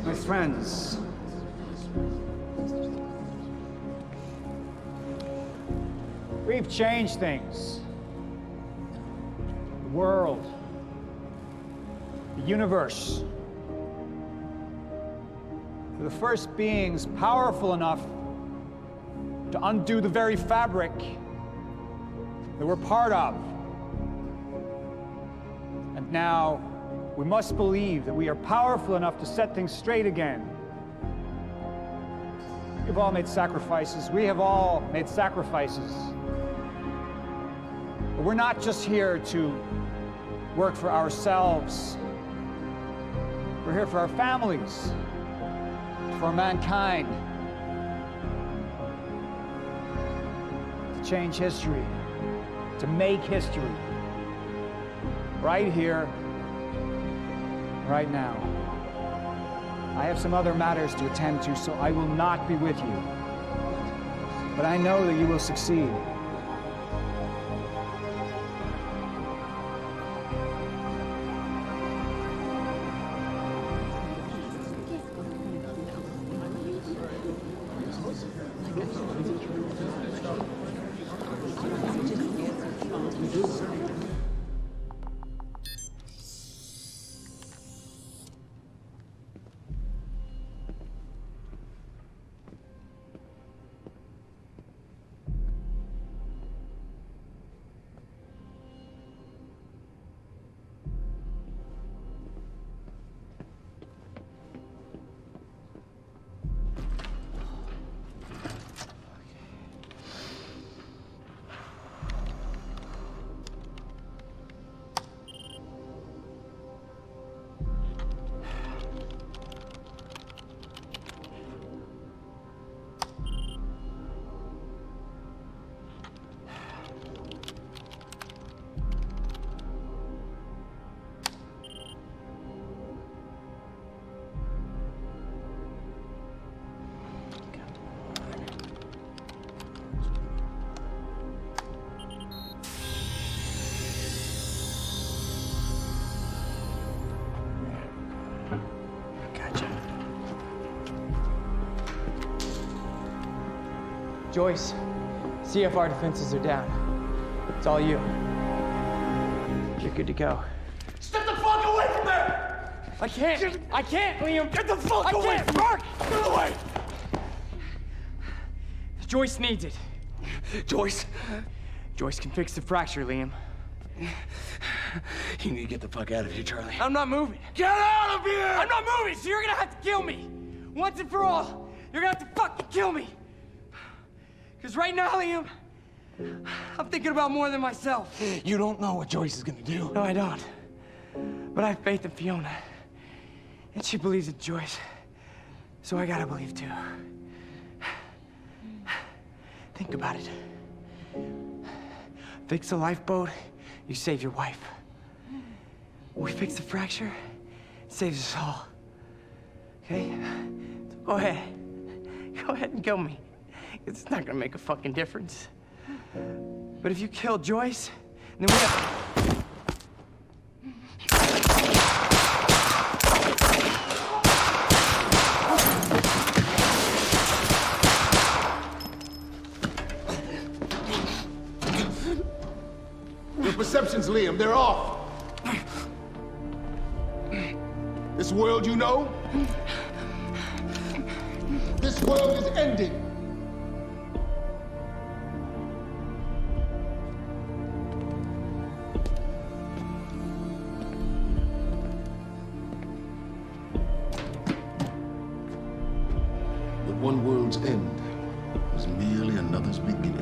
My friends, we've changed things. The world, the universe. We're the first beings powerful enough to undo the very fabric that we're part of. And now, we must believe that we are powerful enough to set things straight again. We've all made sacrifices. We have all made sacrifices. But we're not just here to work for ourselves. We're here for our families, for mankind. To change history, to make history. Right here, right now. I have some other matters to attend to, so I will not be with you. But I know that you will succeed. Joyce, CFR defenses are down. It's all you. You're good to go. Step the fuck away from there! I can't, Liam! Get the fuck away! Mark! Get away! Joyce needs it. Joyce? Joyce can fix the fracture, Liam. You need to get the fuck out of here, Charlie. I'm not moving. Get out of here! I'm not moving, so you're gonna have to kill me. Once and for all, you're gonna have to fucking kill me. Because right now, Liam, I'm thinking about more than myself. You don't know what Joyce is gonna do. No, I don't. But I have faith in Fiona. And she believes in Joyce. So I gotta believe too. Think about it. Fix the lifeboat, you save your wife. We fix the fracture, it saves us all. Okay? So go ahead. Go ahead and kill me. It's not gonna make a fucking difference. But if you kill Joyce, then we have... Your perceptions, Liam, they're off. This world you know, this world is ending. But one world's end was merely another's beginning.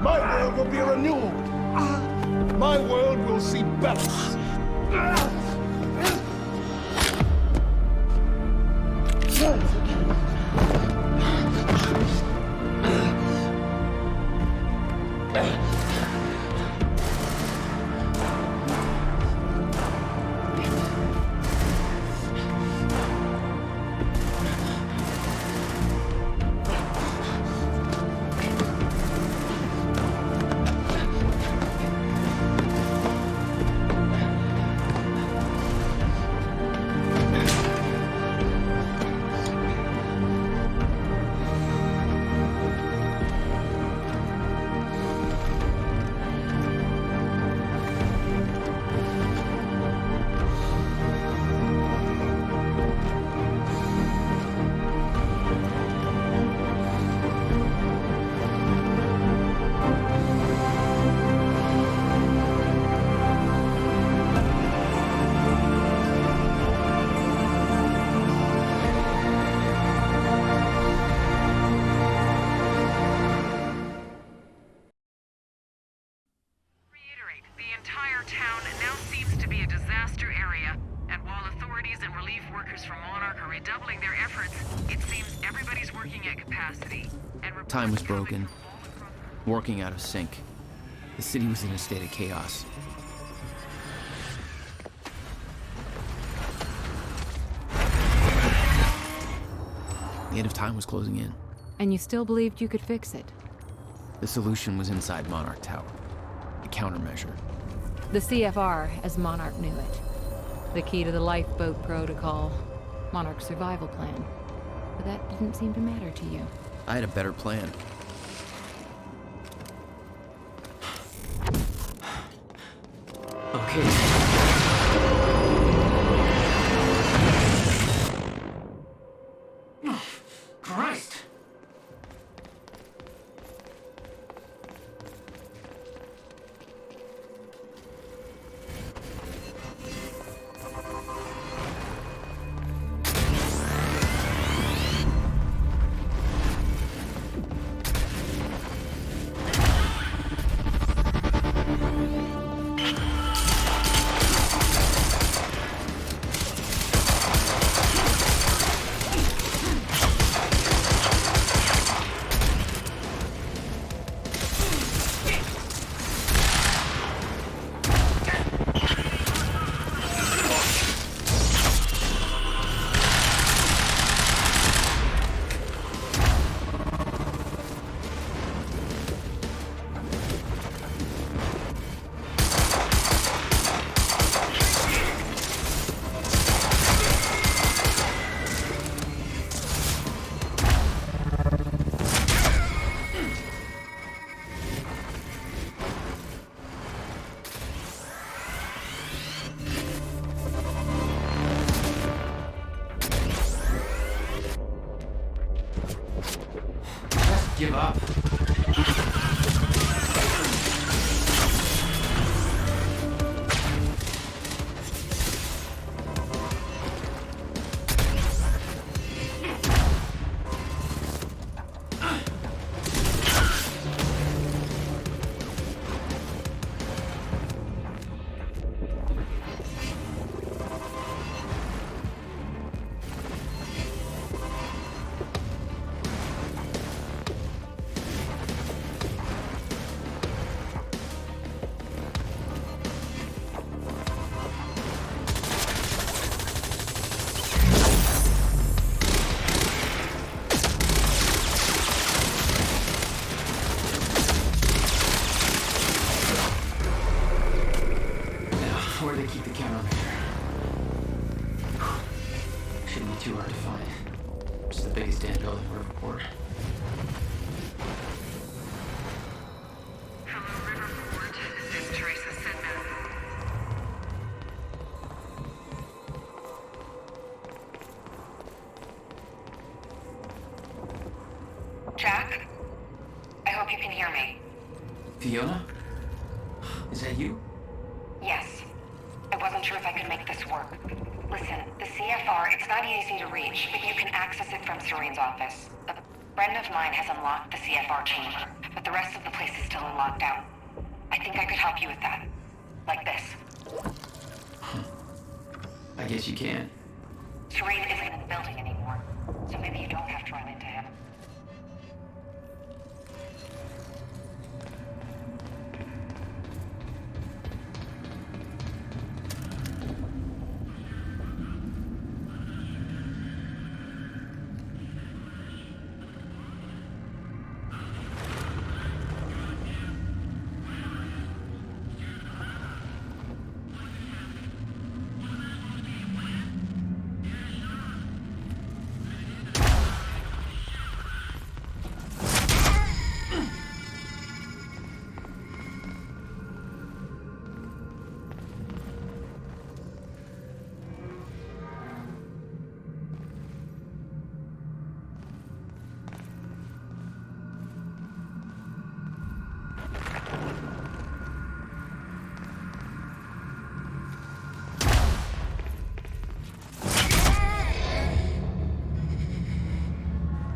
My world will be a renewal. My world will see balance. Time was broken, working out of sync. The city was in a state of chaos. The end of time was closing in. And you still believed you could fix it? The solution was inside Monarch Tower. A countermeasure. The CFR, as Monarch knew it. The key to the lifeboat protocol. Monarch's survival plan. But that didn't seem to matter to you. I had a better plan. Okay. Christ! Give up. Where do they keep the countermeasure? Shouldn't be too hard to find. It's the biggest damn building in Riverport. Jack? I hope you can hear me. Fiona? Is that you? Yes. I wasn't sure if I could make this work. Listen, the CFR, it's not easy to reach, but you can access it from Serene's office. A friend of mine has unlocked the CFR chamber, but the rest of the place is still in lockdown. I think I could help you with that. Like this. I guess you can. Serene isn't in the building anymore, so maybe you don't have to run into him.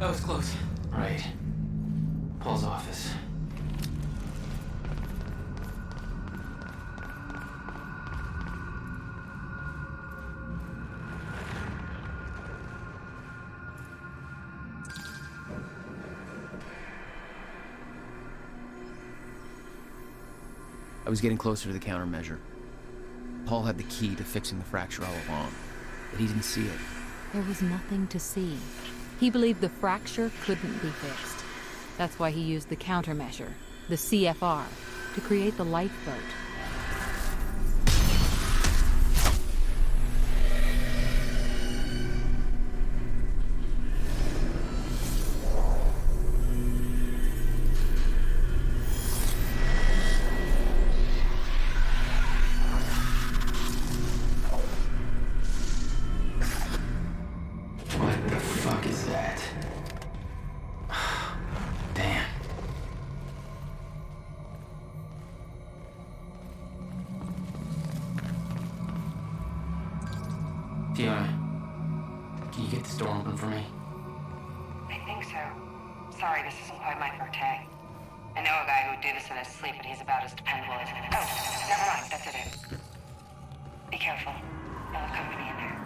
That was close. Right. Paul's office. I was getting closer to the countermeasure. Paul had the key to fixing the fracture all along, but he didn't see it. There was nothing to see. He believed the fracture couldn't be fixed. That's why he used the countermeasure, the CFR, to create the lifeboat. What the fuck is that? Damn. Fiona, can you get this door open for me? I think so. Sorry, this isn't quite my forte. I know a guy who would do this in his sleep, but he's about as dependable as... Oh, never mind, that's it. Be careful. I'll have company in there.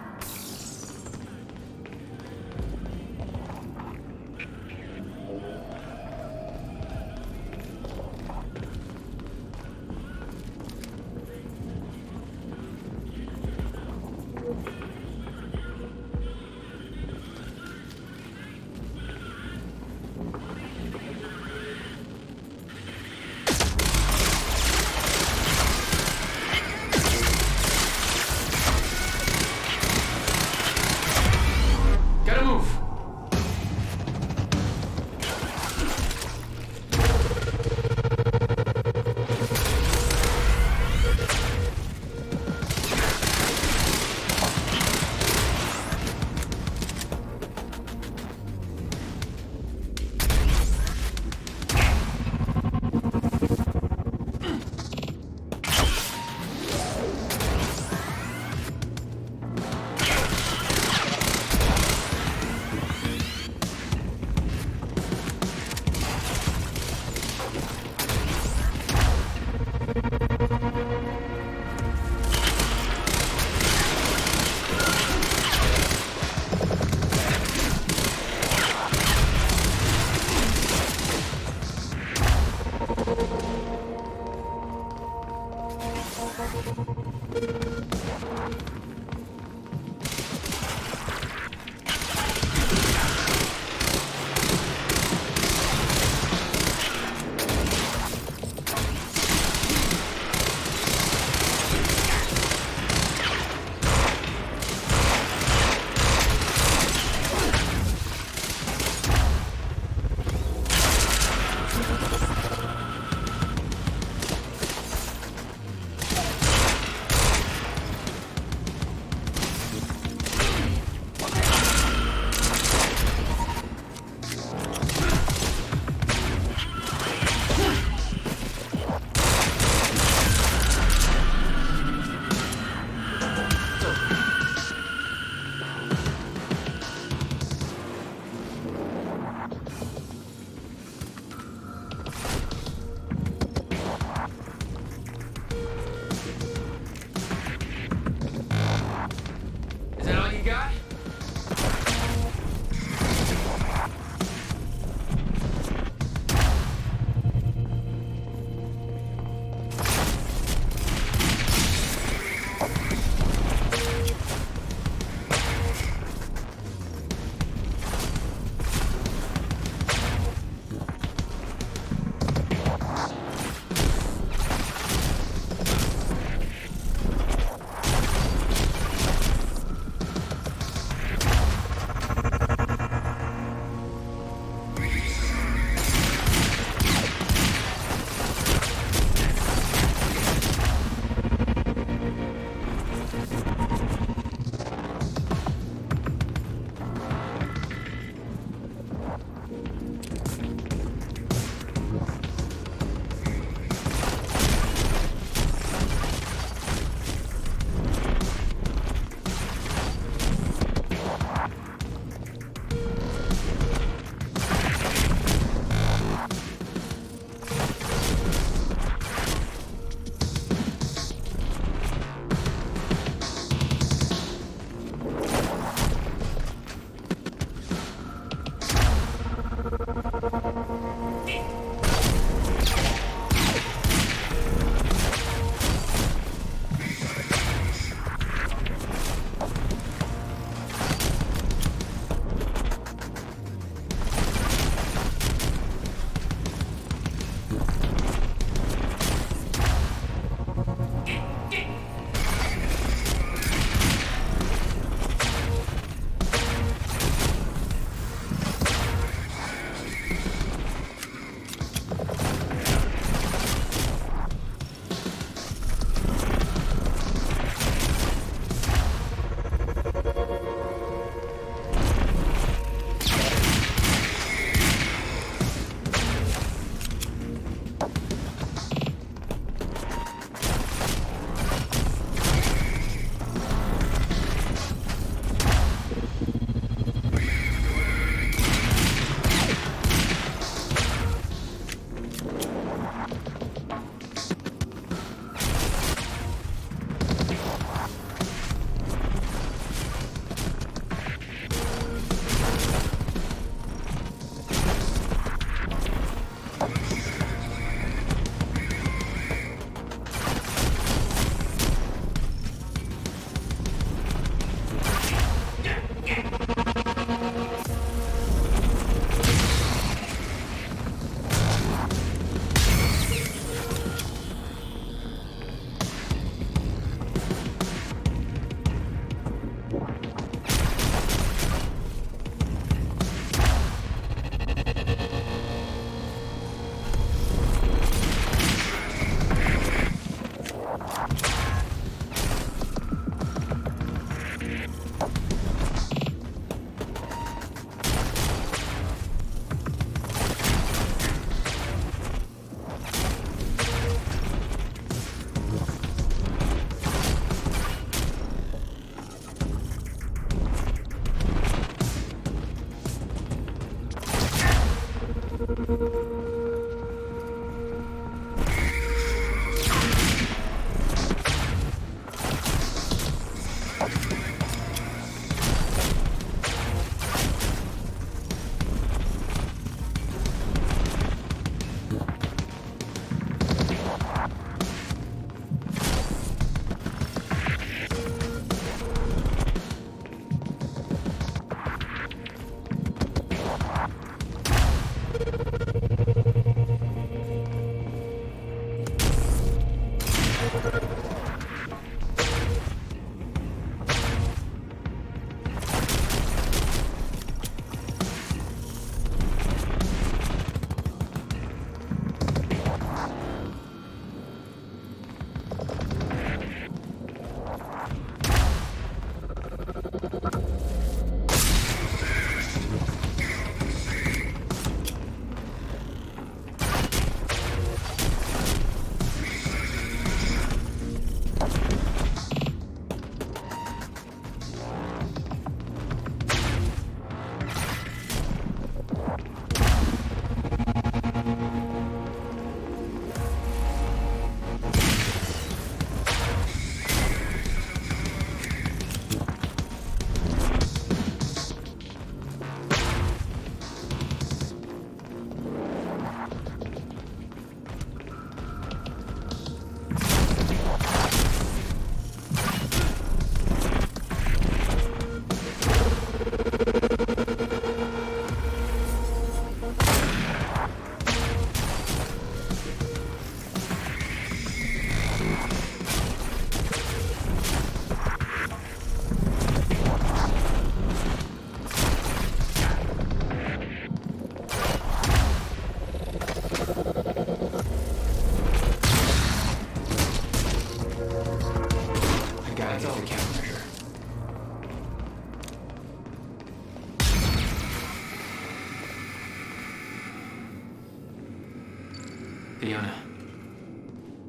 Fiona,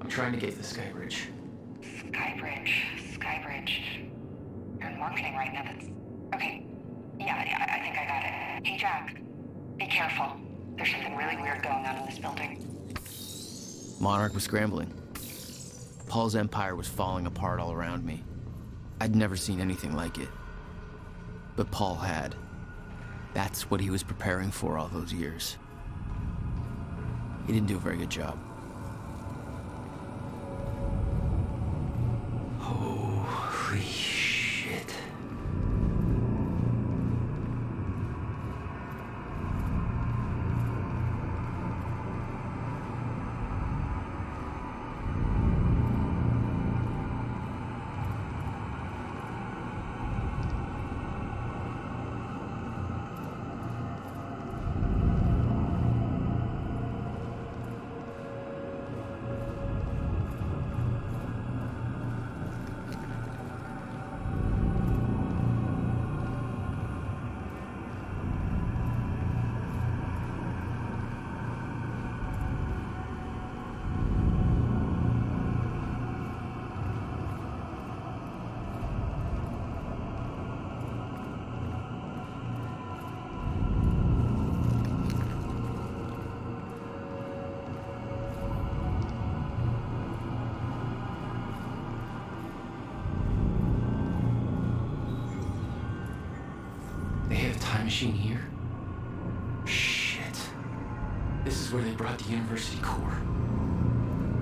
I'm trying to get to the Skybridge. Skybridge. You're in marketing right now, that's... Okay. Yeah, I think I got it. Hey, Jack. Be careful. There's something really weird going on in this building. Monarch was scrambling. Paul's empire was falling apart all around me. I'd never seen anything like it. But Paul had. That's what he was preparing for all those years. He didn't do a very good job. Holy shit. They have a time machine here? Shit. This is where they brought the university core.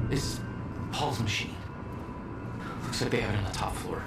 This is Paul's machine. Looks like they have it on the top floor.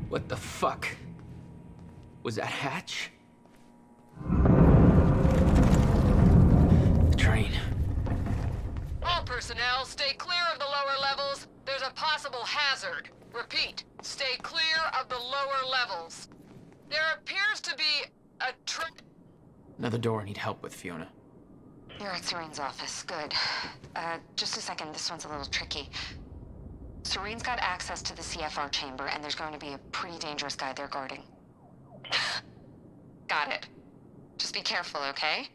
What the fuck? Was that Hatch? The train. All personnel, stay clear of the lower levels. There's a possible hazard. Repeat, stay clear of the lower levels. There appears to be a Another door I need help with, Fiona. You're at Serene's office. Good. Just a second. This one's a little tricky. Serene's got access to the CFR chamber, and there's going to be a pretty dangerous guy there guarding. Got it. Just be careful, okay?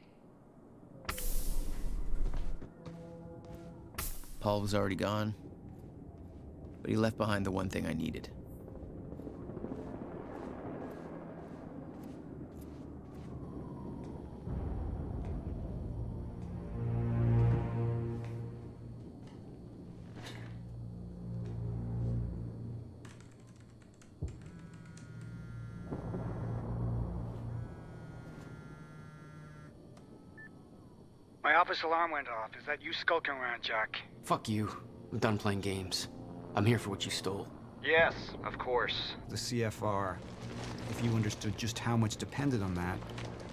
Paul was already gone, but he left behind the one thing I needed. My office alarm went off. Is that you skulking around, Jack? Fuck you. I'm done playing games. I'm here for what you stole. Yes, of course. The CFR. If you understood just how much depended on that,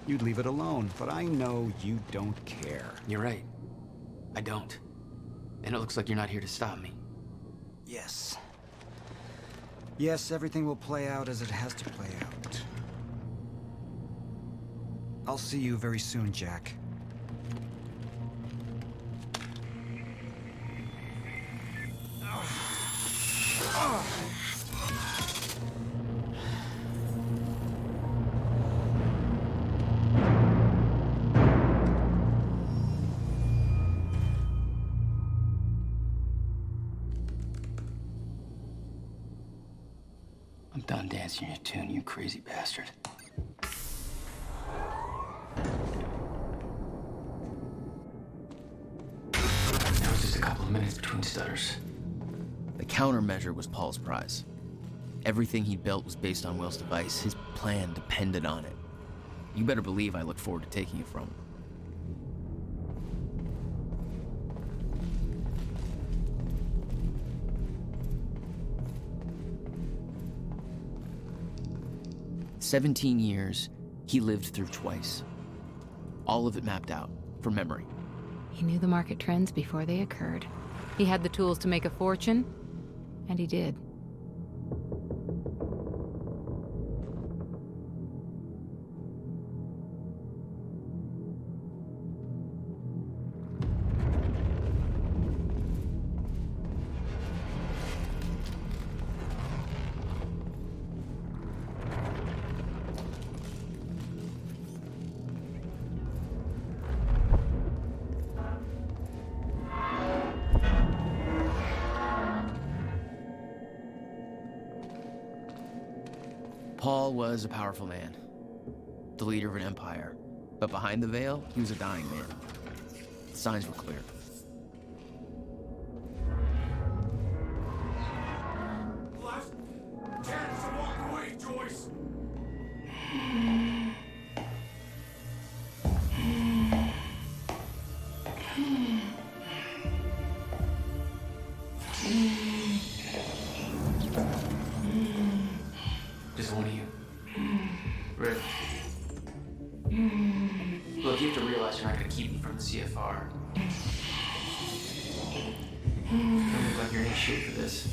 you'd leave it alone. But I know you don't care. You're right. I don't. And it looks like you're not here to stop me. Yes. Yes, everything will play out as it has to play out. I'll see you very soon, Jack. I'm done dancing your tune, you crazy bastard. Now it's just a couple of minutes between stutters. countermeasure was Paul's prize. Everything he built was based on Will's device. His plan depended on it. You better believe I look forward to taking it from him. "17 years, he lived through twice. All of it mapped out, from memory. He knew the market trends before they occurred. He had the tools to make a fortune, and he did. Paul was a powerful man, the leader of an empire. But behind the veil, he was a dying man. The signs were clear. Last chance to walk away, Joyce! Just one of you. Rick. Look, you have to realize you're not going to keep me from the CFR. You don't look like you're in any shape for this.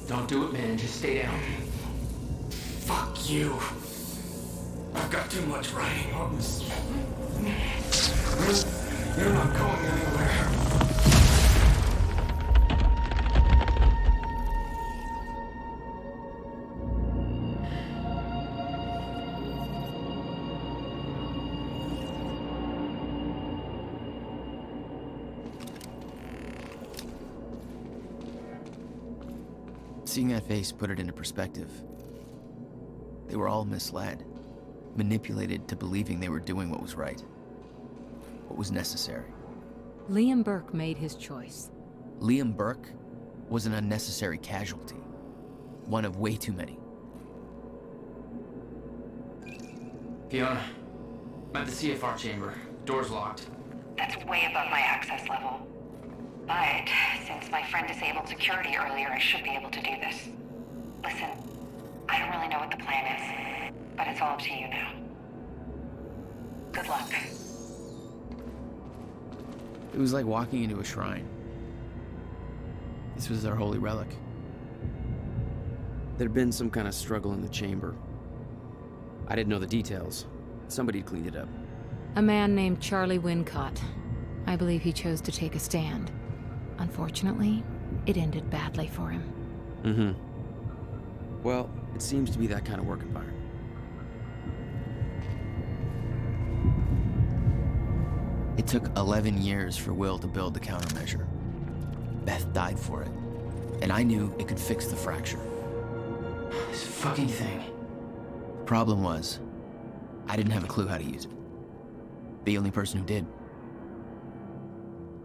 Don't do it, man. Just stay down. Fuck you. I've got too much writing on this. You're not going anywhere. Seeing that face put it into perspective. They were all misled, manipulated to believing they were doing what was right, what was necessary. Liam Burke made his choice. Liam Burke was an unnecessary casualty, one of way too many. Fiona, I'm at the CFR chamber. Door's locked. That's way above my access level. But since my friend disabled security earlier, I should be able to do this. Listen, I don't really know what the plan is, but it's all up to you now. Good luck. It was like walking into a shrine. This was their holy relic. There'd been some kind of struggle in the chamber. I didn't know the details. Somebody cleaned it up. A man named Charlie Wincott. I believe he chose to take a stand. Unfortunately, it ended badly for him. Mm-hmm. Well, it seems to be that kind of work environment. It took 11 years for Will to build the countermeasure. Beth died for it, and I knew it could fix the fracture. This fucking thing. The problem was, I didn't have a clue how to use it. The only person who did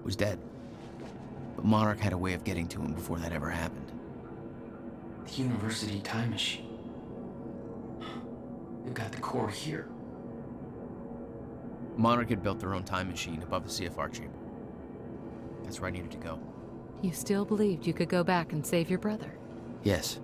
was dead. But Monarch had a way of getting to him before that ever happened. The university time machine. They've got the core here. Monarch had built their own time machine above the CFR chamber. That's where I needed to go. You still believed you could go back and save your brother? Yes.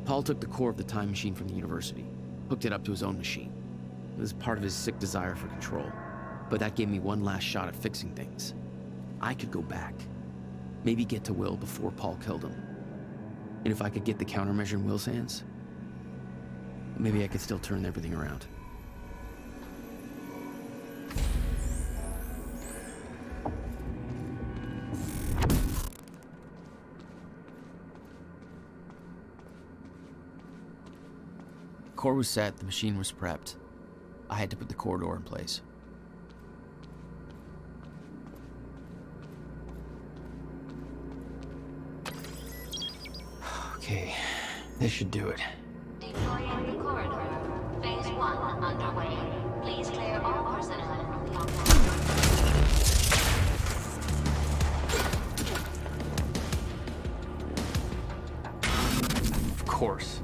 Paul took the core of the time machine from the university, hooked it up to his own machine. It was part of his sick desire for control, but that gave me one last shot at fixing things. I could go back, maybe get to Will before Paul killed him. And if I could get the countermeasure in Will's hands, maybe I could still turn everything around. Core was set, the machine was prepped. I had to put the corridor in place. Okay, this should do it. Deploying the corridor. Phase 1 underway. Please clear all personnel from the Of course.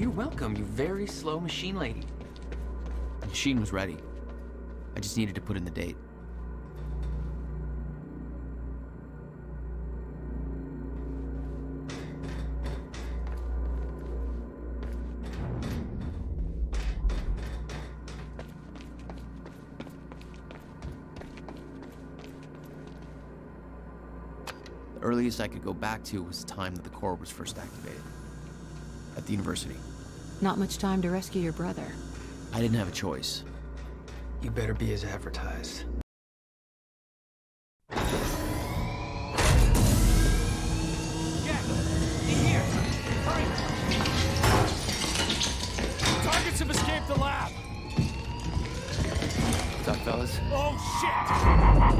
you're welcome, you very slow machine lady. The machine was ready. I just needed to put in the date. The earliest I could go back to was the time that the core was first activated. At the university. Not much time to rescue your brother. I didn't have a choice. You better be as advertised. Targets have escaped the lab. What's up, fellas? Oh, shit!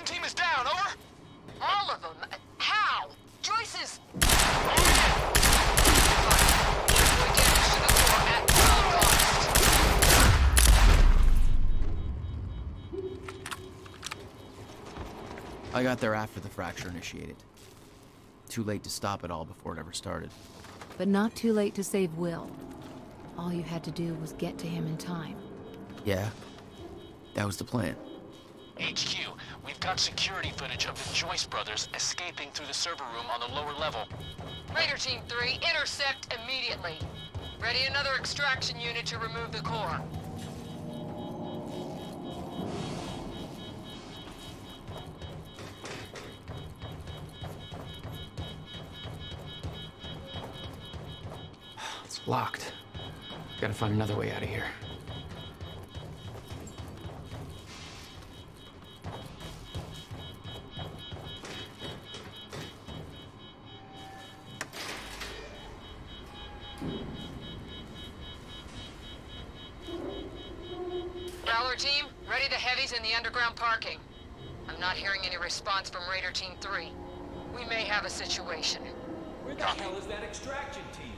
Team is down, over? All of them? How? Joyce's... I got there after the fracture initiated. Too late to stop it all before it ever started. But not too late to save Will. All you had to do was get to him in time. Yeah, that was the plan. HQ, we've got security footage of the Joyce brothers escaping through the server room on the lower level. Raider Team 3, intercept immediately. Ready another extraction unit to remove the core. It's locked. Gotta find another way out of here. Team, ready the heavies in the underground parking. I'm not hearing any response from Raider Team 3. We may have a situation. Where the hell is that extraction team?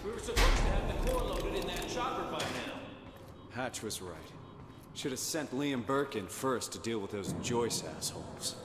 We were supposed to have the core loaded in that chopper by now. Hatch was right. Should have sent Liam Burke in first to deal with those Joyce assholes.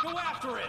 Go after it!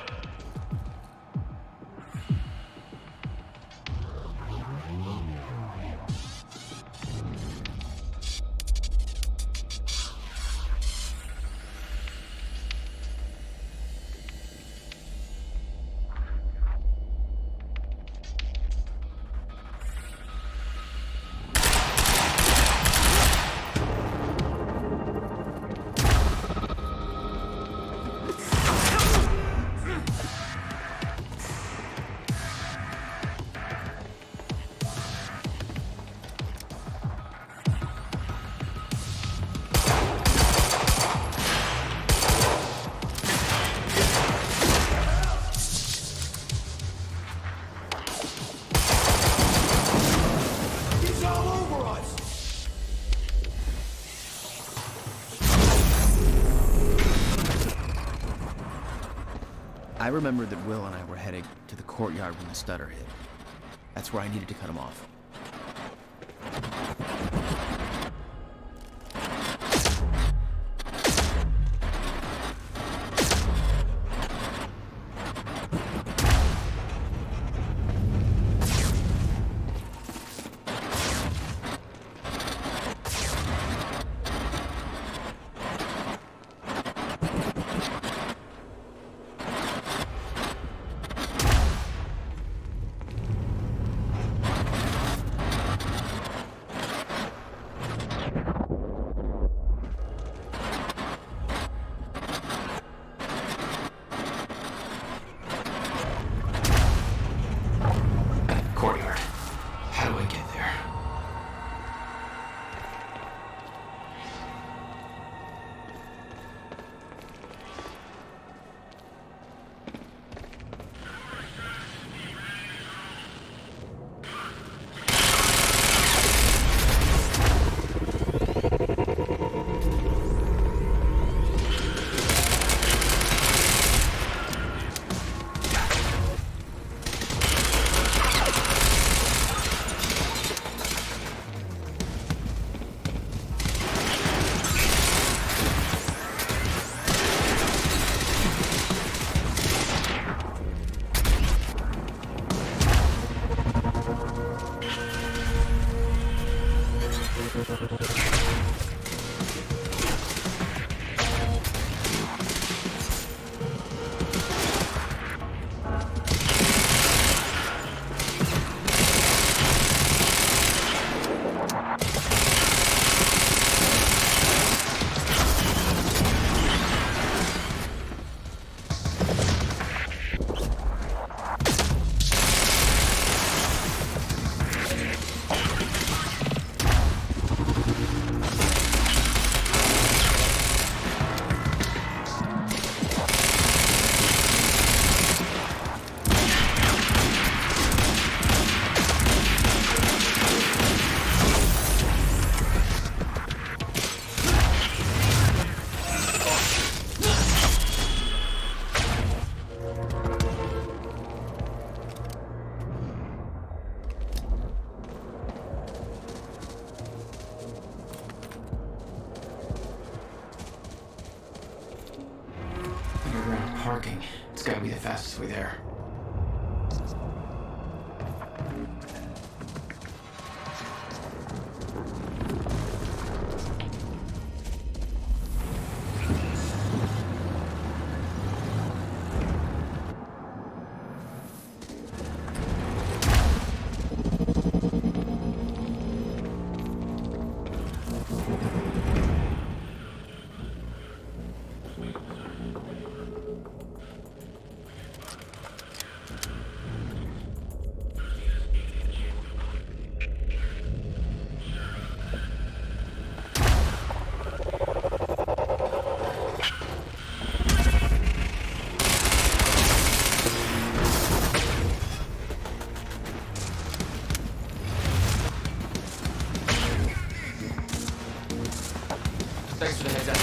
I remembered that Will and I were heading to the courtyard when the stutter hit. That's where I needed to cut him off. parking. It's gotta be the fastest way there. Thanks for the heads up.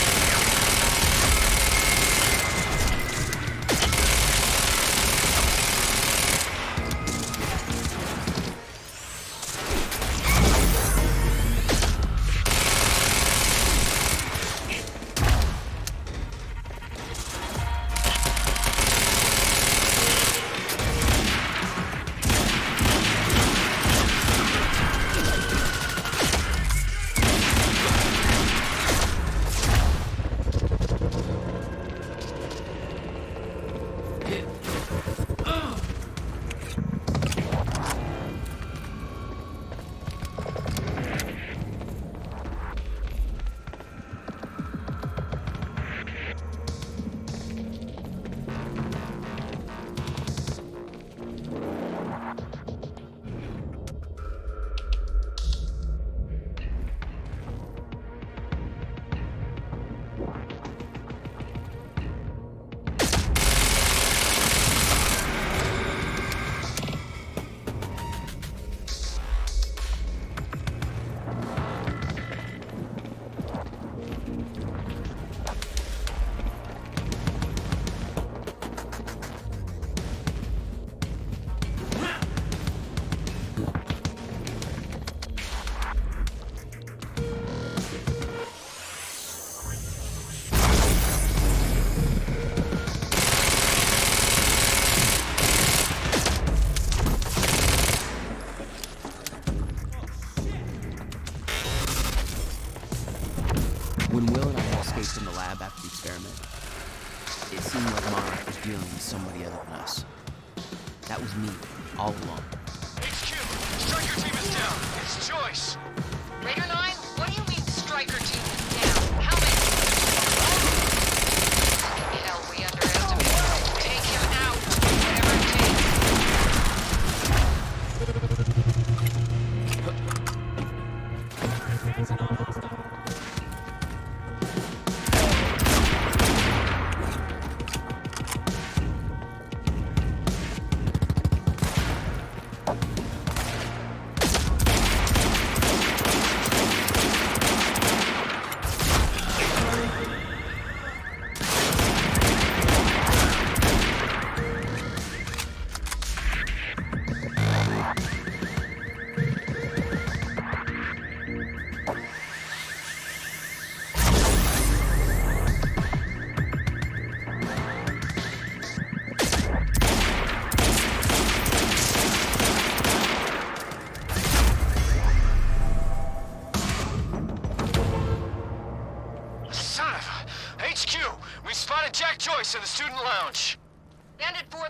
When Will and I escaped from the lab after the experiment, it seemed like Monarch was dealing with somebody other than us. That was me, all along. HQ, Striker team is down. It's Joyce. Raider 9, what do you mean Striker team is down? How many? Hell, we underestimated him. Take him out, whatever it takes. Jack Joyce in the student lounge. Bandit 4,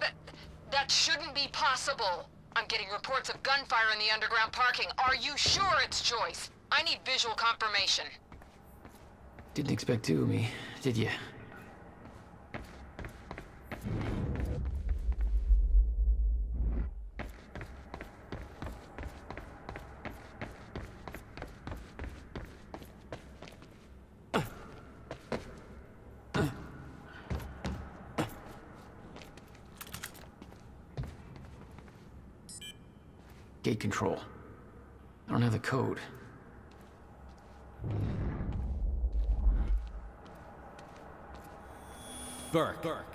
that shouldn't be possible. I'm getting reports of gunfire in the underground parking. Are you sure it's Joyce? I need visual confirmation. Didn't expect two of me, did you? Gate control. I don't have the code. Burke,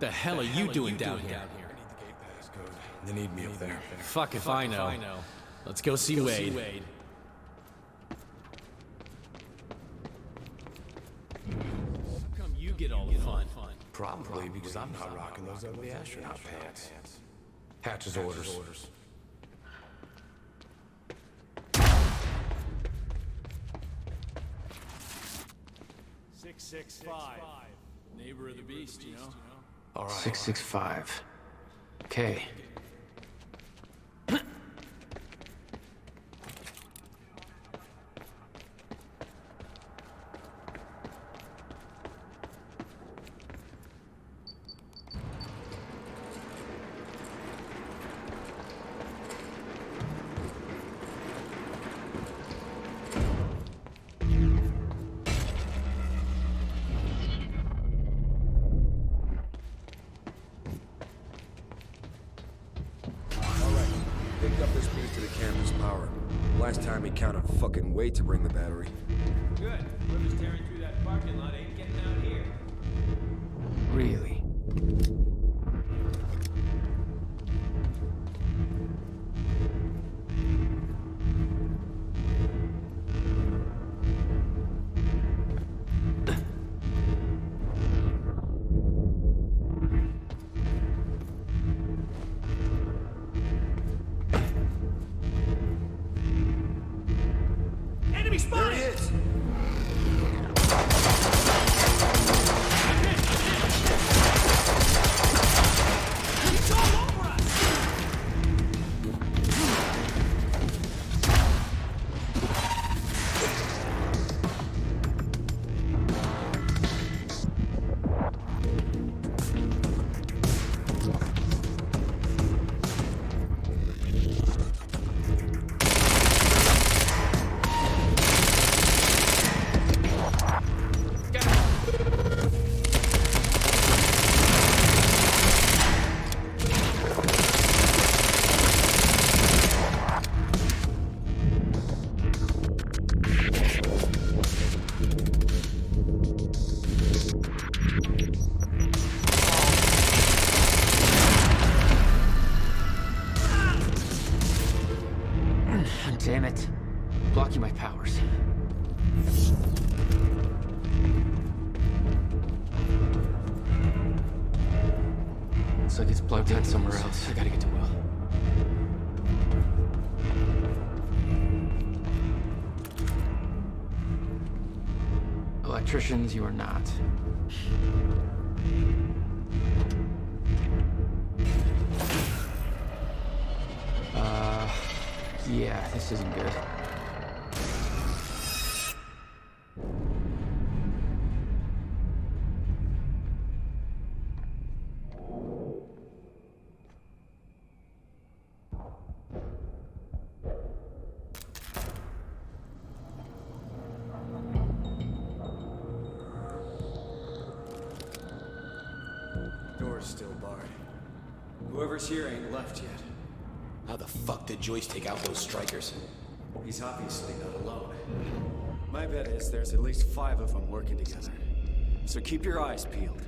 the hell are you doing down here? I need the gate pass code. They need me up there. Fuck if I know. Let's go see Wade. How come you get all the fun? Probably because I'm not rocking those ugly astronaut pants. Hatch's orders. 665. Neighbor of the beast, you know? All right. 665. Okay. Picked up this piece to the campus power. Last time he counted fucking weight to bring the battery. Good. Whoever's tearing through that parking lot ain't getting out here. Really? Enemy spotted! There he is! He's all over us! Damn it. Blocking my powers. Looks like it's plugged in somewhere else. I gotta get to Will. Electricians, you are not. Yeah, this isn't good. Door's still barred. Whoever's here ain't left yet. How the fuck did Joyce take out those strikers? He's obviously not alone. My bet is there's at least 5 of them working together. So keep your eyes peeled.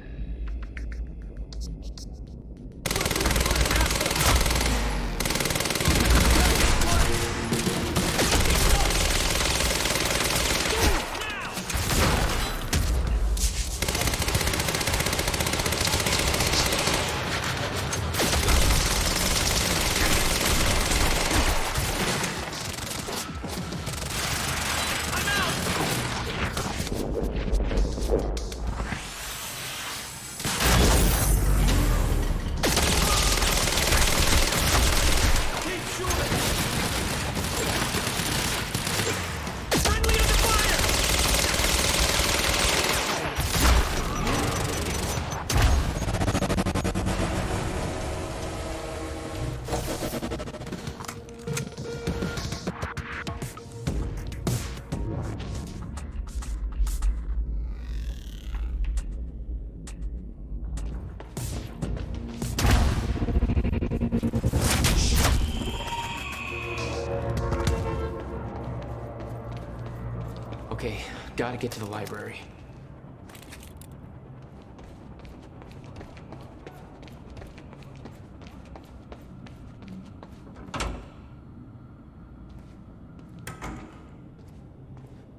Okay, gotta get to the library.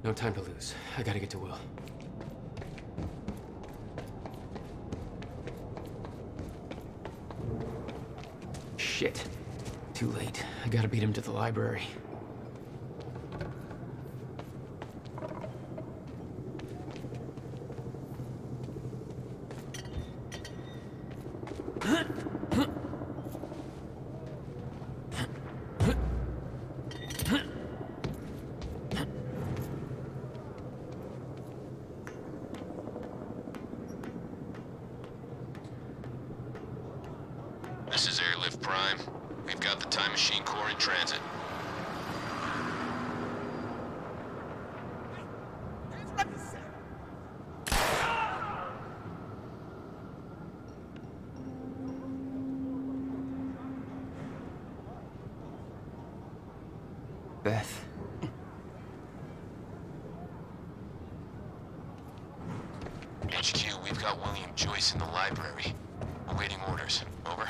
No time to lose. I gotta get to Will. Shit. Too late. I gotta beat him to the library. This is Airlift Prime. We've got the Time Machine Core in transit. Beth. HQ, we've got William Joyce in the library. Awaiting orders. Over.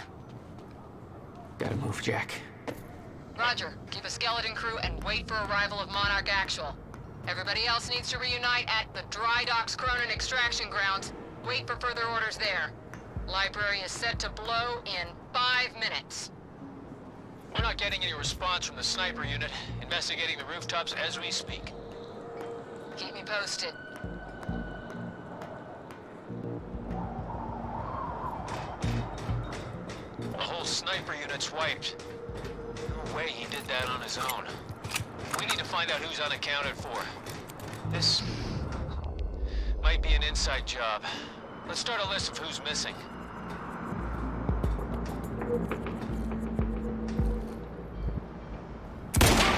Gotta move, Jack. Roger. Keep a skeleton crew and wait for arrival of Monarch Actual. Everybody else needs to reunite at the Dry Docks Cronin extraction grounds. Wait for further orders there. Library is set to blow in 5 minutes. We're not getting any response from the sniper unit. Investigating the rooftops as we speak. Keep me posted. The whole sniper unit's wiped. No way he did that on his own. We need to find out who's unaccounted for. This might be an inside job. Let's start a list of who's missing.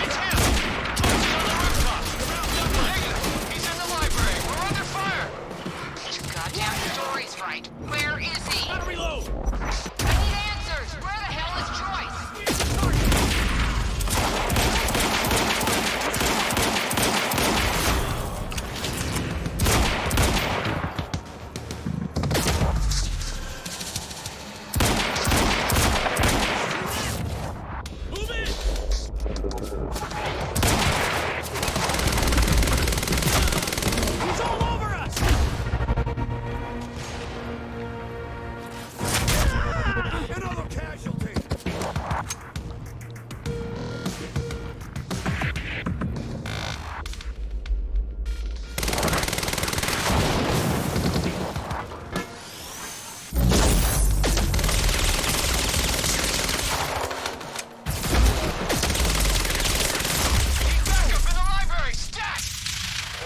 It's him! Joyce is on the rooftop! Negative! He's in the library! We're under fire! His goddamn story's right. Where is he? Gotta reload! I need answers! Where the hell is Joyce? He's all over us! Another casualty! Back up in the library! Stat!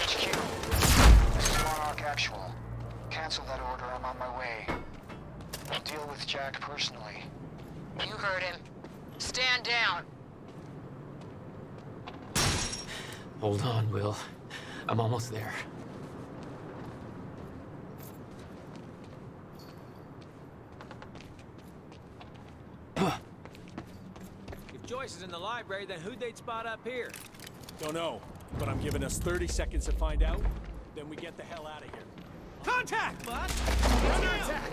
HQ, this is Monarch Actual. Cancel that order, I'm on my way. I'll deal with Jack personally. You heard him. Stand down. Hold on, Will. I'm almost there. If Joyce is in the library, then who'd they spot up here? Don't know, but I'm giving us 30 seconds to find out, then we get the hell out of here. Contact, bud! Under attack!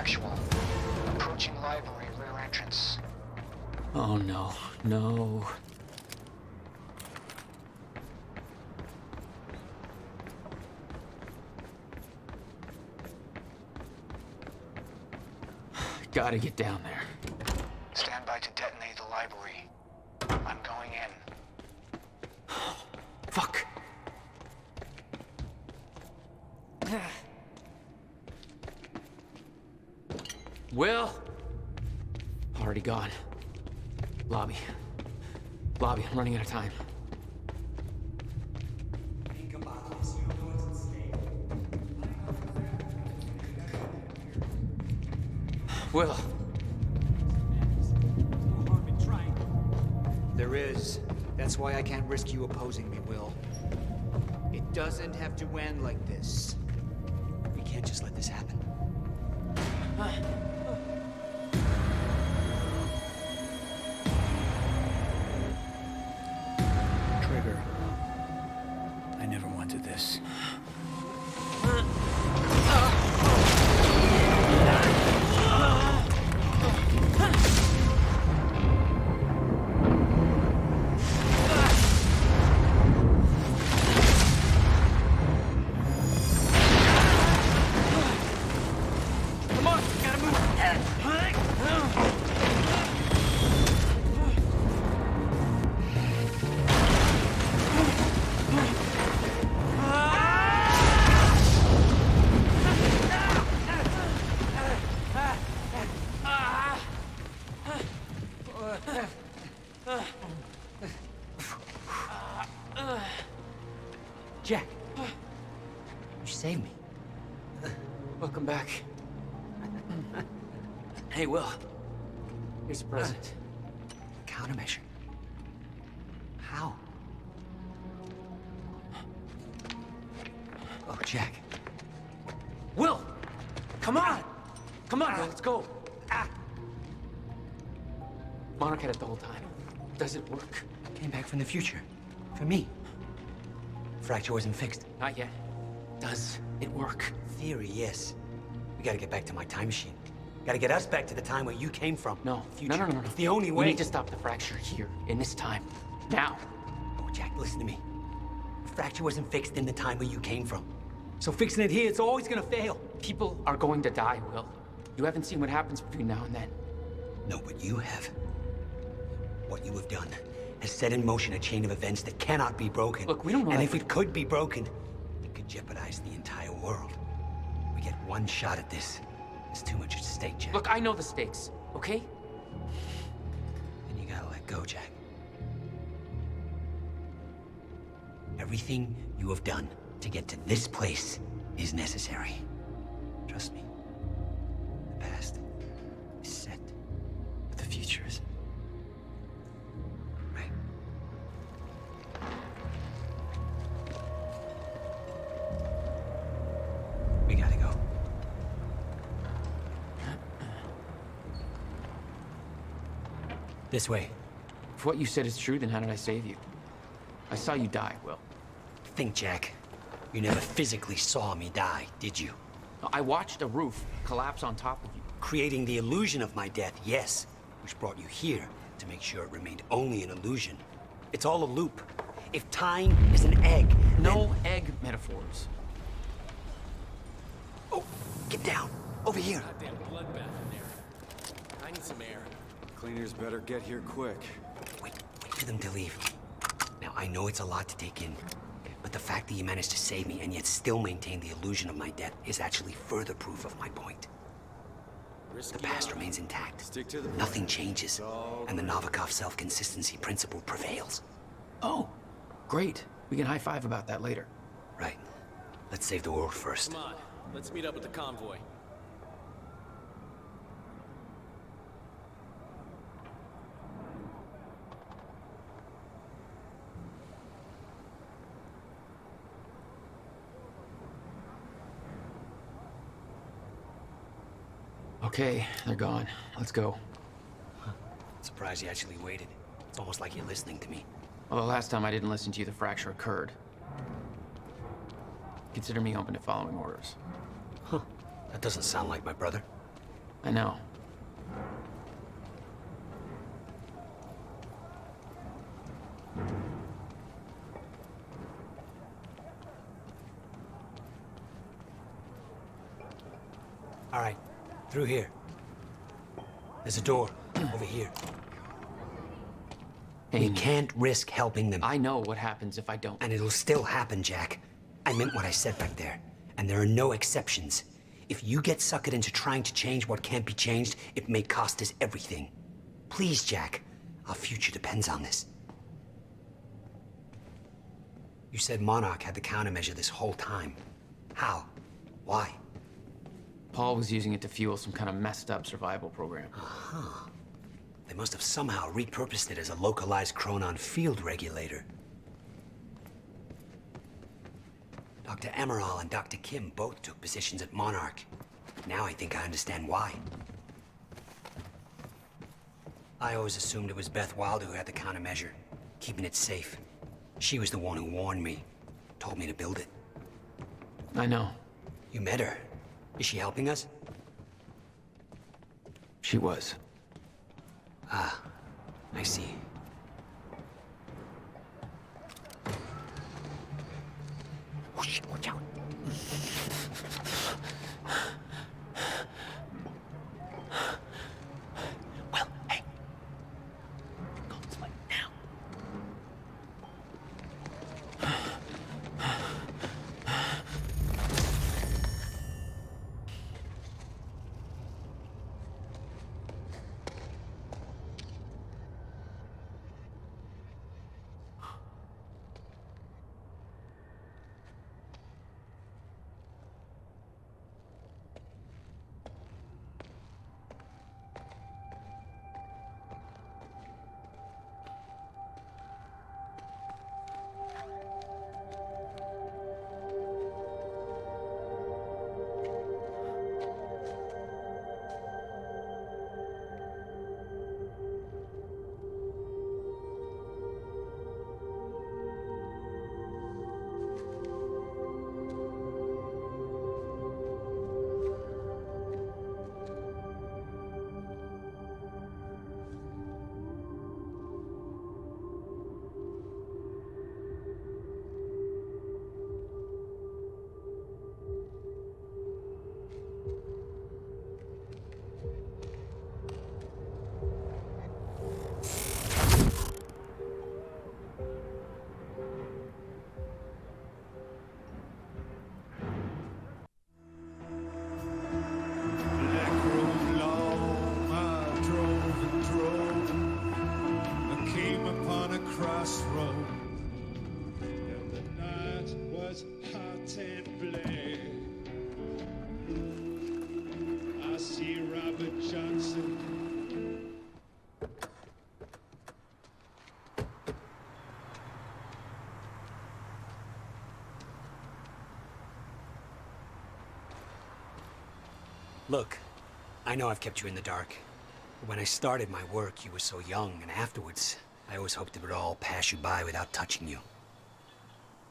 Actual. Approaching library, rear entrance. Oh no, no. Gotta get down there. Stand by to detonate the library. I'm going in. Fuck. Will? Already gone. Lobby. Lobby, I'm running out of time. Will. There is. That's why I can't risk you opposing me, Will. It doesn't have to end like this. We can't just let this happen. Trigger. I never wanted this. Jack, you saved me. Welcome back. Hey, Will. Here's a present. Countermeasure. How? Oh, Jack. Will! Come on! Come on, Will, let's go. Monarch had it the whole time. Does it work? Came back from the future. For me. Fracture wasn't fixed. Not yet. Does it work? Theory, yes. We gotta get back to my time machine. Gotta get us back to the time where you came from. No. Future. No. It's the only way. We need to stop the fracture here, in this time. Now. Oh, Jack, listen to me. The fracture wasn't fixed in the time where you came from. So fixing it here, it's always gonna fail. People are going to die, Will. You haven't seen what happens between now and then. No, but you have. What you have done has set in motion a chain of events that cannot be broken. Look, we don't know. And if it could be broken, it could jeopardize the entire world. We get one shot at this. There's too much at stake, Jack. Look, I know the stakes, okay? Then you gotta let go, Jack. Everything you have done to get to this place is necessary. Trust me. The past is set, but the future isn't. Right? We gotta go. This way. If what you said is true, then how did I save you? I saw you die, Will. Think, Jack. You never physically saw me die, did you? I watched a roof collapse on top of you. Creating the illusion of my death, yes. Which brought you here to make sure it remained only an illusion. It's all a loop. If time is an egg, No egg metaphors. Oh, get down. Over here. Goddamn bloodbath in there. I need some air. Cleaners better get here quick. Wait for them to leave. Now, I know it's a lot to take in, but the fact that you managed to save me and yet still maintain the illusion of my death is actually further proof of my point. The past remains intact. Stick to the Nothing changes, and the Novikov self-consistency principle prevails. Oh, great. We can high-five about that later. Right. Let's save the world first. Come on, let's meet up with the convoy. Okay, they're gone. Let's go. Surprised you actually waited. It's almost like you're listening to me. Well, the last time I didn't listen to you, the fracture occurred. Consider me open to following orders. That doesn't sound like my brother. I know. All right, through here. There's a door over here. We can't risk helping them. I know what happens if I don't. And it'll still happen, Jack. I meant what I said back there. And there are no exceptions. If you get suckered into trying to change what can't be changed, it may cost us everything. Please, Jack. Our future depends on this. You said Monarch had the countermeasure this whole time. How? Why? Paul was using it to fuel some kind of messed up survival program. Uh-huh. They must have somehow repurposed it as a localized Chronon field regulator. Dr. Emerald and Dr. Kim both took positions at Monarch. Now I think I understand why. I always assumed it was Beth Wilder who had the countermeasure, keeping it safe. She was the one who warned me, told me to build it. I know. You met her. Is she helping us? She was. Ah, I see. Watch out. Well, hey. Go this way now. crossroad, and the night was hot and black. I see Robert Johnson. Look, I know I've kept you in the dark. But when I started my work, you were so young, and afterwards, I always hoped it would all pass you by without touching you.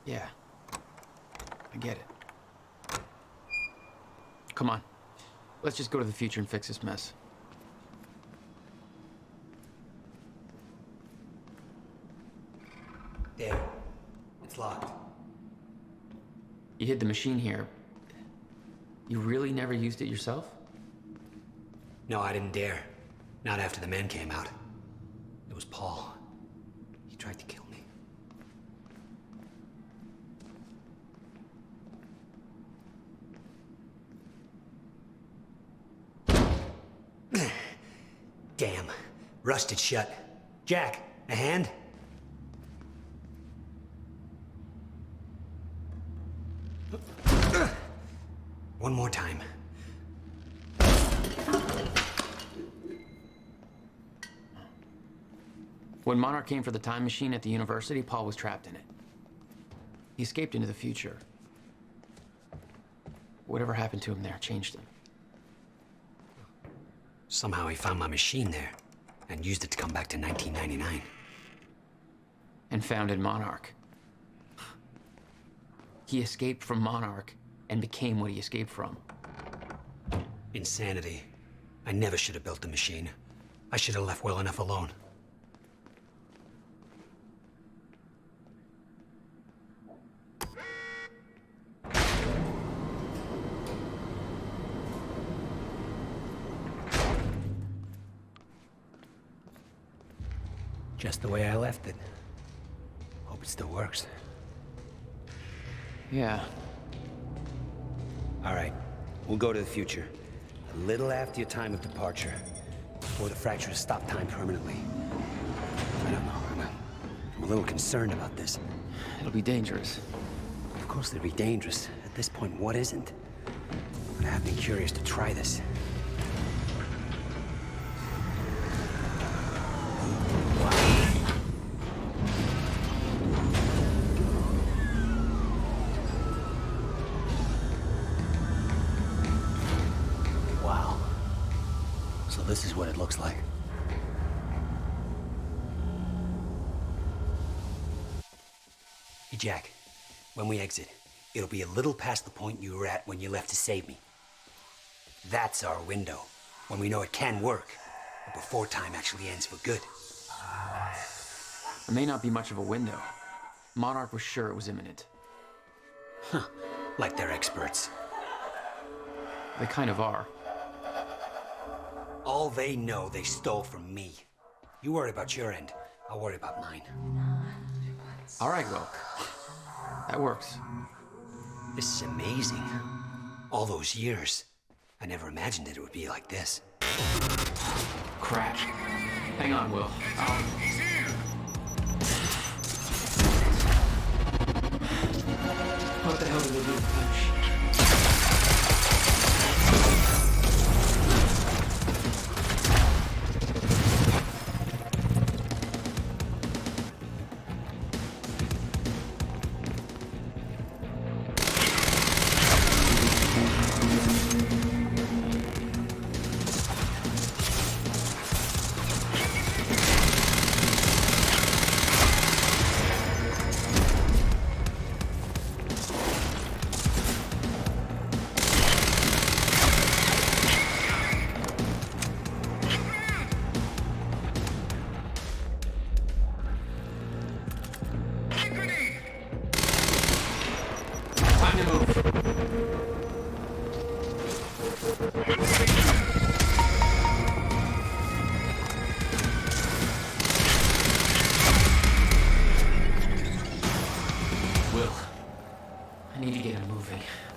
Yeah. I get it. Come on. Let's just go to the future and fix this mess. There. It's locked. You hid the machine here. You really never used it yourself? No, I didn't dare. Not after the men came out. It was Paul. He tried to kill me. Damn. Rusted shut. Jack, a hand? One more time. When Monarch came for the time machine at the university, Paul was trapped in it. He escaped into the future. Whatever happened to him there changed him. Somehow he found my machine there and used it to come back to 1999. And founded Monarch. He escaped from Monarch and became what he escaped from. Insanity. I never should have built the machine. I should have left well enough alone. Just the way I left it. Hope it still works. Yeah. All right, we'll go to the future. A little after your time of departure. Before the fractures stop time permanently. I don't know. I'm a little concerned about this. It'll be dangerous. Of course it'll be dangerous. At this point, what isn't? But I have been curious to try this. Wow. So this is what it looks like. Hey, Jack. When we exit, it'll be a little past the point you were at when you left to save me. That's our window, when we know it can work, but before time actually ends for good. It may not be much of a window. Monarch was sure it was imminent. Huh. Like they're experts. They kind of are. All they know they stole from me. You worry about your end, I'll worry about mine. All right, Will. That works. This is amazing. All those years. I never imagined that it would be like this. Crap. Hang on, Will. What the hell did they do?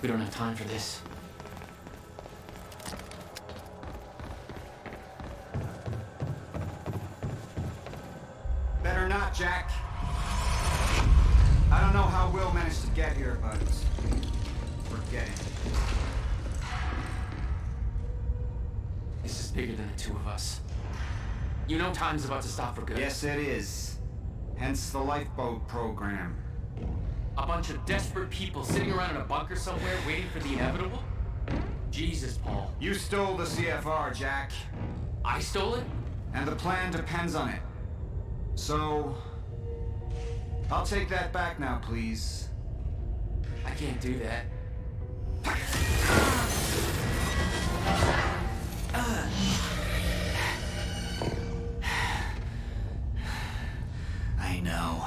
We don't have time for this. Better not, Jack. I don't know how Will managed to get here, but forget it. This is bigger than the two of us. You know time's about to stop for good. Yes, it is. Hence the lifeboat program. A bunch of desperate people sitting around in a bunker somewhere waiting for the inevitable? Jesus, Paul. You stole the CFR, Jack. I stole it? And the plan depends on it. So, I'll take that back now, please. I can't do that. I know.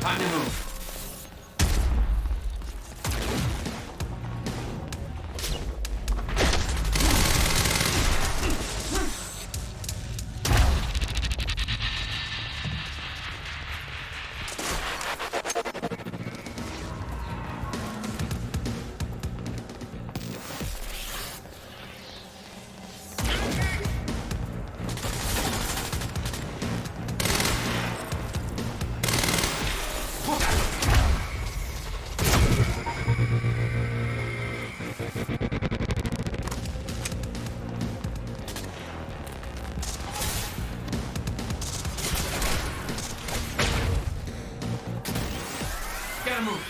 Time to move. Gotta move.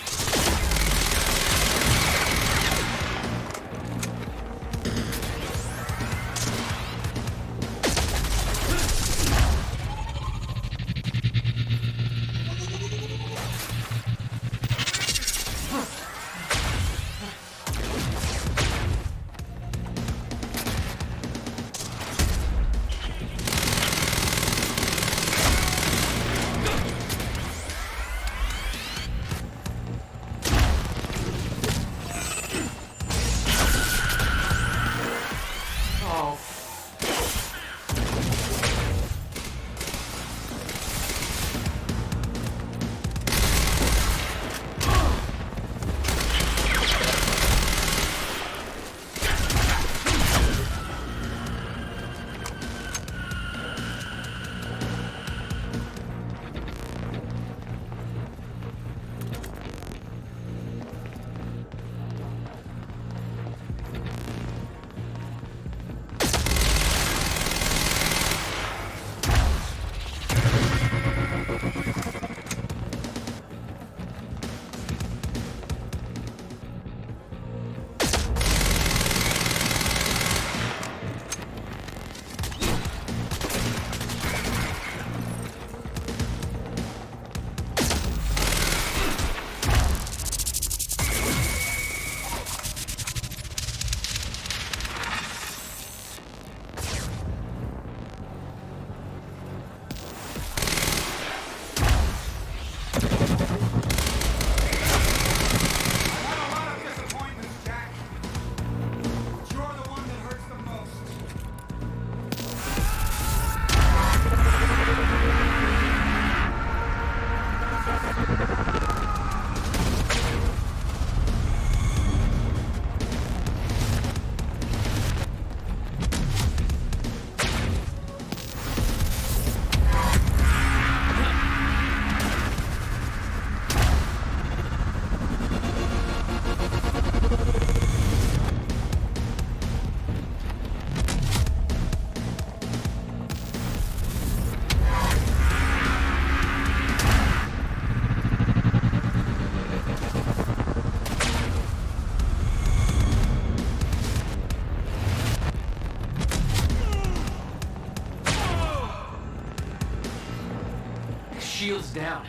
Shields down.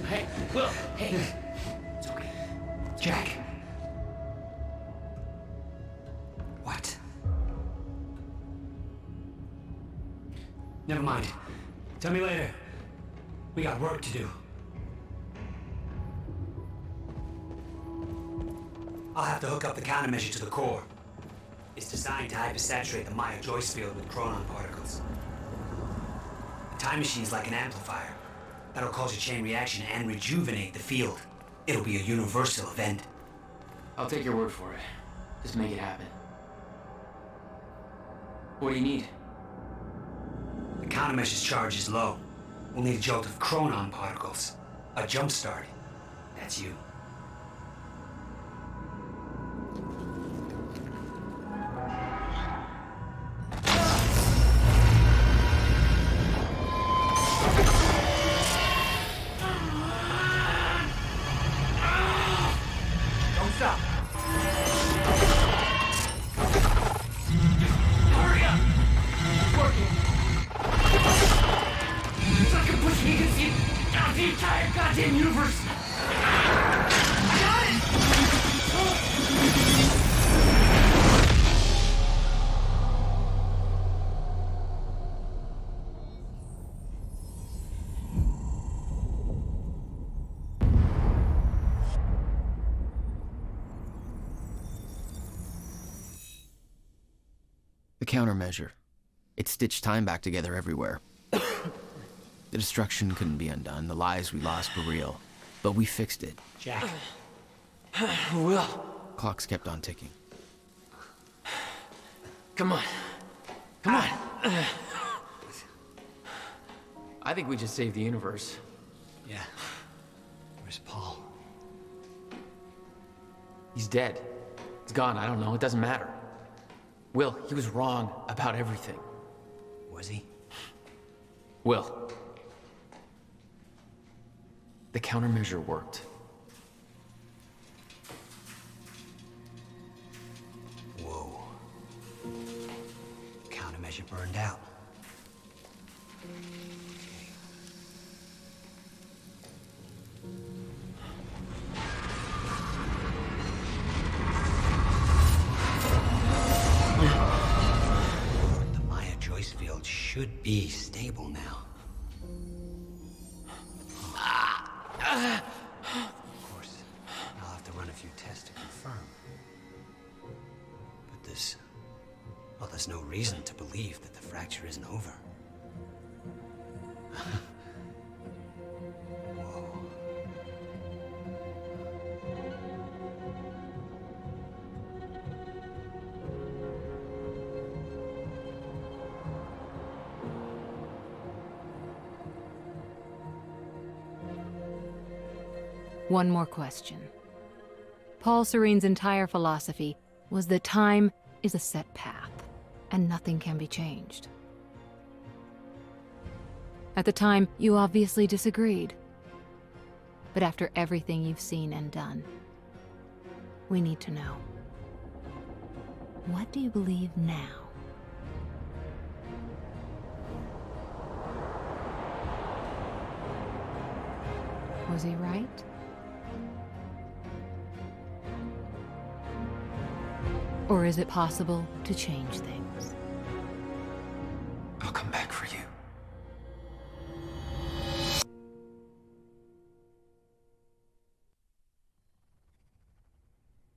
Hey, Will, hey. It's okay. Jack. What? Never mind. Tell me later. We got work to do. I'll have to hook up the countermeasure to the core. It's designed to hypersaturate the Maya Joyce field with chronon particles. The time machine's like an amplifier. That'll cause a chain reaction and rejuvenate the field. It'll be a universal event. I'll take your word for it. Just make it happen. What do you need? The countermeasure's charge is low. We'll need a jolt of chronon particles. A jump start. That's you. Don't stop. Hurry up! It's working. It's like a push me to see the entire goddamn universe. I got it! The countermeasure. It stitched time back together everywhere. The destruction couldn't be undone. The lives we lost were real. But we fixed it. Jack. Will. Clocks kept on ticking. Come on. Come on. I think we just saved the universe. Yeah. Where's Paul? He's dead. He's gone. I don't know. It doesn't matter. Will, he was wrong about everything. Was he? Will. The countermeasure worked. Whoa. Countermeasure burned out. The Maya Joyce field should be stable now. Of course, I'll have to run a few tests to confirm. But there's no reason to believe that the fracture isn't over. Whoa. One more question. Paul Serene's entire philosophy was that time is a set path, and nothing can be changed. At the time, you obviously disagreed. But after everything you've seen and done, we need to know. What do you believe now? Was he right? Or is it possible to change things? I'll come back for you.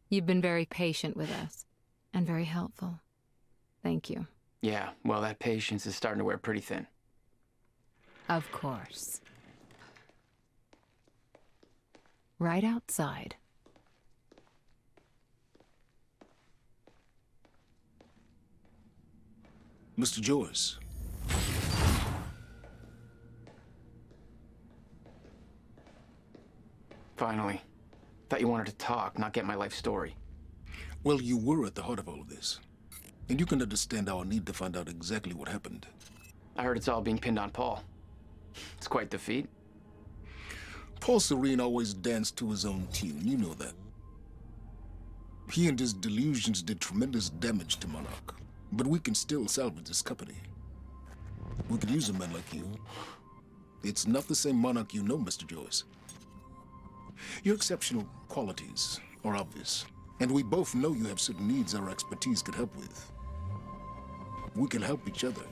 You've been very patient with us, and very helpful. Thank you. Yeah, well, that patience is starting to wear pretty thin. Of course. Right outside. Mr. Joyce. Finally. Thought you wanted to talk, not get my life story. Well, you were at the heart of all of this. And you can understand our need to find out exactly what happened. I heard it's all being pinned on Paul. It's quite the feat. Paul Serene always danced to his own tune, you know that. He and his delusions did tremendous damage to Monarch. But we can still salvage this company. We could use a man like you. It's not the same Monarch you know, Mr. Joyce. Your exceptional qualities are obvious, and we both know you have certain needs our expertise could help with. We can help each other.